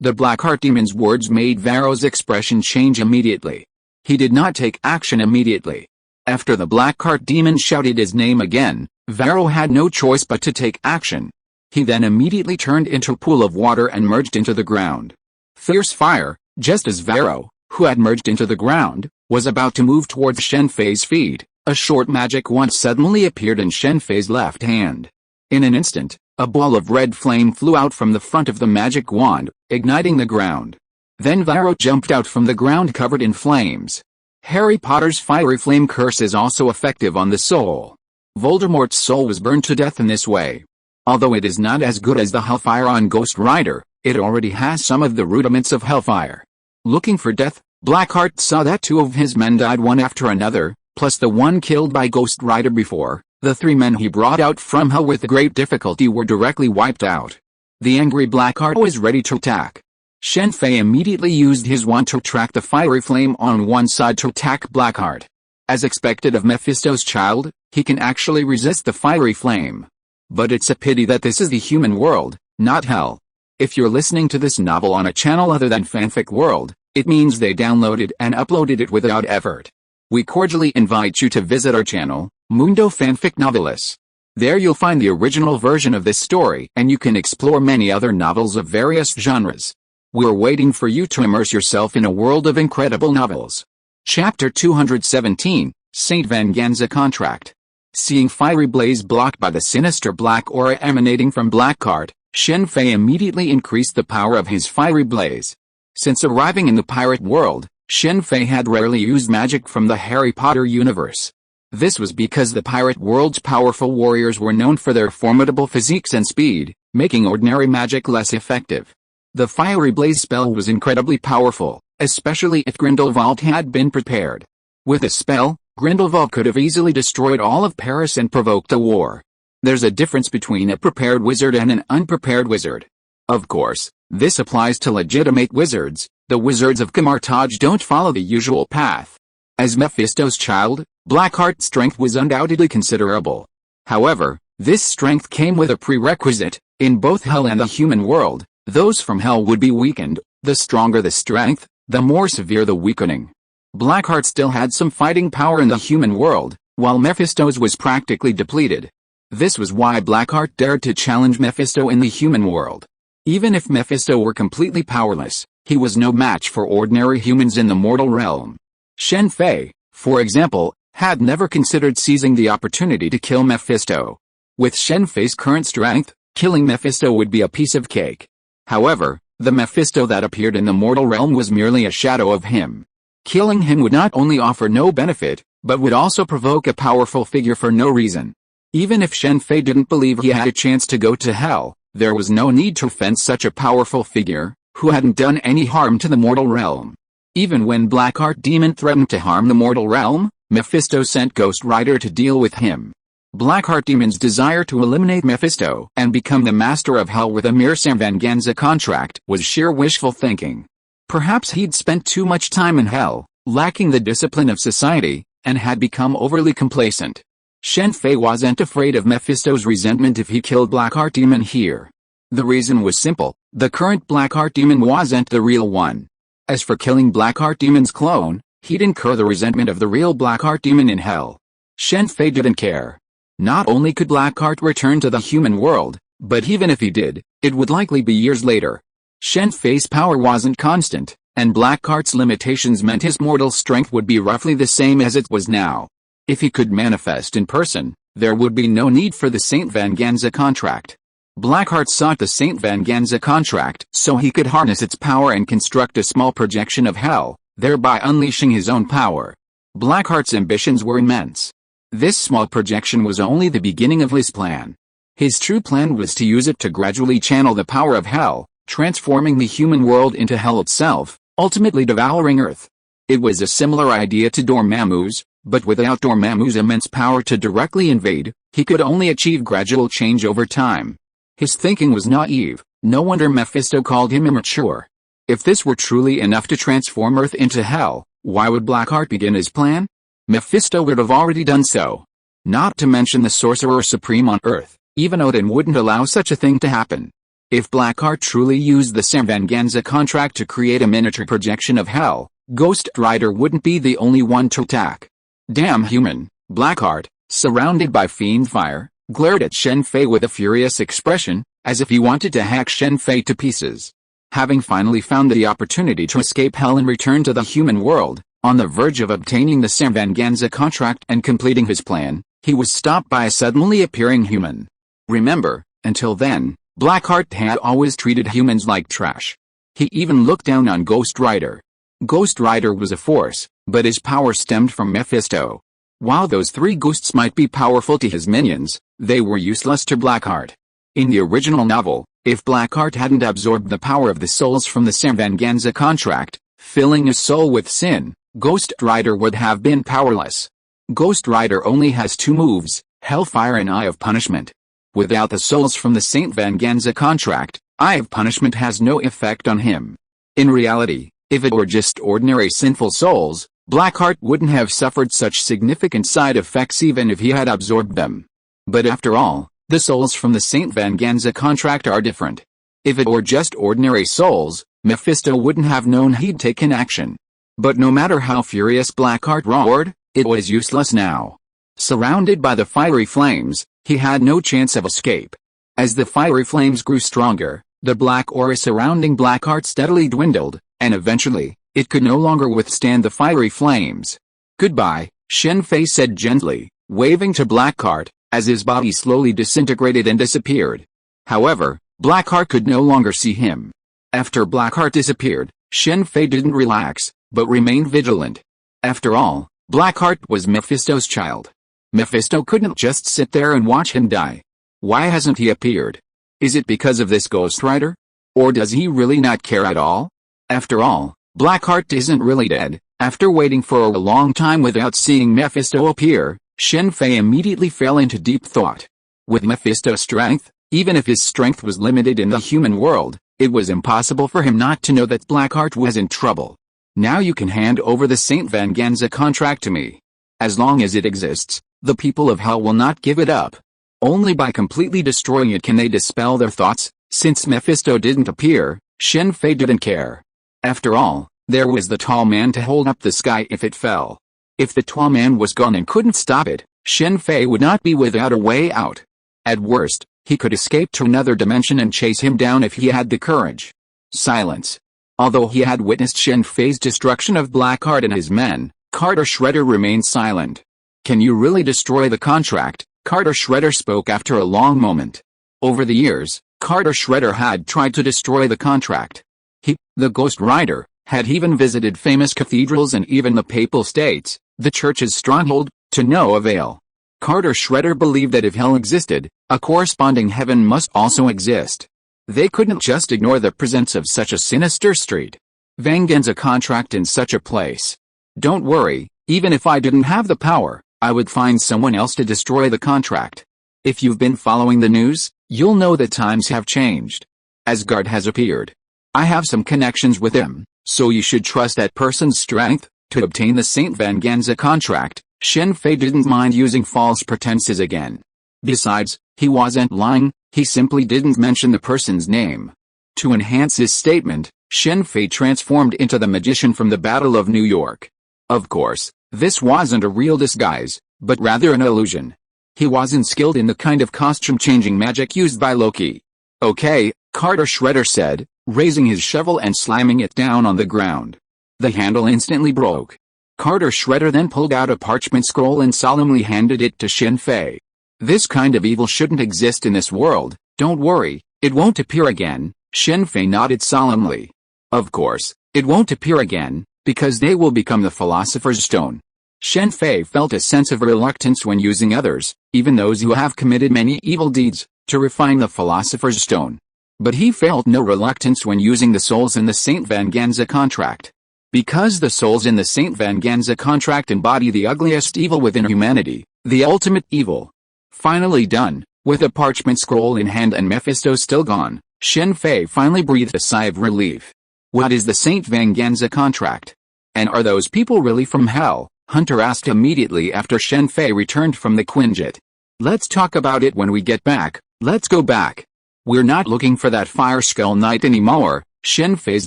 The Black Heart Demon's words made Varro's expression change immediately. He did not take action immediately. After the Black Heart Demon shouted his name again, Varro had no choice but to take action. He then immediately turned into a pool of water and merged into the ground. Fierce fire, just as Varro, who had merged into the ground, was about to move towards Shen Fei's feet, a short magic wand suddenly appeared in Shen Fei's left hand. In an instant, a ball of red flame flew out from the front of the magic wand, igniting the ground. Then Varro jumped out from the ground covered in flames. Harry Potter's fiery flame curse is also effective on the soul. Voldemort's soul was burned to death in this way. Although it is not as good as the hellfire on Ghost Rider, it already has some of the rudiments of hellfire. Looking for death, Blackheart saw that 2 of his men died one after another, plus the one killed by Ghost Rider before. The 3 men he brought out from hell with great difficulty were directly wiped out. The angry Blackheart was ready to attack. Shen Fei immediately used his wand to track the fiery flame on one side to attack Blackheart. As expected of Mephisto's child, he can actually resist the fiery flame. But it's a pity that this is the human world, not hell. If you're listening to this novel on a channel other than Fanfic World, it means they downloaded and uploaded it without effort. We cordially invite you to visit our channel, Mundo Fanfic Novelis. There you'll find the original version of this story and you can explore many other novels of various genres. We're waiting for you to immerse yourself in a world of incredible novels. Chapter 217, St. Venganza Contract. Seeing fiery blaze blocked by the sinister black aura emanating from Blackheart, Shen Fei immediately increased the power of his fiery blaze. Since arriving in the pirate world, Shen Fei had rarely used magic from the Harry Potter universe. This was because the pirate world's powerful warriors were known for their formidable physiques and speed, making ordinary magic less effective. The fiery blaze spell was incredibly powerful, especially if Grindelwald had been prepared. With a spell, Grindelwald could have easily destroyed all of Paris and provoked a war. There's a difference between a prepared wizard and an unprepared wizard. Of course, this applies to legitimate wizards. The wizards of Kamar-Taj don't follow the usual path. As Mephisto's child, Blackheart's strength was undoubtedly considerable. However, this strength came with a prerequisite. In both hell and the human world, those from hell would be weakened, The stronger the strength, the more severe the weakening. Blackheart still had some fighting power in the human world, while Mephisto's was practically depleted. This was why Blackheart dared to challenge Mephisto in the human world. Even if Mephisto were completely powerless, he was no match for ordinary humans in the mortal realm. Shen Fei, for example, had never considered seizing the opportunity to kill Mephisto. With Shen Fei's current strength, killing Mephisto would be a piece of cake. However, the Mephisto that appeared in the mortal realm was merely a shadow of him. Killing him would not only offer no benefit, but would also provoke a powerful figure for no reason. Even if Shen Fei didn't believe he had a chance to go to hell, there was no need to fence such a powerful figure, who hadn't done any harm to the mortal realm. Even when Blackheart Demon threatened to harm the mortal realm, Mephisto sent Ghost Rider to deal with him. Blackheart Demon's desire to eliminate Mephisto and become the master of hell with a mere Samvanganza contract was sheer wishful thinking. Perhaps he'd spent too much time in hell, lacking the discipline of society, and had become overly complacent. Shen Fei wasn't afraid of Mephisto's resentment if he killed Blackheart Demon here. The reason was simple: the current Blackheart Demon wasn't the real one. As for killing Blackheart Demon's clone, he'd incur the resentment of the real Blackheart Demon in hell. Shen Fei didn't care. Not only could Blackheart return to the human world, but even if he did, it would likely be years later. Shen Fei's power wasn't constant, and Blackheart's limitations meant his mortal strength would be roughly the same as it was now. If he could manifest in person, there would be no need for the Saint Vanganza contract. Blackheart sought the Saint Vanganza contract so he could harness its power and construct a small projection of hell, thereby unleashing his own power. Blackheart's ambitions were immense. This small projection was only the beginning of his plan. His true plan was to use it to gradually channel the power of hell, transforming the human world into hell itself, ultimately devouring Earth. It was a similar idea to Dormammu's, but without Dormammu's immense power to directly invade, he could only achieve gradual change over time. His thinking was naive, no wonder Mephisto called him immature. If this were truly enough to transform Earth into hell, why would Blackheart begin his plan? Mephisto would have already done so. Not to mention the Sorcerer Supreme on Earth, even Odin wouldn't allow such a thing to happen. If Blackheart truly used the Samvanganza contract to create a miniature projection of hell, Ghost Rider wouldn't be the only one to attack. Damn human, Blackheart, surrounded by fiend fire, glared at Shen Fei with a furious expression, as if he wanted to hack Shen Fei to pieces. Having finally found the opportunity to escape hell and return to the human world, on the verge of obtaining the Samvanganza contract and completing his plan, he was stopped by a suddenly appearing human. Remember, until then, Blackheart had always treated humans like trash. He even looked down on Ghost Rider. Ghost Rider was a force, but his power stemmed from Mephisto. While those three ghosts might be powerful to his minions, they were useless to Blackheart. In the original novel, if Blackheart hadn't absorbed the power of the souls from the Samvanganza contract, filling his soul with sin, Ghost Rider would have been powerless. Ghost Rider only has two moves, Hellfire and Eye of Punishment. Without the souls from the Saint Vanganza contract, Eye of Punishment has no effect on him. In reality, if it were just ordinary sinful souls, Blackheart wouldn't have suffered such significant side effects even if he had absorbed them. But after all, the souls from the Saint Vanganza contract are different. If it were just ordinary souls, Mephisto wouldn't have known he'd taken action. But no matter how furious Blackheart roared, it was useless now. Surrounded by the fiery flames, he had no chance of escape. As the fiery flames grew stronger, the black aura surrounding Blackheart steadily dwindled, and eventually, it could no longer withstand the fiery flames. "Goodbye," Shen Fei said gently, waving to Blackheart, as his body slowly disintegrated and disappeared. However, Blackheart could no longer see him. After Blackheart disappeared, Shen Fei didn't relax, but remained vigilant. After all, Blackheart was Mephisto's child. Mephisto couldn't just sit there and watch him die. Why hasn't he appeared? Is it because of this Ghost Rider? Or does he really not care at all? After all, Blackheart isn't really dead. After waiting for a long time without seeing Mephisto appear, Shen Fei immediately fell into deep thought. With Mephisto's strength, even if his strength was limited in the human world, it was impossible for him not to know that Blackheart was in trouble. "Now you can hand over the Saint Vanganza contract to me. As long as it exists, the people of hell will not give it up. Only by completely destroying it can they dispel their thoughts." Since Mephisto didn't appear, Shen Fei didn't care. After all, there was the tall man to hold up the sky if it fell. If the tall man was gone and couldn't stop it, Shen Fei would not be without a way out. At worst, he could escape to another dimension and chase him down if he had the courage. Silence. Although he had witnessed Shen Fei's destruction of Blackheart and his men, Carter Shredder remained silent. Can you really destroy the contract? Carter Shredder spoke after a long moment. Over the years, Carter Shredder had tried to destroy the contract. He, the Ghost Rider, had even visited famous cathedrals and even the Papal States, the Church's stronghold, to no avail. Carter Shredder believed that if hell existed, a corresponding heaven must also exist. They couldn't just ignore the presence of such a sinister street. Vengeance contract in such a place. Don't worry, even if I didn't have the power, I would find someone else to destroy the contract. If you've been following the news, you'll know that times have changed. Asgard has appeared. I have some connections with him, so you should trust that person's strength. To obtain the Saint Vengeance contract, Shen Fei didn't mind using false pretenses again. Besides, he wasn't lying, he simply didn't mention the person's name. To enhance his statement, Shen Fei transformed into the magician from the Battle of New York. Of course, this wasn't a real disguise, but rather an illusion. He wasn't skilled in the kind of costume-changing magic used by Loki. Okay, Carter Shredder said, raising his shovel and slamming it down on the ground. The handle instantly broke. Carter Shredder then pulled out a parchment scroll and solemnly handed it to Shen Fei. This kind of evil shouldn't exist in this world, don't worry, it won't appear again, Shen Fei nodded solemnly. Of course, it won't appear again, because they will become the Philosopher's Stone. Shen Fei felt a sense of reluctance when using others, even those who have committed many evil deeds, to refine the Philosopher's Stone. But he felt no reluctance when using the souls in the Saint Vengeance contract. Because the souls in the Saint Vengeance contract embody the ugliest evil within humanity, the ultimate evil. Finally done, with a parchment scroll in hand and Mephisto still gone, Shen Fei finally breathed a sigh of relief. What is the Saint Vengeance contract? And are those people really from hell? Hunter asked immediately after Shen Fei returned from the Quinjet. Let's talk about it when we get back, let's go back. We're not looking for that Fire Skull Knight anymore. Shen Fei's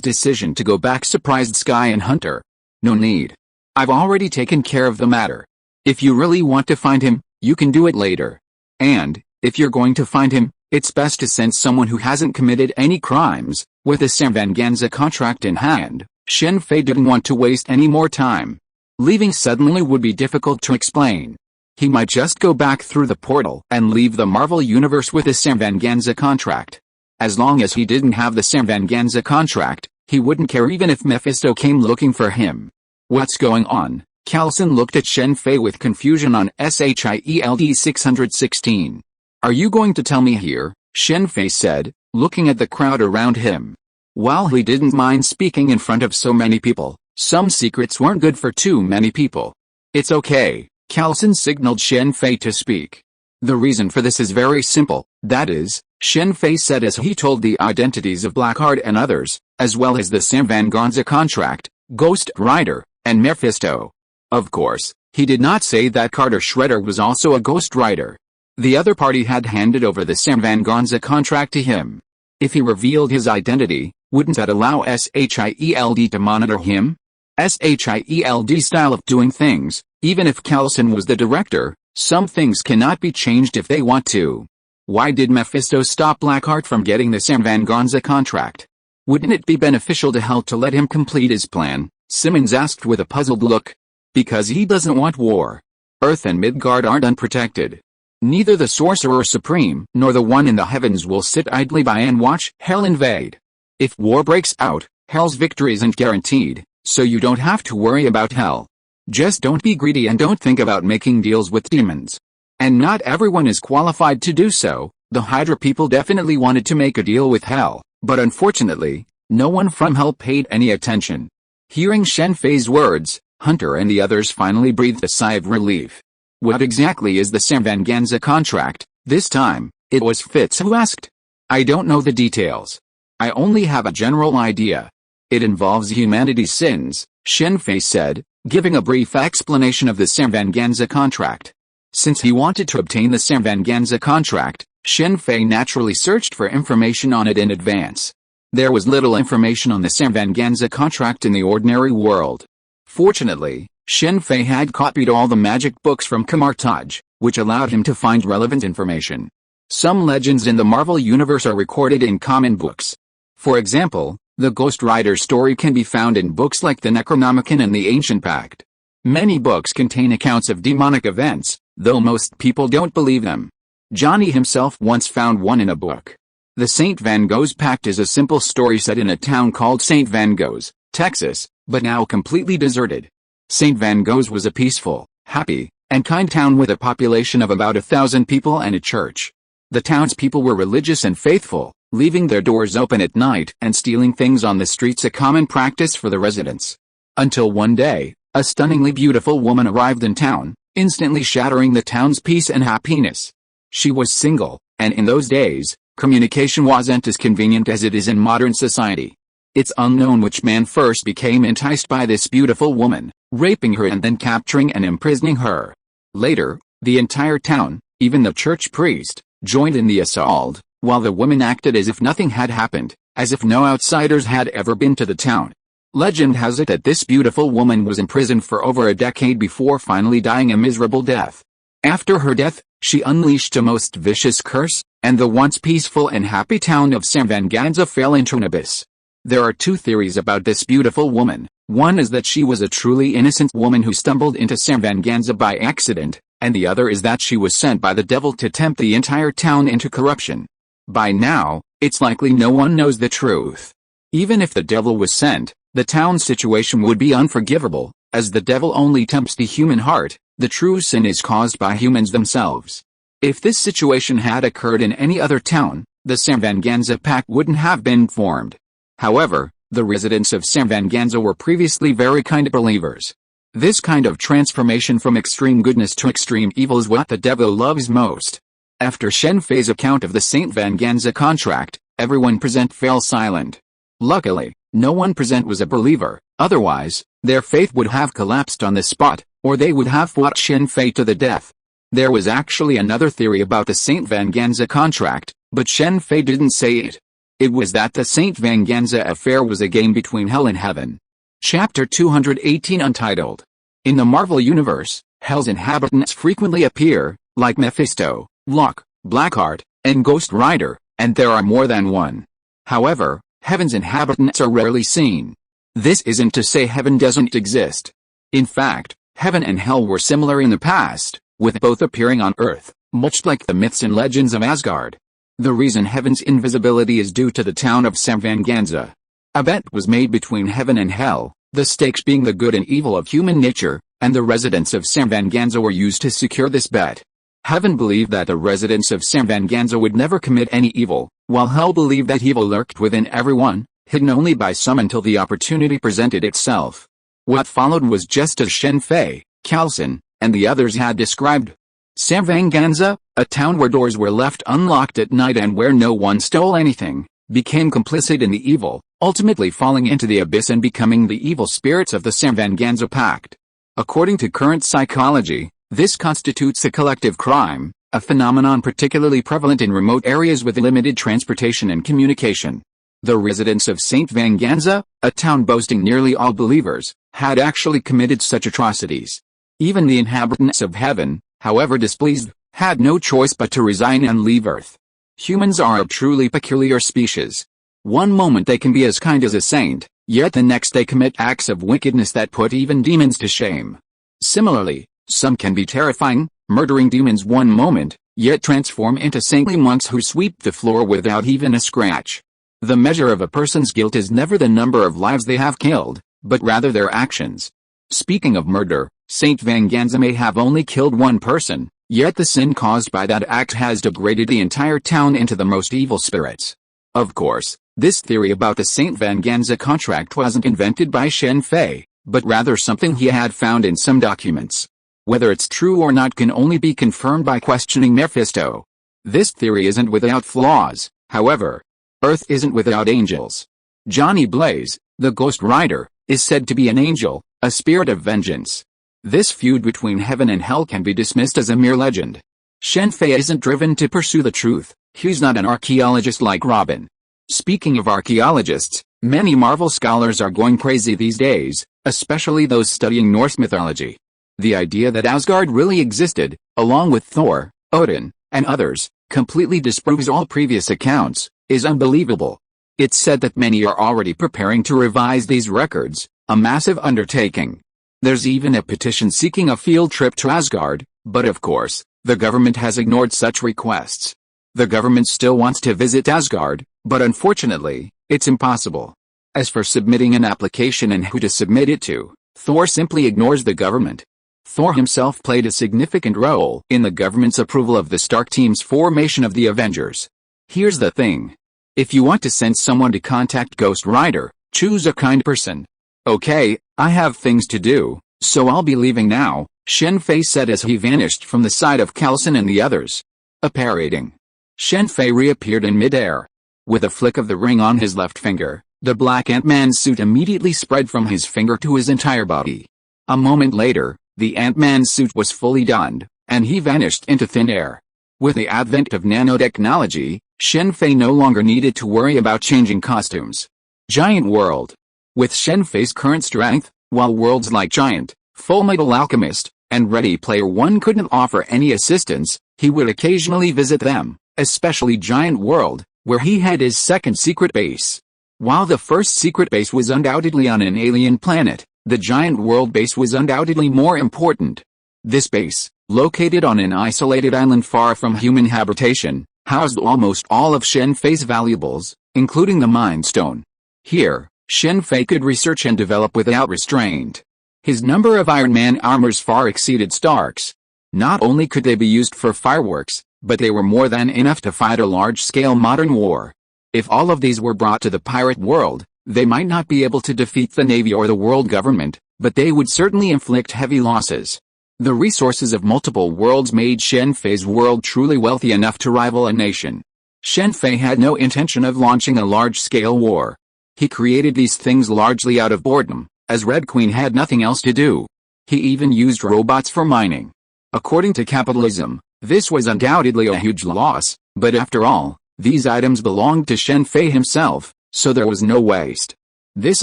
decision to go back surprised Sky and Hunter. No need. I've already taken care of the matter. If you really want to find him, you can do it later. And, if you're going to find him, it's best to send someone who hasn't committed any crimes. With the Saint Vengeance contract in hand, Shen Fei didn't want to waste any more time. Leaving suddenly would be difficult to explain. He might just go back through the portal and leave the Marvel Universe with the Saint Vengeance contract. As long as he didn't have the Saint Vengeance contract, he wouldn't care even if Mephisto came looking for him. What's going on? Callison looked at Shen Fei with confusion on S.H.I.E.L.D 616. Are you going to tell me here? Shen Fei said, looking at the crowd around him. While he didn't mind speaking in front of so many people, some secrets weren't good for too many people. It's okay, Callison signaled Shen Fei to speak. The reason for this is very simple, that is, Shen Fei said as he told the identities of Blackheart and others, as well as the Saint Vengeance contract, Ghost Rider, and Mephisto. Of course, he did not say that Carter Shredder was also a Ghost Rider. The other party had handed over the Saint Vengeance contract to him. If he revealed his identity, wouldn't that allow S.H.I.E.L.D to monitor him? S.H.I.E.L.D style of doing things, even if Callison was the director, some things cannot be changed if they want to. Why did Mephisto stop Blackheart from getting the Saint Vengeance contract? Wouldn't it be beneficial to Hell to let him complete his plan? Simmons asked with a puzzled look. Because he doesn't want war. Earth and Midgard aren't unprotected. Neither the Sorcerer Supreme nor the one in the heavens will sit idly by and watch Hell invade. If war breaks out, Hell's victory isn't guaranteed, so you don't have to worry about Hell. Just don't be greedy and don't think about making deals with demons. And not everyone is qualified to do so. The Hydra people definitely wanted to make a deal with Hell, but unfortunately, no one from Hell paid any attention. Hearing Shen Fei's words, Hunter and the others finally breathed a sigh of relief. What exactly is the Saint Vengeance contract? This time, it was Fitz who asked. I don't know the details. I only have a general idea. It involves humanity's sins, Shen Fei said, giving a brief explanation of the Saint Vengeance contract. Since he wanted to obtain the Saint Vengeance contract, Shen Fei naturally searched for information on it in advance. There was little information on the Samvanganza contract in the ordinary world. Fortunately, Shen Fei had copied all the magic books from Kamar-Taj, which allowed him to find relevant information. Some legends in the Marvel Universe are recorded in common books. For example, the Ghost Rider story can be found in books like the Necronomicon and the Ancient Pact. Many books contain accounts of demonic events, though most people don't believe them. Johnny himself once found one in a book. The St. Van Gogh's Pact is a simple story set in a town called St. Van Gogh's, Texas, but now completely deserted. St. Van Gogh's was a peaceful, happy, and kind town with a population of about 1,000 people and a church. The townspeople were religious and faithful, leaving their doors open at night and stealing things on the streets, a common practice for the residents. Until one day, a stunningly beautiful woman arrived in town, instantly shattering the town's peace and happiness. She was single, and in those days, communication wasn't as convenient as it is in modern society. It's unknown which man first became enticed by this beautiful woman, raping her and then capturing and imprisoning her. Later, the entire town, even the church priest, joined in the assault, while the woman acted as if nothing had happened, as if no outsiders had ever been to the town. Legend has it that this beautiful woman was imprisoned for over a decade before finally dying a miserable death. After her death, she unleashed a most vicious curse, and the once peaceful and happy town of Samvanganza fell into an abyss. There are two theories about this beautiful woman. One is that she was a truly innocent woman who stumbled into Samvanganza by accident, and the other is that she was sent by the devil to tempt the entire town into corruption. By now, it's likely no one knows the truth. Even if the devil was sent, the town's situation would be unforgivable, as the devil only tempts the human heart. The true sin is caused by humans themselves. If this situation had occurred in any other town, the Samvanganza Pact wouldn't have been formed. However, the residents of Samvanganza were previously very kind believers. This kind of transformation from extreme goodness to extreme evil is what the devil loves most. After Shen Fei's account of the St. Vanganza contract, everyone present fell silent. Luckily, no one present was a believer, otherwise, their faith would have collapsed on the spot, or they would have fought Shen Fei to the death. There was actually another theory about the St. Vanganza contract, but Shen Fei didn't say it. It was that the St. Vanganza affair was a game between hell and heaven. Chapter 218 Untitled. In the Marvel Universe, Hell's inhabitants frequently appear, like Mephisto, Locke, Blackheart, and Ghost Rider, and there are more than one. However, Heaven's inhabitants are rarely seen. This isn't to say heaven doesn't exist. In fact, heaven and hell were similar in the past, with both appearing on Earth, much like the myths and legends of Asgard. The reason heaven's invisibility is due to the town of Samvanganza. A bet was made between heaven and hell, the stakes being the good and evil of human nature, and the residents of Samvanganza were used to secure this bet. Heaven believed that the residents of Samvanganza would never commit any evil, while hell believed that evil lurked within everyone, hidden only by some until the opportunity presented itself. What followed was just as Shen Fei, Calcin, and the others had described. Samvanganza, a town where doors were left unlocked at night and where no one stole anything, became complicit in the evil, ultimately falling into the abyss and becoming the evil spirits of the Samvanganza Pact. According to current psychology, this constitutes a collective crime, a phenomenon particularly prevalent in remote areas with limited transportation and communication. The residents of St. Vanganza, a town boasting nearly all believers, had actually committed such atrocities. Even the inhabitants of heaven, however displeased, had no choice but to resign and leave Earth. Humans are a truly peculiar species. One moment they can be as kind as a saint, yet the next they commit acts of wickedness that put even demons to shame. Similarly, some can be terrifying, murdering demons one moment, yet transform into saintly monks who sweep the floor without even a scratch. The measure of a person's guilt is never the number of lives they have killed, but rather their actions. Speaking of murder, St. Vanganza may have only killed one person, yet the sin caused by that act has degraded the entire town into the most evil spirits. Of course, this theory about the St. Vanganza contract wasn't invented by Shen Fei, but rather something he had found in some documents. Whether it's true or not can only be confirmed by questioning Mephisto. This theory isn't without flaws, however. Earth isn't without angels. Johnny Blaze, the Ghost Rider, is said to be an angel, a spirit of vengeance. This feud between heaven and hell can be dismissed as a mere legend. Shen Fei isn't driven to pursue the truth, he's not an archaeologist like Robin. Speaking of archaeologists, many Marvel scholars are going crazy these days, especially those studying Norse mythology. The idea that Asgard really existed, along with Thor, Odin, and others, completely disproves all previous accounts, is unbelievable. It's said that many are already preparing to revise these records, a massive undertaking. There's even a petition seeking a field trip to Asgard, but of course, the government has ignored such requests. The government still wants to visit Asgard, but unfortunately, it's impossible. As for submitting an application and who to submit it to, Thor simply ignores the government. Thor himself played a significant role in the government's approval of the Stark team's formation of the Avengers. Here's the thing. If you want to send someone to contact Ghost Rider, choose a kind person. Okay, I have things to do, so I'll be leaving now, Shen Fei said as he vanished from the side of Coulson and the others. Apparating. Shen Fei reappeared in midair. With a flick of the ring on his left finger, the black Ant-Man suit immediately spread from his finger to his entire body. A moment later, the Ant-Man suit was fully donned, and he vanished into thin air. With the advent of nanotechnology, Shen Fei no longer needed to worry about changing costumes. Giant World. With Shen Fei's current strength, while worlds like Giant, Fullmetal Alchemist, and Ready Player One couldn't offer any assistance, he would occasionally visit them, especially Giant World, where he had his second secret base. While the first secret base was undoubtedly on an alien planet, the Giant World base was undoubtedly more important. This base, located on an isolated island far from human habitation, housed almost all of Shen Fei's valuables, including the Mind Stone. Here, Shen Fei could research and develop without restraint. His number of Iron Man armors far exceeded Stark's. Not only could they be used for fireworks, but they were more than enough to fight a large-scale modern war. If all of these were brought to the pirate world, they might not be able to defeat the Navy or the world government, but they would certainly inflict heavy losses. The resources of multiple worlds made Shen Fei's world truly wealthy enough to rival a nation. Shen Fei had no intention of launching a large-scale war. He created these things largely out of boredom, as Red Queen had nothing else to do. He even used robots for mining. According to capitalism, this was undoubtedly a huge loss, but after all, these items belonged to Shen Fei himself, so there was no waste. This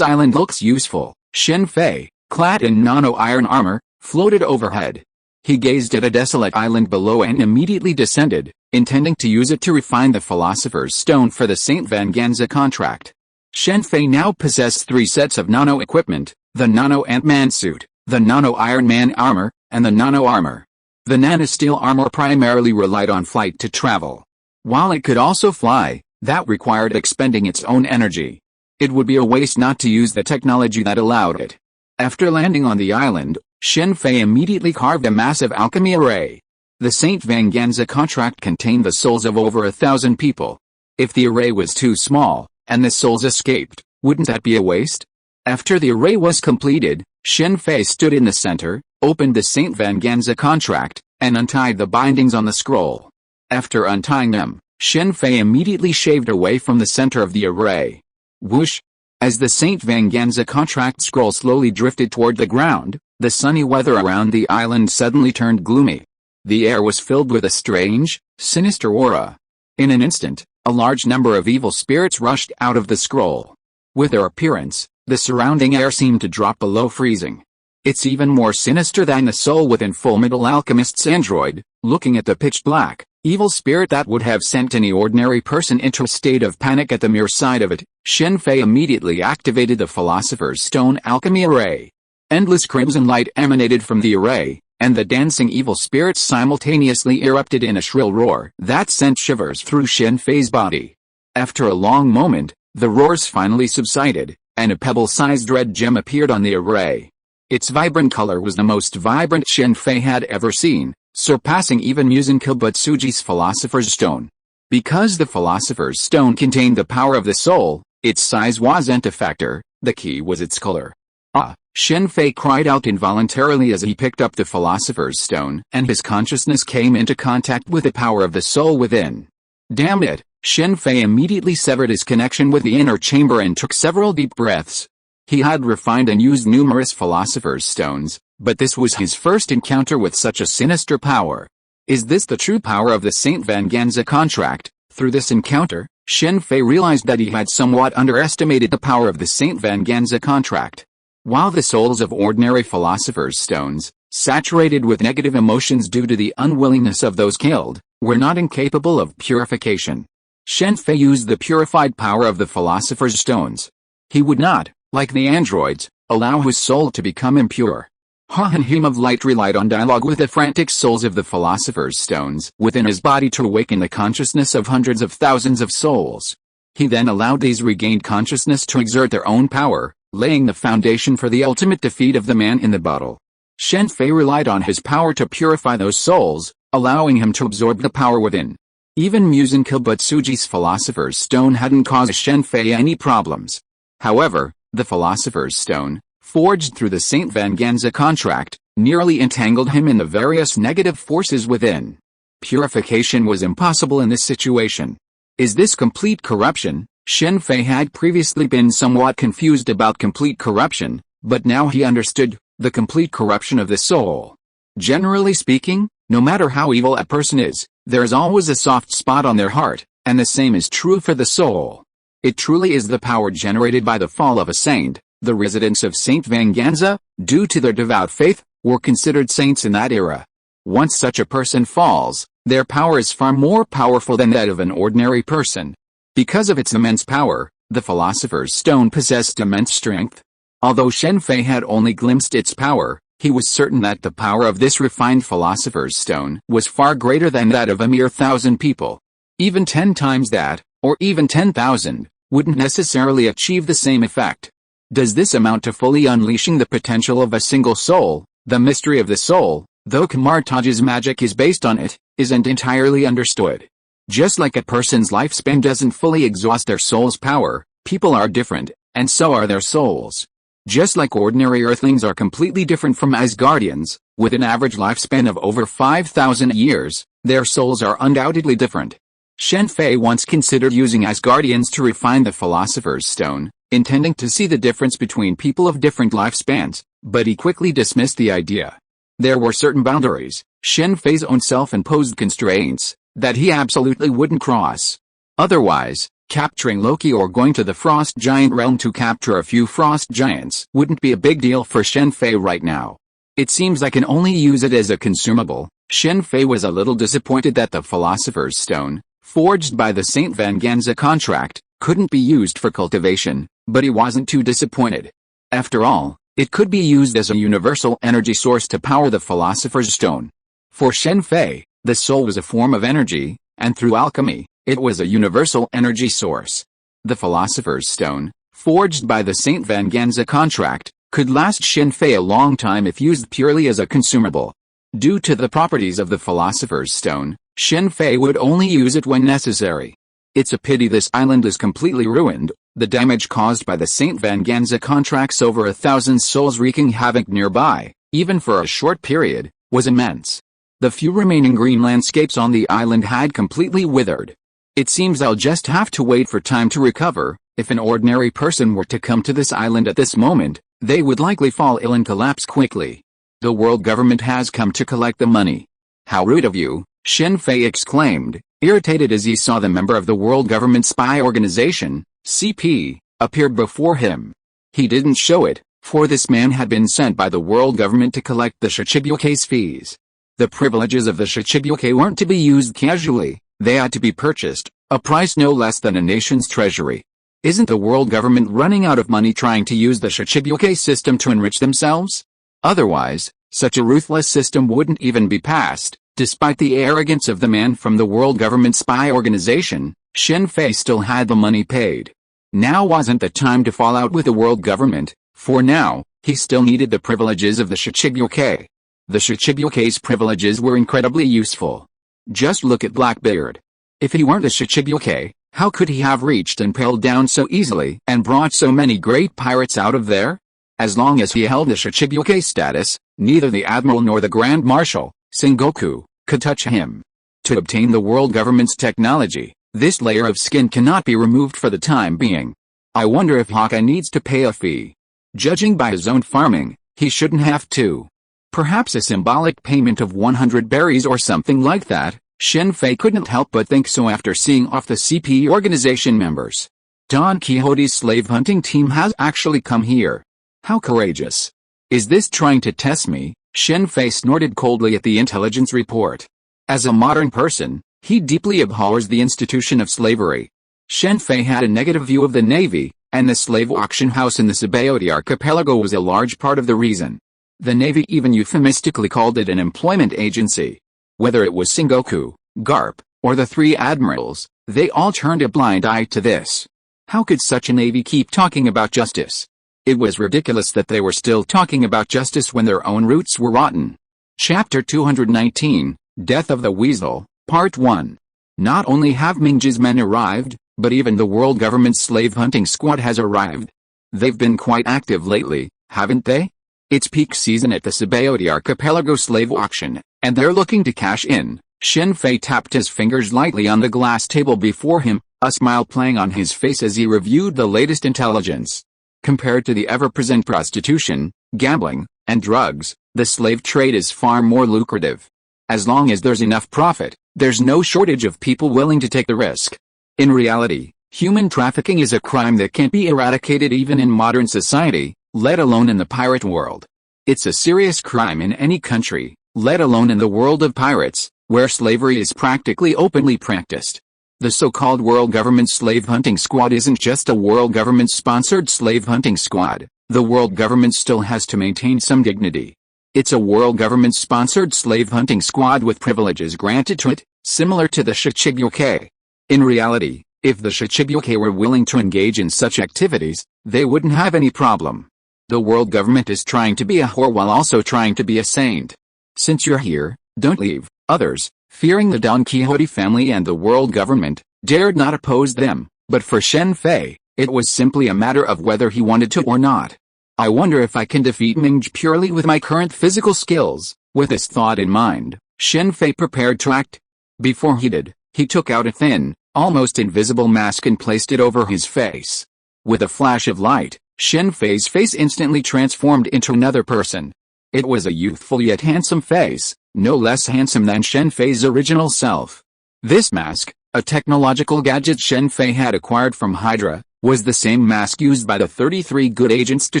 island looks useful. Shen Fei, clad in nano-iron armor, floated overhead. He gazed at a desolate island below and immediately descended, intending to use it to refine the Philosopher's Stone for the St. Venganza contract. Shen Fei now possessed 3 sets of nano-equipment, the Nano-Ant-Man suit, the Nano-Iron Man armor, and the Nano-Armor. The Nanosteel armor primarily relied on flight to travel. While it could also fly, that required expending its own energy. It would be a waste not to use the technology that allowed it. After landing on the island, Shen Fei immediately carved a massive alchemy array. The St. Venganza contract contained the souls of over 1,000 people. If the array was too small, and the souls escaped, wouldn't that be a waste? After the array was completed, Shen Fei stood in the center, opened the St. Venganza contract, and untied the bindings on the scroll. After untying them, Shen Fei immediately shaved away from the center of the array. Whoosh! As the St. Venganza contract scroll slowly drifted toward the ground, the sunny weather around the island suddenly turned gloomy. The air was filled with a strange, sinister aura. In an instant, a large number of evil spirits rushed out of the scroll. With their appearance, the surrounding air seemed to drop below freezing. It's even more sinister than the soul within Fullmetal Alchemist's android, looking at the pitch-black, evil spirit that would have sent any ordinary person into a state of panic at the mere sight of it. Shen Fei immediately activated the Philosopher's Stone alchemy array. Endless crimson light emanated from the array, and the dancing evil spirits simultaneously erupted in a shrill roar that sent shivers through Shen Fei's body. After a long moment, the roars finally subsided, and a pebble-sized red gem appeared on the array. Its vibrant color was the most vibrant Shen Fei had ever seen, surpassing even Muzan Kibutsuji's Philosopher's Stone. Because the Philosopher's Stone contained the power of the soul, its size wasn't a factor, the key was its color. Ah! Shen Fei cried out involuntarily as he picked up the Philosopher's Stone, and his consciousness came into contact with the power of the soul within. Damn it! Shen Fei immediately severed his connection with the inner chamber and took several deep breaths. He had refined and used numerous Philosopher's Stones, but this was his first encounter with such a sinister power. Is this the true power of the St. Venganza contract? Through this encounter, Shen Fei realized that he had somewhat underestimated the power of the Saint Venganza contract. While the souls of ordinary philosophers' stones, saturated with negative emotions due to the unwillingness of those killed, were not incapable of purification, Shen Fei used the purified power of the philosopher's stones. He would not, like the androids, allow his soul to become impure. Han Him of Light relied on dialogue with the frantic souls of the philosopher's stones within his body to awaken the consciousness of hundreds of thousands of souls. He then allowed these regained consciousness to exert their own power, laying the foundation for the ultimate defeat of the man in the bottle. Shen Fei relied on his power to purify those souls, allowing him to absorb the power within. Even Muzan Kibutsuji's philosopher's stone hadn't caused Shen Fei any problems. However, the philosopher's stone, forged through the Saint Venganza contract, nearly entangled him in the various negative forces within. Purification was impossible in this situation. Is this complete corruption? Shen Fei had previously been somewhat confused about complete corruption, but now he understood the complete corruption of the soul. Generally speaking, no matter how evil a person is, there is always a soft spot on their heart, and the same is true for the soul. It truly is the power generated by the fall of a saint. The residents of Saint Venganza, due to their devout faith, were considered saints in that era. Once such a person falls, their power is far more powerful than that of an ordinary person. Because of its immense power, the philosopher's stone possessed immense strength. Although Shen Fei had only glimpsed its power, he was certain that the power of this refined philosopher's stone was far greater than that of a mere 1,000 people. Even 10 times that, or even 10,000, wouldn't necessarily achieve the same effect. Does this amount to fully unleashing the potential of a single soul? The mystery of the soul, though Kamar-Taj's magic is based on it, isn't entirely understood. Just like a person's lifespan doesn't fully exhaust their soul's power, people are different, and so are their souls. Just like ordinary earthlings are completely different from Asgardians, with an average lifespan of over 5,000 years, their souls are undoubtedly different. Shen Fei once considered using Asgardians to refine the philosopher's stone, intending to see the difference between people of different lifespans, but he quickly dismissed the idea. There were certain boundaries, Shen Fei's own self-imposed constraints, that he absolutely wouldn't cross. Otherwise, capturing Loki or going to the Frost Giant realm to capture a few Frost Giants wouldn't be a big deal for Shen Fei right now. It seems I can only use it as a consumable. Shen Fei was a little disappointed that the philosopher's stone, forged by the Saint Venganza contract, couldn't be used for cultivation, but he wasn't too disappointed. After all, it could be used as a universal energy source to power the philosopher's stone. For Shen Fei, the soul was a form of energy, and through alchemy, it was a universal energy source. The philosopher's stone, forged by the Saint Venganza contract, could last Shen Fei a long time if used purely as a consumable. Due to the properties of the philosopher's stone, Shen Fei would only use it when necessary. It's a pity this island is completely ruined. The damage caused by the Saint Venganza contracts over 1,000 souls wreaking havoc nearby, even for a short period, was immense. The few remaining green landscapes on the island had completely withered. It seems I'll just have to wait for time to recover. If an ordinary person were to come to this island at this moment, they would likely fall ill and collapse quickly. The world government has come to collect the money. How rude of you, Shen Fei exclaimed, irritated as he saw the member of the world government spy organization, CP, appear before him. He didn't show it, for this man had been sent by the world government to collect the Shichibuke's fees. The privileges of the Shichibuke weren't to be used casually, they had to be purchased, a price no less than a nation's treasury. Isn't the world government running out of money trying to use the Shichibuke system to enrich themselves? Otherwise, such a ruthless system wouldn't even be passed. Despite the arrogance of the man from the world government spy organization, Shen Fei still had the money paid. Now wasn't the time to fall out with the world government, for now, he still needed the privileges of the Shichibuke. The Shichibuke's privileges were incredibly useful. Just look at Blackbeard. If he weren't a Shichibuke, how could he have reached and paled down so easily and brought so many great pirates out of there? As long as he held the Shichibuke status, neither the Admiral nor the Grand Marshal, Sengoku, could touch him. To obtain the world government's technology, this layer of skin cannot be removed for the time being. I wonder if Hawkeye needs to pay a fee. Judging by his own farming, he shouldn't have to. Perhaps a symbolic payment of 100 berries or something like that. Shen Fei couldn't help but think so after seeing off the CP organization members. Don Quixote's slave hunting team has actually come here. How courageous. Is this trying to test me? Shen Fei snorted coldly at the intelligence report. As a modern person, he deeply abhors the institution of slavery. Shen Fei had a negative view of the Navy, and the slave auction house in the S.H.I.E.L.D archipelago was a large part of the reason. The Navy even euphemistically called it an employment agency. Whether it was Sengoku, Garp, or the three admirals, they all turned a blind eye to this. How could such a Navy keep talking about justice? It was ridiculous that they were still talking about justice when their own roots were rotten. Chapter 219, Death of the Weasel, Part 1. Not only have Ming's men arrived, but even the world government's slave hunting squad has arrived. They've been quite active lately, haven't they? It's peak season at the S.H.I.E.L.D archipelago slave auction, and they're looking to cash in. Shen Fei tapped his fingers lightly on the glass table before him, a smile playing on his face as he reviewed the latest intelligence. Compared to the ever-present prostitution, gambling, and drugs, the slave trade is far more lucrative. As long as there's enough profit, there's no shortage of people willing to take the risk. In reality, human trafficking is a crime that can't be eradicated even in modern society, let alone in the pirate world. It's a serious crime in any country, let alone in the world of pirates, where slavery is practically openly practiced. The so-called world government slave hunting squad isn't just a world government-sponsored slave hunting squad. The world government still has to maintain some dignity. It's a world government-sponsored slave hunting squad with privileges granted to it, similar to the S.H.I.E.L.D. In reality, if the S.H.I.E.L.D were willing to engage in such activities, they wouldn't have any problem. The world government is trying to be a whore while also trying to be a saint. Since you're here, don't leave. Others, fearing the Don Quixote family and the world government, dared not oppose them, but for Shen Fei, it was simply a matter of whether he wanted to or not. I wonder if I can defeat Ming purely with my current physical skills. With this thought in mind, Shen Fei prepared to act. Before he did, he took out a thin, almost invisible mask and placed it over his face. With a flash of light, Shen Fei's face instantly transformed into another person. It was a youthful yet handsome face, no less handsome than Shen Fei's original self. This mask, a technological gadget Shen Fei had acquired from Hydra, was the same mask used by the 33 good agents to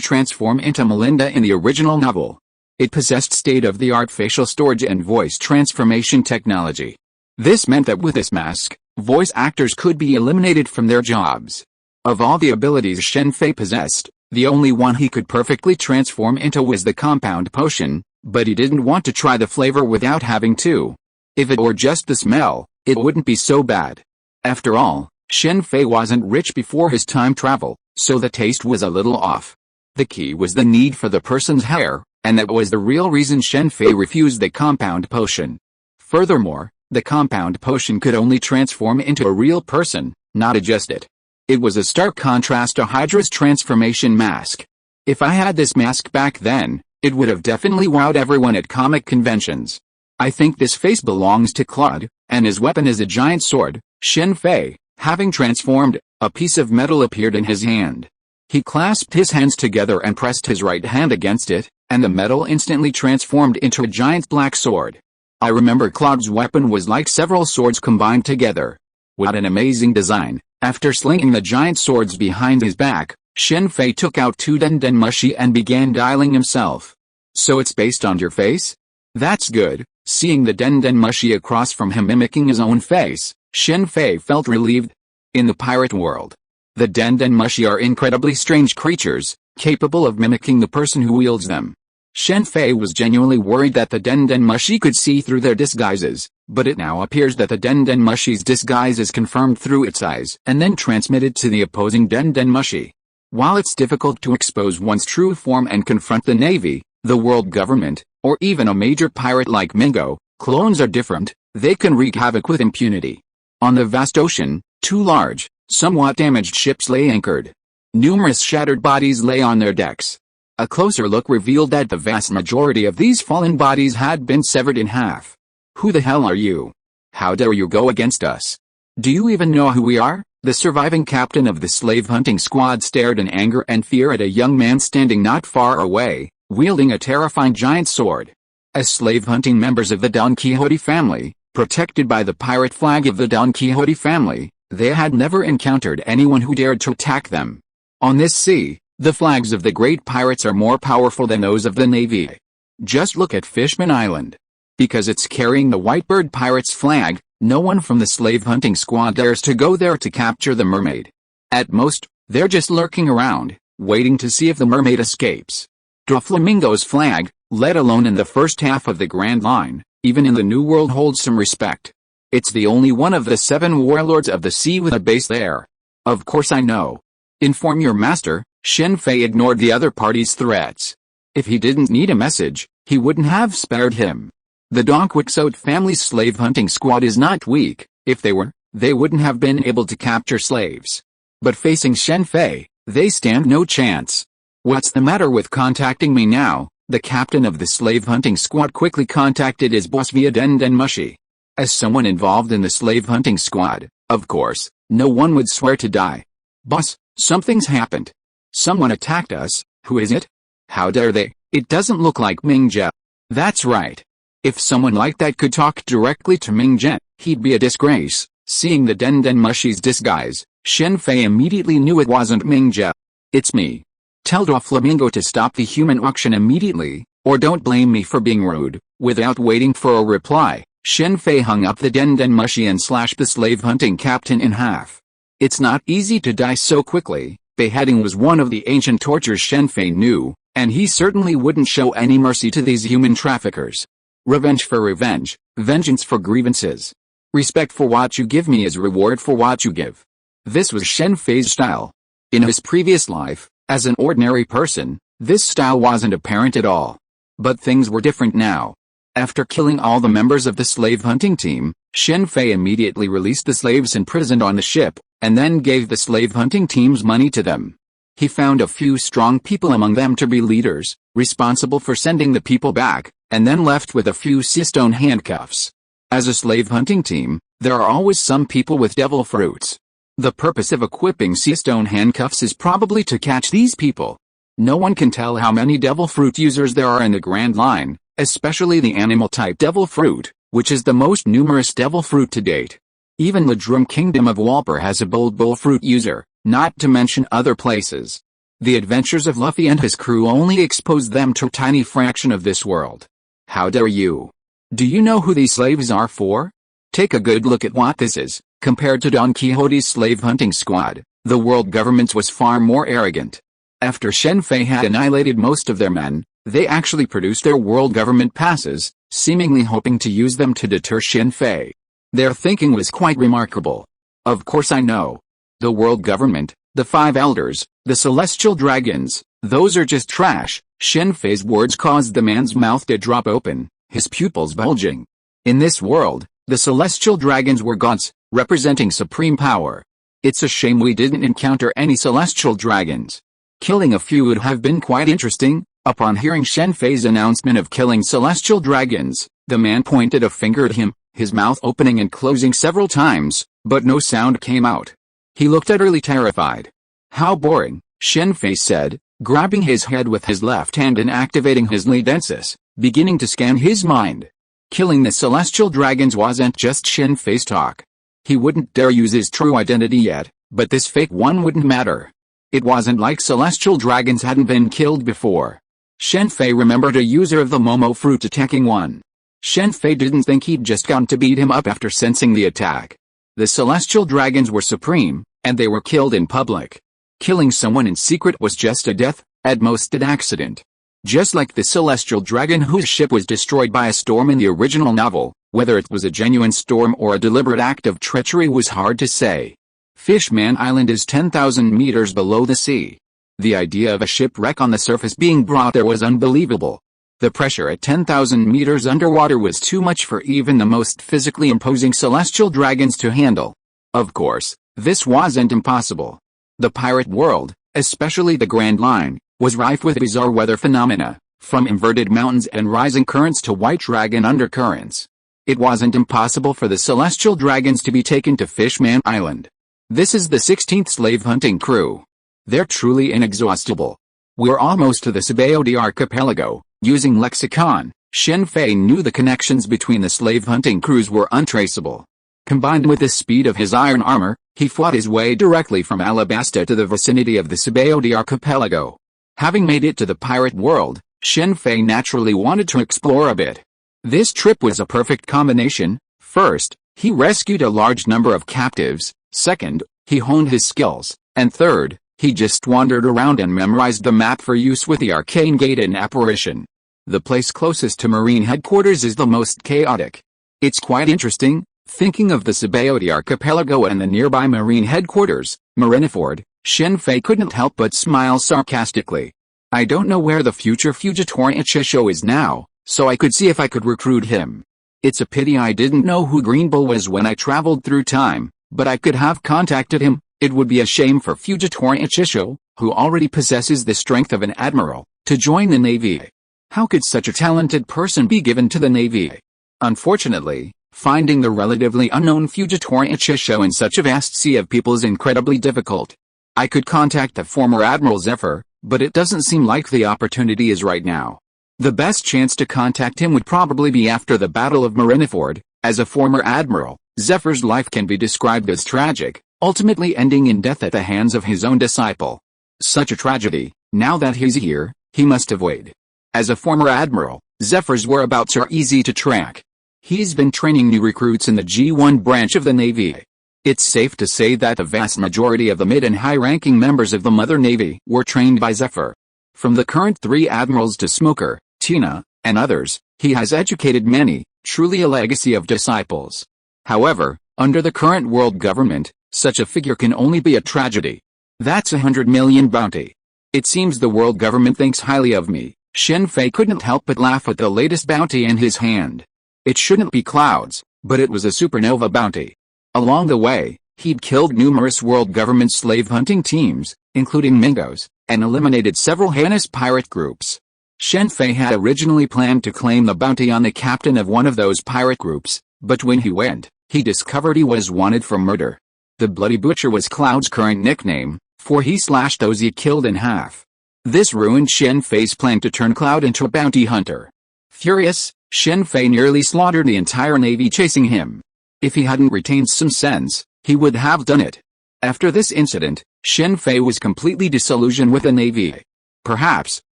transform into Melinda in the original novel. It possessed state-of-the-art facial storage and voice transformation technology. This meant that with this mask, voice actors could be eliminated from their jobs. Of all the abilities Shen Fei possessed, the only one he could perfectly transform into was the compound potion, but he didn't want to try the flavor without having to. If it were just the smell, it wouldn't be so bad. After all, Shen Fei wasn't rich before his time travel, so the taste was a little off. The key was the need for the person's hair, and that was the real reason Shen Fei refused the compound potion. Furthermore, the compound potion could only transform into a real person, not adjust it. It was a stark contrast to Hydra's transformation mask. If I had this mask back then, it would have definitely wowed everyone at comic conventions. I think this face belongs to Claude, and his weapon is a giant sword. Shen Fei, having transformed, a piece of metal appeared in his hand. He clasped his hands together and pressed his right hand against it, and the metal instantly transformed into a giant black sword. I remember Claude's weapon was like several swords combined together. What an amazing design. After slinging the giant swords behind his back, Shen Fei took out two Den Mushi and began dialing himself. So it's based on your face? That's good. Seeing the Den Mushi across from him mimicking his own face, Shen Fei felt relieved. In the pirate world, the Den Mushi are incredibly strange creatures, capable of mimicking the person who wields them. Shen Fei was genuinely worried that the Den Mushi could see through their disguises, but it now appears that the Den Mushi's disguise is confirmed through its eyes and then transmitted to the opposing Den Mushi. While it's difficult to expose one's true form and confront the Navy, the world government, or even a major pirate like Mingo, clones are different. They can wreak havoc with impunity. On the vast ocean, two large, somewhat damaged ships lay anchored. Numerous shattered bodies lay on their decks. A closer look revealed that the vast majority of these fallen bodies had been severed in half. Who the hell are you? How dare you go against us? Do you even know who we are? The surviving captain of the slave hunting squad stared in anger and fear at a young man standing not far away, wielding a terrifying giant sword. As slave hunting members of the Don Quixote family, Protected by the pirate flag of the Don Quixote family, they had never encountered anyone who dared to attack them. On this sea, the flags of the great pirates are more powerful than those of the Navy. Just look at Fishman Island. Because it's carrying the Whitebird Pirates flag, no one from the slave hunting squad dares to go there to capture the mermaid. At most, they're just lurking around, waiting to see if the mermaid escapes. Doflamingo's flag, let alone in the first half of the Grand Line, even in the New World holds some respect. It's the only one of the 7 warlords of the sea with a base there. Of course I know. Inform your master. Shen Fei ignored the other party's threats. If he didn't need a message, he wouldn't have spared him. The Don Quixote family's slave hunting squad is not weak. If they were, they wouldn't have been able to capture slaves. But facing Shen Fei, they stand no chance. What's the matter with contacting me now? The captain of the slave hunting squad quickly contacted his boss via Den Mushi. As someone involved in the slave hunting squad, of course, no one would swear to die. Boss, something's happened. Someone attacked us. Who is it? How dare they? It doesn't look like Ming-Jet. That's right. If someone like that could talk directly to Ming-Jet, he'd be a disgrace. Seeing the Den Mushi's disguise, Shen Fei immediately knew it wasn't Ming-Jet. It's me. Tell Doflamingo to stop the human auction immediately, or don't blame me for being rude. Without waiting for a reply, Shen Fei hung up the Den Mushi and slashed the slave hunting captain in half. It's not easy to die so quickly. Beheading was one of the ancient tortures Shen Fei knew, and he certainly wouldn't show any mercy to these human traffickers. Revenge for revenge, vengeance for grievances. Respect for what you give me is reward for what you give. This was Shen Fei's style. In his previous life, as an ordinary person, this style wasn't apparent at all. But things were different now. After killing all the members of the slave hunting team, Shen Fei immediately released the slaves imprisoned on the ship, and then gave the slave hunting teams money to them. He found a few strong people among them to be leaders, responsible for sending the people back, and then left with a few sea-stone handcuffs. As a slave hunting team, there are always some people with devil fruits. The purpose of equipping sea-stone handcuffs is probably to catch these people. No one can tell how many devil fruit users there are in the Grand Line, especially the animal-type devil fruit, which is the most numerous devil fruit to date. Even the Drum Kingdom of Walper has a bold bull fruit user, not to mention other places. The adventures of Luffy and his crew only expose them to a tiny fraction of this world. How dare you? Do you know who these slaves are for? Take a good look at what this is. Compared to Don Quixote's slave hunting squad, the world government was far more arrogant. After Shen Fei had annihilated most of their men, they actually produced their world government passes, seemingly hoping to use them to deter Shen Fei. Their thinking was quite remarkable. Of course I know. The world government, the 5 elders, the celestial dragons, those are just trash. Shen Fei's words caused the man's mouth to drop open, his pupils bulging. In this world, the celestial dragons were gods, representing supreme power. It's a shame we didn't encounter any celestial dragons. Killing a few would have been quite interesting. Upon hearing Shen Fei's announcement of killing celestial dragons, the man pointed a finger at him, his mouth opening and closing several times, but no sound came out. He looked utterly terrified. How boring, Shen Fei said, grabbing his head with his left hand and activating his lenses, beginning to scan his mind. Killing the celestial dragons wasn't just Shen Fei's talk. He wouldn't dare use his true identity yet, but this fake one wouldn't matter. It wasn't like celestial dragons hadn't been killed before. Shen Fei remembered a user of the Momo fruit attacking one. Shen Fei didn't think he'd just gone to beat him up after sensing the attack. The celestial dragons were supreme, and they were killed in public. Killing someone in secret was just a death, at most an accident. Just like the celestial dragon whose ship was destroyed by a storm in the original novel, whether it was a genuine storm or a deliberate act of treachery was hard to say. Fishman Island is 10,000 meters below the sea. The idea of a shipwreck on the surface being brought there was unbelievable. The pressure at 10,000 meters underwater was too much for even the most physically imposing celestial dragons to handle. Of course, this wasn't impossible. The pirate world, especially the Grand Line, was rife with bizarre weather phenomena, from inverted mountains and rising currents to white dragon undercurrents. It wasn't impossible for the celestial dragons to be taken to Fishman Island. This is the 16th slave hunting crew. They're truly inexhaustible. We're almost to the S.H.I.E.L.D. archipelago. Using lexicon, Shen Fei knew the connections between the slave-hunting crews were untraceable. Combined with the speed of his iron armor, he fought his way directly from Alabasta to the vicinity of the S.H.I.E.L.D archipelago. Having made it to the pirate world, Shen Fei naturally wanted to explore a bit. This trip was a perfect combination. First, he rescued a large number of captives. Second, he honed his skills. And third, he just wandered around and memorized the map for use with the arcane gate and apparition. The place closest to Marine headquarters is the most chaotic. It's quite interesting, thinking of the S.H.I.E.L.D archipelago and the nearby Marine headquarters, Marineford, Shen Fei couldn't help but smile sarcastically. I don't know where the future Fugitor Ichijo is now, so I could see if I could recruit him. It's a pity I didn't know who Green Bull was when I traveled through time, but I could have contacted him. It would be a shame for Fugitor Ichijo, who already possesses the strength of an admiral, to join the Navy. How could such a talented person be given to the Navy? Unfortunately, finding the relatively unknown Fugitor Ichijo in such a vast sea of people is incredibly difficult. I could contact the former Admiral Zephyr, but it doesn't seem like the opportunity is right now. The best chance to contact him would probably be after the Battle of Marineford. As a former admiral, Zephyr's life can be described as tragic, ultimately ending in death at the hands of his own disciple. Such a tragedy, now that he's here, he must avoid. As a former admiral, Zephyr's whereabouts are easy to track. He's been training new recruits in the G1 branch of the Navy. It's safe to say that the vast majority of the mid and high-ranking members of the Mother Navy were trained by Zephyr. From the current 3 admirals to Smoker, Tina, and others, he has educated many, truly a legacy of disciples. However, under the current world government, such a figure can only be a tragedy. That's 100 million bounty. It seems the world government thinks highly of me. Shen Fei couldn't help but laugh at the latest bounty in his hand. It shouldn't be clouds, but it was a supernova bounty. Along the way, he'd killed numerous world government slave-hunting teams, including Mingos, and eliminated several heinous pirate groups. Shen Fei had originally planned to claim the bounty on the captain of one of those pirate groups, but when he went, he discovered he was wanted for murder. The Bloody Butcher was Cloud's current nickname, for he slashed those he killed in half. This ruined Shen Fei's plan to turn Cloud into a bounty hunter. Furious, Shen Fei nearly slaughtered the entire Navy chasing him. If he hadn't retained some sense, he would have done it. After this incident, Shen Fei was completely disillusioned with the Navy. Perhaps,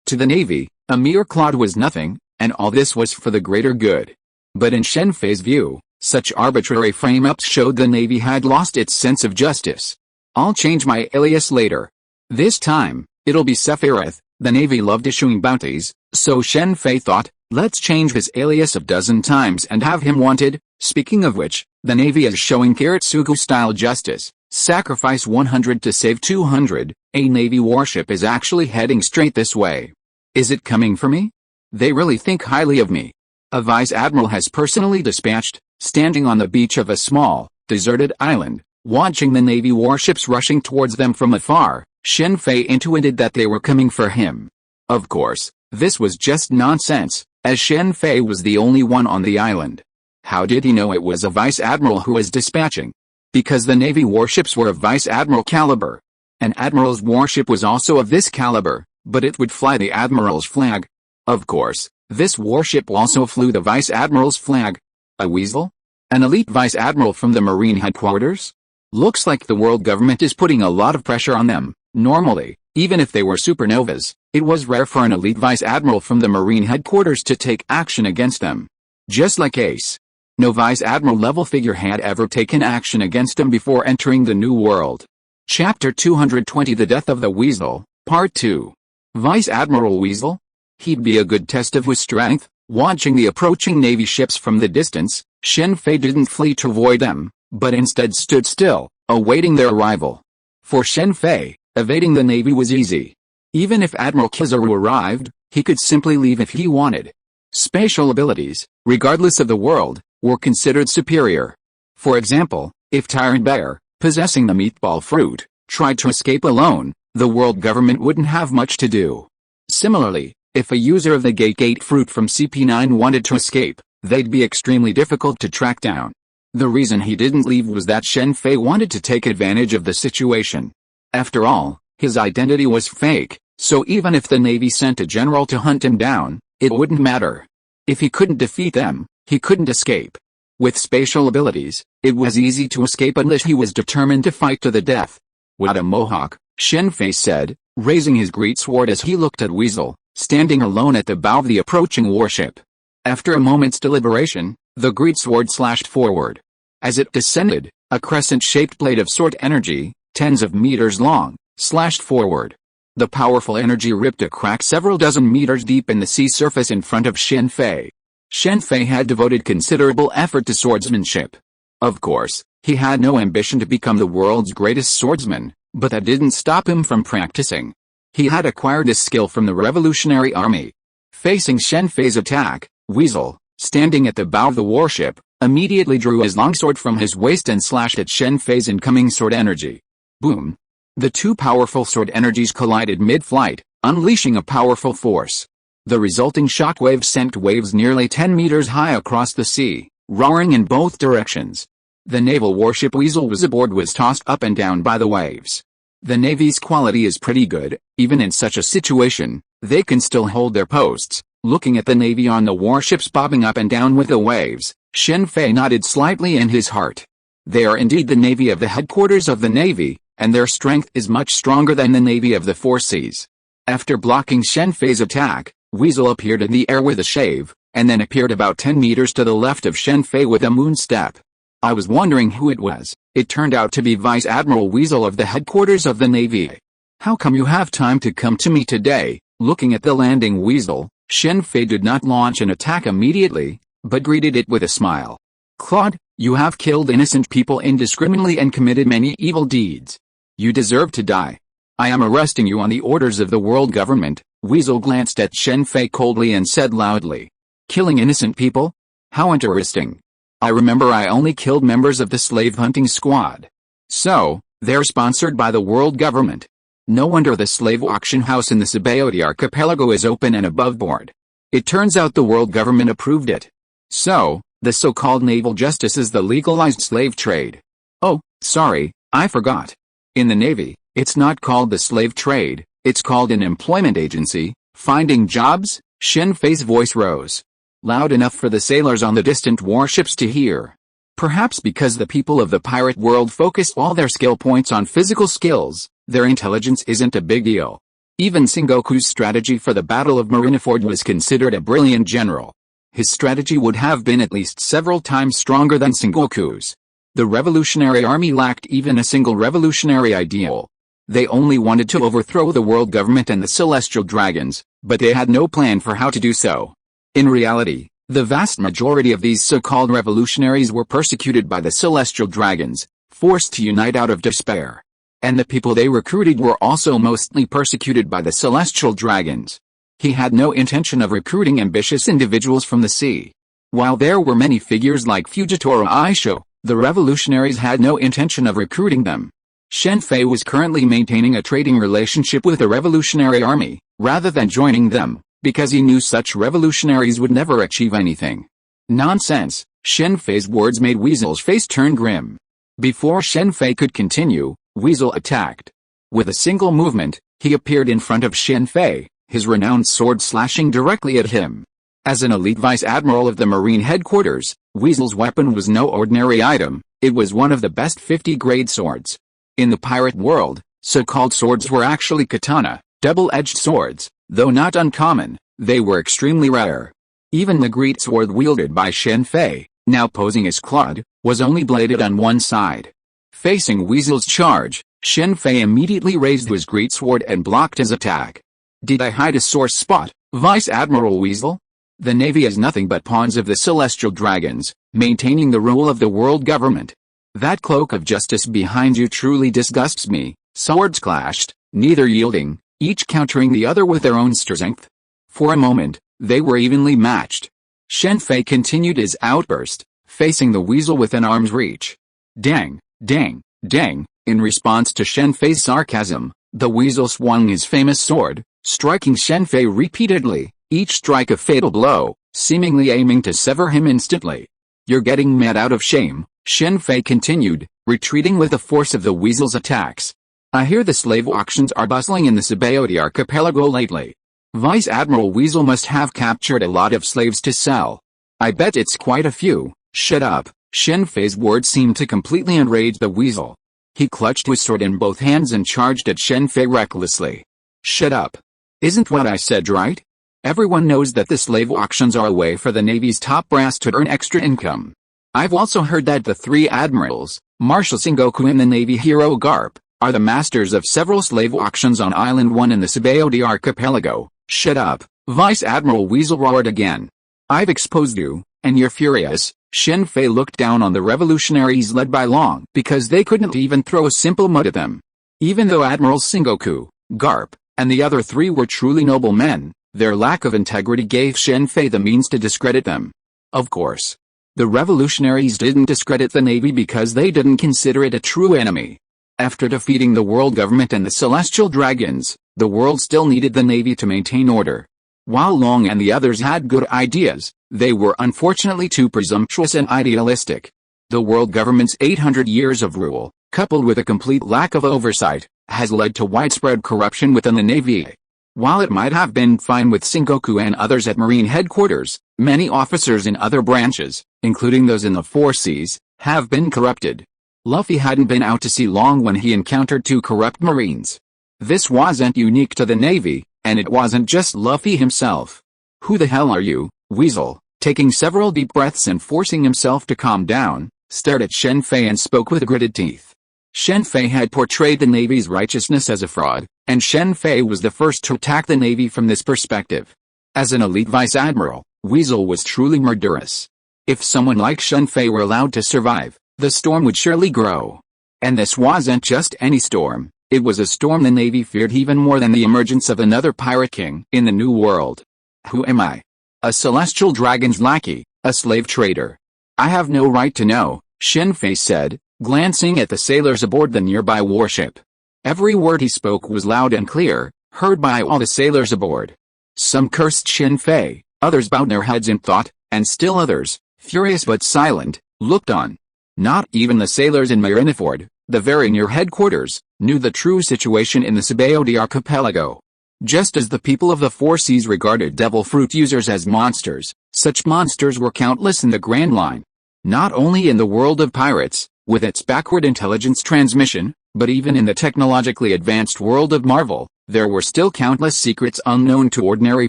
to the Navy, a mere clod was nothing, and all this was for the greater good. But in Shen Fei's view, such arbitrary frame-ups showed the Navy had lost its sense of justice. I'll change my alias later. This time, it'll be Sephiroth. The Navy loved issuing bounties, so Shen Fei thought, let's change his alias a dozen times and have him wanted. Speaking of which, the Navy is showing Kiritsugu-style justice. Sacrifice 100 to save 200. A Navy warship is actually heading straight this way. Is it coming for me? They really think highly of me. A vice admiral has personally dispatched, standing on the beach of a small, deserted island, watching the Navy warships rushing towards them from afar. Shen Fei intuited that they were coming for him. Of course, this was just nonsense, as Shen Fei was the only one on the island. How did he know it was a vice admiral who was dispatching? Because the Navy warships were of vice admiral caliber. An admiral's warship was also of this caliber, but it would fly the admiral's flag. Of course, this warship also flew the vice admiral's flag. A weasel? An elite vice admiral from the Marine headquarters? Looks like the world government is putting a lot of pressure on them. Normally, even if they were supernovas, it was rare for an elite vice admiral from the Marine headquarters to take action against them. Just like Ace. No vice admiral level figure had ever taken action against him before entering the New World. Chapter 220 The Death of the Weasel, Part 2. Vice Admiral Weasel? He'd be a good test of his strength. Watching the approaching Navy ships from the distance, Shen Fei didn't flee to avoid them, but instead stood still, awaiting their arrival. For Shen Fei, evading the Navy was easy. Even if Admiral Kizaru arrived, he could simply leave if he wanted. Spatial abilities, regardless of the world, were considered superior. For example, if Tyrant Bear, possessing the meatball fruit, tried to escape alone, the world government wouldn't have much to do. Similarly, if a user of the Gate fruit from CP9 wanted to escape, they'd be extremely difficult to track down. The reason he didn't leave was that Shen Fei wanted to take advantage of the situation. After all, his identity was fake, so even if the Navy sent a general to hunt him down, it wouldn't matter. If he couldn't defeat them, he couldn't escape. With spatial abilities, it was easy to escape unless he was determined to fight to the death. What a mohawk, Shen Fei said, raising his greatsword as he looked at Weasel, standing alone at the bow of the approaching warship. After a moment's deliberation, the greatsword slashed forward. As it descended, a crescent-shaped blade of sword energy, tens of meters long, slashed forward. The powerful energy ripped a crack several dozen meters deep in the sea surface in front of Shen Fei. Shen Fei had devoted considerable effort to swordsmanship. Of course, he had no ambition to become the world's greatest swordsman, but that didn't stop him from practicing. He had acquired this skill from the Revolutionary Army. Facing Shen Fei's attack, Weasel, standing at the bow of the warship, immediately drew his longsword from his waist and slashed at Shen Fei's incoming sword energy. Boom! The two powerful sword energies collided mid-flight, unleashing a powerful force. The resulting shockwave sent waves nearly 10 meters high across the sea, roaring in both directions. The naval warship Weasel was aboard was tossed up and down by the waves. The Navy's quality is pretty good, even in such a situation, they can still hold their posts. Looking at the Navy on the warships bobbing up and down with the waves, Shen Fei nodded slightly in his heart. They are indeed the Navy of the headquarters of the Navy, and their strength is much stronger than the Navy of the Four Seas. After blocking Shen Fei's attack, Weasel appeared in the air with a shave, and then appeared about 10 meters to the left of Shen Fei with a moon step. I was wondering who it was. It turned out to be Vice Admiral Weasel of the headquarters of the Navy. How come you have time to come to me today? Looking at the landing Weasel, Shen Fei did not launch an attack immediately, but greeted it with a smile. Claude, you have killed innocent people indiscriminately and committed many evil deeds. You deserve to die. I am arresting you on the orders of the world government. Weasel glanced at Shen Fei coldly and said loudly. Killing innocent people? How interesting. I remember I only killed members of the slave hunting squad. So, they're sponsored by the world government. No wonder the slave auction house in the S.H.I.E.L.D archipelago is open and above board. It turns out the world government approved it. So, the so-called naval justice is the legalized slave trade. Oh, sorry, I forgot. In the Navy, it's not called the slave trade, it's called an employment agency. Finding jobs? Shen Fei's voice rose. Loud enough for the sailors on the distant warships to hear. Perhaps because the people of the pirate world focus all their skill points on physical skills, their intelligence isn't a big deal. Even Sengoku's strategy for the Battle of Marineford was considered a brilliant general. His strategy would have been at least several times stronger than Sengoku's. The Revolutionary Army lacked even a single revolutionary ideal. They only wanted to overthrow the world government and the celestial dragons, but they had no plan for how to do so. In reality, the vast majority of these so-called revolutionaries were persecuted by the celestial dragons, forced to unite out of despair. And the people they recruited were also mostly persecuted by the celestial dragons. He had no intention of recruiting ambitious individuals from the sea. While there were many figures like Fujitora Aisho, the revolutionaries had no intention of recruiting them. Shen Fei was currently maintaining a trading relationship with the Revolutionary Army, rather than joining them, because he knew such revolutionaries would never achieve anything. Nonsense, Shen Fei's words made Weasel's face turn grim. Before Shen Fei could continue, Weasel attacked. With a single movement, he appeared in front of Shen Fei, his renowned sword slashing directly at him. As an elite vice admiral of the Marine headquarters, Weasel's weapon was no ordinary item, it was one of the best 50-grade swords. In the pirate world, so-called swords were actually katana, double-edged swords, though not uncommon, they were extremely rare. Even the greatsword wielded by Shen Fei, now posing as Claude, was only bladed on one side. Facing Weasel's charge, Shen Fei immediately raised his greatsword and blocked his attack. Did I hide a sore spot, Vice Admiral Weasel? The Navy is nothing but pawns of the celestial dragons, maintaining the rule of the world government. That cloak of justice behind you truly disgusts me. Swords clashed, neither yielding, each countering the other with their own strength. For a moment, they were evenly matched. Shen Fei continued his outburst, facing the Weasel within arm's reach. Dang, dang, dang. In response to Shen Fei's sarcasm, the Weasel swung his famous sword, striking Shen Fei repeatedly, each strike a fatal blow, seemingly aiming to sever him instantly. You're getting mad out of shame, Shen Fei continued, retreating with the force of the Weasel's attacks. I hear the slave auctions are bustling in the S.H.I.E.L.D archipelago lately. Vice Admiral Weasel must have captured a lot of slaves to sell. I bet it's quite a few. Shut up. Shen Fei's words seemed to completely enrage the Weasel. He clutched his sword in both hands and charged at Shen Fei recklessly. Shut up. Isn't what I said right? Everyone knows that the slave auctions are a way for the Navy's top brass to earn extra income. I've also heard that the 3 admirals, Marshal Sengoku and the Navy hero Garp, are the masters of several slave auctions on Island 1 in the S.H.I.E.L.D. archipelago. Shut up. Vice Admiral Weasel roared again. I've exposed you, and you're furious. Shen Fei looked down on the revolutionaries led by Long because they couldn't even throw a simple mud at them. Even though Admirals Sengoku, Garp, and the other 3 were truly noble men, their lack of integrity gave Shen Fei the means to discredit them. Of course. The revolutionaries didn't discredit the Navy because they didn't consider it a true enemy. After defeating the world government and the celestial dragons, the world still needed the Navy to maintain order. While Long and the others had good ideas, they were unfortunately too presumptuous and idealistic. The world government's 800 years of rule, coupled with a complete lack of oversight, has led to widespread corruption within the Navy. While it might have been fine with Sengoku and others at Marine headquarters, many officers in other branches, including those in the 4 seas, have been corrupted. Luffy hadn't been out to sea long when he encountered 2 corrupt Marines. This wasn't unique to the Navy, and it wasn't just Luffy himself. Who the hell are you, Weasel? Taking several deep breaths and forcing himself to calm down, stared at Shen Fei and spoke with gritted teeth. Shen Fei had portrayed the Navy's righteousness as a fraud, and Shen Fei was the first to attack the Navy from this perspective. As an elite vice admiral, Weasel was truly murderous. If someone like Shen Fei were allowed to survive, the storm would surely grow. And this wasn't just any storm, it was a storm the Navy feared even more than the emergence of another pirate king in the New World. Who am I? A celestial dragon's lackey, a slave trader. I have no right to know, Shen Fei said, glancing at the sailors aboard the nearby warship. Every word he spoke was loud and clear, heard by all the sailors aboard. Some cursed Shen Fei, others bowed their heads in thought, and still others, furious but silent, looked on. Not even the sailors in Marineford, the very near headquarters, knew the true situation in the S.H.I.E.L.D. archipelago. Just as the people of the 4 seas regarded devil fruit users as monsters, such monsters were countless in the Grand Line. Not only in the world of pirates, with its backward intelligence transmission, but even in the technologically advanced world of Marvel, there were still countless secrets unknown to ordinary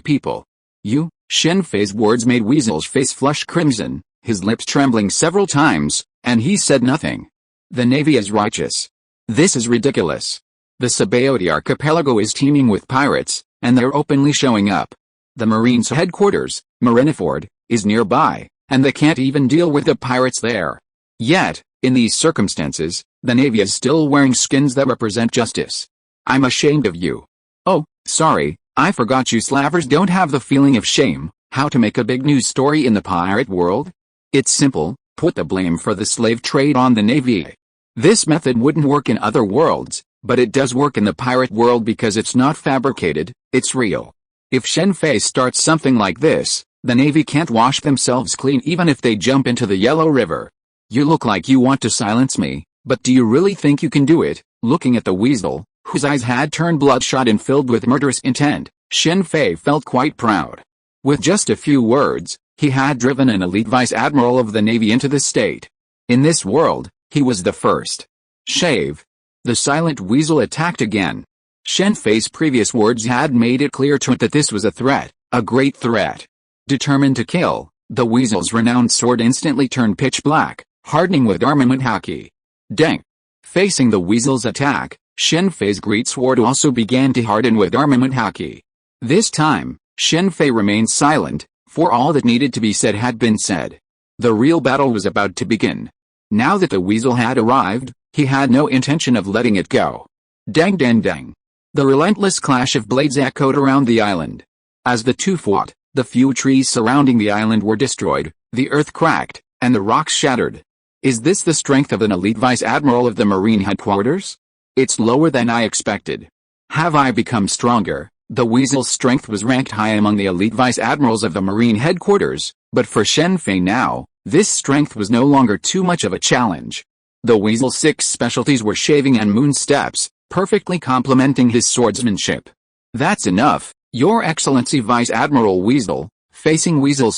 people. You, Shen Fei's words made Weasel's face flush crimson, his lips trembling several times, and he said nothing. The Navy is righteous. This is ridiculous. The S.H.I.E.L.D. archipelago is teeming with pirates, and they're openly showing up. The Marines' headquarters, Marineford, is nearby, and they can't even deal with the pirates there. Yet, in these circumstances, the Navy is still wearing skins that represent justice. I'm ashamed of you. Oh, sorry, I forgot you slavers don't have the feeling of shame. How to make a big news story in the pirate world? It's simple, put the blame for the slave trade on the Navy. This method wouldn't work in other worlds, but it does work in the pirate world because it's not fabricated, it's real. If Shen Fei starts something like this, the Navy can't wash themselves clean even if they jump into the Yellow River. You look like you want to silence me, but do you really think you can do it? Looking at the Weasel, whose eyes had turned bloodshot and filled with murderous intent, Shen Fei felt quite proud. With just a few words, he had driven an elite vice admiral of the Navy into the state. In this world, he was the first. Shave. The silent Weasel attacked again. Shen Fei's previous words had made it clear to it that this was a threat, a great threat. Determined to kill, the Weasel's renowned sword instantly turned pitch black, hardening with armament haki. Dang. Facing the Weasel's attack, Shen Fei's great sword also began to harden with armament haki. This time, Shen Fei remained silent, for all that needed to be said had been said. The real battle was about to begin. Now that the Weasel had arrived, he had no intention of letting it go. Dang dang dang. The relentless clash of blades echoed around the island. As the two fought, the few trees surrounding the island were destroyed, the earth cracked, and the rocks shattered. Is this the strength of an elite vice admiral of the Marine headquarters? It's lower than I expected. Have I become stronger? The Weasel's strength was ranked high among the elite vice admirals of the Marine headquarters, but for Shen Fei now, this strength was no longer too much of a challenge. The Weasel's 6 specialties were shaving and moon steps, perfectly complementing his swordsmanship. That's enough, Your Excellency Vice Admiral Weasel. Facing Weasel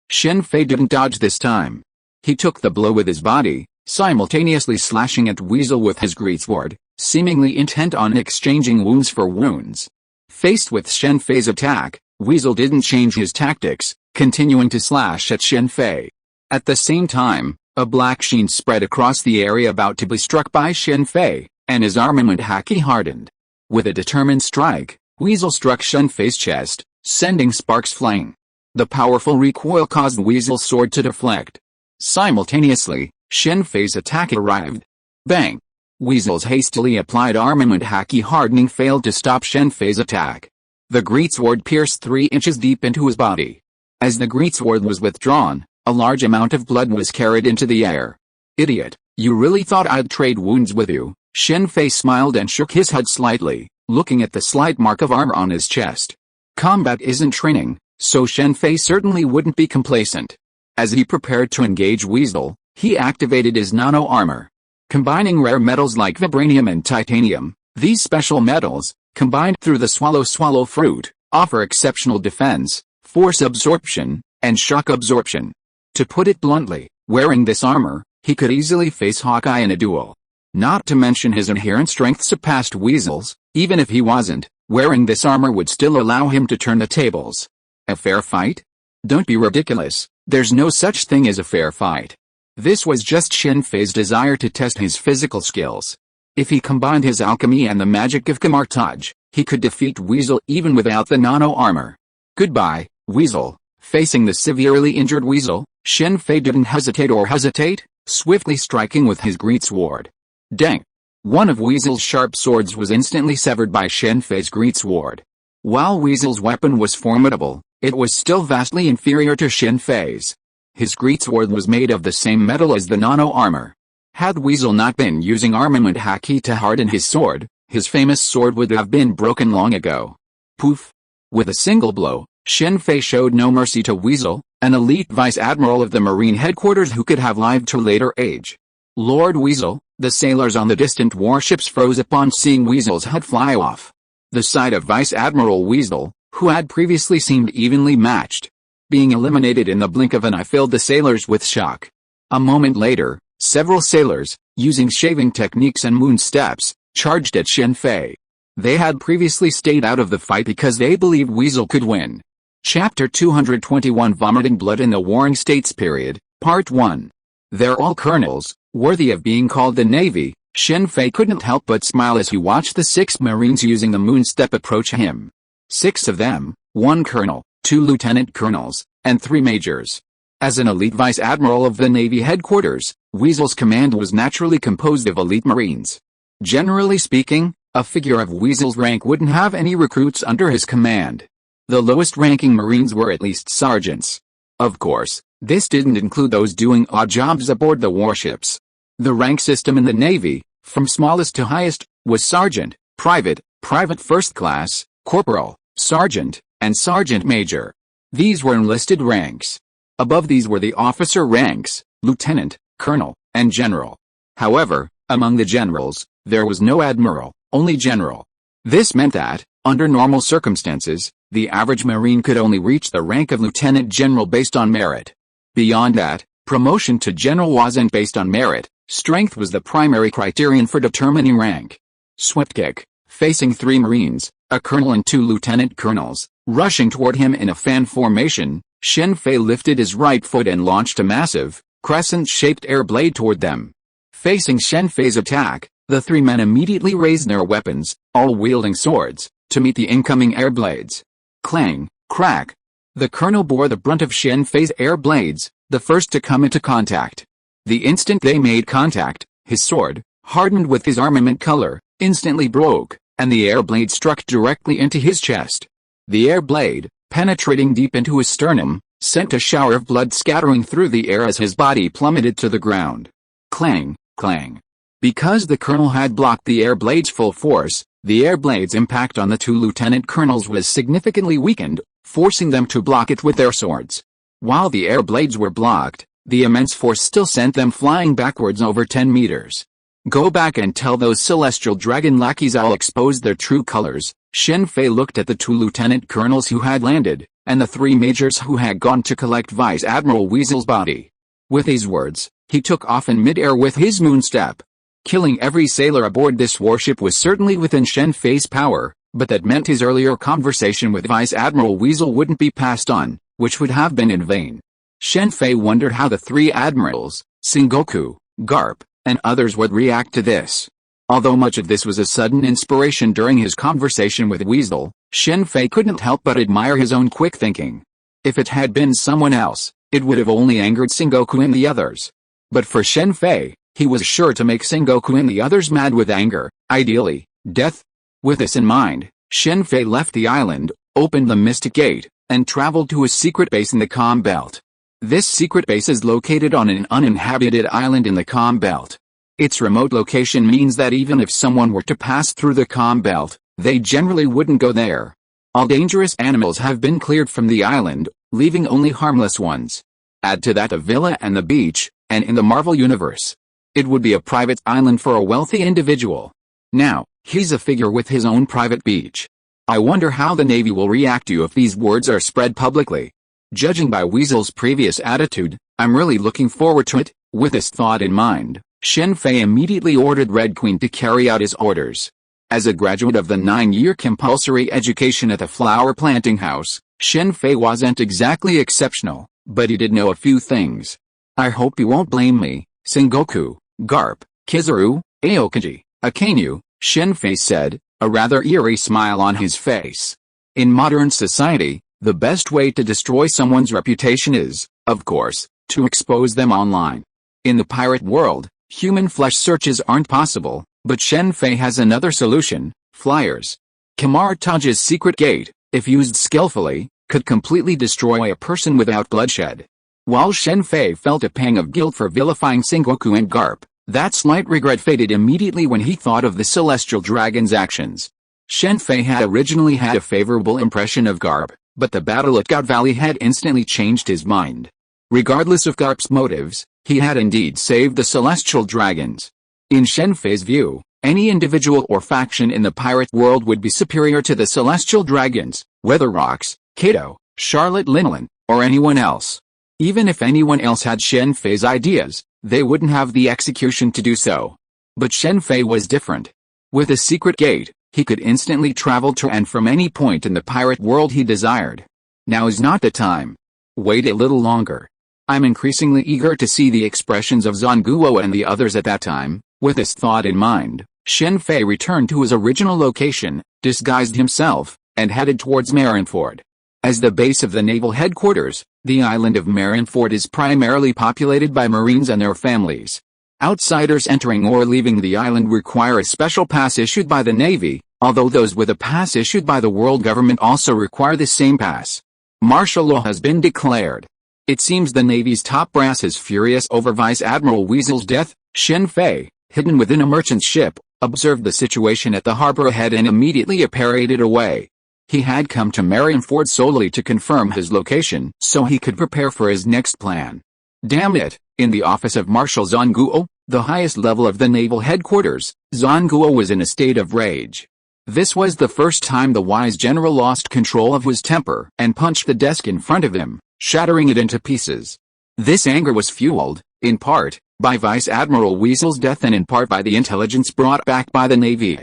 / Shen Fei didn't dodge this time. He took the blow with his body, simultaneously slashing at Weasel with his greatsword, seemingly intent on exchanging wounds for wounds. Faced with Shen Fei's attack, Weasel didn't change his tactics, continuing to slash at Shen Fei. At the same time, a black sheen spread across the area about to be struck by Shen Fei, and his armament haki hardened. With a determined strike, Weasel struck Shen Fei's chest, sending sparks flying. The powerful recoil caused Weasel's sword to deflect. Simultaneously, Shen Fei's attack arrived. Bang! Weasel's hastily applied armament haki hardening failed to stop Shen Fei's attack. The greatsword pierced 3 inches deep into his body. As the greatsword was withdrawn, a large amount of blood was carried into the air. Idiot, you really thought I'd trade wounds with you? Shen Fei smiled and shook his head slightly, looking at the slight mark of armor on his chest. Combat isn't training, so Shen Fei certainly wouldn't be complacent. As he prepared to engage Weasel, he activated his nano armor. Combining rare metals like vibranium and titanium, these special metals, combined through the swallow fruit, offer exceptional defense, force absorption, and shock absorption. To put it bluntly, wearing this armor, he could easily face Hawkeye in a duel. Not to mention his inherent strength surpassed Weasel's. Even if he wasn't, wearing this armor would still allow him to turn the tables. A fair fight? Don't be ridiculous, there's no such thing as a fair fight. This was just Shen Fei's desire to test his physical skills. If he combined his alchemy and the magic of Kamar-Taj, he could defeat Weasel even without the nano armor. Goodbye, Weasel. Facing the severely injured Weasel, Shen Fei didn't hesitate, swiftly striking with his greatsword. Dang! One of Weasel's sharp swords was instantly severed by Shen Fei's greatsword. While Weasel's weapon was formidable, it was still vastly inferior to Shen Fei's. His greatsword was made of the same metal as the nano armor. Had Weasel not been using armament haki to harden his sword, his famous sword would have been broken long ago. Poof! With a single blow, Shen Fei showed no mercy to Weasel, an elite vice admiral of the Marine headquarters who could have lived to later age. Lord Weasel, the sailors on the distant warships froze upon seeing Weasel's head fly off. The sight of Vice Admiral Weasel, who had previously seemed evenly matched, being eliminated in the blink of an eye filled the sailors with shock. A moment later, several sailors, using shaving techniques and moon steps, charged at Shen Fei. They had previously stayed out of the fight because they believed Weasel could win. Chapter 221 Vomiting Blood in the Warring States Period, Part 1. They're all colonels, worthy of being called the Navy. Shen Fei couldn't help but smile as he watched the 6 Marines using the moon step approach him. 6 of them, 1 colonel, 2 lieutenant colonels, and 3 majors. As an elite vice admiral of the Navy headquarters, Weasel's command was naturally composed of elite Marines. Generally speaking, a figure of Weasel's rank wouldn't have any recruits under his command. The lowest-ranking Marines were at least sergeants. Of course, this didn't include those doing odd jobs aboard the warships. The rank system in the Navy, from smallest to highest, was sergeant, private, private first class, corporal, sergeant, and sergeant major. These were enlisted ranks. Above these were the officer ranks, lieutenant, colonel, and general. However, among the generals, there was no admiral, only general. This meant that, under normal circumstances, the average Marine could only reach the rank of lieutenant general based on merit. Beyond that, promotion to general wasn't based on merit, strength was the primary criterion for determining rank. Swept kick, facing 3 Marines, a colonel and 2 lieutenant colonels, rushing toward him in a fan formation, Shen Fei lifted his right foot and launched a massive, crescent-shaped air blade toward them. Facing Shen Fei's attack, the 3 men immediately raised their weapons, all wielding swords, to meet the incoming air blades. Clang, crack. The colonel bore the brunt of Shen Fei's air blades, the first to come into contact. The instant they made contact, his sword, hardened with his armament color, instantly broke, and the air blade struck directly into his chest. The air blade, penetrating deep into his sternum, sent a shower of blood scattering through the air as his body plummeted to the ground. Clang, clang. Because the colonel had blocked the air blade's full force, the air blade's impact on the 2 lieutenant colonels was significantly weakened, forcing them to block it with their swords. While the air blades were blocked, the immense force still sent them flying backwards over 10 meters. Go back and tell those celestial dragon lackeys I'll expose their true colors. Shen Fei looked at the 2 lieutenant colonels who had landed, and the 3 majors who had gone to collect Vice Admiral Weasel's body. With these words, he took off in midair with his moon step. Killing every sailor aboard this warship was certainly within Shen Fei's power, but that meant his earlier conversation with Vice Admiral Weasel wouldn't be passed on, which would have been in vain. Shen Fei wondered how the 3 admirals, Sengoku, Garp, and others would react to this. Although much of this was a sudden inspiration during his conversation with Weasel, Shen Fei couldn't help but admire his own quick thinking. If it had been someone else, it would have only angered Sengoku and the others. But for Shen Fei, he was sure to make Sengoku and the others mad with anger, ideally, death. With this in mind, Shen Fei left the island, opened the Mystic Gate, and traveled to a secret base in the Calm Belt. This secret base is located on an uninhabited island in the Calm Belt. Its remote location means that even if someone were to pass through the Calm Belt, they generally wouldn't go there. All dangerous animals have been cleared from the island, leaving only harmless ones. Add to that a villa and the beach, and in the Marvel Universe, it would be a private island for a wealthy individual. Now, he's a figure with his own private beach. I wonder how the Navy will react to if these words are spread publicly. Judging by Weasel's previous attitude, I'm really looking forward to it. With this thought in mind, Shen Fei immediately ordered Red Queen to carry out his orders. As a graduate of the 9-year compulsory education at the flower planting house, Shen Fei wasn't exactly exceptional, but he did know a few things. I hope you won't blame me, Sengoku, Garp, Kizaru, Aokiji, Akainu, Shen Fei said, a rather eerie smile on his face. In modern society, the best way to destroy someone's reputation is, of course, to expose them online. In the pirate world, human flesh searches aren't possible, but Shen Fei has another solution: flyers. Kamar-Taj's secret gate, if used skillfully, could completely destroy a person without bloodshed. While Shen Fei felt a pang of guilt for vilifying Sengoku and Garp, that slight regret faded immediately when he thought of the celestial dragon's actions. Shen Fei had originally had a favorable impression of Garp, but the battle at God Valley had instantly changed his mind. Regardless of Garp's motives, he had indeed saved the celestial dragons. In Shen Fei's view, any individual or faction in the pirate world would be superior to the celestial dragons, whether Rox, Kato, Charlotte Linolin, or anyone else. Even if anyone else had Shen Fei's ideas, they wouldn't have the execution to do so. But Shen Fei was different. With a secret gate, he could instantly travel to and from any point in the pirate world he desired. Now is not the time. Wait a little longer. I'm increasingly eager to see the expressions of Zanguo and the others at that time. With this thought in mind, Shen Fei returned to his original location, disguised himself, and headed towards Marineford. As the base of the naval headquarters, the island of Marineford is primarily populated by Marines and their families. Outsiders entering or leaving the island require a special pass issued by the Navy, although those with a pass issued by the world government also require the same pass. Martial law has been declared. It seems the Navy's top brass is furious over Vice Admiral Weasel's death. Shen Fei, hidden within a merchant ship, observed the situation at the harbor ahead and immediately apparated away. He had come to Marineford solely to confirm his location so he could prepare for his next plan. Damn it! In the office of Marshal Zanguo, the highest level of the naval headquarters, Zanguo was in a state of rage. This was the first time the wise general lost control of his temper and punched the desk in front of him, shattering it into pieces. This anger was fueled, in part, by Vice Admiral Weasel's death and in part by the intelligence brought back by the Navy.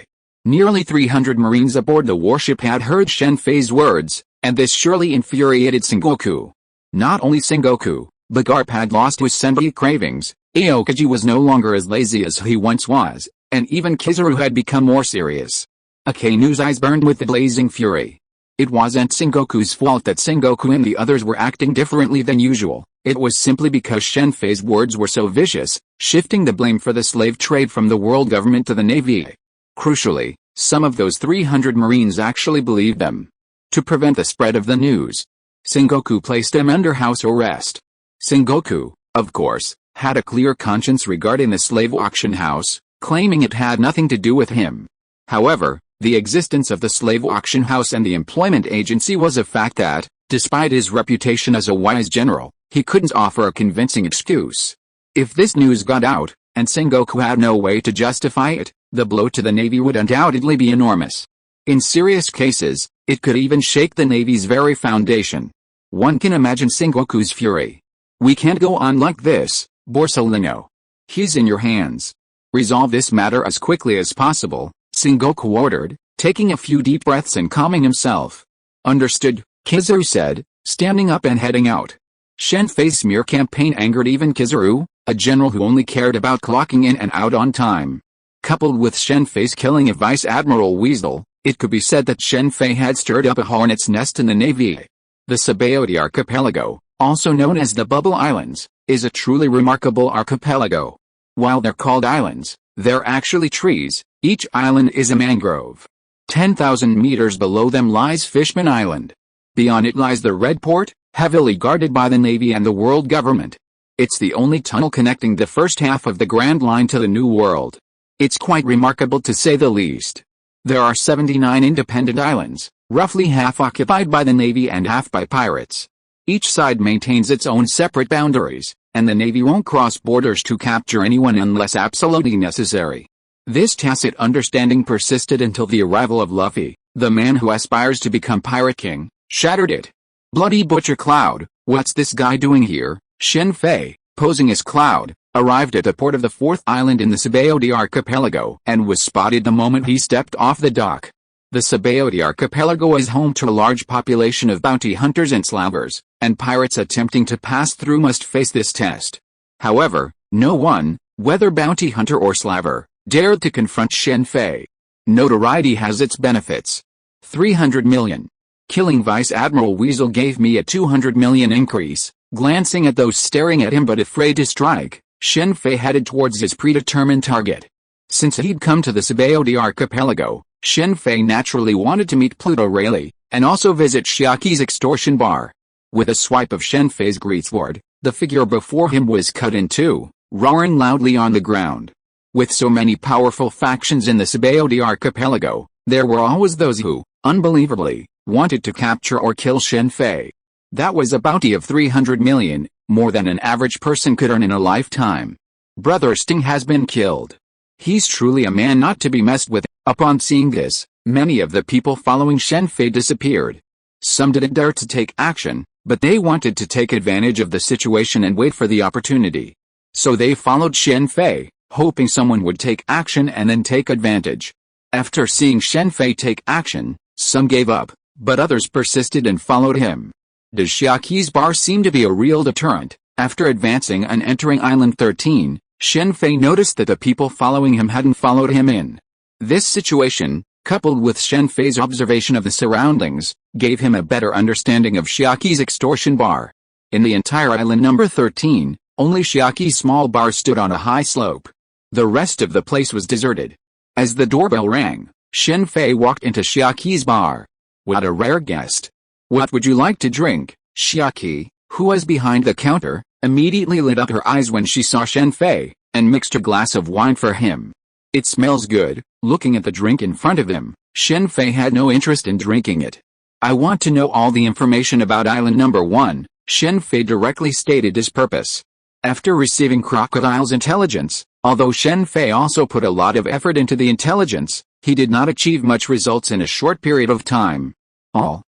Nearly 300 Marines aboard the warship had heard Shen Fei's words, and this surely infuriated Sengoku. Not only Sengoku, but Garp had lost his senbei cravings, Aokiji was no longer as lazy as he once was, and even Kizaru had become more serious. Akainu's eyes burned with the blazing fury. It wasn't Sengoku's fault that Sengoku and the others were acting differently than usual, it was simply because Shen Fei's words were so vicious, shifting the blame for the slave trade from the world government to the Navy. Crucially, some of those 300 Marines actually believed them. To prevent the spread of the news, Sengoku placed them under house arrest. Sengoku, of course, had a clear conscience regarding the slave auction house, claiming it had nothing to do with him. However, the existence of the slave auction house and the employment agency was a fact that, despite his reputation as a wise general, he couldn't offer a convincing excuse. If this news got out, and Sengoku had no way to justify it, the blow to the Navy would undoubtedly be enormous. In serious cases, it could even shake the Navy's very foundation. One can imagine Sengoku's fury. "We can't go on like this, Borsellino. He's in your hands. Resolve this matter as quickly as possible," Sengoku ordered, taking a few deep breaths and calming himself. "Understood," Kizaru said, standing up and heading out. Shen Fei's smear campaign angered even Kizaru, a general who only cared about clocking in and out on time. Coupled with Shen Fei's killing of Vice Admiral Weasel, it could be said that Shen Fei had stirred up a hornet's nest in the Navy. The S.H.I.E.L.D. archipelago, also known as the Bubble Islands, is a truly remarkable archipelago. While they're called islands, they're actually trees. Each island is a mangrove. 10,000 meters below them lies Fishman Island. Beyond it lies the Red Port, heavily guarded by the Navy and the world government. It's the only tunnel connecting the first half of the Grand Line to the New World. It's quite remarkable to say the least. There are 79 independent islands, roughly half occupied by the Navy and half by pirates. Each side maintains its own separate boundaries, and the Navy won't cross borders to capture anyone unless absolutely necessary. This tacit understanding persisted until the arrival of Luffy, the man who aspires to become Pirate King, shattered it. "Bloody Butcher Cloud, what's this guy doing here?" Shen Fei, posing as Cloud, arrived at the port of the fourth island in the S.H.I.E.L.D. archipelago and was spotted the moment he stepped off the dock. The S.H.I.E.L.D. archipelago is home to a large population of bounty hunters and slavers, and pirates attempting to pass through must face this test. However, no one, whether bounty hunter or slaver, dared to confront Shen Fei. Notoriety has its benefits. 300 million. Killing Vice Admiral Weasel gave me a 200 million increase. Glancing at those staring at him but afraid to strike, Shen Fei headed towards his predetermined target. Since he'd come to the S.H.I.E.L.D. archipelago, Shen Fei naturally wanted to meet Pluto Rayleigh, and also visit Shiaki's extortion bar. With a swipe of Shen Fei's greatsword, the figure before him was cut in two, roaring loudly on the ground. With so many powerful factions in the S.H.I.E.L.D. archipelago, there were always those who, unbelievably, wanted to capture or kill Shen Fei. That was a bounty of 300 million, more than an average person could earn in a lifetime. Brother Sting has been killed. He's truly a man not to be messed with. Upon seeing this, many of the people following Shen Fei disappeared. Some didn't dare to take action, but they wanted to take advantage of the situation and wait for the opportunity. So they followed Shen Fei, hoping someone would take action and then take advantage. After seeing Shen Fei take action, some gave up, but others persisted and followed him. Does Shiaki's bar seem to be a real deterrent? After advancing and entering Island 13, Shen Fei noticed that the people following him hadn't followed him in. This situation, coupled with Shen Fei's observation of the surroundings, gave him a better understanding of Shiaki's extortion bar. In the entire island number 13, only Shiaki's small bar stood on a high slope. The rest of the place was deserted. As the doorbell rang, Shen Fei walked into Shiaki's bar. What a rare guest. "What would you like to drink?" Shiaki, who was behind the counter, immediately lit up her eyes when she saw Shen Fei, and mixed a glass of wine for him. "It smells good." Looking at the drink in front of him, Shen Fei had no interest in drinking it. "I want to know all the information about island number 1, Shen Fei directly stated his purpose. After receiving Crocodile's intelligence, although Shen Fei also put a lot of effort into the intelligence, he did not achieve much results in a short period of time.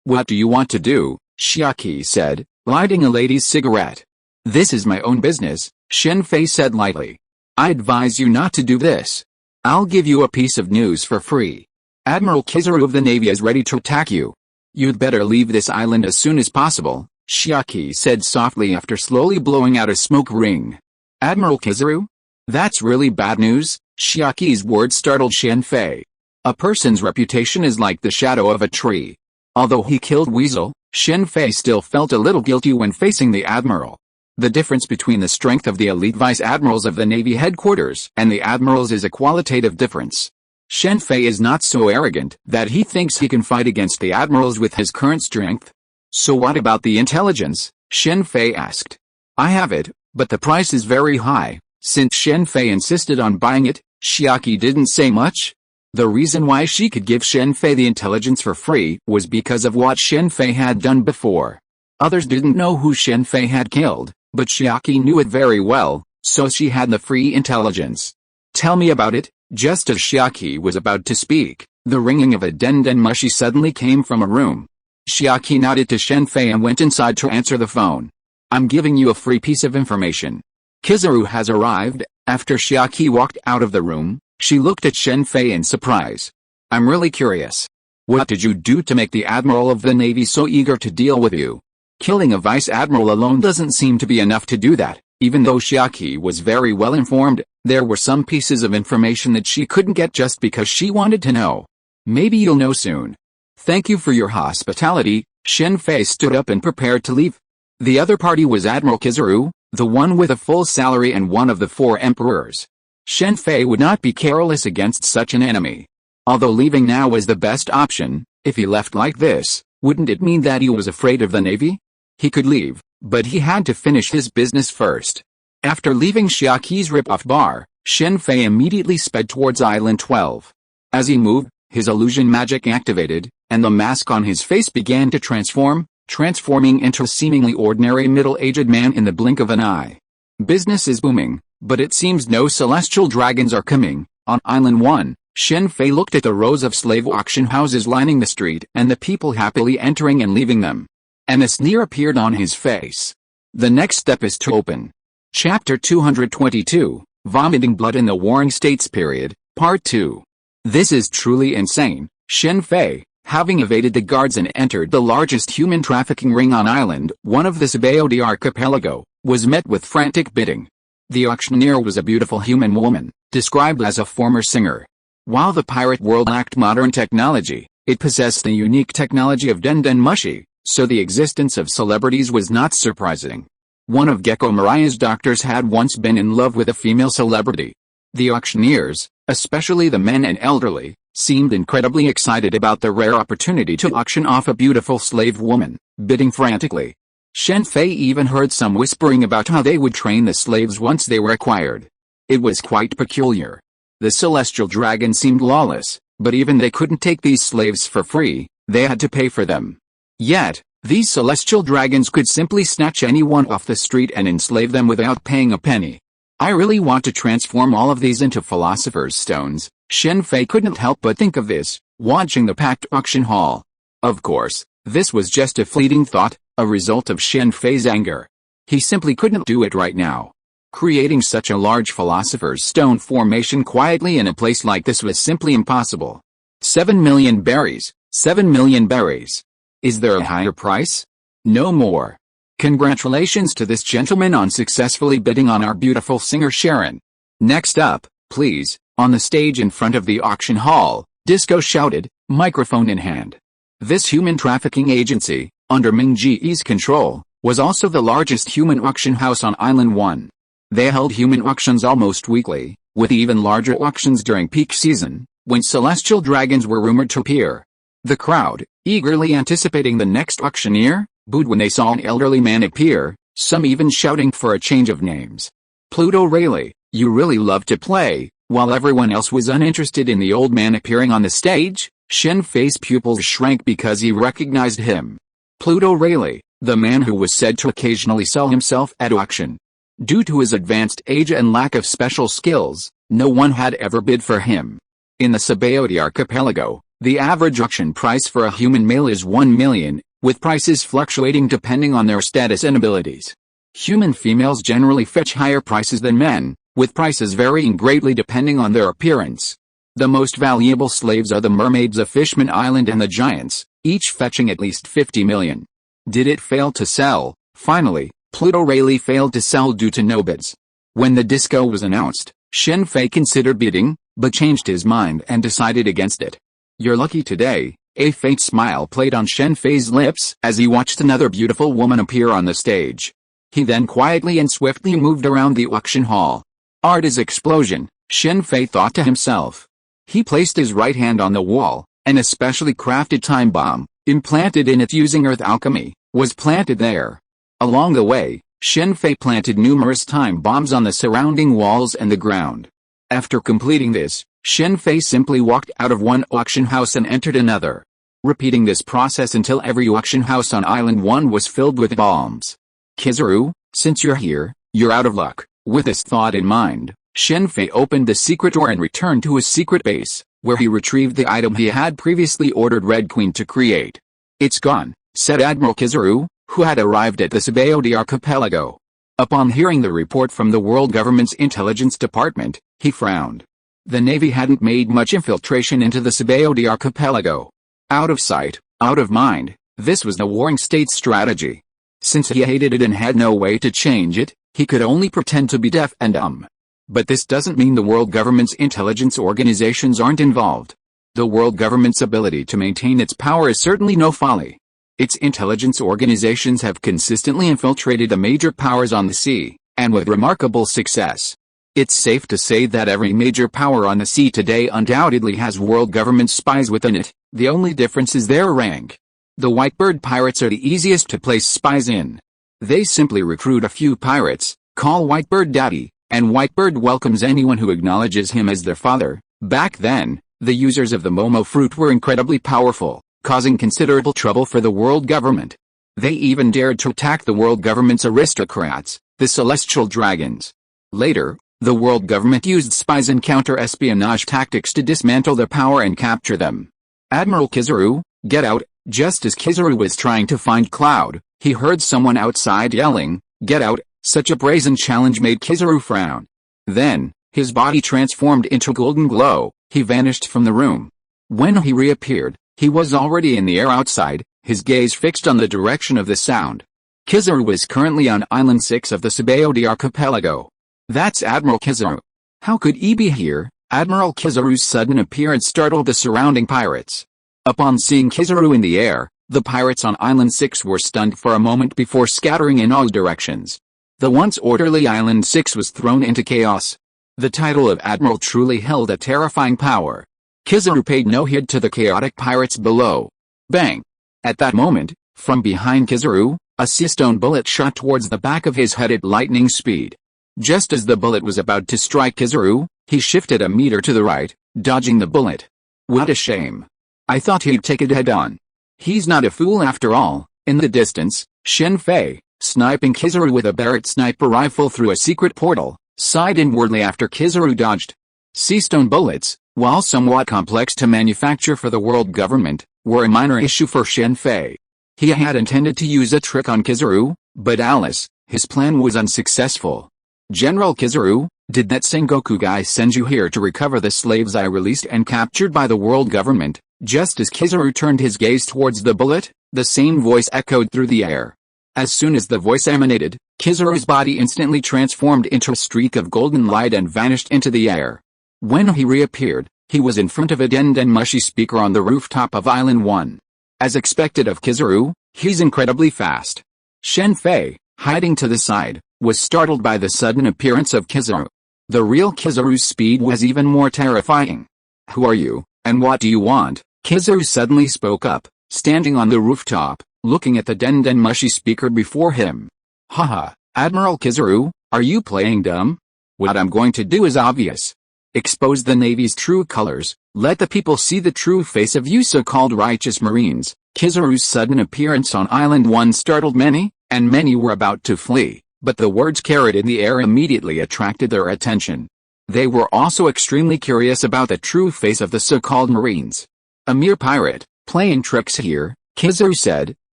"What do you want to do?" Shiaki said, lighting a lady's cigarette. "This is my own business," Shen Fei said lightly. "I advise you not to do this. I'll give you a piece of news for free. Admiral Kizaru of the Navy is ready to attack you. You'd better leave this island as soon as possible," Shiaki said softly after slowly blowing out a smoke ring. "Admiral Kizaru? That's really bad news." Shiaki's words startled Shen Fei. A person's reputation is like the shadow of a tree. Although he killed Weasel, Shen Fei still felt a little guilty when facing the Admiral. The difference between the strength of the elite Vice Admirals of the Navy headquarters and the Admirals is a qualitative difference. Shen Fei is not so arrogant that he thinks he can fight against the Admirals with his current strength. "So what about the intelligence?" Shen Fei asked. "I have it, but the price is very high." Since Shen Fei insisted on buying it, Shiaki didn't say much. The reason why she could give Shen Fei the intelligence for free was because of what Shen Fei had done before. Others didn't know who Shen Fei had killed, but Shiaki knew it very well, So she had the free intelligence. Tell me about it. Just as Shiaki was about to speak, the ringing of a den mushi suddenly came from a room. Shiaki nodded to Shen Fei and went inside to answer the phone. I'm giving you a free piece of information. Kizaru has arrived. After Shiaki walked out of the room, she looked at Shen Fei in surprise. I'm really curious. What did you do to make the Admiral of the Navy so eager to deal with you? Killing a Vice Admiral alone doesn't seem to be enough to do that. Even though Shiaki was very well informed, there were some pieces of information that she couldn't get just because she wanted to know. Maybe you'll know soon. Thank you for your hospitality. Shen Fei stood up and prepared to leave. The other party was Admiral Kizaru, the one with a full salary and one of the 4 emperors. Shen Fei would not be careless against such an enemy. Although leaving now was the best option, if he left like this, wouldn't it mean that he was afraid of the Navy? He could leave, but he had to finish his business first. After leaving Shiaki's rip-off bar, Shen Fei immediately sped towards Island 12. As he moved, his illusion magic activated, and the mask on his face began to transforming into a seemingly ordinary middle-aged man in the blink of an eye. Business is booming, but it seems no celestial dragons are coming. On Island 1, Shen Fei looked at the rows of slave auction houses lining the street and the people happily entering and leaving them. And a sneer appeared on his face. The next step is to open. Chapter 222, Vomiting Blood in the Warring States Period, Part 2. This is truly insane. Shen Fei, having evaded the guards and entered the largest human trafficking ring on Island 1 of the S.H.I.E.L.D. archipelago, was met with frantic bidding. The auctioneer was a beautiful human woman, described as a former singer. While the pirate world lacked modern technology, it possessed the unique technology of den mushi, so the existence of celebrities was not surprising. One of Gecko Mariah's doctors had once been in love with a female celebrity. The auctioneers, especially the men and elderly, seemed incredibly excited about the rare opportunity to auction off a beautiful slave woman, bidding frantically. Shen Fei even heard some whispering about how they would train the slaves once they were acquired. It was quite peculiar. The celestial dragon seemed lawless, but even they couldn't take these slaves for free, they had to pay for them. Yet, these celestial dragons could simply snatch anyone off the street and enslave them without paying a penny. I really want to transform all of these into philosopher's stones. Shen Fei couldn't help but think of this, watching the packed auction hall. Of course, this was just a fleeting thought, a result of Shen Fei's anger. He simply couldn't do it right now. Creating such a large philosopher's stone formation quietly in a place like this was simply impossible. 7 million berries, 7 million berries. Is there a higher price? No more. Congratulations to this gentleman on successfully bidding on our beautiful singer Sharon. Next up, please, on the stage in front of the auction hall, Disco shouted, microphone in hand. This human trafficking agency, under Ming Ji's control, was also the largest human auction house on Island 1. They held human auctions almost weekly, with even larger auctions during peak season, when celestial dragons were rumored to appear. The crowd, eagerly anticipating the next auctioneer, booed when they saw an elderly man appear, some even shouting for a change of names. Pluto Rayleigh, you really love to play. While everyone else was uninterested in the old man appearing on the stage, Shen Fei's pupils shrank because he recognized him. Pluto Rayleigh, the man who was said to occasionally sell himself at auction. Due to his advanced age and lack of special skills, no one had ever bid for him. In the S.H.I.E.L.D. archipelago, the average auction price for a human male is 1 million, with prices fluctuating depending on their status and abilities. Human females generally fetch higher prices than men, with prices varying greatly depending on their appearance. The most valuable slaves are the mermaids of Fishman Island and the giants, each fetching at least 50 million. Did it fail to sell? Finally, Pluto Rayleigh failed to sell due to no bids. When the disco was announced, Shen Fei considered bidding, but changed his mind and decided against it. You're lucky today. A faint smile played on Shen Fei's lips as he watched another beautiful woman appear on the stage. He then quietly and swiftly moved around the auction hall. Art is explosion, Shen Fei thought to himself. He placed his right hand on the wall, an especially crafted time bomb, implanted in it using earth alchemy, was planted there. Along the way, Shen Fei planted numerous time bombs on the surrounding walls and the ground. After completing this, Shen Fei simply walked out of one auction house and entered another, repeating this process until every auction house on Island 1 was filled with bombs. Kizaru, since you're here, you're out of luck. With this thought in mind, Shen Fei opened the secret door and returned to his secret base, where he retrieved the item he had previously ordered Red Queen to create. "It's gone," said Admiral Kizaru, who had arrived at the S.H.I.E.L.D. archipelago. Upon hearing the report from the world government's intelligence department, he frowned. The Navy hadn't made much infiltration into the S.H.I.E.L.D. archipelago. Out of sight, out of mind, this was the warring state's strategy. Since he hated it and had no way to change it, he could only pretend to be deaf and dumb. But this doesn't mean the world government's intelligence organizations aren't involved. The world government's ability to maintain its power is certainly no folly. Its intelligence organizations have consistently infiltrated the major powers on the sea, and with remarkable success. It's safe to say that every major power on the sea today undoubtedly has world government spies within it. The only difference is their rank. The Whitebird pirates are the easiest to place spies in. They simply recruit a few pirates, call Whitebird Daddy, and Whitebird welcomes anyone who acknowledges him as their father. Back then, the users of the Momo fruit were incredibly powerful, causing considerable trouble for the world government. They even dared to attack the world government's aristocrats, the celestial dragons. Later, the world government used spies and counter-espionage tactics to dismantle their power and capture them. "Admiral Kizaru, get out!" Just as Kizaru was trying to find Cloud, he heard someone outside yelling, "Get out!" Such a brazen challenge made Kizaru frown. Then, his body transformed into golden glow. He vanished from the room. When he reappeared, he was already in the air outside, his gaze fixed on the direction of the sound. Kizaru was currently on Island 6 of the S.H.I.E.L.D. archipelago. "That's Admiral Kizaru. How could he be here?" Admiral Kizaru's sudden appearance startled the surrounding pirates. Upon seeing Kizaru in the air, the pirates on Island 6 were stunned for a moment before scattering in all directions. The once orderly Island 6 was thrown into chaos. The title of Admiral truly held a terrifying power. Kizaru paid no heed to the chaotic pirates below. Bang! At that moment, from behind Kizaru, a sea-stone bullet shot towards the back of his head at lightning speed. Just as the bullet was about to strike Kizaru, he shifted a meter to the right, dodging the bullet. What a shame. I thought he'd take it head-on. He's not a fool after all. In the distance, Shen Fei, sniping Kizaru with a Barrett sniper rifle through a secret portal, sighed inwardly after Kizaru dodged. Sea-stone bullets, while somewhat complex to manufacture for the world government, were a minor issue for Shen Fei. He had intended to use a trick on Kizaru, but alas, his plan was unsuccessful. "General Kizaru, did that Sengoku guy send you here to recover the slaves I released and captured by the world government?" Just as Kizaru turned his gaze towards the bullet, the same voice echoed through the air. As soon as the voice emanated, Kizaru's body instantly transformed into a streak of golden light and vanished into the air. When he reappeared, he was in front of a Den Mushy speaker on the rooftop of Island 1. As expected of Kizaru, he's incredibly fast. Shen Fei, hiding to the side, was startled by the sudden appearance of Kizaru. The real Kizaru's speed was even more terrifying. "Who are you, and what do you want?" Kizaru suddenly spoke up, standing on the rooftop, looking at the Den Mushy speaker before him. "Haha, Admiral Kizaru, are you playing dumb? What I'm going to do is obvious. Expose the Navy's true colors, let the people see the true face of you so-called righteous Marines." Kizaru's sudden appearance on Island 1 startled many, and many were about to flee, but the words carried in the air immediately attracted their attention. They were also extremely curious about the true face of the so-called Marines. "A mere pirate, playing tricks here," Kizaru said,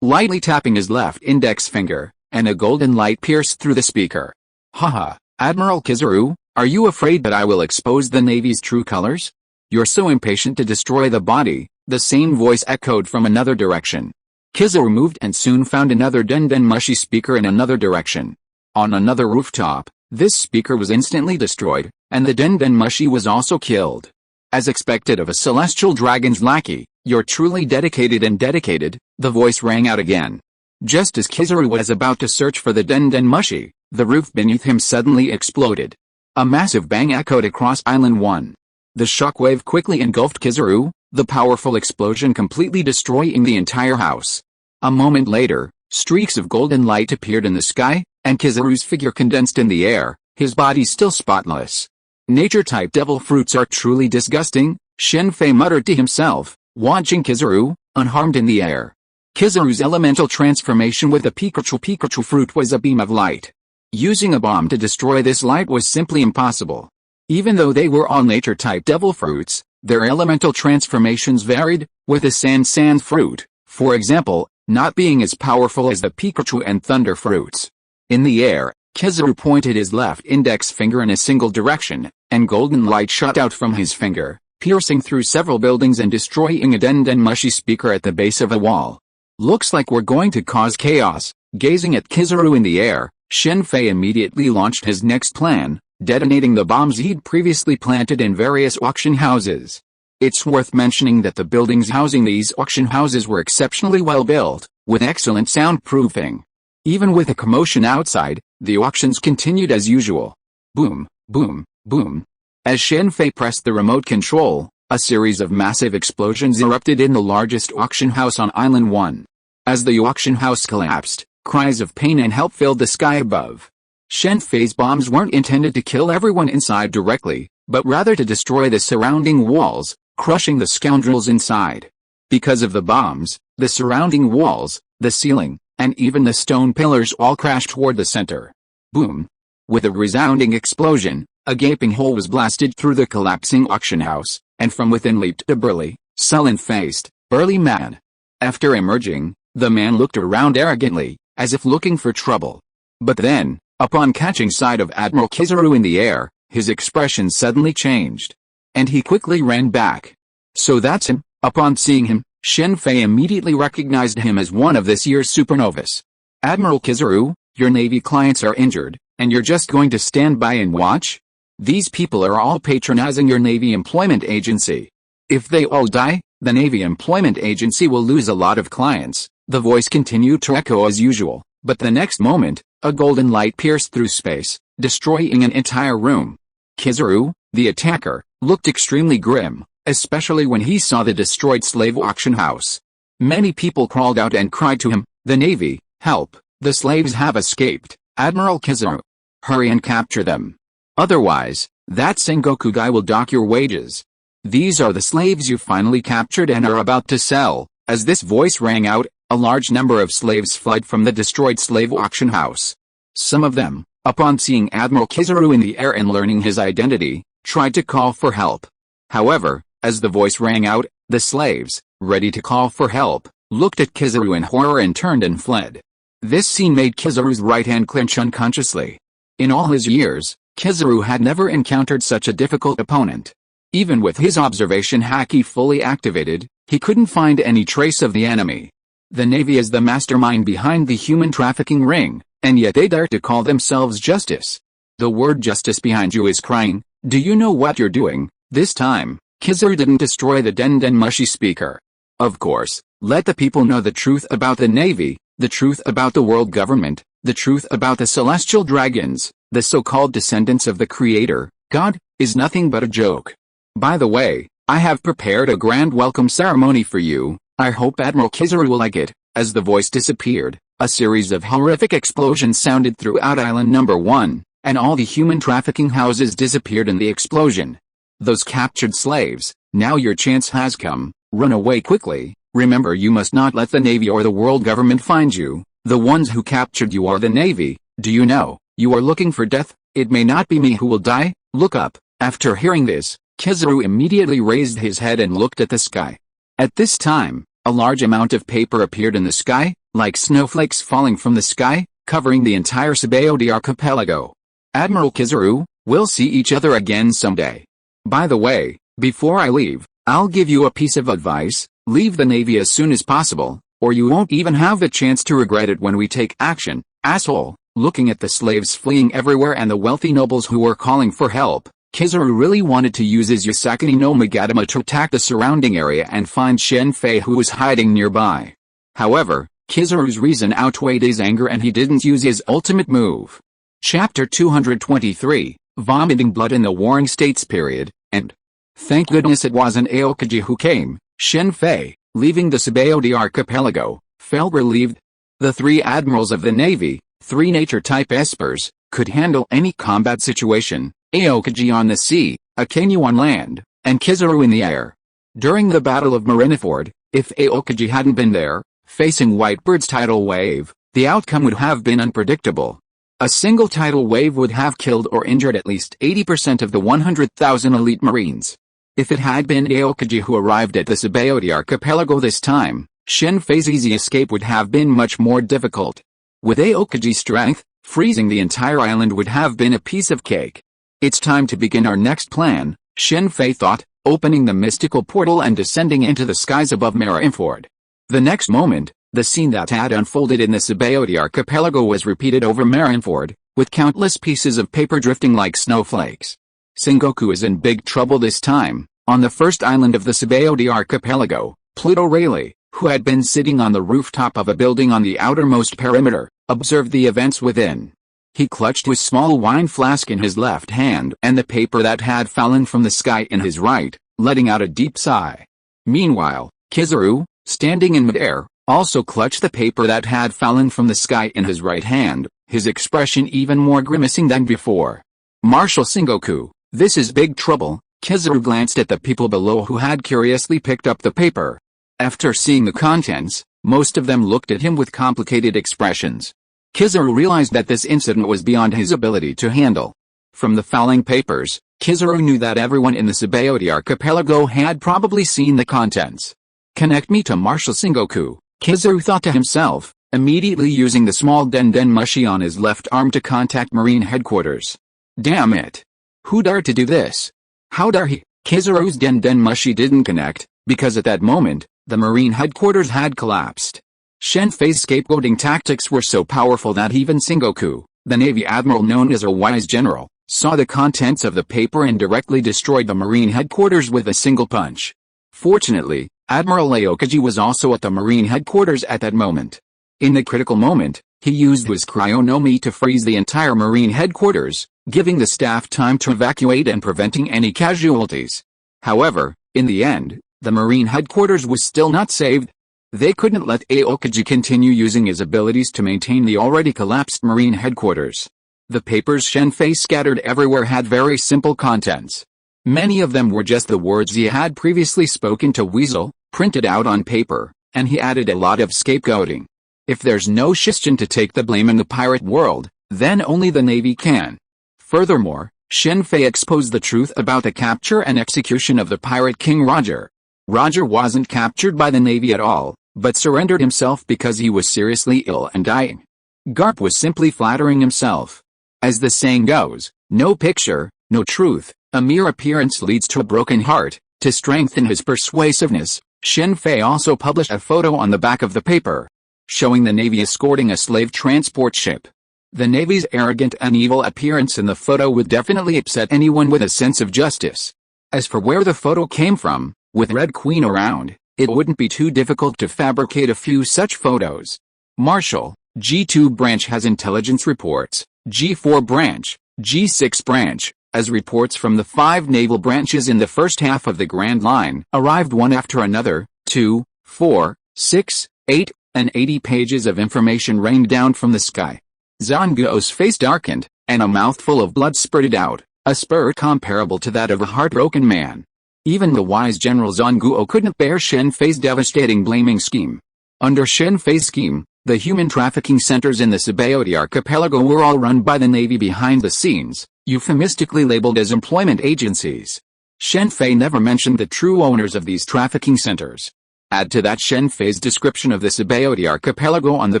lightly tapping his left index finger, and a golden light pierced through the speaker. "Haha, Admiral Kizaru, are you afraid that I will expose the Navy's true colors? You're so impatient to destroy the body," the same voice echoed from another direction. Kizaru moved and soon found another Den Mushy speaker in another direction. On another rooftop, this speaker was instantly destroyed, and the Den Mushy was also killed. As expected of a celestial dragon's lackey, "You're truly dedicated," the voice rang out again. Just as Kizaru was about to search for the Den Mushy, the roof beneath him suddenly exploded. A massive bang echoed across Island 1. The shockwave quickly engulfed Kizaru, the powerful explosion completely destroying the entire house. A moment later, streaks of golden light appeared in the sky, and Kizaru's figure condensed in the air, his body still spotless. "Nature-type devil fruits are truly disgusting," Shen Fei muttered to himself, watching Kizaru, unharmed in the air. Kizaru's elemental transformation with the Pikachu fruit was a beam of light. Using a bomb to destroy this light was simply impossible. Even though they were all nature-type devil fruits, their elemental transformations varied, with the sand fruit, for example, not being as powerful as the Pikachu and thunder fruits. In the air, Kizaru pointed his left index finger in a single direction, and golden light shot out from his finger, piercing through several buildings and destroying a den mushy speaker at the base of a wall. Looks like we're going to cause chaos. Gazing at Kizaru in the air, Shen Fei immediately launched his next plan, detonating the bombs he'd previously planted in various auction houses. It's worth mentioning that the buildings housing these auction houses were exceptionally well built, with excellent soundproofing. Even with a commotion outside, the auctions continued as usual. Boom, boom, boom. As Shen Fei pressed the remote control, a series of massive explosions erupted in the largest auction house on Island 1. As the auction house collapsed, cries of pain and help filled the sky above. Shen Fei's bombs weren't intended to kill everyone inside directly, but rather to destroy the surrounding walls, crushing the scoundrels inside. Because of the bombs, the surrounding walls, the ceiling, and even the stone pillars all crashed toward the center. Boom! With a resounding explosion, a gaping hole was blasted through the collapsing auction house, and from within leaped a burly, sullen-faced, burly man. After emerging, the man looked around arrogantly, as if looking for trouble. But then, upon catching sight of Admiral Kizaru in the air, his expression suddenly changed. And he quickly ran back. So that's him. Upon seeing him, Shen Fei immediately recognized him as one of this year's supernovas. Admiral Kizaru, your Navy clients are injured, and you're just going to stand by and watch? These people are all patronizing your Navy Employment Agency. If they all die, the Navy Employment Agency will lose a lot of clients. The voice continued to echo as usual, but the next moment, a golden light pierced through space, destroying an entire room. Kizaru, the attacker, looked extremely grim, especially when he saw the destroyed slave auction house. Many people crawled out and cried to him, "The Navy, help, the slaves have escaped, Admiral Kizaru. Hurry and capture them. Otherwise, that Sengoku guy will dock your wages. These are the slaves you finally captured and are about to sell." As this voice rang out, a large number of slaves fled from the destroyed slave auction house. Some of them, upon seeing Admiral Kizaru in the air and learning his identity, tried to call for help. However, as the voice rang out, the slaves, ready to call for help, looked at Kizaru in horror and turned and fled. This scene made Kizaru's right hand clench unconsciously. In all his years, Kizaru had never encountered such a difficult opponent. Even with his observation haki fully activated, he couldn't find any trace of the enemy. The Navy is the mastermind behind the human trafficking ring, and yet they dare to call themselves justice. The word justice behind you is crying, "Do you know what you're doing?" This time, Kizaru didn't destroy the den mushy speaker. Of course, let the people know the truth about the Navy, the truth about the world government, the truth about the celestial dragons, the so-called descendants of the Creator, God, is nothing but a joke. By the way, I have prepared a grand welcome ceremony for you. I hope Admiral Kizaru will like it. As the voice disappeared, a series of horrific explosions sounded throughout Island Number 1, and all the human trafficking houses disappeared in the explosion. Those captured slaves, now your chance has come. Run away quickly. Remember, you must not let the Navy or the world government find you. The ones who captured you are the Navy. Do you know, you are looking for death? It may not be me who will die. Look up. After hearing this, Kizaru immediately raised his head and looked at the sky. At this time, a large amount of paper appeared in the sky, like snowflakes falling from the sky, covering the entire S.H.I.E.L.D. archipelago. Admiral Kizaru, we'll see each other again someday. By the way, before I leave, I'll give you a piece of advice. Leave the Navy as soon as possible, or you won't even have the chance to regret it when we take action, asshole. Looking at the slaves fleeing everywhere and the wealthy nobles who were calling for help, Kizaru really wanted to use his Yosakuni no Magatama to attack the surrounding area and find Shen Fei, who was hiding nearby. However, Kizaru's reason outweighed his anger and he didn't use his ultimate move. Chapter 223, Vomiting Blood in the Warring States period, and thank goodness it wasn't Aokiji who came. Shen Fei, leaving the S.H.I.E.L.D. archipelago, felt relieved. The three admirals of the Navy, three nature-type espers, could handle any combat situation. Aokiji on the sea, Akainu on land, and Kizaru in the air. During the Battle of Marineford, if Aokiji hadn't been there, facing Whitebird's tidal wave, the outcome would have been unpredictable. A single tidal wave would have killed or injured at least 80% of the 100,000 elite Marines. If it had been Aokiji who arrived at the Sabaody archipelago this time, Shen Fei's easy escape would have been much more difficult. With Aokiji's strength, freezing the entire island would have been a piece of cake. It's time to begin our next plan, Shen Fei thought, opening the mystical portal and descending into the skies above Marineford. The next moment, the scene that had unfolded in the Sabaody archipelago was repeated over Marineford, with countless pieces of paper drifting like snowflakes. Sengoku is in big trouble this time. On the first island of the Sabaody archipelago, Pluto Rayleigh, who had been sitting on the rooftop of a building on the outermost perimeter, observed the events within. He clutched his small wine flask in his left hand and the paper that had fallen from the sky in his right, letting out a deep sigh. Meanwhile, Kizaru, standing in midair, also clutched the paper that had fallen from the sky in his right hand, his expression even more grimacing than before. Marshal Sengoku, this is big trouble. Kizaru glanced at the people below who had curiously picked up the paper. After seeing the contents, most of them looked at him with complicated expressions. Kizaru realized that this incident was beyond his ability to handle. From the falling papers, Kizaru knew that everyone in the Sabaody archipelago had probably seen the contents. Connect me to Marshal Sengoku, Kizaru thought to himself, immediately using the small den mushi on his left arm to contact Marine headquarters. Damn it! Who dared to do this? How dare he? Kizaru's den mushi didn't connect, because at that moment, the Marine headquarters had collapsed. Shen Fei's scapegoating tactics were so powerful that even Sengoku, the Navy admiral known as a wise general, saw the contents of the paper and directly destroyed the Marine headquarters with a single punch. Fortunately, Admiral Aokiji was also at the Marine headquarters at that moment. In the critical moment, he used his cryonomy to freeze the entire Marine headquarters, giving the staff time to evacuate and preventing any casualties. However, in the end, the Marine headquarters was still not saved. They couldn't let Aokiji continue using his abilities to maintain the already collapsed Marine headquarters. The papers Shen Fei scattered everywhere had very simple contents. Many of them were just the words he had previously spoken to Weasel, printed out on paper, and he added a lot of scapegoating. If there's no Shishin to take the blame in the pirate world, then only the Navy can. Furthermore, Shen Fei exposed the truth about the capture and execution of the pirate king Roger. Roger wasn't captured by the Navy at all, but surrendered himself because he was seriously ill and dying. Garp was simply flattering himself. As the saying goes, no picture, no truth, a mere appearance leads to a broken heart. To strengthen his persuasiveness, Shen Fei also published a photo on the back of the paper, showing the Navy escorting a slave transport ship. The Navy's arrogant and evil appearance in the photo would definitely upset anyone with a sense of justice. As for where the photo came from, with Red Queen around, it wouldn't be too difficult to fabricate a few such photos. Marshal, G2 branch has intelligence reports, G4 branch, G6 branch, as reports from the 5 naval branches in the first half of the Grand Line arrived one after another. 2, 4, 6, 8, and 80 pages of information rained down from the sky. Zanguo's face darkened, and a mouthful of blood spurted out, a spurt comparable to that of a heartbroken man. Even the wise General Zanguo couldn't bear Shen Fei's devastating blaming scheme. Under Shen Fei's scheme, the human trafficking centers in the Sabaody archipelago were all run by the Navy behind the scenes, euphemistically labeled as employment agencies. Shen Fei never mentioned the true owners of these trafficking centers. Add to that Shen Fei's description of the Sabaody archipelago on the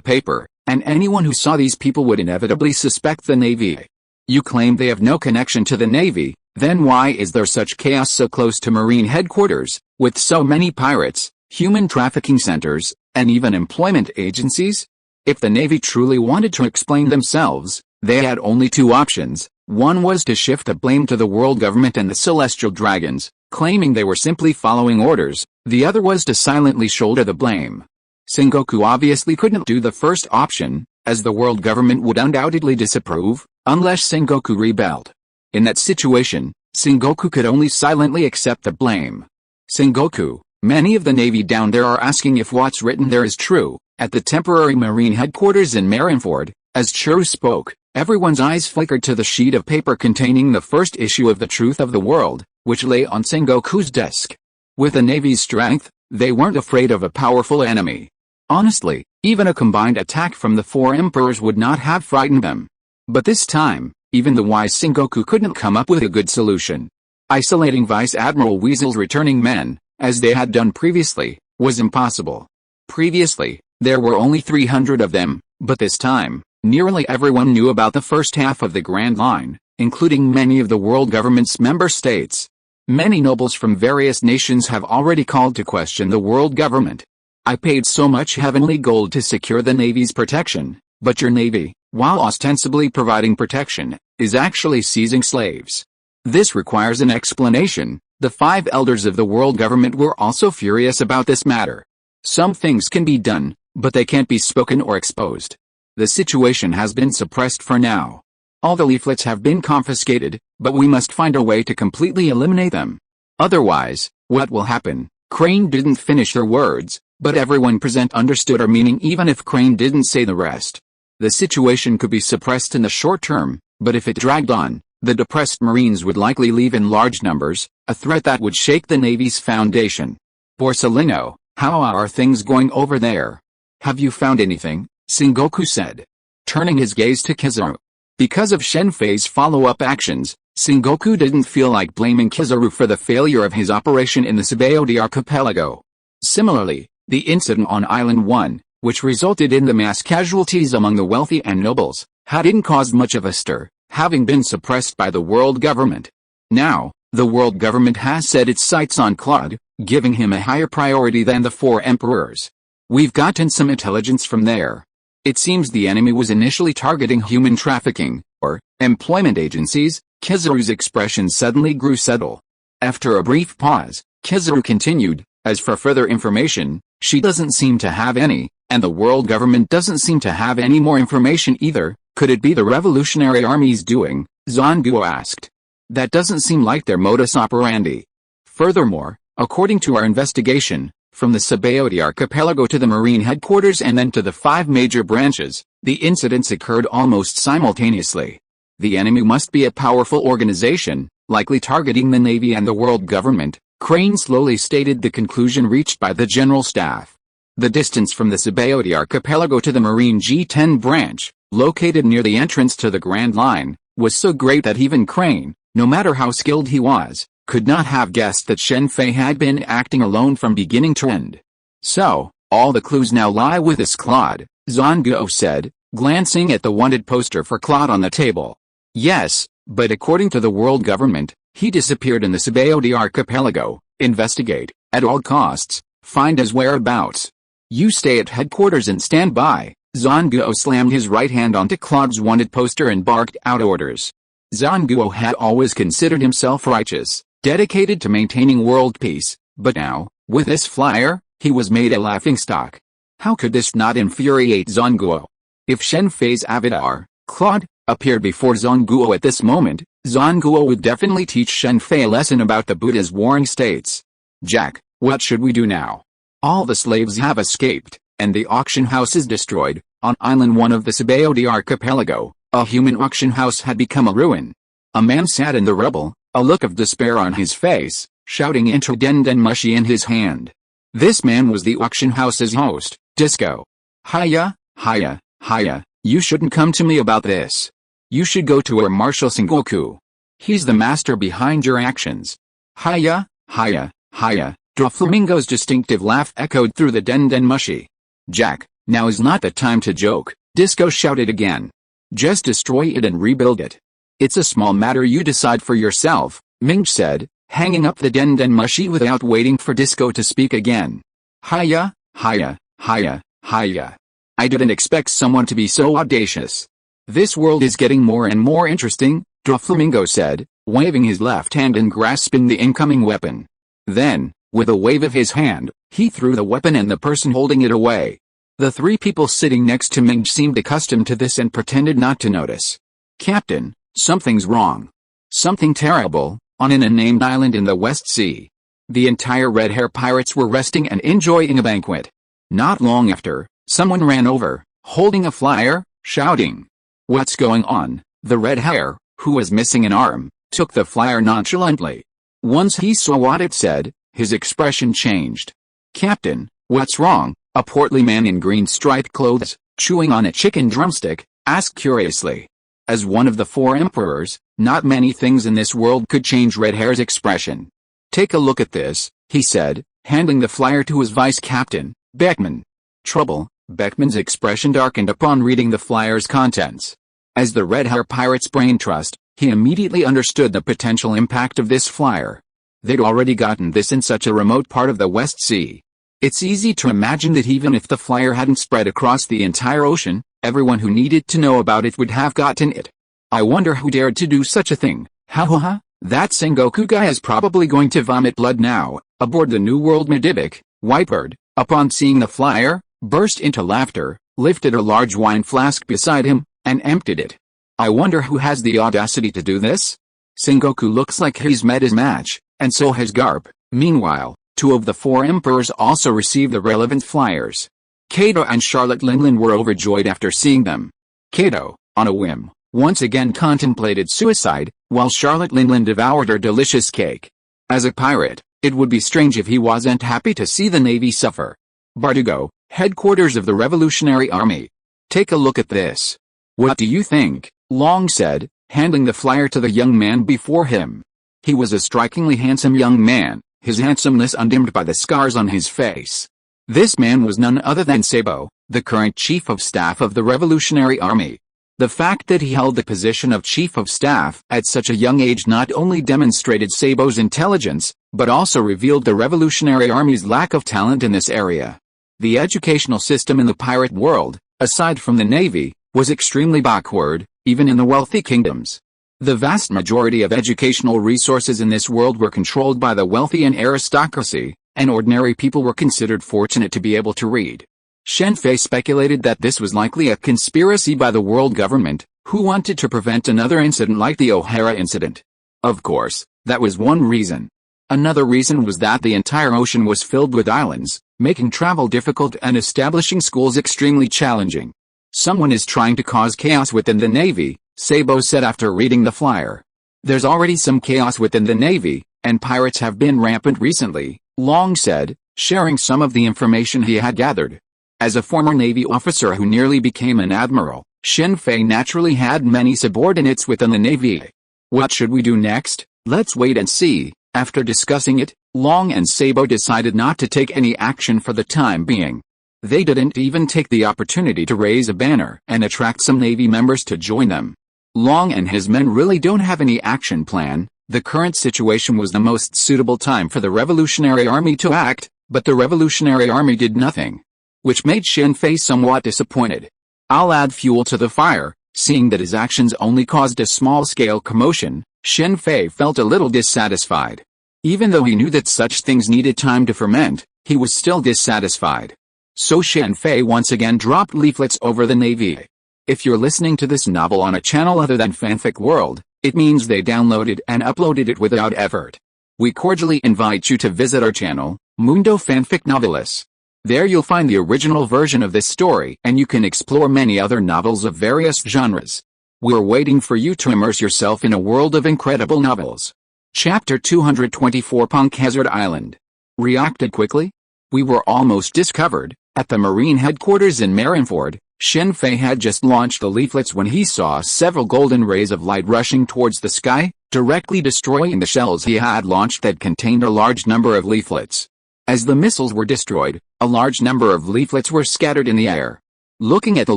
paper, and anyone who saw these people would inevitably suspect the Navy. You claim they have no connection to the Navy, then why is there such chaos so close to Marine headquarters, with so many pirates, human trafficking centers, and even employment agencies? If the Navy truly wanted to explain themselves, they had only 2 options. One was to shift the blame to the world government and the celestial dragons, claiming they were simply following orders. The other was to silently shoulder the blame. Sengoku obviously couldn't do the first option, as the world government would undoubtedly disapprove, unless Sengoku rebelled. In that situation, Sengoku could only silently accept the blame. Sengoku, many of the Navy down there are asking if what's written there is true. At the temporary Marine headquarters in Marineford, as Churu spoke, everyone's eyes flickered to the sheet of paper containing the first issue of The Truth of the World, which lay on Sengoku's desk. With the Navy's strength, they weren't afraid of a powerful enemy. Honestly, even a combined attack from the 4 emperors would not have frightened them. But this time, even the wise Sengoku couldn't come up with a good solution. Isolating Vice Admiral Weasel's returning men, as they had done previously, was impossible. Previously, there were only 300 of them, but this time, nearly everyone knew about the first half of the Grand Line, including many of the world government's member states. Many nobles from various nations have already called to question the world government. I paid so much heavenly gold to secure the Navy's protection, but your Navy, while ostensibly providing protection, is actually seizing slaves. This requires an explanation. The 5 elders of the world government were also furious about this matter. Some things can be done, but they can't be spoken or exposed. The situation has been suppressed for now. All the leaflets have been confiscated, but we must find a way to completely eliminate them. Otherwise, what will happen? Crane didn't finish their words, but everyone present understood our meaning even if Crane didn't say the rest. The situation could be suppressed in the short term, but if it dragged on, the depressed Marines would likely leave in large numbers, a threat that would shake the Navy's foundation. Borsellino, how are things going over there? Have you found anything? Sengoku said, turning his gaze to Kizaru. Because of Shen Fei's follow-up actions, Sengoku didn't feel like blaming Kizaru for the failure of his operation in the S.H.I.E.L.D. archipelago. Similarly, the incident on Island 1, which resulted in the mass casualties among the wealthy and nobles, hadn't caused much of a stir, having been suppressed by the world government. Now, the world government has set its sights on Claude, giving him a higher priority than the 4 emperors. We've gotten some intelligence from there. It seems the enemy was initially targeting human trafficking, or employment agencies. Kizaru's expression suddenly grew subtle. After a brief pause, Kizaru continued, as for further information, she doesn't seem to have any, and the world government doesn't seem to have any more information either. Could it be the Revolutionary Army's doing? Zanguo asked. That doesn't seem like their modus operandi. Furthermore, according to our investigation, from the S.H.I.E.L.D. archipelago to the Marine headquarters and then to the 5 major branches, the incidents occurred almost simultaneously. The enemy must be a powerful organization, likely targeting the Navy and the world government. Crane slowly stated the conclusion reached by the General Staff. The distance from the S.H.I.E.L.D. archipelago to the Marine G-10 branch, located near the entrance to the Grand Line, was so great that even Crane, no matter how skilled he was, could not have guessed that Shen Fei had been acting alone from beginning to end. So, all the clues now lie with this Claude, Zanguo said, glancing at the wanted poster for Claude on the table. Yes, but according to the world government, he disappeared in the S.H.I.E.L.D. archipelago. Investigate, at all costs, find his whereabouts. You stay at headquarters and stand by. Zanguo slammed his right hand onto Claude's wanted poster and barked out orders. Zanguo had always considered himself righteous, dedicated to maintaining world peace, but now, with this flyer, he was made a laughingstock. How could this not infuriate Zanguo? If Shen Fei's avatar, Claude, appeared before Zanguo at this moment, Zanguo would definitely teach Shen Fei a lesson about the Buddha's warring states. Jack, what should we do now? All the slaves have escaped, and the auction house is destroyed. On Island 1 of the S.H.I.E.L.D. archipelago, a human auction house had become a ruin. A man sat in the rubble, a look of despair on his face, shouting into Denden Mushi in his hand. This man was the auction house's host, Disco. Hiya, hiya, hiya, you shouldn't come to me about this. You should go to our Marshal Sengoku. He's the master behind your actions. Hiya, hiya, hiya. Doflamingo's distinctive laugh echoed through the Denden Mushi. Jack, now is not the time to joke, Disco shouted again. Just destroy it and rebuild it. It's a small matter, you decide for yourself, Ming said, hanging up the Denden Mushi without waiting for Disco to speak again. Hiya, hiya, hiya, hiya. I didn't expect someone to be so audacious. This world is getting more and more interesting, Doflamingo said, waving his left hand and grasping the incoming weapon. Then, with a wave of his hand, he threw the weapon and the person holding it away. The 3 people sitting next to Ming seemed accustomed to this and pretended not to notice. Captain, something's wrong. Something terrible, on an unnamed island in the West Sea. The entire Red Hair pirates were resting and enjoying a banquet. Not long after, someone ran over, holding a flyer, shouting. What's going on? The Red Hair, who was missing an arm, took the flyer nonchalantly. Once he saw what it said, his expression changed. Captain, what's wrong? A portly man in green striped clothes, chewing on a chicken drumstick, asked curiously. As one of the four emperors, not many things in this world could change Red Hair's expression. "Take a look at this," he said, handing the flyer to his vice captain, Beckman. Trouble. Beckman's expression darkened upon reading the flyer's contents. As the Red Hair pirate's brain trust, he immediately understood the potential impact of this flyer. They'd already gotten this in such a remote part of the West Sea. It's easy to imagine that even if the flyer hadn't spread across the entire ocean, everyone who needed to know about it would have gotten it. "I wonder who dared to do such a thing. Ha ha ha, that Sengoku guy is probably going to vomit blood now." Aboard the New World Medivh, Whitebird, upon seeing the flyer, burst into laughter, lifted a large wine flask beside him, and emptied it. "I wonder who has the audacity to do this? Sengoku looks like he's met his match, and so has Garp." Meanwhile, two of the four emperors also received the relevant flyers. Kato and Charlotte Linland were overjoyed after seeing them. Kato, on a whim, once again contemplated suicide, while Charlotte Linland devoured her delicious cake. As a pirate, it would be strange if he wasn't happy to see the Navy suffer. Bardugo, headquarters of the Revolutionary Army. "Take a look at this." "What do you think?" Long said, handing the flyer to the young man before him. He was a strikingly handsome young man, his handsomeness undimmed by the scars on his face. This man was none other than Sabo, the current Chief of Staff of the Revolutionary Army. The fact that he held the position of Chief of Staff at such a young age not only demonstrated Sabo's intelligence, but also revealed the Revolutionary Army's lack of talent in this area. The educational system in the pirate world, aside from the Navy, was extremely backward, even in the wealthy kingdoms. The vast majority of educational resources in this world were controlled by the wealthy and aristocracy, and ordinary people were considered fortunate to be able to read. Shen Fei speculated that this was likely a conspiracy by the world government, who wanted to prevent another incident like the O'Hara incident. Of course, that was one reason. Another reason was that the entire ocean was filled with islands, making travel difficult and establishing schools extremely challenging. "Someone is trying to cause chaos within the Navy," Sabo said after reading the flyer. "There's already some chaos within the Navy, and pirates have been rampant recently," Long said, sharing some of the information he had gathered. As a former Navy officer who nearly became an admiral, Shen Fei naturally had many subordinates within the Navy. "What should we do next? Let's wait and see." After discussing it, Long and Sabo decided not to take any action for the time being. They didn't even take the opportunity to raise a banner and attract some Navy members to join them. Long and his men really don't have any action plan. The current situation was the most suitable time for the Revolutionary Army to act, but the Revolutionary Army did nothing, which made Shen Fei somewhat disappointed. "I'll add fuel to the fire." Seeing that his actions only caused a small-scale commotion, Shen Fei felt a little dissatisfied. Even though he knew that such things needed time to ferment, he was still dissatisfied. So Shen Fei once again dropped leaflets over the Navy. If you're listening to this novel on a channel other than Fanfic World, it means they downloaded and uploaded it without effort. We cordially invite you to visit our channel, Mundo Fanfic Novelis. There you'll find the original version of this story and you can explore many other novels of various genres. We're waiting for you to immerse yourself in a world of incredible novels. Chapter 224 Punk Hazard Island. Reacted quickly? We were almost discovered. At the Marine headquarters in Marineford, Shen Fei had just launched the leaflets when he saw several golden rays of light rushing towards the sky, directly destroying the shells he had launched that contained a large number of leaflets. As the missiles were destroyed, a large number of leaflets were scattered in the air. Looking at the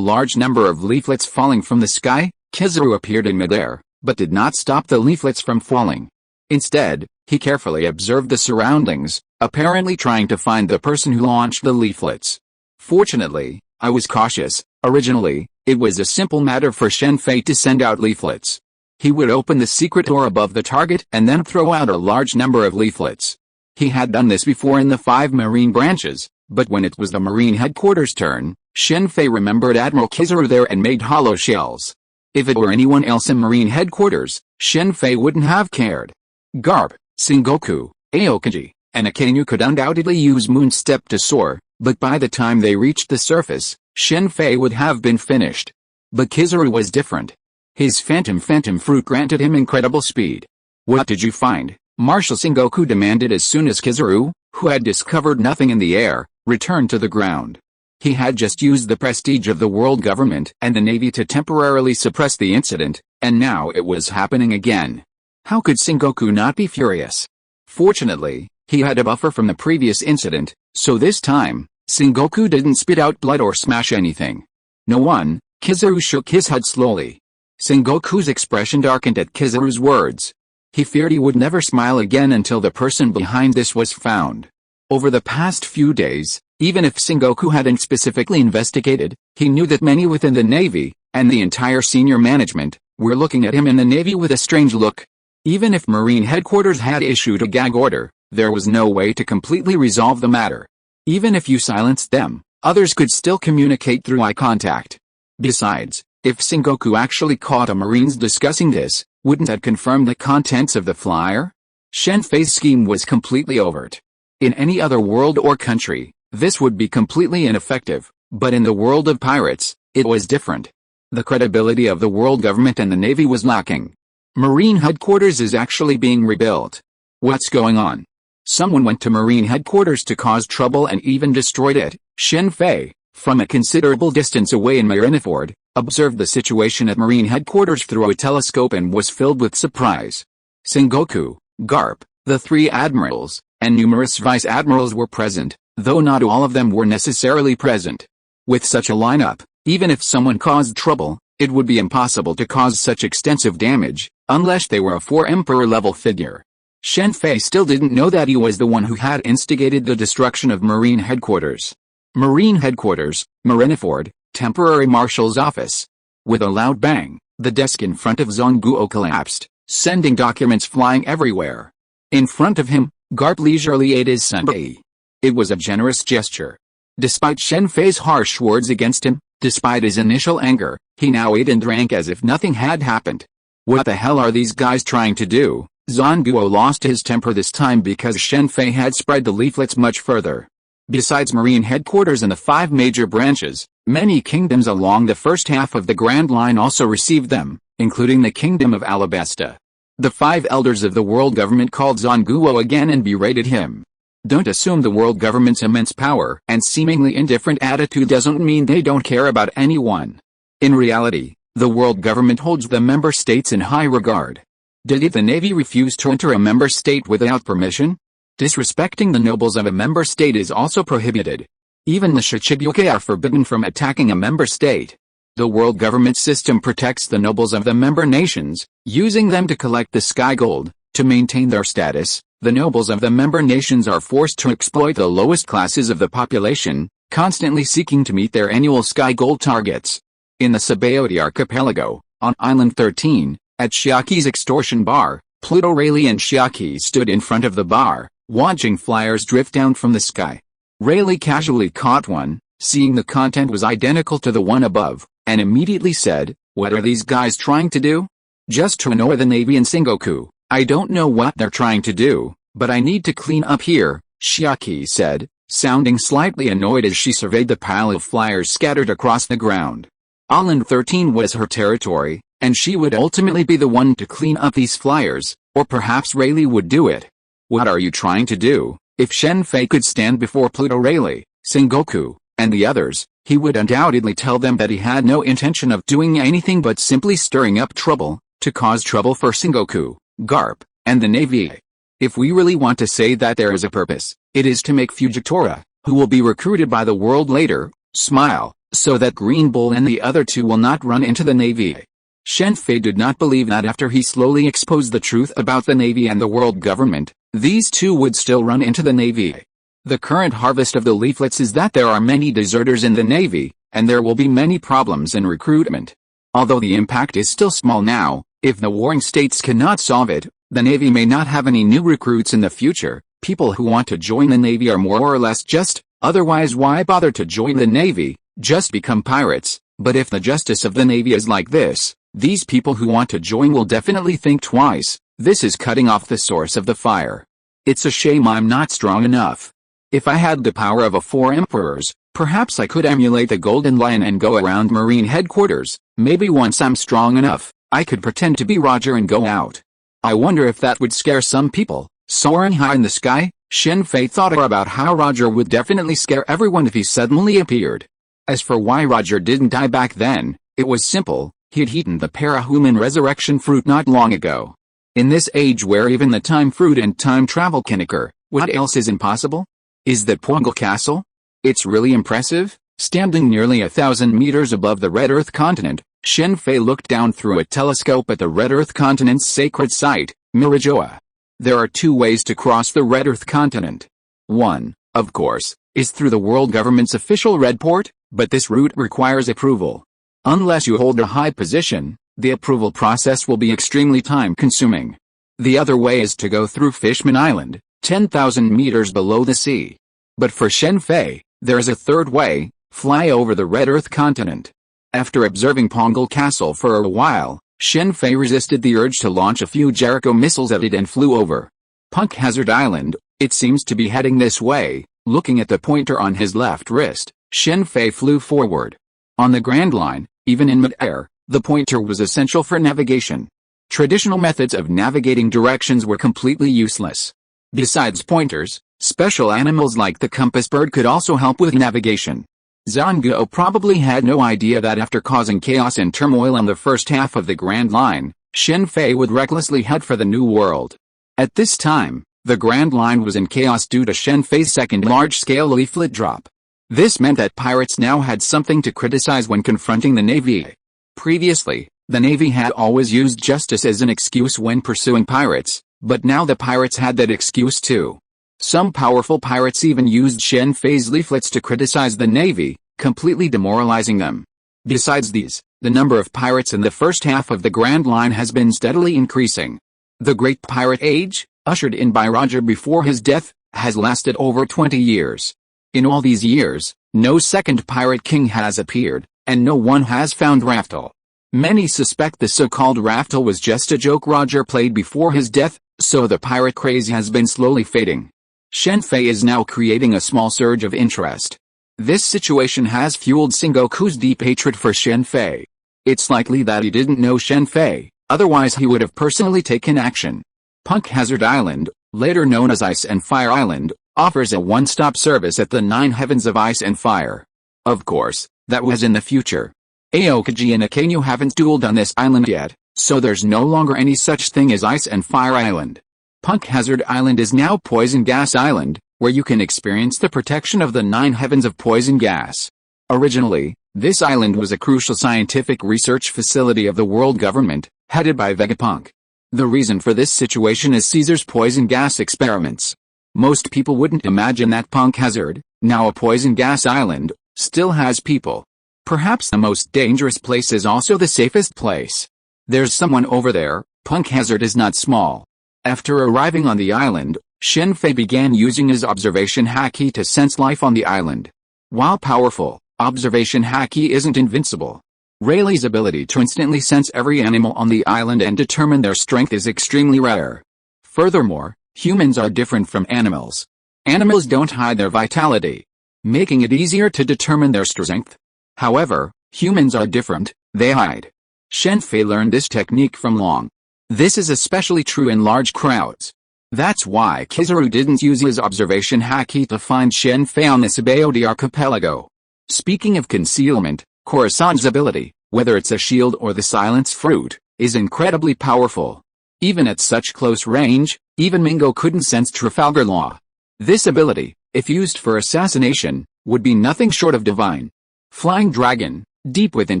large number of leaflets falling from the sky, Kizaru appeared in midair, but did not stop the leaflets from falling. Instead, he carefully observed the surroundings, apparently trying to find the person who launched the leaflets. Fortunately, I was cautious. Originally, it was a simple matter for Shen Fei to send out leaflets. He would open the secret door above the target and then throw out a large number of leaflets. He had done this before in the 5 Marine branches, but when it was the Marine headquarters' turn, Shen Fei remembered Admiral Kizaru there and made hollow shells. If it were anyone else in Marine headquarters, Shen Fei wouldn't have cared. Garp, Sengoku, Aokiji, and Akainu could undoubtedly use Moonstep to soar, but by the time they reached the surface, Shen Fei would have been finished. But Kizaru was different. His phantom fruit granted him incredible speed. "What did you find?" Marshal Sengoku demanded as soon as Kizaru, who had discovered nothing in the air, returned to the ground. He had just used the prestige of the world government and the Navy to temporarily suppress the incident, and now it was happening again. How could Sengoku not be furious? Fortunately, he had a buffer from the previous incident, so this time, Sengoku didn't spit out blood or smash anything. No one. Kizaru shook his head slowly. Sengoku's expression darkened at Kizaru's words. He feared he would never smile again until the person behind this was found. Over the past few days, even if Sengoku hadn't specifically investigated, he knew that many within the Navy, and the entire senior management, were looking at him in the Navy with a strange look. Even if Marine Headquarters had issued a gag order, there was no way to completely resolve the matter. Even if you silenced them, others could still communicate through eye contact. Besides, if Sengoku actually caught a Marines discussing this, wouldn't that confirm the contents of the flyer? Shen Fei's scheme was completely overt. In any other world or country, this would be completely ineffective, but in the world of pirates, it was different. The credibility of the world government and the Navy was lacking. Marine Headquarters is actually being rebuilt. What's going on? Someone went to Marine Headquarters to cause trouble and even destroyed it. Shen Fei, from a considerable distance away in Marineford, observed the situation at Marine Headquarters through a telescope and was filled with surprise. Sengoku, Garp, the 3 admirals, and numerous vice-admirals were present, though not all of them were necessarily present. With such a lineup, even if someone caused trouble, it would be impossible to cause such extensive damage, unless they were a 4-emperor-level figure. Shen Fei still didn't know that he was the one who had instigated the destruction of Marine Headquarters. Marine Headquarters, Marineford, Temporary Marshal's office. With a loud bang, the desk in front of Zonguo collapsed, sending documents flying everywhere. In front of him, Garp leisurely ate his sundae. It was a generous gesture. Despite Shen Fei's harsh words against him, despite his initial anger, he now ate and drank as if nothing had happened. What the hell are these guys trying to do? Zonguo lost his temper this time because Shen Fei had spread the leaflets much further. Besides Marine Headquarters and the 5 major branches, many kingdoms along the first half of the Grand Line also received them, including the Kingdom of Alabasta. The 5 elders of the world government called Zonguo again and berated him. Don't assume the world government's immense power and seemingly indifferent attitude doesn't mean they don't care about anyone. In reality, the world government holds the member states in high regard. Did the Navy refuse to enter a member state without permission? Disrespecting the nobles of a member state is also prohibited. Even the Shichibuke are forbidden from attacking a member state. The world government system protects the nobles of the member nations, using them to collect the sky gold. To maintain their status, the nobles of the member nations are forced to exploit the lowest classes of the population, constantly seeking to meet their annual sky gold targets. In the Sabaody archipelago, on Island 13, at Shiaki's extortion bar, Pluto Rayleigh and Shiaki stood in front of the bar, watching flyers drift down from the sky. Rayleigh casually caught one, seeing the content was identical to the one above, and immediately said, "What are these guys trying to do?" "Just to annoy the Navy and Sengoku. I don't know what they're trying to do, but I need to clean up here," Shiaki said, sounding slightly annoyed as she surveyed the pile of flyers scattered across the ground. Island 13 was her territory, and she would ultimately be the one to clean up these flyers, or perhaps Rayleigh would do it. "What are you trying to do?" If Shen Fei could stand before Pluto Rayleigh, Sengoku, and the others, he would undoubtedly tell them that he had no intention of doing anything but simply stirring up trouble, to cause trouble for Sengoku, Garp, and the Navy. If we really want to say that there is a purpose, it is to make Fujitora, who will be recruited by the world later, smile, so that Green Bull and the other 2 will not run into the Navy. Shen Fei did not believe that after he slowly exposed the truth about the Navy and the world government, these 2 would still run into the Navy. The current harvest of the leaflets is that there are many deserters in the Navy, and there will be many problems in recruitment. Although the impact is still small now, if the warring states cannot solve it, the Navy may not have any new recruits in the future. People who want to join the Navy are more or less just, otherwise why bother to join the Navy, just become pirates. But if the justice of the Navy is like this, these people who want to join will definitely think twice. This is cutting off the source of the fire. It's a shame I'm not strong enough. If I had the power of a 4 emperors, perhaps I could emulate the Golden Lion and go around Marine Headquarters. Maybe once I'm strong enough, I could pretend to be Roger and go out. I wonder if that would scare some people. Soaring high in the sky, Shen Fei thought about how Roger would definitely scare everyone if he suddenly appeared. As for why Roger didn't die back then, it was simple: he had eaten the parahuman resurrection fruit not long ago. In this age where even the time fruit and time travel can occur, what else is impossible? Is that Pongal Castle? It's really impressive. Standing nearly 1,000 meters above the Red Earth continent, Shen Fei looked down through a telescope at the Red Earth continent's sacred site, Mirajoa. There are two ways to cross the Red Earth continent. One, of course, is through the world government's official Red Port, but this route requires approval. Unless you hold a high position, the approval process will be extremely time-consuming. The other way is to go through Fishman Island, 10,000 meters below the sea. But for Shen Fei, there is a third way: fly over the Red Earth continent. After observing Pongal Castle for a while, Shen Fei resisted the urge to launch a few Jericho missiles at it and flew over Punk Hazard Island. It seems to be heading this way. Looking at the pointer on his left wrist, Shen Fei flew forward. On the Grand Line, even in mid-air, the pointer was essential for navigation. Traditional methods of navigating directions were completely useless. Besides pointers, special animals like the compass bird could also help with navigation. Zanguo probably had no idea that after causing chaos and turmoil in the first half of the Grand Line, Shen Fei would recklessly head for the New World. At this time, the Grand Line was in chaos due to Shen Fei's second large-scale leaflet drop. This meant that pirates now had something to criticize when confronting the Navy. Previously, the Navy had always used justice as an excuse when pursuing pirates, but now the pirates had that excuse too. Some powerful pirates even used Shen Fei's leaflets to criticize the Navy, completely demoralizing them. Besides these, the number of pirates in the first half of the Grand Line has been steadily increasing. The Great Pirate Age, ushered in by Roger before his death, has lasted over 20 years. In all these years, no second pirate king has appeared, and no one has found Raftel. Many suspect the so-called Raftel was just a joke Roger played before his death, so the pirate craze has been slowly fading. Shen Fei is now creating a small surge of interest. This situation has fueled Sengoku's deep hatred for Shen Fei. It's likely that he didn't know Shen Fei, otherwise he would have personally taken action. Punk Hazard Island, later known as Ice and Fire Island, offers a one-stop service at the 9 heavens of ice and fire. Of course, that was in the future. Aokiji and Akainu haven't dueled on this island yet, so there's no longer any such thing as Ice and Fire Island. Punk Hazard Island is now Poison Gas Island, where you can experience the protection of the 9 heavens of poison gas. Originally, this island was a crucial scientific research facility of the world government, headed by Vegapunk. The reason for this situation is Caesar's poison gas experiments. Most people wouldn't imagine that Punk Hazard, now a poison gas island, still has people. Perhaps the most dangerous place is also the safest place. There's someone over there. Punk Hazard is not small. After arriving on the island, Shen Fei began using his observation haki to sense life on the island. While powerful, observation haki isn't invincible. Rayleigh's ability to instantly sense every animal on the island and determine their strength is extremely rare. Furthermore, humans are different from animals. Animals don't hide their vitality, making it easier to determine their strength. However, humans are different, they hide. Shen Fei learned this technique from Long. This is especially true in large crowds. That's why Kizaru didn't use his observation haki to find Shen Fei on the Sabaody archipelago. Speaking of concealment, Khorasan's ability, whether it's a shield or the silence fruit, is incredibly powerful. Even at such close range, even Mingo couldn't sense Trafalgar Law. This ability, if used for assassination, would be nothing short of divine. Flying Dragon, deep within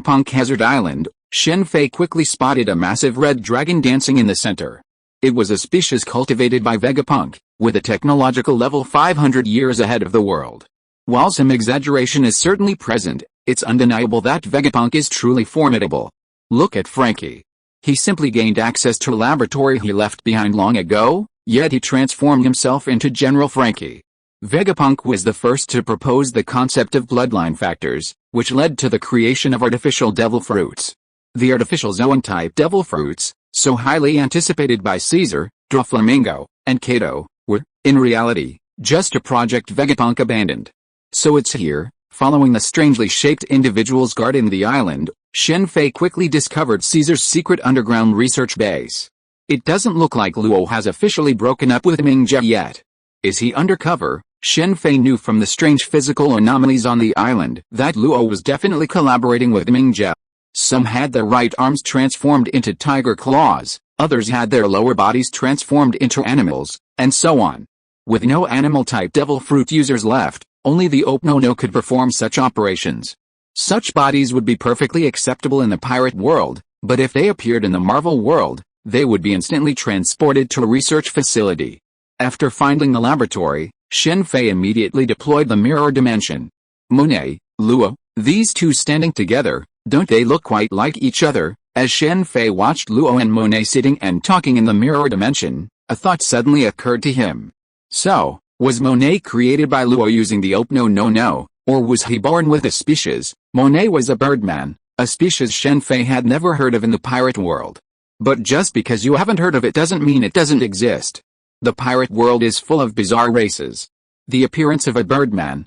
Punk Hazard Island, Shen Fei quickly spotted a massive red dragon dancing in the center. It was a species cultivated by Vegapunk, with a technological level 500 years ahead of the world. While some exaggeration is certainly present, it's undeniable that Vegapunk is truly formidable. Look at Frankie. He simply gained access to a laboratory he left behind long ago, yet he transformed himself into General Frankie. Vegapunk was the first to propose the concept of bloodline factors, which led to the creation of artificial devil fruits. The artificial zoan-type devil fruits, so highly anticipated by Caesar, Doflamingo, and Cato, were, in reality, just a project Vegapunk abandoned. So it's here, following the strangely shaped individuals guarding the island, Shen Fei quickly discovered Caesar's secret underground research base. It doesn't look like Luo has officially broken up with Mingjia yet. Is he undercover? Shen Fei knew from the strange physical anomalies on the island that Luo was definitely collaborating with Mingzhe. Some had their right arms transformed into tiger claws, others had their lower bodies transformed into animals, and so on. With no animal-type devil fruit users left, only the Opnono could perform such operations. Such bodies would be perfectly acceptable in the pirate world, but if they appeared in the Marvel world, they would be instantly transported to a research facility. After finding the laboratory, Shen Fei immediately deployed the mirror dimension. Monet, Luo, these two standing together, don't they look quite like each other? As Shen Fei watched Luo and Monet sitting and talking in the mirror dimension, a thought suddenly occurred to him. So, was Monet created by Luo using the Opnono, or was he born with a species? Monet was a birdman, a species Shen Fei had never heard of in the pirate world. But just because you haven't heard of it doesn't mean it doesn't exist. The pirate world is full of bizarre races. The appearance of a birdman,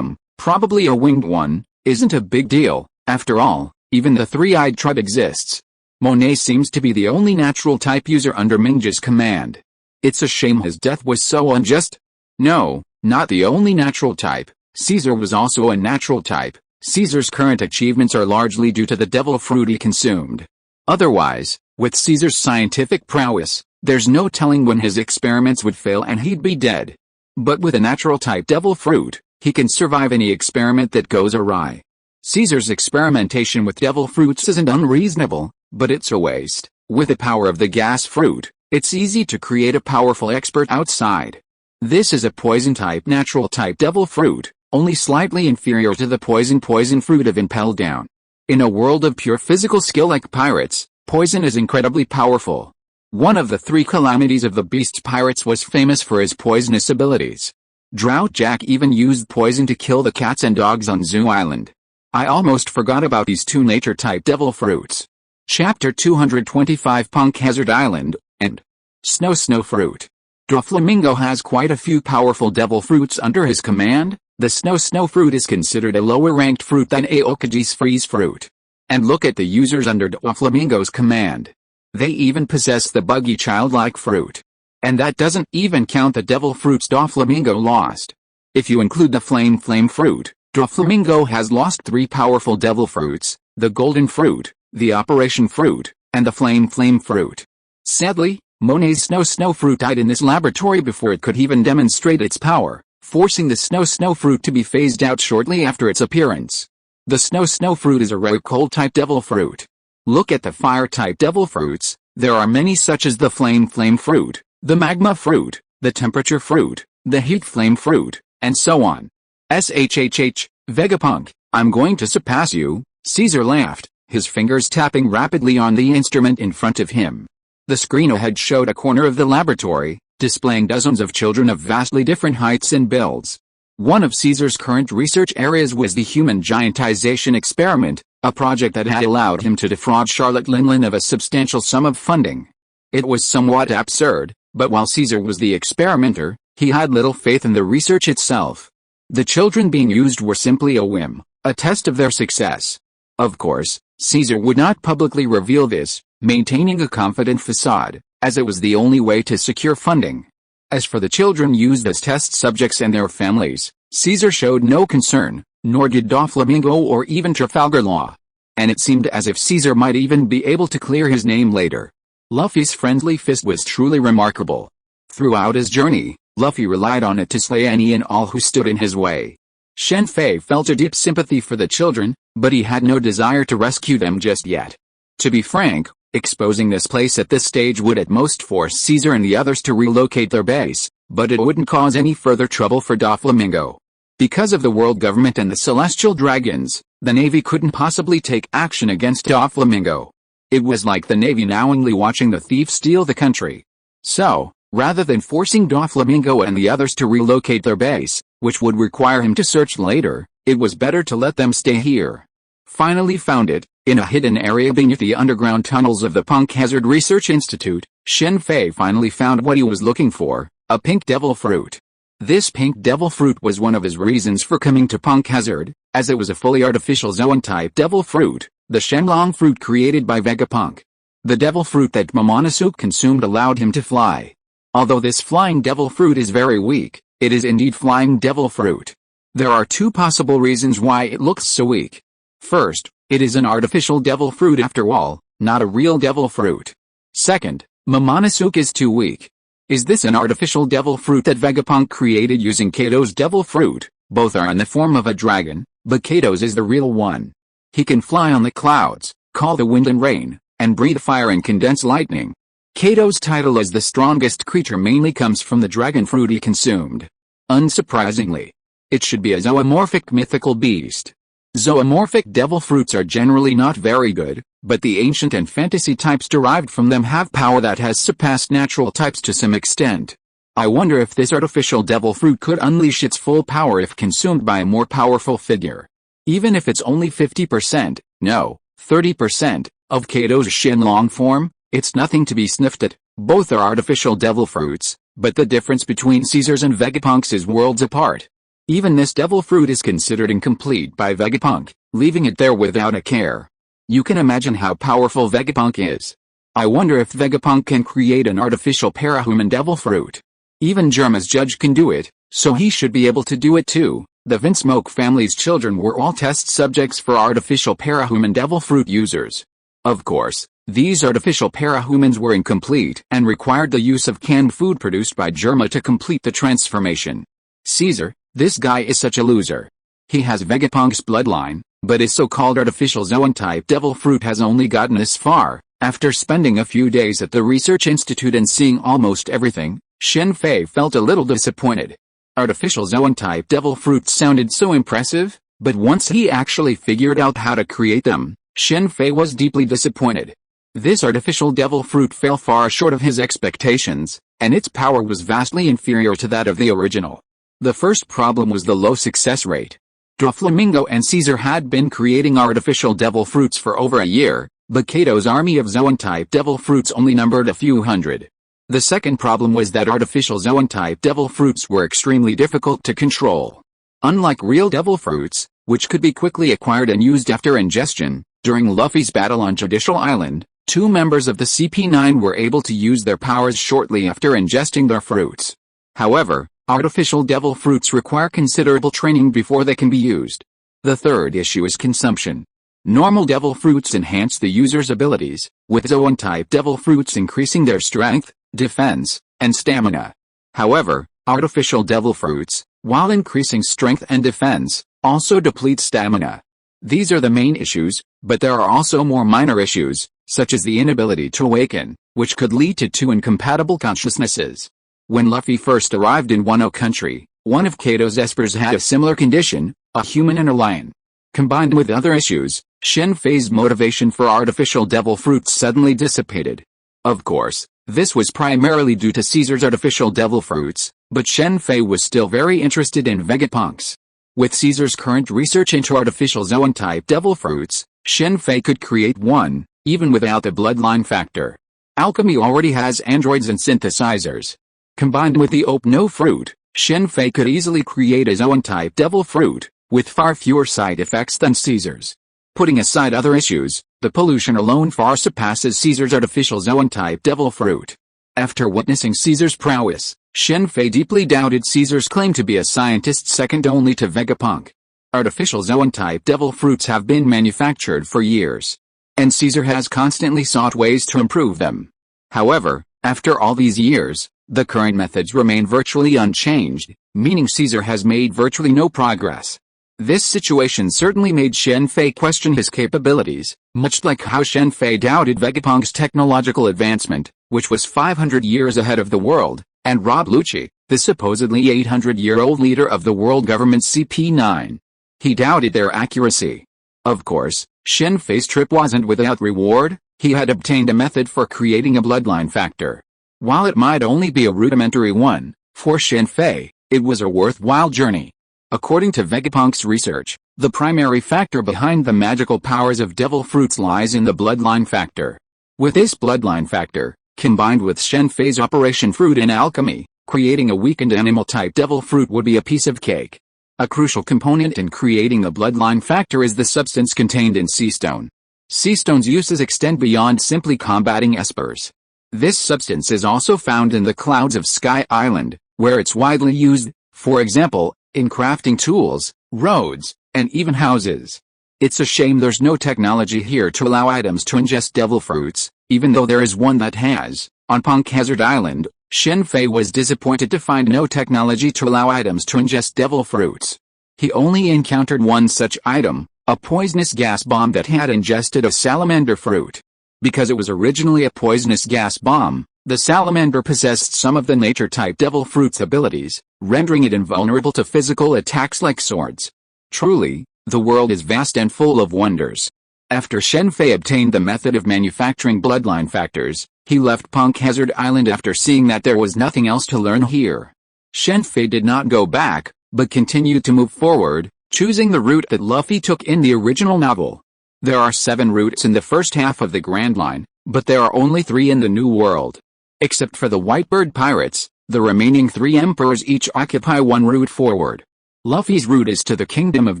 probably a winged one, isn't a big deal. After all, even the three-eyed tribe exists. Monet seems to be the only natural type user under Mingzhe's command. It's a shame his death was so unjust. No, not the only natural type. Caesar was also a natural type. Caesar's current achievements are largely due to the devil fruit he consumed. Otherwise, with Caesar's scientific prowess, there's no telling when his experiments would fail and he'd be dead. But with a natural type devil fruit, he can survive any experiment that goes awry. Caesar's experimentation with devil fruits isn't unreasonable, but it's a waste. With the power of the gas fruit, it's easy to create a powerful expert outside. This is a poison-type natural-type devil fruit, only slightly inferior to the poison fruit of Impel Down. In a world of pure physical skill like pirates, poison is incredibly powerful. One of the three calamities of the Beast's pirates was famous for his poisonous abilities. Drought Jack even used poison to kill the cats and dogs on Zoo Island. I almost forgot about these two nature-type devil fruits. Chapter 225 Punk Hazard Island, and Snow Fruit. Doflamingo has quite a few powerful devil fruits under his command. The Snow fruit is considered a lower-ranked fruit than Aokaji's freeze fruit. And look at the users under Doflamingo's command. They even possess the buggy childlike fruit. And that doesn't even count the devil fruits Doflamingo lost. If you include the flame fruit, Doflamingo has lost three powerful devil fruits, the golden fruit, the operation fruit, and the flame fruit. Sadly, Monet's Snow fruit died in this laboratory before it could even demonstrate its power, forcing the Snow fruit to be phased out shortly after its appearance. The Snow fruit is a rare cold-type devil fruit. Look at the fire-type devil fruits. There are many such as the flame fruit, the magma fruit, the temperature fruit, the heat flame fruit, and so on. SHHH, Vegapunk, I'm going to surpass you, Caesar laughed, his fingers tapping rapidly on the instrument in front of him. The screen ahead showed a corner of the laboratory, displaying dozens of children of vastly different heights and builds. One of Caesar's current research areas was the human giantization experiment, a project that had allowed him to defraud Charlotte Linlin of a substantial sum of funding. It was somewhat absurd, but while Caesar was the experimenter, he had little faith in the research itself. The children being used were simply a whim, a test of their success. Of course, Caesar would not publicly reveal this, maintaining a confident facade, as it was the only way to secure funding. As for the children used as test subjects and their families, Caesar showed no concern, nor did Doflamingo or even Trafalgar Law. And it seemed as if Caesar might even be able to clear his name later. Luffy's friendly fist was truly remarkable. Throughout his journey, Luffy relied on it to slay any and all who stood in his way. Shen Fei felt a deep sympathy for the children, but he had no desire to rescue them just yet. To be frank, exposing this place at this stage would at most force Caesar and the others to relocate their base, but it wouldn't cause any further trouble for Doflamingo. Because of the world government and the celestial dragons, the Navy couldn't possibly take action against Doflamingo. It was like the Navy knowingly watching the thief steal the country. So, rather than forcing Doflamingo and the others to relocate their base, which would require him to search later, it was better to let them stay here. Finally found it, in a hidden area beneath the underground tunnels of the Punk Hazard Research Institute, Shen Fei finally found what he was looking for, a pink devil fruit. This pink devil fruit was one of his reasons for coming to Punk Hazard, as it was a fully artificial zoan-type devil fruit, the Shenlong fruit created by Vegapunk. The devil fruit that Momonosuke consumed allowed him to fly. Although this flying devil fruit is very weak, It is indeed flying devil fruit. There are two possible reasons why it looks so weak. First, it is an artificial devil fruit after all, not a real devil fruit. Second, Momonosuke is too weak. Is this an artificial devil fruit that Vegapunk created using Kato's devil fruit? Both are in the form of a dragon, but Kato's is the real one. He can fly on the clouds, call the wind and rain, and breathe fire and condense lightning. Kato's title as the strongest creature mainly comes from the dragon fruit he consumed. Unsurprisingly, it should be a zoomorphic mythical beast. Zoomorphic devil fruits are generally not very good, but the ancient and fantasy types derived from them have power that has surpassed natural types to some extent. I wonder if this artificial devil fruit could unleash its full power if consumed by a more powerful figure. Even if it's only 50%, no, 30%, of Kato's Shenlong form, it's nothing to be sniffed at. Both are artificial devil fruits, but the difference between Caesar's and Vegapunk's is worlds apart. Even this devil fruit is considered incomplete by Vegapunk, leaving it there without a care. You can imagine how powerful Vegapunk is. I wonder if Vegapunk can create an artificial parahuman devil fruit. Even Germa's judge can do it, so he should be able to do it too. The Vinsmoke family's children were all test subjects for artificial parahuman devil fruit users. Of course, these artificial parahumans were incomplete and required the use of canned food produced by Germa to complete the transformation. Caesar, this guy is such a loser. He has Vegapunk's bloodline, but his so-called artificial Zoan-type devil fruit has only gotten this far. After spending a few days at the research institute and seeing almost everything, Shen Fei felt a little disappointed. Artificial Zoan-type devil fruits sounded so impressive, but once he actually figured out how to create them, Shen Fei was deeply disappointed. This artificial devil fruit fell far short of his expectations, and its power was vastly inferior to that of the original. The first problem was the low success rate. Doflamingo and Caesar had been creating artificial devil fruits for over a year, but Kato's army of Zoan-type devil fruits only numbered a few hundred. The second problem was that artificial Zoan-type devil fruits were extremely difficult to control. Unlike real devil fruits, which could be quickly acquired and used after ingestion, during Luffy's battle on Judicial Island, 2 members of the CP9 were able to use their powers shortly after ingesting their fruits. However, artificial devil fruits require considerable training before they can be used. The third issue is consumption. Normal devil fruits enhance the user's abilities, with Zoan-type devil fruits increasing their strength, defense, and stamina. However, artificial devil fruits, while increasing strength and defense, also deplete stamina. These are the main issues, but there are also more minor issues, such as the inability to awaken, which could lead to 2 incompatible consciousnesses. When Luffy first arrived in Wano country, one of Kato's espers had a similar condition, a human and a lion. Combined with other issues, Shen Fei's motivation for artificial devil fruits suddenly dissipated. Of course, this was primarily due to Caesar's artificial devil fruits, but Shen Fei was still very interested in Vegapunk's. With Caesar's current research into artificial Zoan-type devil fruits, Shen Fei could create one, even without the bloodline factor. Alchemy already has androids and synthesizers. Combined with the Opno fruit, Shen Fei could easily create a Zoan-type devil fruit, with far fewer side effects than Caesar's. Putting aside other issues, the pollution alone far surpasses Caesar's artificial Zoan-type devil fruit. After witnessing Caesar's prowess, Shen Fei deeply doubted Caesar's claim to be a scientist second only to Vegapunk. Artificial Zoan-type devil fruits have been manufactured for years, and Caesar has constantly sought ways to improve them. However, after all these years, the current methods remain virtually unchanged, meaning Caesar has made virtually no progress. This situation certainly made Shen Fei question his capabilities, much like how Shen Fei doubted Vegapunk's technological advancement, which was 500 years ahead of the world, and Rob Lucci, the supposedly 800-year-old leader of the world government CP9. He doubted their accuracy. Of course, Shen Fei's trip wasn't without reward. He had obtained a method for creating a bloodline factor. While it might only be a rudimentary one, for Shen Fei, it was a worthwhile journey. According to Vegapunk's research, the primary factor behind the magical powers of devil fruits lies in the bloodline factor. With this bloodline factor, combined with Shen Fei's Operation Fruit in alchemy, creating a weakened animal-type devil fruit would be a piece of cake. A crucial component in creating a bloodline factor is the substance contained in sea stone. Sea stone's uses extend beyond simply combating espers. This substance is also found in the clouds of Sky Island, where it's widely used For example, in crafting tools, roads, and even houses. It's a shame there's no technology here to allow items to ingest devil fruits, even though there is one that has. On Punk Hazard Island, Shen Fei was disappointed to find no technology to allow items to ingest devil fruits. He only encountered one such item, a poisonous gas bomb that had ingested a salamander fruit. Because it was originally a poisonous gas bomb, the salamander possessed some of the nature-type devil fruit's abilities, rendering it invulnerable to physical attacks like swords. Truly, the world is vast and full of wonders. After Shen Fei obtained the method of manufacturing bloodline factors, he left Punk Hazard Island after seeing that there was nothing else to learn here. Shen Fei did not go back, but continued to move forward, choosing the route that Luffy took in the original novel. There are 7 routes in the first half of the Grand Line, but there are only 3 in the New World. Except for the Whitebird Pirates, the remaining 3 emperors each occupy one route forward. Luffy's route is to the Kingdom of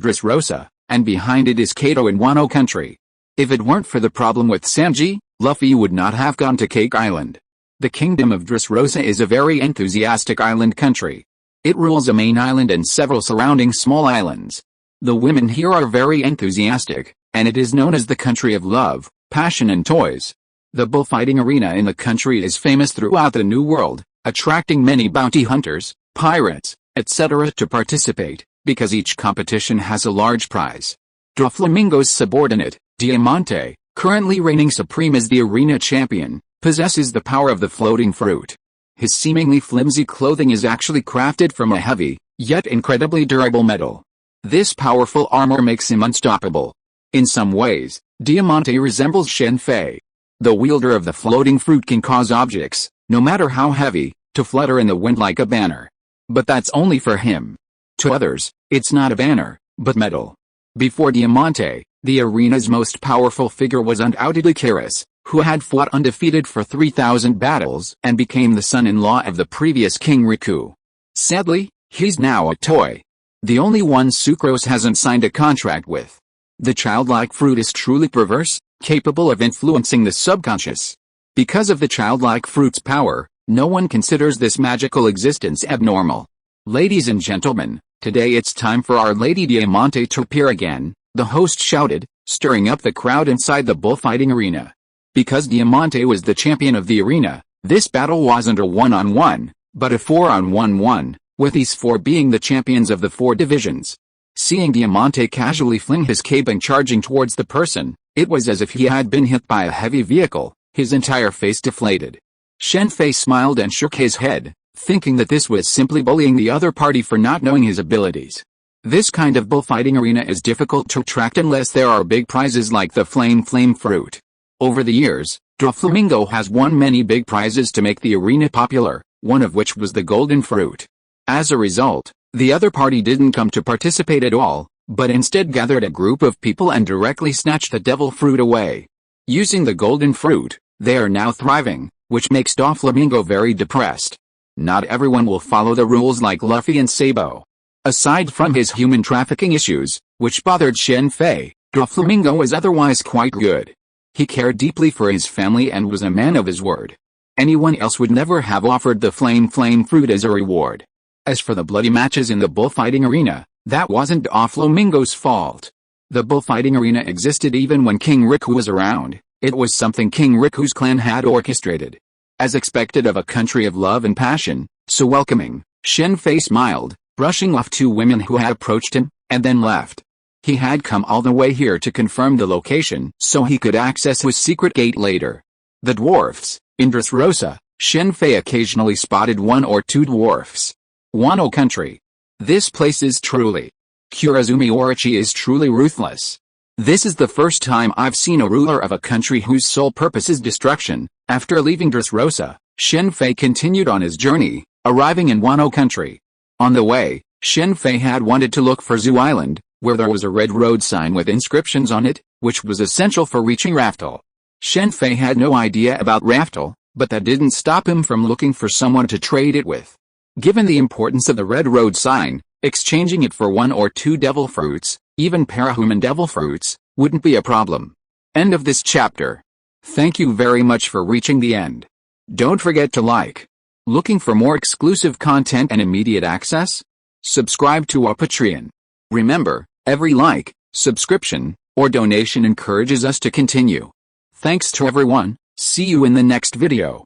Dressrosa, and behind it is Kato in Wano Country. If it weren't for the problem with Sanji, Luffy would not have gone to Cake Island. The Kingdom of Dressrosa is a very enthusiastic island country. It rules a main island and several surrounding small islands. The women here are very enthusiastic, and it is known as the country of love, passion and toys. The bullfighting arena in the country is famous throughout the New World, attracting many bounty hunters, pirates, etc. to participate, because each competition has a large prize. Doflamingo's subordinate, Diamante, currently reigning supreme as the arena champion, possesses the power of the floating fruit. His seemingly flimsy clothing is actually crafted from a heavy, yet incredibly durable metal. This powerful armor makes him unstoppable. In some ways, Diamante resembles Shen Fei. The wielder of the floating fruit can cause objects, no matter how heavy, to flutter in the wind like a banner. But that's only for him. To others, it's not a banner, but metal. Before Diamante, the arena's most powerful figure was undoubtedly Kyrus, who had fought undefeated for 3,000 battles and became the son-in-law of the previous King Riku. Sadly, he's now a toy. The only one Sucrose hasn't signed a contract with. The childlike fruit is truly perverse, capable of influencing the subconscious. Because of the childlike fruit's power, no one considers this magical existence abnormal. Ladies and gentlemen, today it's time for Our Lady Diamante to appear again, the host shouted, stirring up the crowd inside the bullfighting arena. Because Diamante was the champion of the arena, this battle wasn't a one-on-one, but a 4-on-1-1, with these 4 being the champions of the 4 divisions. Seeing Diamante casually fling his cape and charging towards the person, it was as if he had been hit by a heavy vehicle, his entire face deflated. Shen Fei smiled and shook his head, thinking that this was simply bullying the other party for not knowing his abilities. This kind of bullfighting arena is difficult to attract unless there are big prizes like the flame fruit. Over the years, Doflamingo has won many big prizes to make the arena popular, one of which was the golden fruit. As a result, the other party didn't come to participate at all, but instead gathered a group of people and directly snatched the devil fruit away. Using the golden fruit, they are now thriving, which makes Doflamingo very depressed. Not everyone will follow the rules like Luffy and Sabo. Aside from his human trafficking issues, which bothered Shen Fei, Doflamingo was otherwise quite good. He cared deeply for his family and was a man of his word. Anyone else would never have offered the flame fruit as a reward. As for the bloody matches in the bullfighting arena, that wasn't Doflamingo's fault. The bullfighting arena existed even when King Riku was around. It was something King Riku's clan had orchestrated. As expected of a country of love and passion, so welcoming, Shen Fei smiled, brushing off 2 women who had approached him, and then left. He had come all the way here to confirm the location so he could access his secret gate later. The dwarfs. In Dressrosa, Shen Fei occasionally spotted 1 or 2 dwarfs. Wano Country. This place is truly. Kurazumi Orochi is truly ruthless. This is the first time I've seen a ruler of a country whose sole purpose is destruction. After leaving Dressrosa, Shen Fei continued on his journey, arriving in Wano Country. On the way, Shen Fei had wanted to look for Zoo Island, where there was a red road sign with inscriptions on it, which was essential for reaching Raftel. Shen Fei had no idea about Raftel, but that didn't stop him from looking for someone to trade it with. Given the importance of the red road sign, exchanging it for 1 or 2 devil fruits, even parahuman devil fruits, wouldn't be a problem. End of this chapter. Thank you very much for reaching the end. Don't forget to like. Looking for more exclusive content and immediate access? subscribe to our Patreon. Remember, every like, subscription, or donation encourages us to continue. Thanks to everyone, see you in the next video.